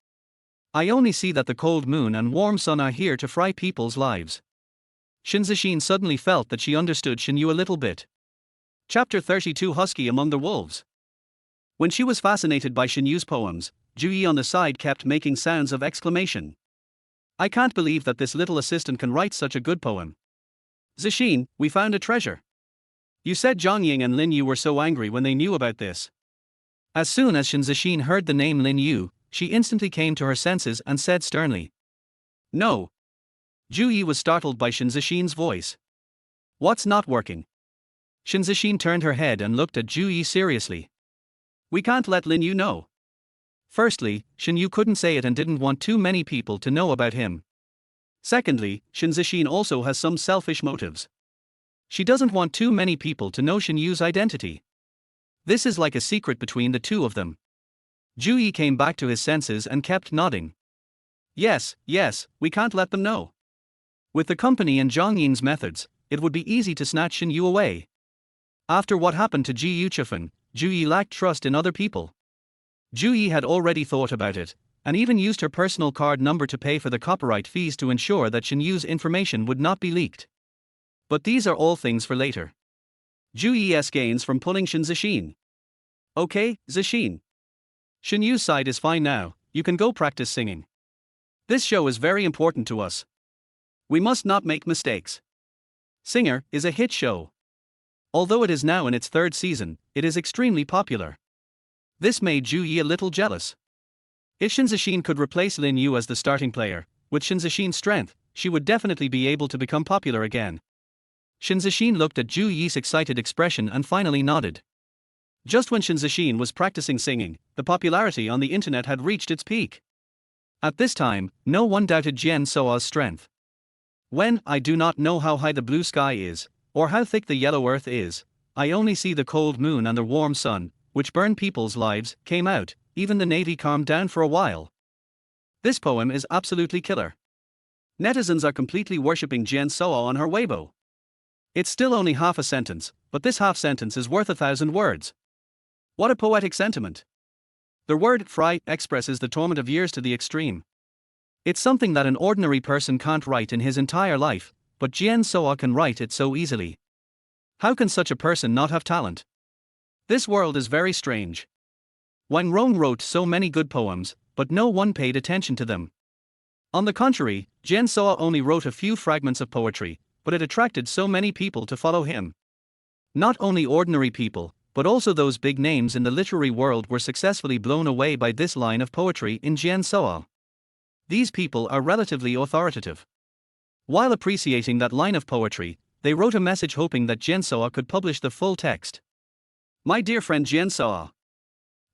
I only see that the cold moon and warm sun are here to fry people's lives. Shen Yu suddenly felt that she understood Shen Yu a little bit. Chapter 32 Husky Among the Wolves. When she was fascinated by Shen Yu's poems, Ju Yi on the side kept making sounds of exclamation. I can't believe that this little assistant can write such a good poem. Zixin, we found a treasure. You said Zhang Ying and Lin Yu were so angry when they knew about this. As soon as Shen Yu heard the name Lin Yu, she instantly came to her senses and said sternly. No. Ju Yi was startled by Shen Yu's voice. What's not working? Shen Yu turned her head and looked at Ju Yi seriously. We can't let Lin Yu know. Firstly, Shen Yu couldn't say it and didn't want too many people to know about him. Secondly, Shen Yu also has some selfish motives. She doesn't want too many people to know Shen Yu's identity. This is like a secret between the two of them. Ju Yi came back to his senses and kept nodding. Yes, we can't let them know. With the company and Zhang Ying's methods, it would be easy to snatch Shen Yu away. After what happened to Ji Yuchifan, Ju Yi lacked trust in other people. Ju Yi had already thought about it, and even used her personal card number to pay for the copyright fees to ensure that Shen Yu's information would not be leaked. But these are all things for later. Ju Yi's gains from pulling Shen Yu. Okay, Zixin. Shen Yu's side is fine now, you can go practice singing. This show is very important to us. We must not make mistakes. Singer is a hit show. Although it is now in its third season, it is extremely popular. This made Ju Yi a little jealous. If Shen Yu could replace Lin Yu as the starting player, with Shen Yu's strength, she would definitely be able to become popular again. Shen Yu looked at Ju Yi's excited expression and finally nodded. Just when Shen Yu was practicing singing, the popularity on the internet had reached its peak. At this time, no one doubted Jian Soa's strength. When I do not know how high the blue sky is, or how thick the yellow earth is, I only see the cold moon and the warm sun, which burn people's lives, came out, even the Navy calmed down for a while. This poem is absolutely killer. Netizens are completely worshipping Jian Soa on her Weibo. It's still only half a sentence, but this half sentence is worth 1,000 words. What a poetic sentiment. The word fry expresses the torment of years to the extreme. It's something that an ordinary person can't write in his entire life, but Jian Soa can write it so easily. How can such a person not have talent? This world is very strange. Wang Rong wrote so many good poems, but no one paid attention to them. On the contrary, Jian Soa only wrote a few fragments of poetry, but it attracted so many people to follow him. Not only ordinary people, but also those big names in the literary world were successfully blown away by this line of poetry in Jian Soa. These people are relatively authoritative. While appreciating that line of poetry, they wrote a message hoping that Jian Soa could publish the full text. My dear friend Jian Soa.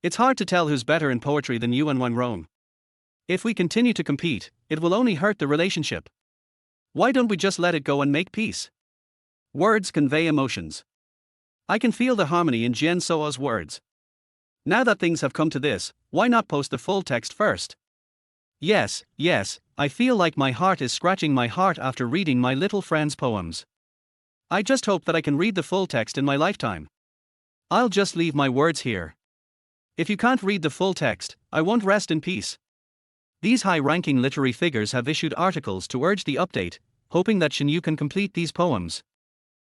It's hard to tell who's better in poetry than you and Wang Rong. If we continue to compete, it will only hurt the relationship. Why don't we just let it go and make peace? Words convey emotions. I can feel the harmony in Jian Soa's words. Now that things have come to this, why not post the full text first? Yes, I feel like my heart is scratching my heart after reading my little friend's poems. I just hope that I can read the full text in my lifetime. I'll just leave my words here. If you can't read the full text, I won't rest in peace. These high-ranking literary figures have issued articles to urge the update, hoping that Shen Yu can complete these poems.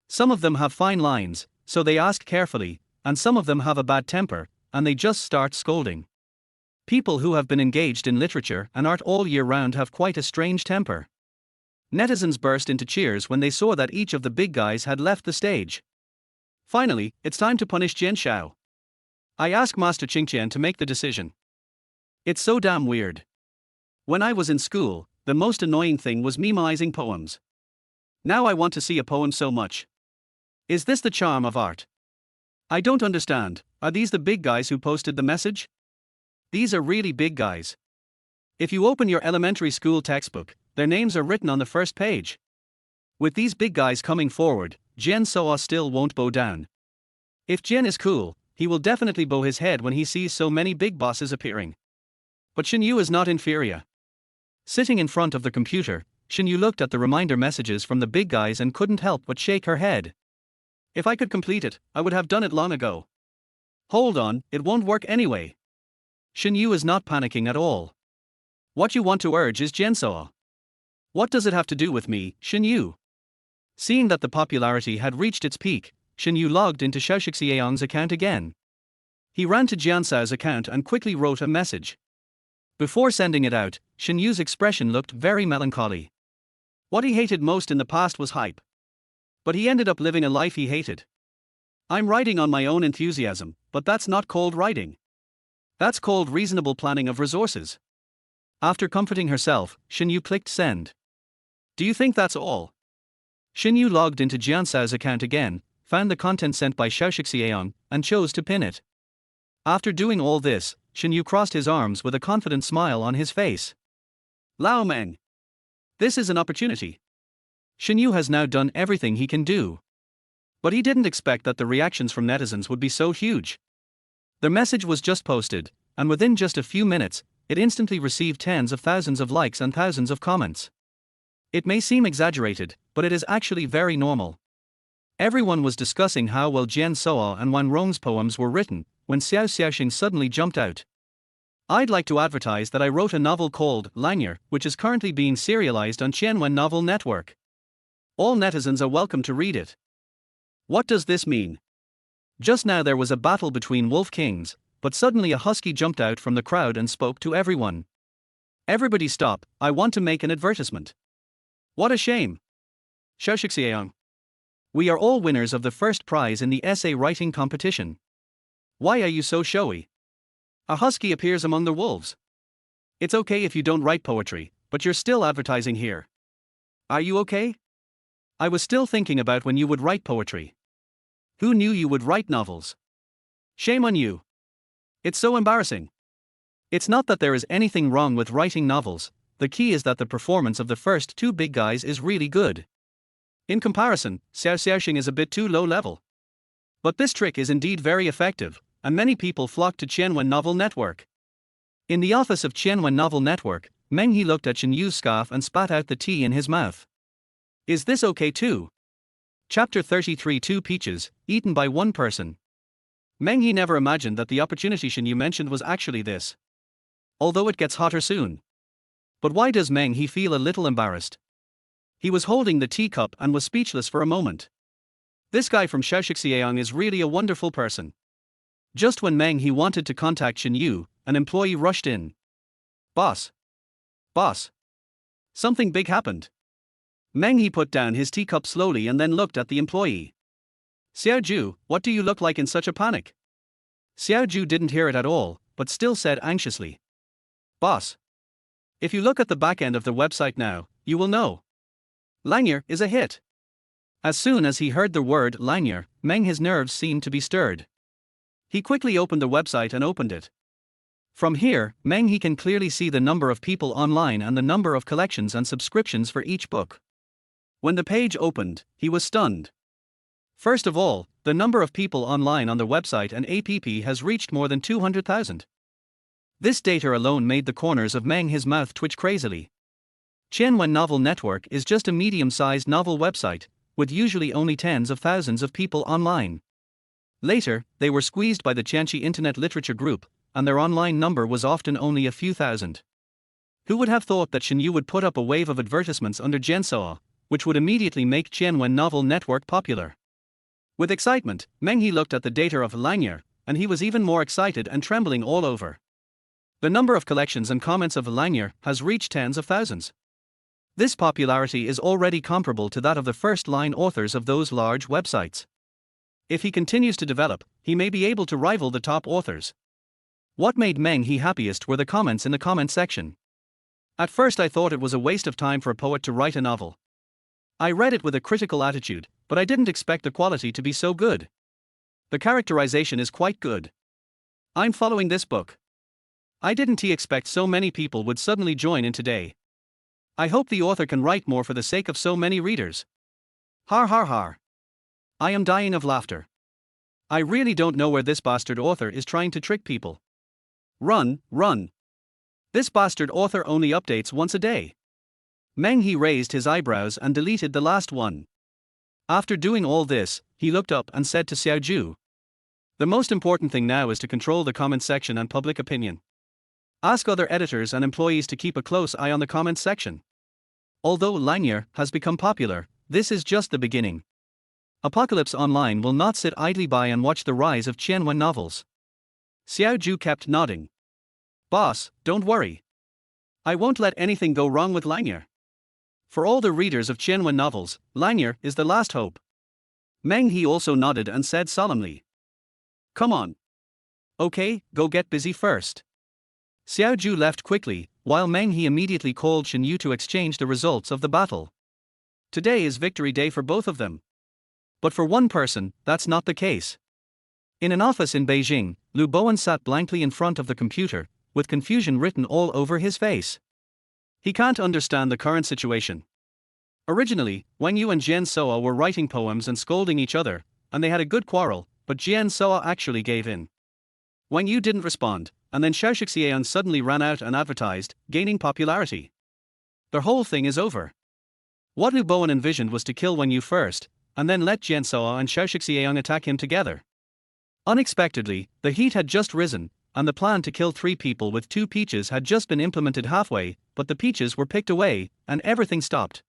Some of them have fine lines, so they ask carefully, and some of them have a bad temper, and they just start scolding. People who have been engaged in literature and art all year round have quite a strange temper. Netizens burst into cheers when they saw that each of the big guys had left the stage. Finally, it's time to punish Jian Xiao. I ask Master Qingqian to make the decision. It's so damn weird. When I was in school, the most annoying thing was memoizing poems. Now I want to see a poem so much. Is this the charm of art? I don't understand. Are these the big guys who posted the message? These are really big guys. If you open your elementary school textbook, their names are written on the first page. With these big guys coming forward, Jian Soa still won't bow down. If Jian is cool, he will definitely bow his head when he sees so many big bosses appearing. But Shen Yu is not inferior. Sitting in front of the computer, Shen Yu looked at the reminder messages from the big guys and couldn't help but shake her head. If I could complete it, I would have done it long ago. Hold on, it won't work anyway. Shen Yu is not panicking at all. What you want to urge is Jian Soa. What does it have to do with me, Shen Yu? Seeing that the popularity had reached its peak, Shen Yu logged into Xiaoxixiang's account again. He ran to Jian Sao's account and quickly wrote a message. Before sending it out, Shen Yu's expression looked very melancholy. What he hated most in the past was hype. But he ended up living a life he hated. I'm writing on my own enthusiasm, but that's not called writing. That's called reasonable planning of resources. After comforting herself, Shen Yu clicked send. Do you think that's all? Shen Yu logged into Jian Sao's account again, found the content sent by Xiaoxixiang, and chose to pin it. After doing all this, Shen Yu crossed his arms with a confident smile on his face. Lao Meng. This is an opportunity. Shen Yu has now done everything he can do. But he didn't expect that the reactions from netizens would be so huge. The message was just posted, and within just a few minutes, it instantly received tens of thousands of likes and thousands of comments. It may seem exaggerated, but it is actually very normal. Everyone was discussing how well Jian Soa and Wang Rong's poems were written, when Xiao Xiaoxing suddenly jumped out. I'd like to advertise that I wrote a novel called Langyer, which is currently being serialized on Qianwen Novel Network. All netizens are welcome to read it. What does this mean? Just now there was a battle between wolf kings, but suddenly a husky jumped out from the crowd and spoke to everyone. Everybody stop, I want to make an advertisement. What a shame. Xiaoxixiang. We are all winners of the first prize in the essay writing competition. Why are you so showy? A husky appears among the wolves. It's okay if you don't write poetry, but you're still advertising here. Are you okay? I was still thinking about when you would write poetry. Who knew you would write novels? Shame on you. It's so embarrassing. It's not that there is anything wrong with writing novels, the key is that the performance of the first two big guys is really good. In comparison, Xiao Xiaoxing is a bit too low level. But this trick is indeed very effective, and many people flock to Qianwen Novel Network. In the office of Qianwen Novel Network, Meng He looked at Shen Yu's scarf and spat out the tea in his mouth. Is this okay too? Chapter 33 Two Peaches, eaten by one person. Meng He never imagined that the opportunity Shen Yu mentioned was actually this. Although it gets hotter soon. But why does Meng He feel a little embarrassed? He was holding the teacup and was speechless for a moment. This guy from Xiaoxixiang is really a wonderful person. Just when Meng He wanted to contact Shen Yu, an employee rushed in. Boss. Boss. Something big happened. Meng He put down his teacup slowly and then looked at the employee. Xiaoju, what do you look like in such a panic? Xiaoju didn't hear it at all, but still said anxiously. Boss. If you look at the back end of the website now, you will know. Lanyard is a hit. As soon as he heard the word Lanyard, Meng He's nerves seemed to be stirred. He quickly opened the website and opened it. From here, Meng He can clearly see the number of people online and the number of collections and subscriptions for each book. When the page opened, he was stunned. First of all, the number of people online on the website and app has reached more than 200,000. This data alone made the corners of Meng He's mouth twitch crazily. Qianwen Novel Network is just a medium-sized novel website, with usually only tens of thousands of people online. Later, they were squeezed by the Tianqi Internet Literature Group, and their online number was often only a few thousand. Who would have thought that Shen Yu would put up a wave of advertisements under Jiansoa, which would immediately make Qianwen Novel Network popular? With excitement, Meng He looked at the data of Lanyard, and he was even more excited and trembling all over. The number of collections and comments of Lanyard has reached tens of thousands. This popularity is already comparable to that of the first-line authors of those large websites. If he continues to develop, he may be able to rival the top authors. What made Meng He happiest were the comments in the comment section. At first I thought it was a waste of time for a poet to write a novel. I read it with a critical attitude, but I didn't expect the quality to be so good. The characterization is quite good. I'm following this book. I didn't expect so many people would suddenly join in today. I hope the author can write more for the sake of so many readers. Har har har. I am dying of laughter. I really don't know where this bastard author is trying to trick people. Run, run. This bastard author only updates once a day. Meng He raised his eyebrows and deleted the last one. After doing all this, he looked up and said to Xiaoju. The most important thing now is to control the comment section and public opinion. Ask other editors and employees to keep a close eye on the comments section. Although Lanyard has become popular, this is just the beginning. Apocalypse Online will not sit idly by and watch the rise of Qianwen novels. Xiaoju kept nodding. Boss, don't worry. I won't let anything go wrong with Lanyard. For all the readers of Qianwen novels, Lanyard is the last hope. Meng He also nodded and said solemnly. Come on. Okay, go get busy first. Xiaoju left quickly, while Meng He immediately called Shen Yu to exchange the results of the battle. Today is victory day for both of them. But for one person, that's not the case. In an office in Beijing, Lu Bowen sat blankly in front of the computer, with confusion written all over his face. He can't understand the current situation. Originally, Wang Yu and Jian Soa were writing poems and scolding each other, and they had a good quarrel, but Jian Soa actually gave in. Wang Yu didn't respond, and then Xiaoxixiang suddenly ran out and advertised, gaining popularity. The whole thing is over. What Lu Bowen envisioned was to kill Wang Yu first, and then let Jian Soa and Xiaoxixiang attack him together. Unexpectedly, the heat had just risen, and the plan to kill 3 people with 2 peaches had just been implemented halfway, but the peaches were picked away, and everything stopped.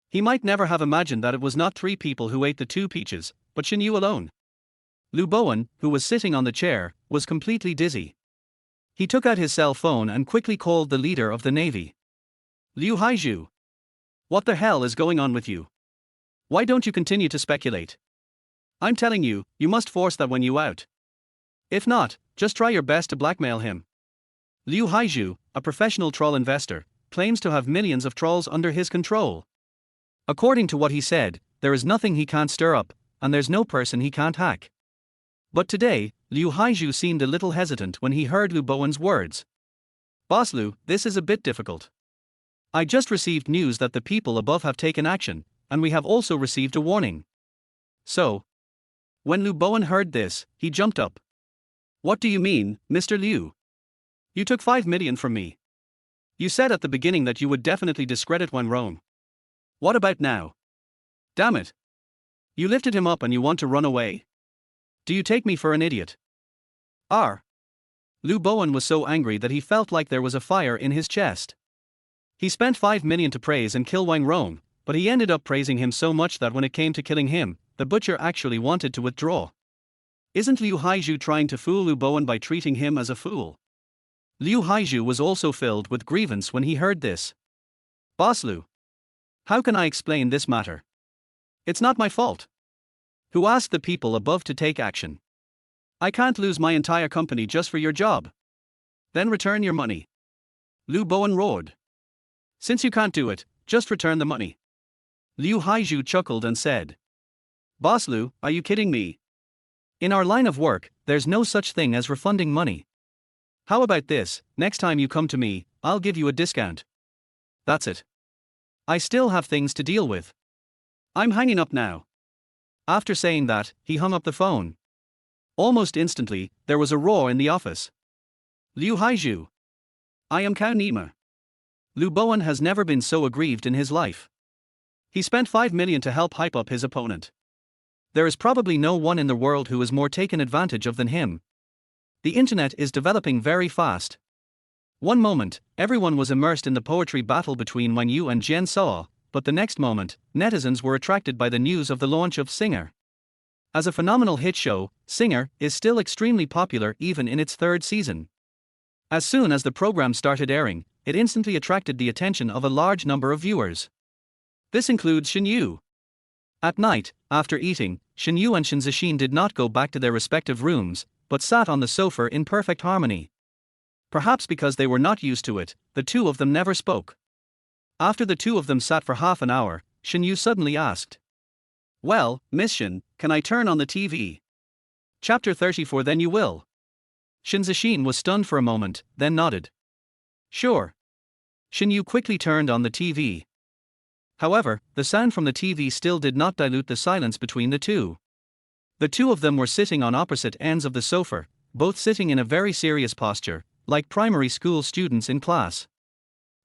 He might never have imagined that it was not 3 people who ate the 2 peaches, but Shen Yu alone. Lu Bowen, who was sitting on the chair, was completely dizzy. He took out his cell phone and quickly called the leader of the navy. Liu Haizhu. What the hell is going on with you? Why don't you continue to speculate? I'm telling you, you must force that Wang Yu out. If not, just try your best to blackmail him. Liu Haizhu, a professional troll investor, claims to have millions of trolls under his control. According to what he said, there is nothing he can't stir up, and there's no person he can't hack. But today, Liu Haizhu seemed a little hesitant when he heard Lu Bowen's words. Boss Lu, this is a bit difficult. I just received news that the people above have taken action, and we have also received a warning. So, when Lu Bowen heard this, he jumped up. What do you mean, Mr. Liu? You took 5 million from me. You said at the beginning that you would definitely discredit Wan Rong. What about now? Damn it. You lifted him up and you want to run away? Do you take me for an idiot? R. Lu Bowen was so angry that he felt like there was a fire in his chest. He spent 5 million to praise and kill Wang Rong, but he ended up praising him so much that when it came to killing him, the butcher actually wanted to withdraw. Isn't Liu Haizhu trying to fool Lu Bowen by treating him as a fool? Liu Haizhu was also filled with grievance when he heard this. Boss Liu. How can I explain this matter? It's not my fault. Who asked the people above to take action? I can't lose my entire company just for your job. Then return your money. Lu Bowen roared. Since you can't do it, just return the money. Liu Haizhu chuckled and said. Boss Liu, are you kidding me? In our line of work, there's no such thing as refunding money. How about this, next time you come to me, I'll give you a discount. That's it. I still have things to deal with. I'm hanging up now. After saying that, he hung up the phone. Almost instantly, there was a roar in the office. Liu Haizhu. I am Cao Nima. Lu Bowen has never been so aggrieved in his life. He spent 5 million to help hype up his opponent. There is probably no one in the world who is more taken advantage of than him. The internet is developing very fast. One moment, everyone was immersed in the poetry battle between Wang Yu and Jian Saw, but the next moment, netizens were attracted by the news of the launch of Singer. As a phenomenal hit show, Singer is still extremely popular even in its 3rd season. As soon as the program started airing, it instantly attracted the attention of a large number of viewers. This includes Shen Yu. At night, after eating, Shen Yu and Shen Zixin did not go back to their respective rooms, but sat on the sofa in perfect harmony. Perhaps because they were not used to it, the two of them never spoke. After the two of them sat for half an hour, Shen Yu suddenly asked. Well, Miss Shen, can I turn on the TV? Chapter 34. Then you will. Shen Zixin was stunned for a moment, then nodded. Sure. Shen Yu quickly turned on the TV. However, the sound from the TV still did not dilute the silence between the two. The two of them were sitting on opposite ends of the sofa, both sitting in a very serious posture, like primary school students in class.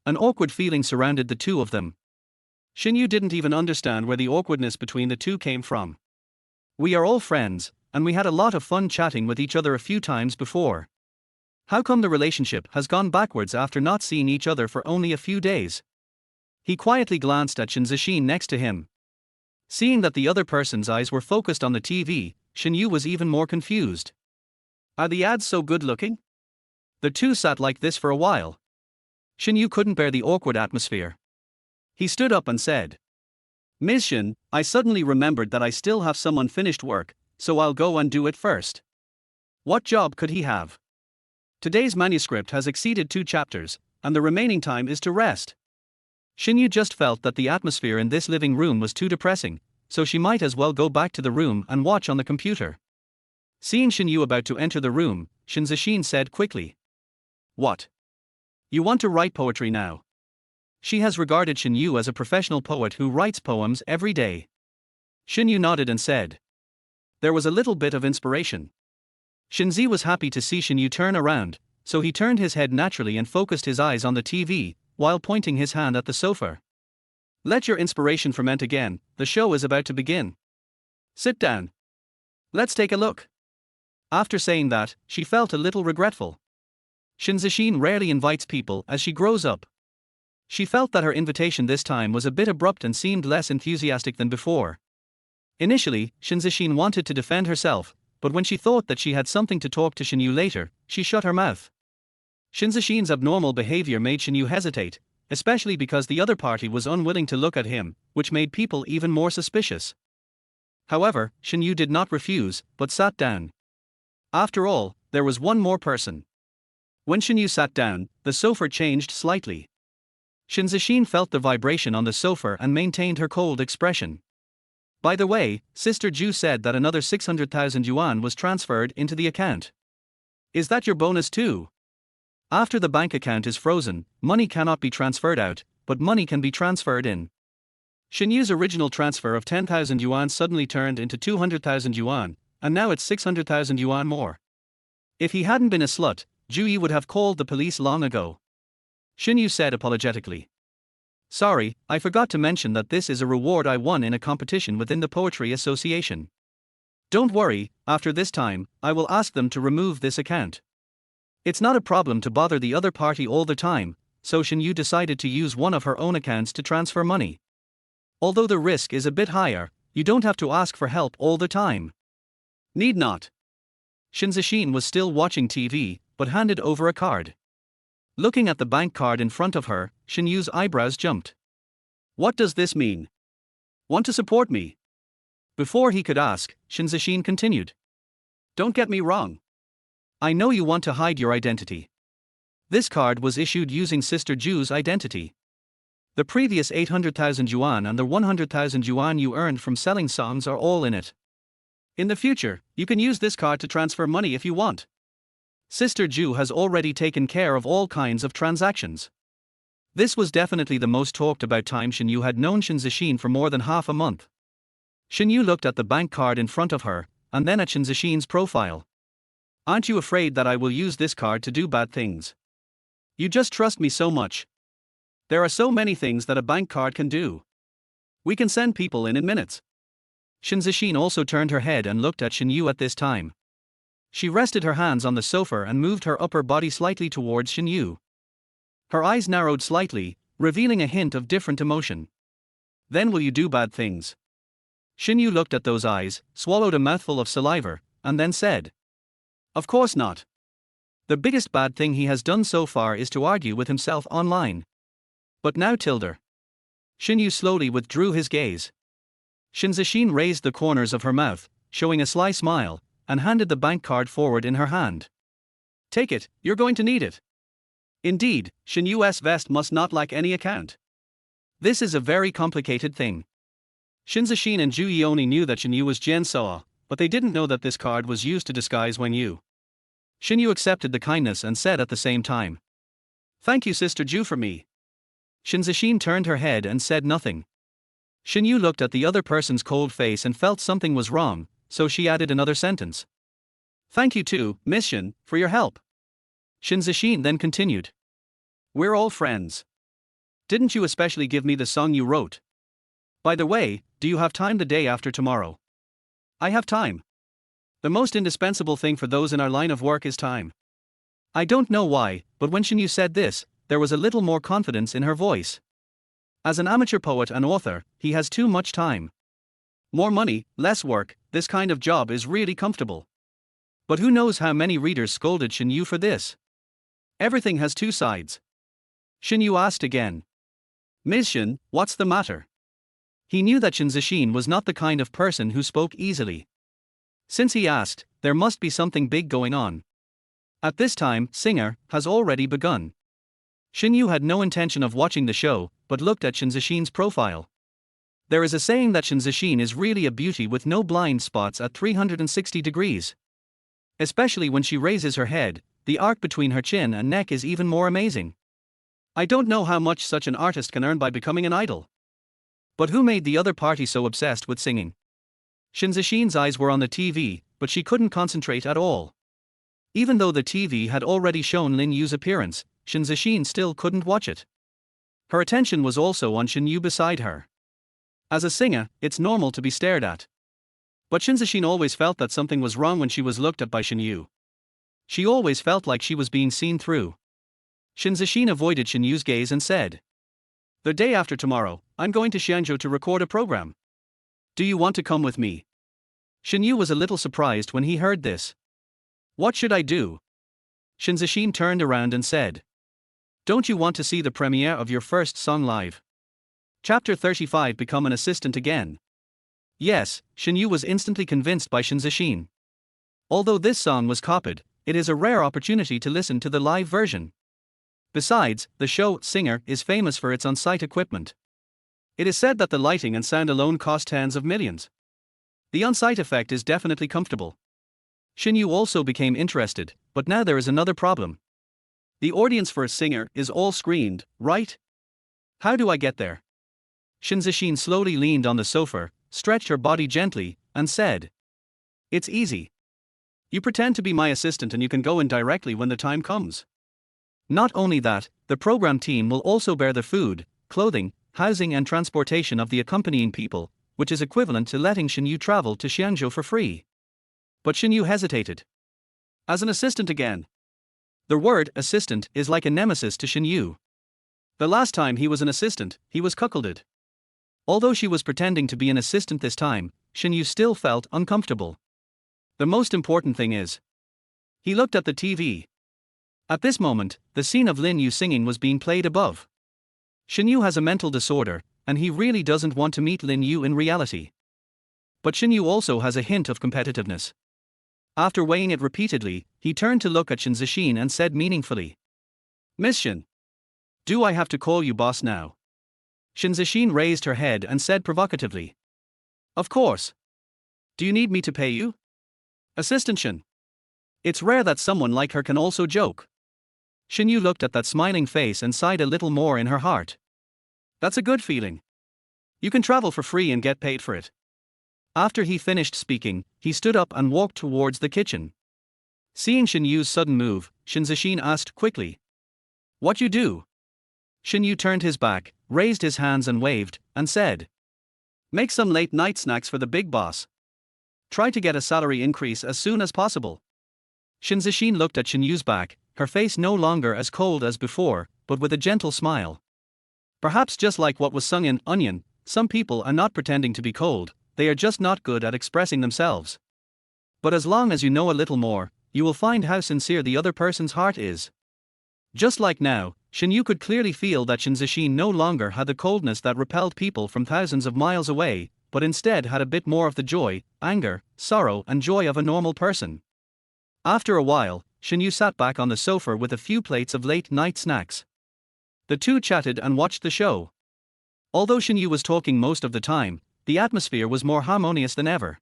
An awkward feeling surrounded the two of them. Shen Yu didn't even understand where the awkwardness between the two came from. We are all friends, and we had a lot of fun chatting with each other a few times before. How come the relationship has gone backwards after not seeing each other for only a few days? He quietly glanced at Shen Zixin next to him. Seeing that the other person's eyes were focused on the TV, Shen Yu was even more confused. Are the ads so good looking? The two sat like this for a while. Shen Yu couldn't bear the awkward atmosphere. He stood up and said, Ms. Shen, I suddenly remembered that I still have some unfinished work, so I'll go and do it first. What job could he have? Today's manuscript has exceeded 2 chapters, and the remaining time is to rest. Shen Yu just felt that the atmosphere in this living room was too depressing, so she might as well go back to the room and watch on the computer. Seeing Shen Yu about to enter the room, Shen Zixin said quickly. What? You want to write poetry now? She has regarded Shen Yu as a professional poet who writes poems every day. Shen Yu nodded and said. There was a little bit of inspiration. Shen Zi was happy to see Shen Yu turn around, so he turned his head naturally and focused his eyes on the TV, while pointing his hand at the sofa. Let your inspiration ferment again, the show is about to begin. Sit down. Let's take a look. After saying that, she felt a little regretful. Shen Zixin rarely invites people as she grows up. She felt that her invitation this time was a bit abrupt and seemed less enthusiastic than before. Initially, Shen Zixin wanted to defend herself, but when she thought that she had something to talk to Shen Yu later, she shut her mouth. Shen Zixin's abnormal behavior made Shen Yu hesitate, especially because the other party was unwilling to look at him, which made people even more suspicious. However, Shen Yu did not refuse, but sat down. After all, there was one more person. When Shen Yu sat down, the sofa changed slightly. Shen Zixin felt the vibration on the sofa and maintained her cold expression. By the way, Sister Ju said that another 600,000 yuan was transferred into the account. Is that your bonus too? After the bank account is frozen, money cannot be transferred out, but money can be transferred in. Shen Yu's original transfer of 10,000 yuan suddenly turned into 200,000 yuan, and now it's 600,000 yuan more. If he hadn't been a slut, Ju Yi would have called the police long ago. Shen Yu said apologetically. Sorry, I forgot to mention that this is a reward I won in a competition within the Poetry Association. Don't worry, after this time, I will ask them to remove this account. It's not a problem to bother the other party all the time, so Shen Yu decided to use one of her own accounts to transfer money. Although the risk is a bit higher, you don't have to ask for help all the time. Need not. Shen Zixin was still watching TV, but handed over a card. Looking at the bank card in front of her, Shen Yu's eyebrows jumped. What does this mean? Want to support me? Before he could ask, Shen Zixin continued. Don't get me wrong. I know you want to hide your identity. This card was issued using Sister Ju's identity. The previous 800,000 yuan and the 100,000 yuan you earned from selling songs are all in it. In the future, you can use this card to transfer money if you want. Sister Ju has already taken care of all kinds of transactions. This was definitely the most talked about time Shen Yu had known Shen Zixin for more than half a month. Shen Yu looked at the bank card in front of her, and then at Shen Zixin's profile. Aren't you afraid that I will use this card to do bad things? You just trust me so much. There are so many things that a bank card can do. We can send people in minutes. Shen Zixin also turned her head and looked at Shen Yu at this time. She rested her hands on the sofa and moved her upper body slightly towards Shen Yu. Her eyes narrowed slightly, revealing a hint of different emotion. Then will you do bad things? Shen Yu looked at those eyes, swallowed a mouthful of saliva, and then said, Of course not. The biggest bad thing he has done so far is to argue with himself online. But now Tilda. Shen Yu slowly withdrew his gaze. Shen Zixin raised the corners of her mouth, showing a sly smile, and handed the bank card forward in her hand. Take it, you're going to need it. Indeed, Shen Yu's vest must not lack any account. This is a very complicated thing. Shen Zixin and Zhu Yi only knew that Shen Yu was Jian Sao, but they didn't know that this card was used to disguise Wang Yu. Shen Yu accepted the kindness and said at the same time, Thank you Sister Ju for me. Shen Zixin turned her head and said nothing. Shen Yu looked at the other person's cold face and felt something was wrong, so she added another sentence. Thank you too, Miss Shen, for your help. Shen Zixin then continued. We're all friends. Didn't you especially give me the song you wrote? By the way, do you have time the day after tomorrow? I have time. The most indispensable thing for those in our line of work is time. I don't know why, but when Shen Yu said this, there was a little more confidence in her voice. As an amateur poet and author, he has too much time. More money, less work, this kind of job is really comfortable. But who knows how many readers scolded Shen Yu for this? Everything has two sides. Shen Yu asked again. Ms. Shen, what's the matter? He knew that Shen Zixin was not the kind of person who spoke easily. Since he asked, there must be something big going on. At this time, Singer has already begun. Shen Yu had no intention of watching the show, but looked at Shen Zixin's profile. There is a saying that Shen Zixin is really a beauty with no blind spots at 360 degrees. Especially when she raises her head, the arc between her chin and neck is even more amazing. I don't know how much such an artist can earn by becoming an idol. But who made the other party so obsessed with singing? Shen Zixin's eyes were on the TV, but she couldn't concentrate at all. Even though the TV had already shown Lin Yu's appearance, Shen Zixin still couldn't watch it. Her attention was also on Shen Yu beside her. As a singer, it's normal to be stared at. But Shen Zixin always felt that something was wrong when she was looked at by Shen Yu. She always felt like she was being seen through. Shen Zixin avoided Shen Yu's gaze and said, The day after tomorrow, I'm going to Xianzhou to record a program. Do you want to come with me? Shen Yu was a little surprised when he heard this. What should I do? Shen Zixin turned around and said, Don't you want to see the premiere of your first song live? Chapter 35 Become an assistant again. Yes, Shen Yu was instantly convinced by Shen Zixin. Although this song was copied, it is a rare opportunity to listen to the live version. Besides, the show, Singer, is famous for its on-site equipment. It is said that the lighting and sound alone cost tens of millions. The on-site effect is definitely comfortable. Shen Yu also became interested, but now there is another problem. The audience for Singer is all screened, right? How do I get there? Shen Zixin slowly leaned on the sofa, stretched her body gently, and said, It's easy. You pretend to be my assistant and you can go in directly when the time comes. Not only that, the program team will also bear the food, clothing, housing and transportation of the accompanying people, which is equivalent to letting Shen Yu travel to Xianzhou for free. But Shen Yu hesitated. As an assistant again. The word assistant is like a nemesis to Shen Yu. The last time he was an assistant, he was cuckolded. Although she was pretending to be an assistant this time, Shen Yu still felt uncomfortable. The most important thing is. He looked at the TV. At this moment, the scene of Lin Yu singing was being played above. Shen Yu has a mental disorder, and he really doesn't want to meet Lin Yu in reality. But Shen Yu also has a hint of competitiveness. After weighing it repeatedly, he turned to look at Shen Zixin and said meaningfully. Miss Shen. Do I have to call you boss now? Shen Zixin raised her head and said provocatively. Of course. Do you need me to pay you? Assistant Shen. It's rare that someone like her can also joke. Shen Yu looked at that smiling face and sighed a little more in her heart. That's a good feeling. You can travel for free and get paid for it. After he finished speaking, he stood up and walked towards the kitchen. Seeing Shen Yu's sudden move, Shen Zixin asked quickly. What you do? Shen Yu turned his back, raised his hands and waved, and said. Make some late night snacks for the big boss. Try to get a salary increase as soon as possible. Shen Zixin looked at Shen Yu's back, her face no longer as cold as before, but with a gentle smile. Perhaps just like what was sung in Onion, some people are not pretending to be cold, they are just not good at expressing themselves. But as long as you know a little more, you will find how sincere the other person's heart is. Just like now, Shen Yu could clearly feel that Shen Zixin no longer had the coldness that repelled people from thousands of miles away, but instead had a bit more of the joy, anger, sorrow and joy of a normal person. After a while, Shen Yu sat back on the sofa with a few plates of late-night snacks. The two chatted and watched the show. Although Shen Yu was talking most of the time, the atmosphere was more harmonious than ever.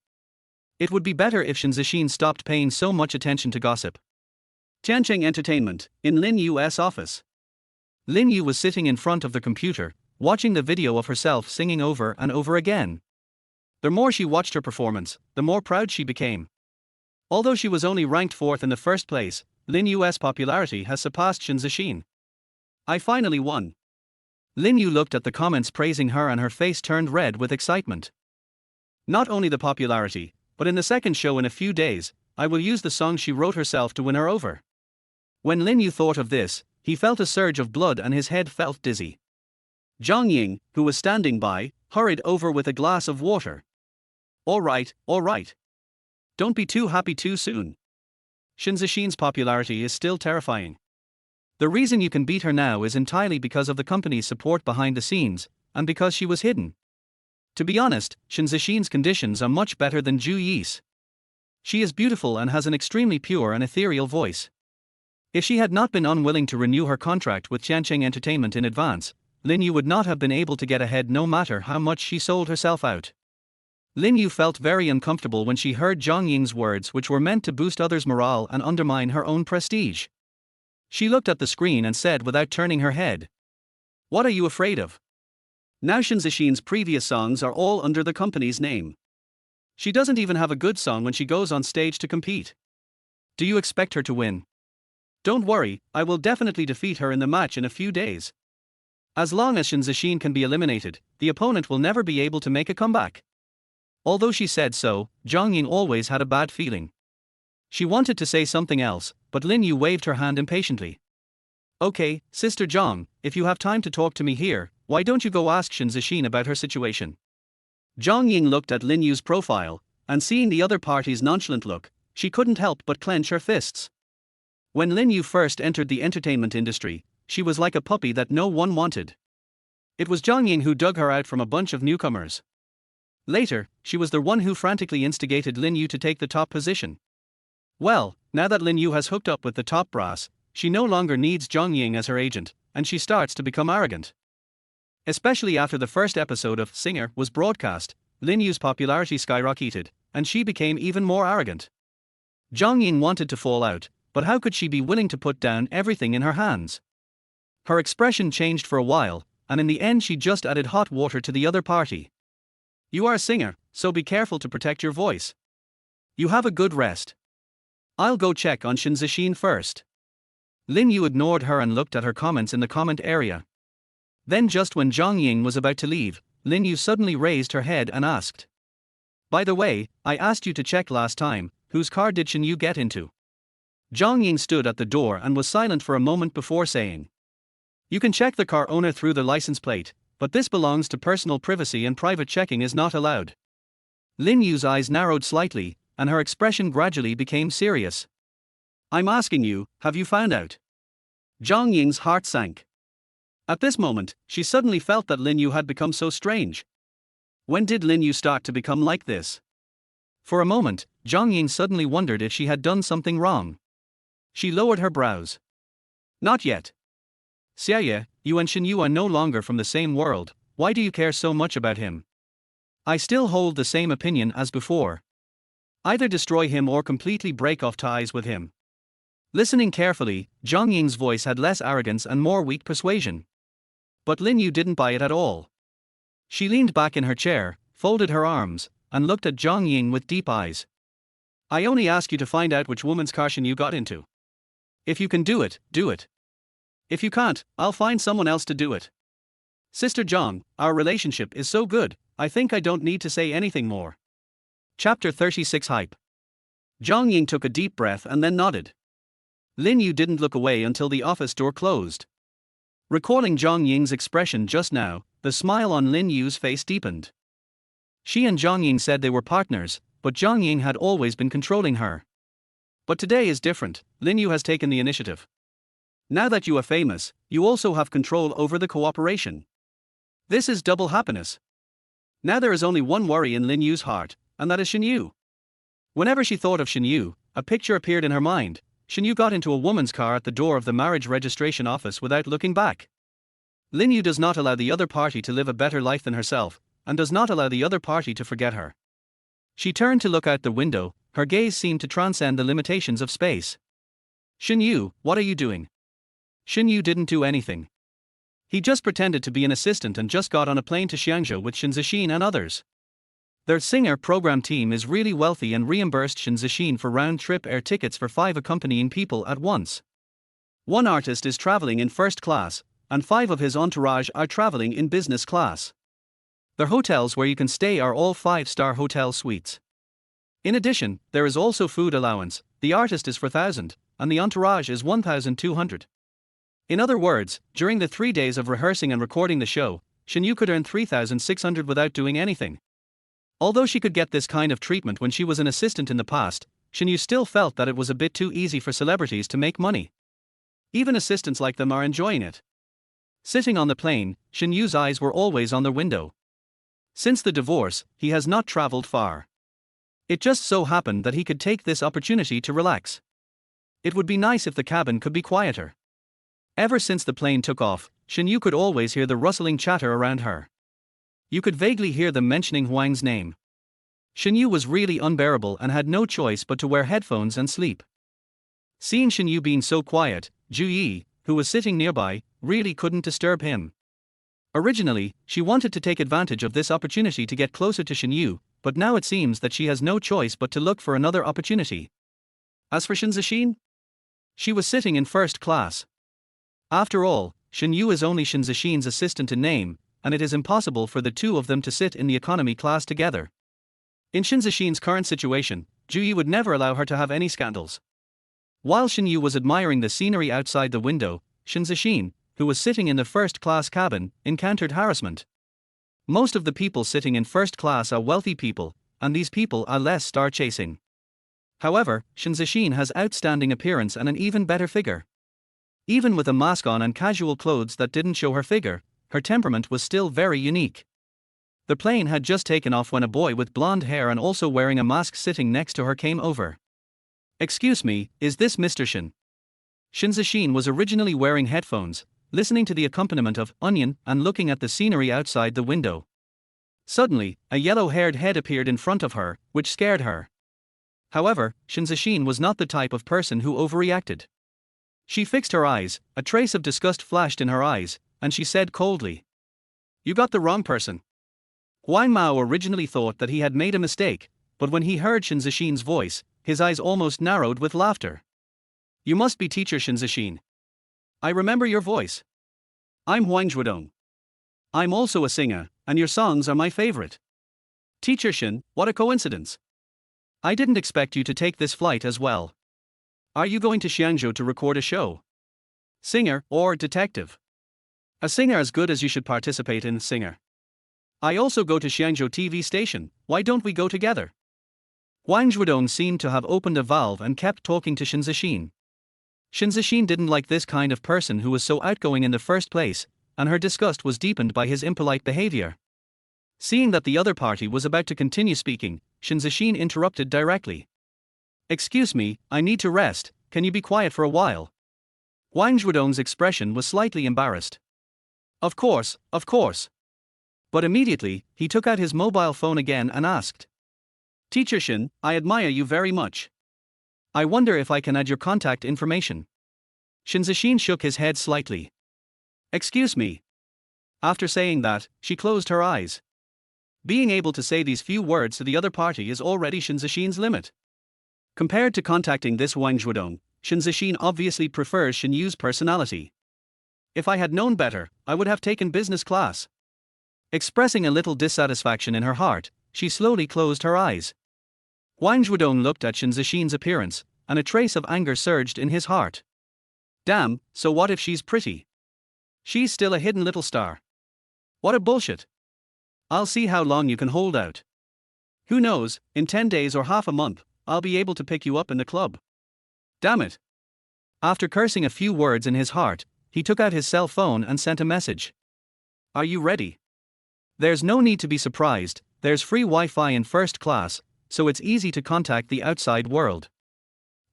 It would be better if Shen Zixin stopped paying so much attention to gossip. Tiancheng Entertainment, in Lin Yu's office. Lin Yu was sitting in front of the computer, watching the video of herself singing over and over again. The more she watched her performance, the more proud she became. Although she was only ranked 4th in the first place, Lin Yu's popularity has surpassed Shen Zixin. I finally won. Lin Yu looked at the comments praising her and her face turned red with excitement. Not only the popularity, but in the second show in a few days, I will use the song she wrote herself to win her over. When Lin Yu thought of this, he felt a surge of blood and his head felt dizzy. Zhang Ying, who was standing by, hurried over with a glass of water. All right. Don't be too happy too soon. Shen Zixin's popularity is still terrifying. The reason you can beat her now is entirely because of the company's support behind the scenes, and because she was hidden. To be honest, Shen Zixin's conditions are much better than Zhu Yi's. She is beautiful and has an extremely pure and ethereal voice. If she had not been unwilling to renew her contract with Tiancheng Entertainment in advance, Lin Yu would not have been able to get ahead no matter how much she sold herself out. Lin Yu felt very uncomfortable when she heard Zhang Ying's words, which were meant to boost others' morale and undermine her own prestige. She looked at the screen and said without turning her head. What are you afraid of? Now Shen Zixin's previous songs are all under the company's name. She doesn't even have a good song when she goes on stage to compete. Do you expect her to win? Don't worry, I will definitely defeat her in the match in a few days. As long as Shen Zixin can be eliminated, the opponent will never be able to make a comeback. Although she said so, Zhang Ying always had a bad feeling. She wanted to say something else, but Lin Yu waved her hand impatiently. Okay, Sister Zhang, if you have time to talk to me here, why don't you go ask Shen Zixin about her situation? Zhang Ying looked at Lin Yu's profile, and seeing the other party's nonchalant look, she couldn't help but clench her fists. When Lin Yu first entered the entertainment industry, she was like a puppy that no one wanted. It was Zhang Ying who dug her out from a bunch of newcomers. Later, she was the one who frantically instigated Lin Yu to take the top position. Well, now that Lin Yu has hooked up with the top brass, she no longer needs Zhang Ying as her agent, and she starts to become arrogant. Especially after the first episode of Singer was broadcast, Lin Yu's popularity skyrocketed, and she became even more arrogant. Zhang Ying wanted to fall out, but how could she be willing to put down everything in her hands? Her expression changed for a while, and in the end she just added hot water to the other party. You are a singer, so be careful to protect your voice. You have a good rest. I'll go check on Shen Zixin first. Lin Yu ignored her and looked at her comments in the comment area. Then just when Zhang Ying was about to leave, Lin Yu suddenly raised her head and asked. By the way, I asked you to check last time, whose car did Shen Yu get into? Zhang Ying stood at the door and was silent for a moment before saying. You can check the car owner through the license plate, but this belongs to personal privacy and private checking is not allowed. Lin Yu's eyes narrowed slightly, and her expression gradually became serious. I'm asking you, have you found out? Zhang Ying's heart sank. At this moment, she suddenly felt that Lin Yu had become so strange. When did Lin Yu start to become like this? For a moment, Zhang Ying suddenly wondered if she had done something wrong. She lowered her brows. Not yet. Xiaye, you and Shen Yu are no longer from the same world, why do you care so much about him? I still hold the same opinion as before. Either destroy him or completely break off ties with him. Listening carefully, Zhang Ying's voice had less arrogance and more weak persuasion. But Lin Yu didn't buy it at all. She leaned back in her chair, folded her arms, and looked at Zhang Ying with deep eyes. I only ask you to find out which woman's car Shen Yu got into. If you can do it, do it. If you can't, I'll find someone else to do it. Sister Zhang, our relationship is so good, I think I don't need to say anything more. Chapter 36 Hype. Zhang Ying took a deep breath and then nodded. Lin Yu didn't look away until the office door closed. Recalling Zhang Ying's expression just now, the smile on Lin Yu's face deepened. She and Zhang Ying said they were partners, but Zhang Ying had always been controlling her. But today is different, Lin Yu has taken the initiative. Now that you are famous, you also have control over the cooperation. This is double happiness. Now there is only one worry in Lin Yu's heart, and that is Shen Yu. Whenever she thought of Shen Yu, a picture appeared in her mind. Shen Yu got into a woman's car at the door of the marriage registration office without looking back. Lin Yu does not allow the other party to live a better life than herself, and does not allow the other party to forget her. She turned to look out the window, her gaze seemed to transcend the limitations of space. Shen Yu, what are you doing? Shen Yu didn't do anything. He just pretended to be an assistant and just got on a plane to Xiangzhou with Shen Zixin and others. Their singer program team is really wealthy and reimbursed Shen Zixin for round-trip air tickets for 5 accompanying people at once. One artist is traveling in first class, and 5 of his entourage are traveling in business class. Their hotels where you can stay are all 5-star hotel suites. In addition, there is also food allowance, the artist is 4,000, and the entourage is 1,200. In other words, during the 3 days of rehearsing and recording the show, Shen Yu could earn 3,600 without doing anything. Although she could get this kind of treatment when she was an assistant in the past, Shen Yu still felt that it was a bit too easy for celebrities to make money. Even assistants like them are enjoying it. Sitting on the plane, Shen Yu's eyes were always on the window. Since the divorce, he has not traveled far. It just so happened that he could take this opportunity to relax. It would be nice if the cabin could be quieter. Ever since the plane took off, Shen Yu could always hear the rustling chatter around her. You could vaguely hear them mentioning Huang's name. Shen Yu was really unbearable and had no choice but to wear headphones and sleep. Seeing Shen Yu being so quiet, Zhu Yi, who was sitting nearby, really couldn't disturb him. Originally, she wanted to take advantage of this opportunity to get closer to Shen Yu, but now it seems that she has no choice but to look for another opportunity. As for Shen Zixin, she was sitting in first class. After all, Shen Yu is only Shen Zixin's assistant in name, and it is impossible for the two of them to sit in the economy class together. In Shen Zixin's current situation, Zhu Yi would never allow her to have any scandals. While Shen Yu was admiring the scenery outside the window, Shen Zixin, who was sitting in the first-class cabin, encountered harassment. Most of the people sitting in first class are wealthy people, and these people are less star-chasing. However, Shen Zixin has outstanding appearance and an even better figure. Even with a mask on and casual clothes that didn't show her figure, her temperament was still very unique. The plane had just taken off when a boy with blonde hair and also wearing a mask sitting next to her came over. Excuse me, is this Mr. Shen? Shen Zixin was originally wearing headphones, listening to the accompaniment of Onion and looking at the scenery outside the window. Suddenly, a yellow-haired head appeared in front of her, which scared her. However, Shen Zixin was not the type of person who overreacted. She fixed her eyes, a trace of disgust flashed in her eyes, and she said coldly, "You got the wrong person." Huang Mao originally thought that he had made a mistake, but when he heard Shen Zixin's voice, his eyes almost narrowed with laughter. "You must be teacher Shen Zixin. I remember your voice. I'm Huang Zhuodong. I'm also a singer, and your songs are my favorite. Teacher Shen, what a coincidence." I didn't expect you to take this flight as well. Are you going to Xiangzhou to record a show? Singer or detective? A singer as good as you should participate in singer. I also go to Xiangzhou TV station, why don't we go together? Wang Zhuodong seemed to have opened a valve and kept talking to Shen Zixin. Shen Zixin didn't like this kind of person who was so outgoing in the first place, and her disgust was deepened by his impolite behavior. Seeing that the other party was about to continue speaking, Shen Zixin interrupted directly. Excuse me, I need to rest, can you be quiet for a while? Wang Zhuodong's expression was slightly embarrassed. Of course. But immediately, he took out his mobile phone again and asked. Teacher Shen, I admire you very much. I wonder if I can add your contact information. Shen Zixin shook his head slightly. Excuse me. After saying that, she closed her eyes. Being able to say these few words to the other party is already Shen Zixin's limit. Compared to contacting this Wang Zhuodong, Shen Zixin obviously prefers Shen Yu's personality. If I had known better, I would have taken business class. Expressing a little dissatisfaction in her heart, she slowly closed her eyes. Wang Zhuodong looked at Shen Zixin's appearance, and a trace of anger surged in his heart. Damn, so what if she's pretty? She's still a hidden little star. What a bullshit. I'll see how long you can hold out. Who knows, in 10 days or half a month, I'll be able to pick you up in the club. Damn it. After cursing a few words in his heart, he took out his cell phone and sent a message. Are you ready? There's no need to be surprised, there's free Wi-Fi in first class, so it's easy to contact the outside world.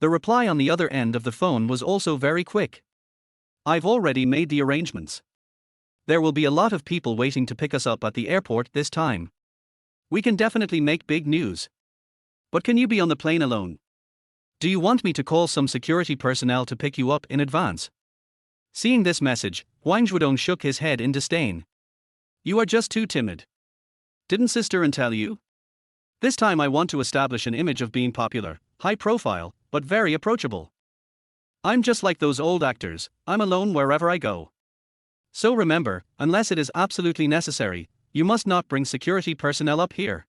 The reply on the other end of the phone was also very quick. I've already made the arrangements. There will be a lot of people waiting to pick us up at the airport this time. We can definitely make big news. But can you be on the plane alone? Do you want me to call some security personnel to pick you up in advance? Seeing this message, Wang Zhuodong shook his head in disdain. You are just too timid. Didn't Sister N tell you? This time I want to establish an image of being popular, high profile, but very approachable. I'm just like those old actors, I'm alone wherever I go. So remember, unless it is absolutely necessary, you must not bring security personnel up here.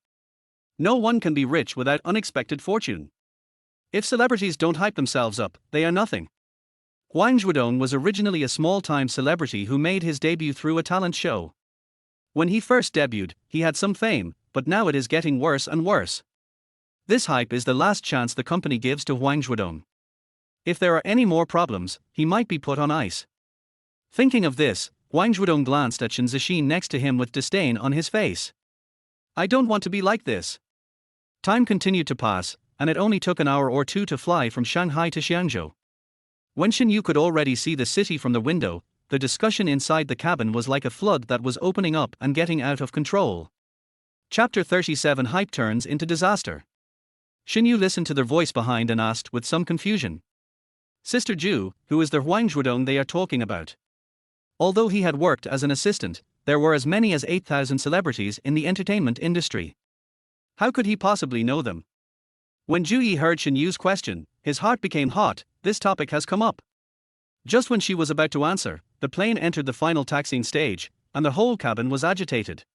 No one can be rich without unexpected fortune. If celebrities don't hype themselves up, they are nothing. Wang Zhuodong was originally a small-time celebrity who made his debut through a talent show. When he first debuted, he had some fame, but now it is getting worse and worse. This hype is the last chance the company gives to Wang Zhuodong. If there are any more problems, he might be put on ice. Thinking of this, Wang Zhuodong glanced at Shen Zixin next to him with disdain on his face. I don't want to be like this. Time continued to pass, and it only took an hour or two to fly from Shanghai to Xiangzhou. When Shen Yu could already see the city from the window, the discussion inside the cabin was like a flood that was opening up and getting out of control. Chapter 37 Hype turns into disaster. Shen Yu listened to their voice behind and asked with some confusion. Sister Ju, who is the Wang Zhuodong they are talking about? Although he had worked as an assistant, there were as many as 8,000 celebrities in the entertainment industry. How could he possibly know them? When Ju Yi heard Shen Yu's question, his heart became hot. This topic has come up. Just when she was about to answer, the plane entered the final taxiing stage, and the whole cabin was agitated.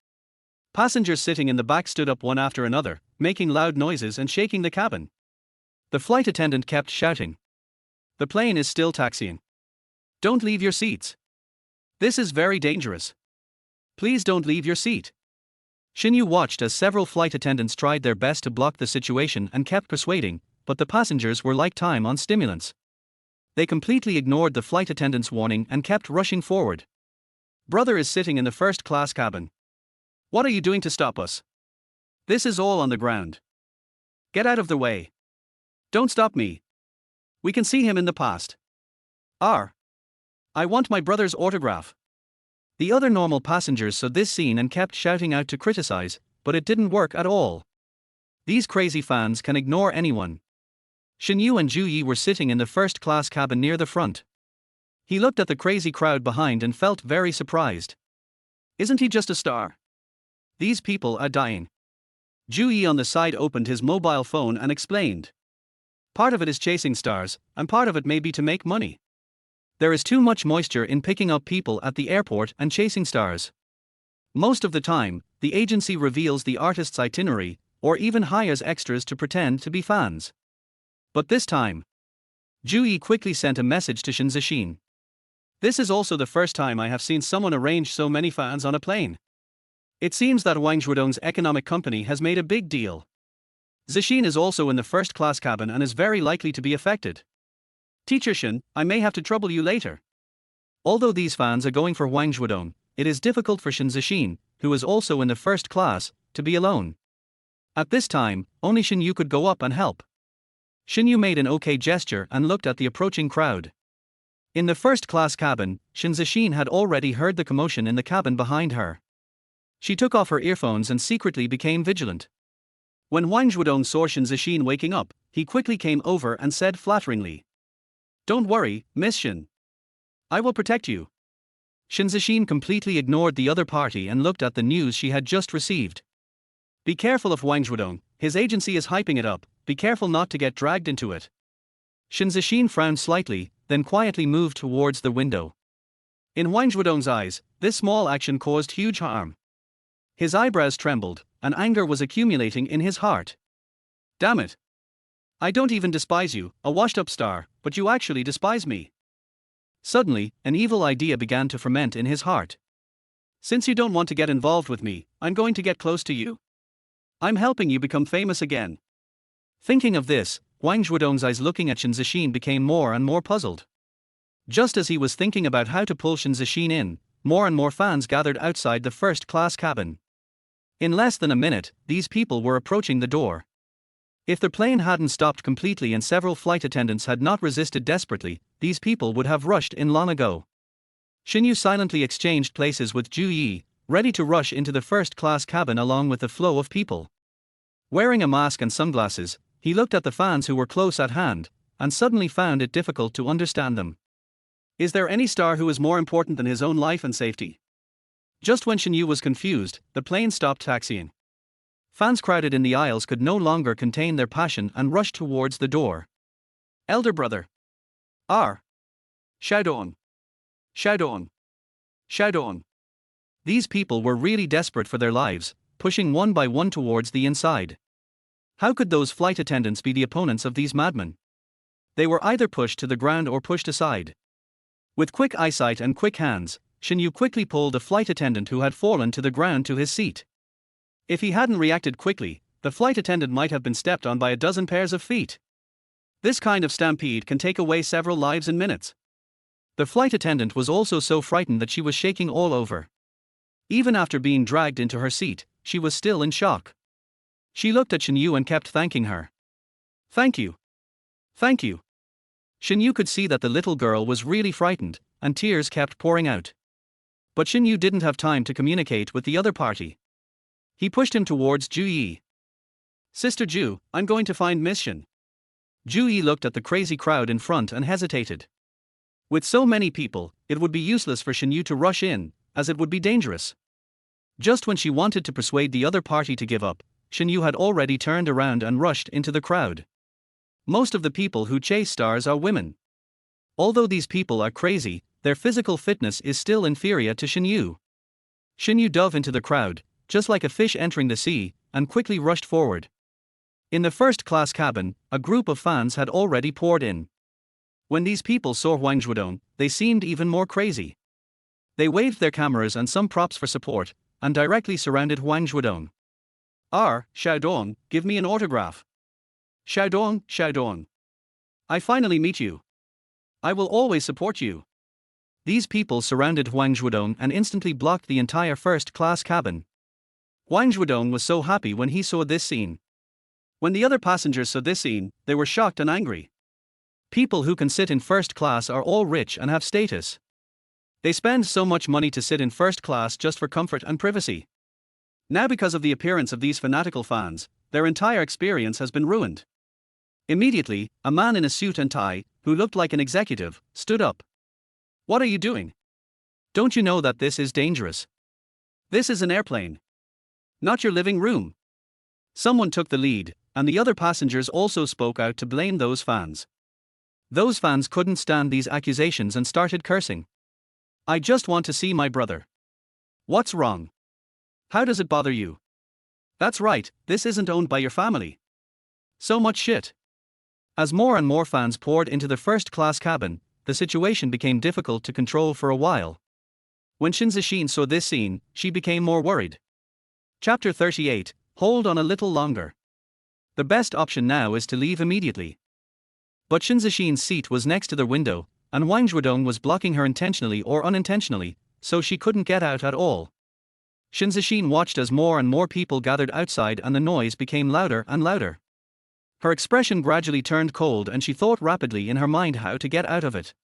Passengers sitting in the back stood up one after another, making loud noises and shaking the cabin. The flight attendant kept shouting. The plane is still taxiing. Don't leave your seats. This is very dangerous. Please don't leave your seat. Shen Yu watched as several flight attendants tried their best to block the situation and kept persuading, but the passengers were like time on stimulants. They completely ignored the flight attendant's warning and kept rushing forward. Brother is sitting in the first-class cabin. What are you doing to stop us? This is all on the ground. Get out of the way. Don't stop me. We can see him in the past. I want my brother's autograph. The other normal passengers saw this scene and kept shouting out to criticize, but it didn't work at all. These crazy fans can ignore anyone. Shen Yu and Ju Yi were sitting in the first-class cabin near the front. He looked at the crazy crowd behind and felt very surprised. Isn't he just a star? These people are dying. Ju Yi on the side opened his mobile phone and explained. Part of it is chasing stars, and part of it may be to make money. There is too much moisture in picking up people at the airport and chasing stars. Most of the time, the agency reveals the artist's itinerary, or even hires extras to pretend to be fans. But this time, Zhu Yi quickly sent a message to Shen Zixin. This is also the first time I have seen someone arrange so many fans on a plane. It seems that Wang Zhuodong's economic company has made a big deal. Zixin is also in the first-class cabin and is very likely to be affected. Teacher Shen, I may have to trouble you later. Although these fans are going for Wang Zhuodong, it is difficult for Shen Zixin, who is also in the first class, to be alone. At this time, only Shen Yu could go up and help. Shen Yu made an okay gesture and looked at the approaching crowd. In the first-class cabin, Shen Zixin had already heard the commotion in the cabin behind her. She took off her earphones and secretly became vigilant. When Wang Zhuodong saw Shen Zixin waking up, he quickly came over and said flatteringly, "Don't worry, Miss Shen. I will protect you." Shen Zixin completely ignored the other party and looked at the news she had just received. Be careful of Wang Zhuodong, his agency is hyping it up, be careful not to get dragged into it. Shen Zixin frowned slightly, then quietly moved towards the window. In Wang Zhuodong's eyes, this small action caused huge harm. His eyebrows trembled, and anger was accumulating in his heart. Damn it! I don't even despise you, a washed-up star, but you actually despise me. Suddenly, an evil idea began to ferment in his heart. Since you don't want to get involved with me, I'm going to get close to you. I'm helping you become famous again. Thinking of this, Wang Zhuodong's eyes looking at Shen Zixin became more and more puzzled. Just as he was thinking about how to pull Shen Zixin in, more and more fans gathered outside the first-class cabin. In less than a minute, these people were approaching the door. If the plane hadn't stopped completely and several flight attendants had not resisted desperately, these people would have rushed in long ago. Shen Yu silently exchanged places with Zhu Yi, ready to rush into the first-class cabin along with the flow of people. Wearing a mask and sunglasses, he looked at the fans who were close at hand, and suddenly found it difficult to understand them. Is there any star who is more important than his own life and safety? Just when Shen Yu was confused, the plane stopped taxiing. Fans crowded in the aisles could no longer contain their passion and rushed towards the door. Elder brother. R. Xiaodong. Xiaodong. Xiaodong. These people were really desperate for their lives, pushing one by one towards the inside. How could those flight attendants be the opponents of these madmen? They were either pushed to the ground or pushed aside. With quick eyesight and quick hands, Shen Yu quickly pulled a flight attendant who had fallen to the ground to his seat. If he hadn't reacted quickly, the flight attendant might have been stepped on by a dozen pairs of feet. This kind of stampede can take away several lives in minutes. The flight attendant was also so frightened that she was shaking all over. Even after being dragged into her seat, she was still in shock. She looked at Shen Yu and kept thanking her. Thank you. Thank you. Shen Yu could see that the little girl was really frightened, and tears kept pouring out. But Shen Yu didn't have time to communicate with the other party. He pushed him towards Zhu Yi. Sister Zhu, I'm going to find Miss Shen. Zhu Yi looked at the crazy crowd in front and hesitated. With so many people, it would be useless for Shen Yu to rush in, as it would be dangerous. Just when she wanted to persuade the other party to give up, Shen Yu had already turned around and rushed into the crowd. Most of the people who chase stars are women. Although these people are crazy, their physical fitness is still inferior to Shen Yu. Shen Yu dove into the crowd, just like a fish entering the sea, and quickly rushed forward. In the first-class cabin, a group of fans had already poured in. When these people saw Wang Zhuodong, they seemed even more crazy. They waved their cameras and some props for support, and directly surrounded Wang Zhuodong. R. Xiaodong, give me an autograph. Xiaodong, Xiaodong. I finally meet you. I will always support you. These people surrounded Wang Zhuodong and instantly blocked the entire first-class cabin. Wang Zhuodong was so happy when he saw this scene. When the other passengers saw this scene, they were shocked and angry. People who can sit in first class are all rich and have status. They spend so much money to sit in first class just for comfort and privacy. Now, because of the appearance of these fanatical fans, their entire experience has been ruined. Immediately, a man in a suit and tie, who looked like an executive, stood up. What are you doing? Don't you know that this is dangerous? This is an airplane. Not your living room. Someone took the lead, and the other passengers also spoke out to blame those fans. Those fans couldn't stand these accusations and started cursing. I just want to see my brother. What's wrong? How does it bother you? That's right, this isn't owned by your family. So much shit. As more and more fans poured into the first-class cabin, the situation became difficult to control for a while. When Shen Zixin saw this scene, she became more worried. Chapter 38, Hold on a little longer. The best option now is to leave immediately. But Shen Zixin's seat was next to the window, and Wang Zhuodong was blocking her intentionally or unintentionally, so she couldn't get out at all. Shen Zixin watched as more and more people gathered outside and the noise became louder and louder. Her expression gradually turned cold and she thought rapidly in her mind how to get out of it.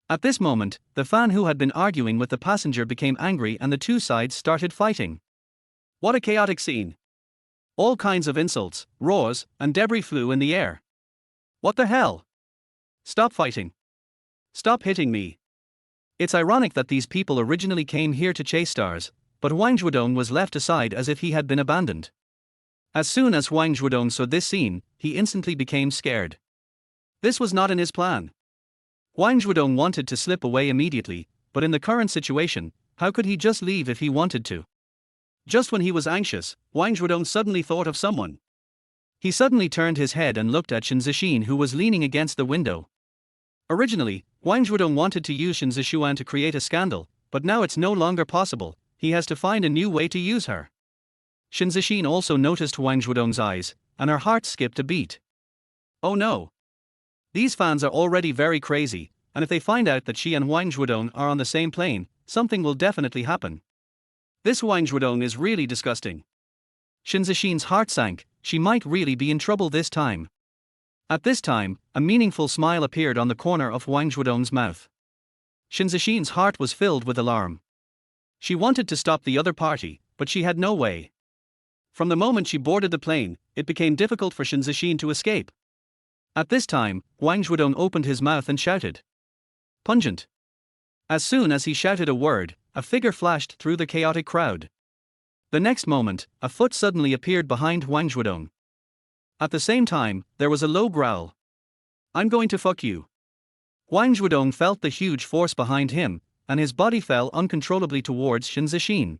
At this moment, the fan who had been arguing with the passenger became angry and the two sides started fighting. What a chaotic scene! All kinds of insults, roars, and debris flew in the air. What the hell? Stop fighting. Stop hitting me. It's ironic that these people originally came here to chase stars, but Wang Zhuodong was left aside as if he had been abandoned. As soon as Wang Zhuodong saw this scene, he instantly became scared. This was not in his plan. Wang Zhuodong wanted to slip away immediately, but in the current situation, how could he just leave if he wanted to? Just when he was anxious, Wang Zhuodong suddenly thought of someone. He suddenly turned his head and looked at Shen Zixin, who was leaning against the window. Originally, Wang Zhuodong wanted to use Shen Zixuan to create a scandal, but now it's no longer possible. He has to find a new way to use her. Shen Zixin also noticed Wang Zhuodong's eyes, and her heart skipped a beat. Oh no! These fans are already very crazy, and if they find out that she and Wang Zhuodong are on the same plane, something will definitely happen. This Wang Zhuodong is really disgusting. Shen Zixin's heart sank, she might really be in trouble this time. At this time, a meaningful smile appeared on the corner of Wang Zhuodong's mouth. Shen Zixin's heart was filled with alarm. She wanted to stop the other party, but she had no way. From the moment she boarded the plane, it became difficult for Shen Zixin to escape. At this time, Wang Zhuodong opened his mouth and shouted. Pungent. As soon as he shouted a word, a figure flashed through the chaotic crowd. The next moment, a foot suddenly appeared behind Wang Zhuodong. At the same time, there was a low growl. I'm going to fuck you. Wang Zhuodong felt the huge force behind him, and his body fell uncontrollably towards Shen Zixin.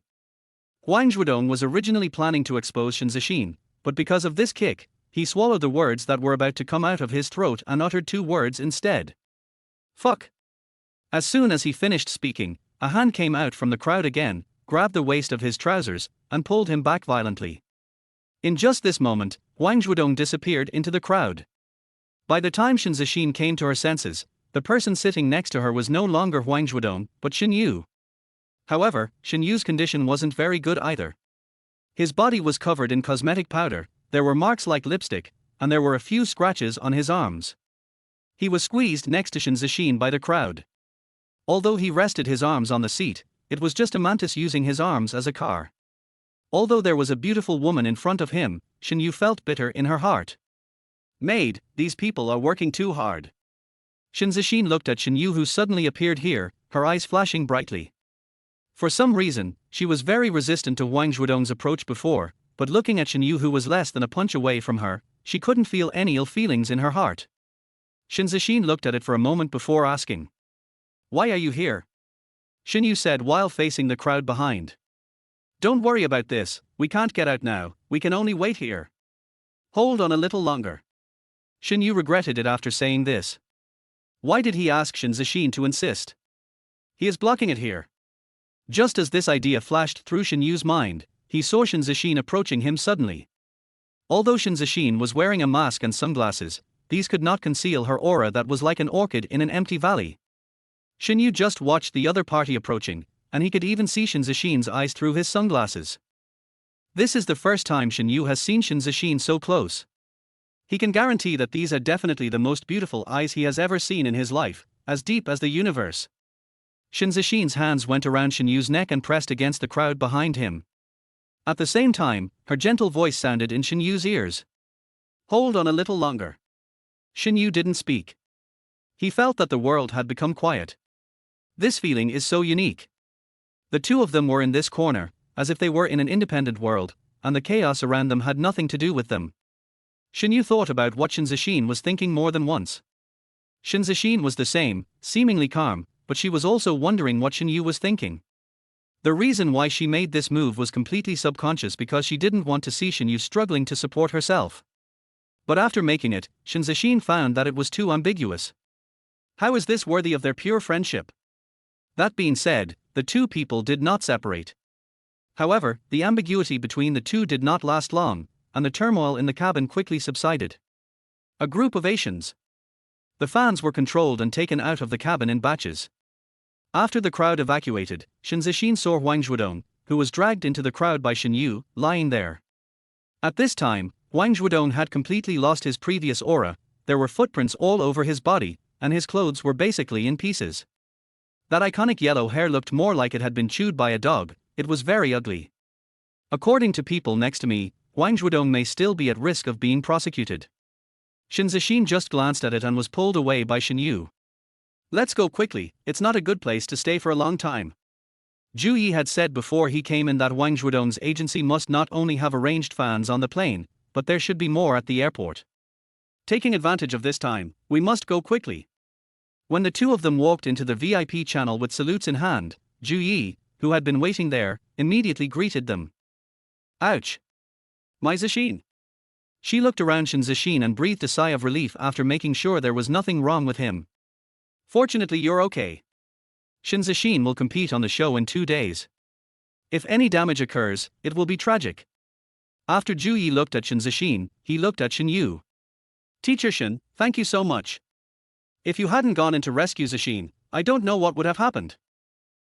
Wang Zhuodong was originally planning to expose Shen Zixin, but because of this kick, he swallowed the words that were about to come out of his throat and uttered two words instead. Fuck. As soon as he finished speaking, a hand came out from the crowd again, grabbed the waist of his trousers, and pulled him back violently. In just this moment, Wang Zhuodong disappeared into the crowd. By the time Shen Zixin came to her senses, the person sitting next to her was no longer Wang Zhuodong, but Shen Yu. However, Shen Yu's condition wasn't very good either. His body was covered in cosmetic powder, there were marks like lipstick, and there were a few scratches on his arms. He was squeezed next to Shen Zixin by the crowd. Although he rested his arms on the seat, it was just a mantis using his arms as a car. Although there was a beautiful woman in front of him, Shen Yu felt bitter in her heart. Maid, these people are working too hard. Shen Zixin looked at Shen Yu, who suddenly appeared here, her eyes flashing brightly. For some reason, she was very resistant to Wang Zhuodong's approach before, but looking at Shen Yu, who was less than a punch away from her, she couldn't feel any ill feelings in her heart. Shen Zixin looked at it for a moment before asking. Why are you here? Shen Yu said while facing the crowd behind. Don't worry about this, we can't get out now, we can only wait here. Hold on a little longer. Shen Yu regretted it after saying this. Why did he ask Shen Zixin to insist? He is blocking it here. Just as this idea flashed through Shen Yu's mind, he saw Shen Zixin approaching him suddenly. Although Shen Zixin was wearing a mask and sunglasses, these could not conceal her aura that was like an orchid in an empty valley. Shen Yu just watched the other party approaching, and he could even see Shen Zixin's eyes through his sunglasses. This is the first time Shen Yu has seen Shen Zixin so close. He can guarantee that these are definitely the most beautiful eyes he has ever seen in his life, as deep as the universe. Shen Zixin's hands went around Shen Yu's neck and pressed against the crowd behind him. At the same time, her gentle voice sounded in Shen Yu's ears. Hold on a little longer. Shen Yu didn't speak. He felt that the world had become quiet. This feeling is so unique. The two of them were in this corner, as if they were in an independent world, and the chaos around them had nothing to do with them. Shen Yu thought about what Shen Zixin was thinking more than once. Shen Zixin was the same, seemingly calm, but she was also wondering what Shen Yu was thinking. The reason why she made this move was completely subconscious because she didn't want to see Shen Yu struggling to support herself. But after making it, Shen Zixin found that it was too ambiguous. How is this worthy of their pure friendship? That being said, the two people did not separate. However, the ambiguity between the two did not last long, and the turmoil in the cabin quickly subsided. A group of Asians. The fans were controlled and taken out of the cabin in batches. After the crowd evacuated, Shen Zixin saw Huang Zhuodong, who was dragged into the crowd by Shen Yu, lying there. At this time, Huang Zhuodong had completely lost his previous aura. There were footprints all over his body, and his clothes were basically in pieces. That iconic yellow hair looked more like it had been chewed by a dog. It was very ugly. According to people next to me, Huang Zhuodong may still be at risk of being prosecuted. Shen Zixin just glanced at it and was pulled away by Shen Yu. Let's go quickly, it's not a good place to stay for a long time. Zhu Yi had said before he came in that Huang Zhuodong's agency must not only have arranged fans on the plane, but there should be more at the airport. Taking advantage of this time, we must go quickly. When the two of them walked into the VIP channel with salutes in hand, Zhu Yi, who had been waiting there, immediately greeted them. Ouch! My Zixin! She looked around Shen Zixin and breathed a sigh of relief after making sure there was nothing wrong with him. Fortunately, you're okay. Shen Zixin will compete on the show in 2 days. If any damage occurs, it will be tragic. After Zhu Yi looked at Shen Zixin, he looked at Shen Yu. Teacher Shen, thank you so much. If you hadn't gone in to rescue Zixin, I don't know what would have happened.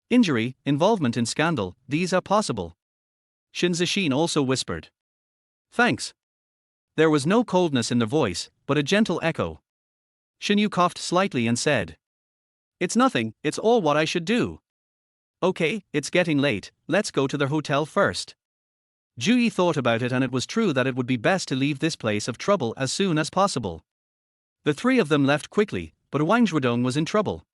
Injury, involvement in scandal, these are possible. Shen Zixin also whispered. Thanks. There was no coldness in the voice, but a gentle echo. Shen Yu coughed slightly and said. It's nothing, it's all what I should do. Okay, it's getting late, let's go to the hotel first. Zhu Yi thought about it, and it was true that it would be best to leave this place of trouble as soon as possible. The three of them left quickly, but Huang Zhuodong was in trouble.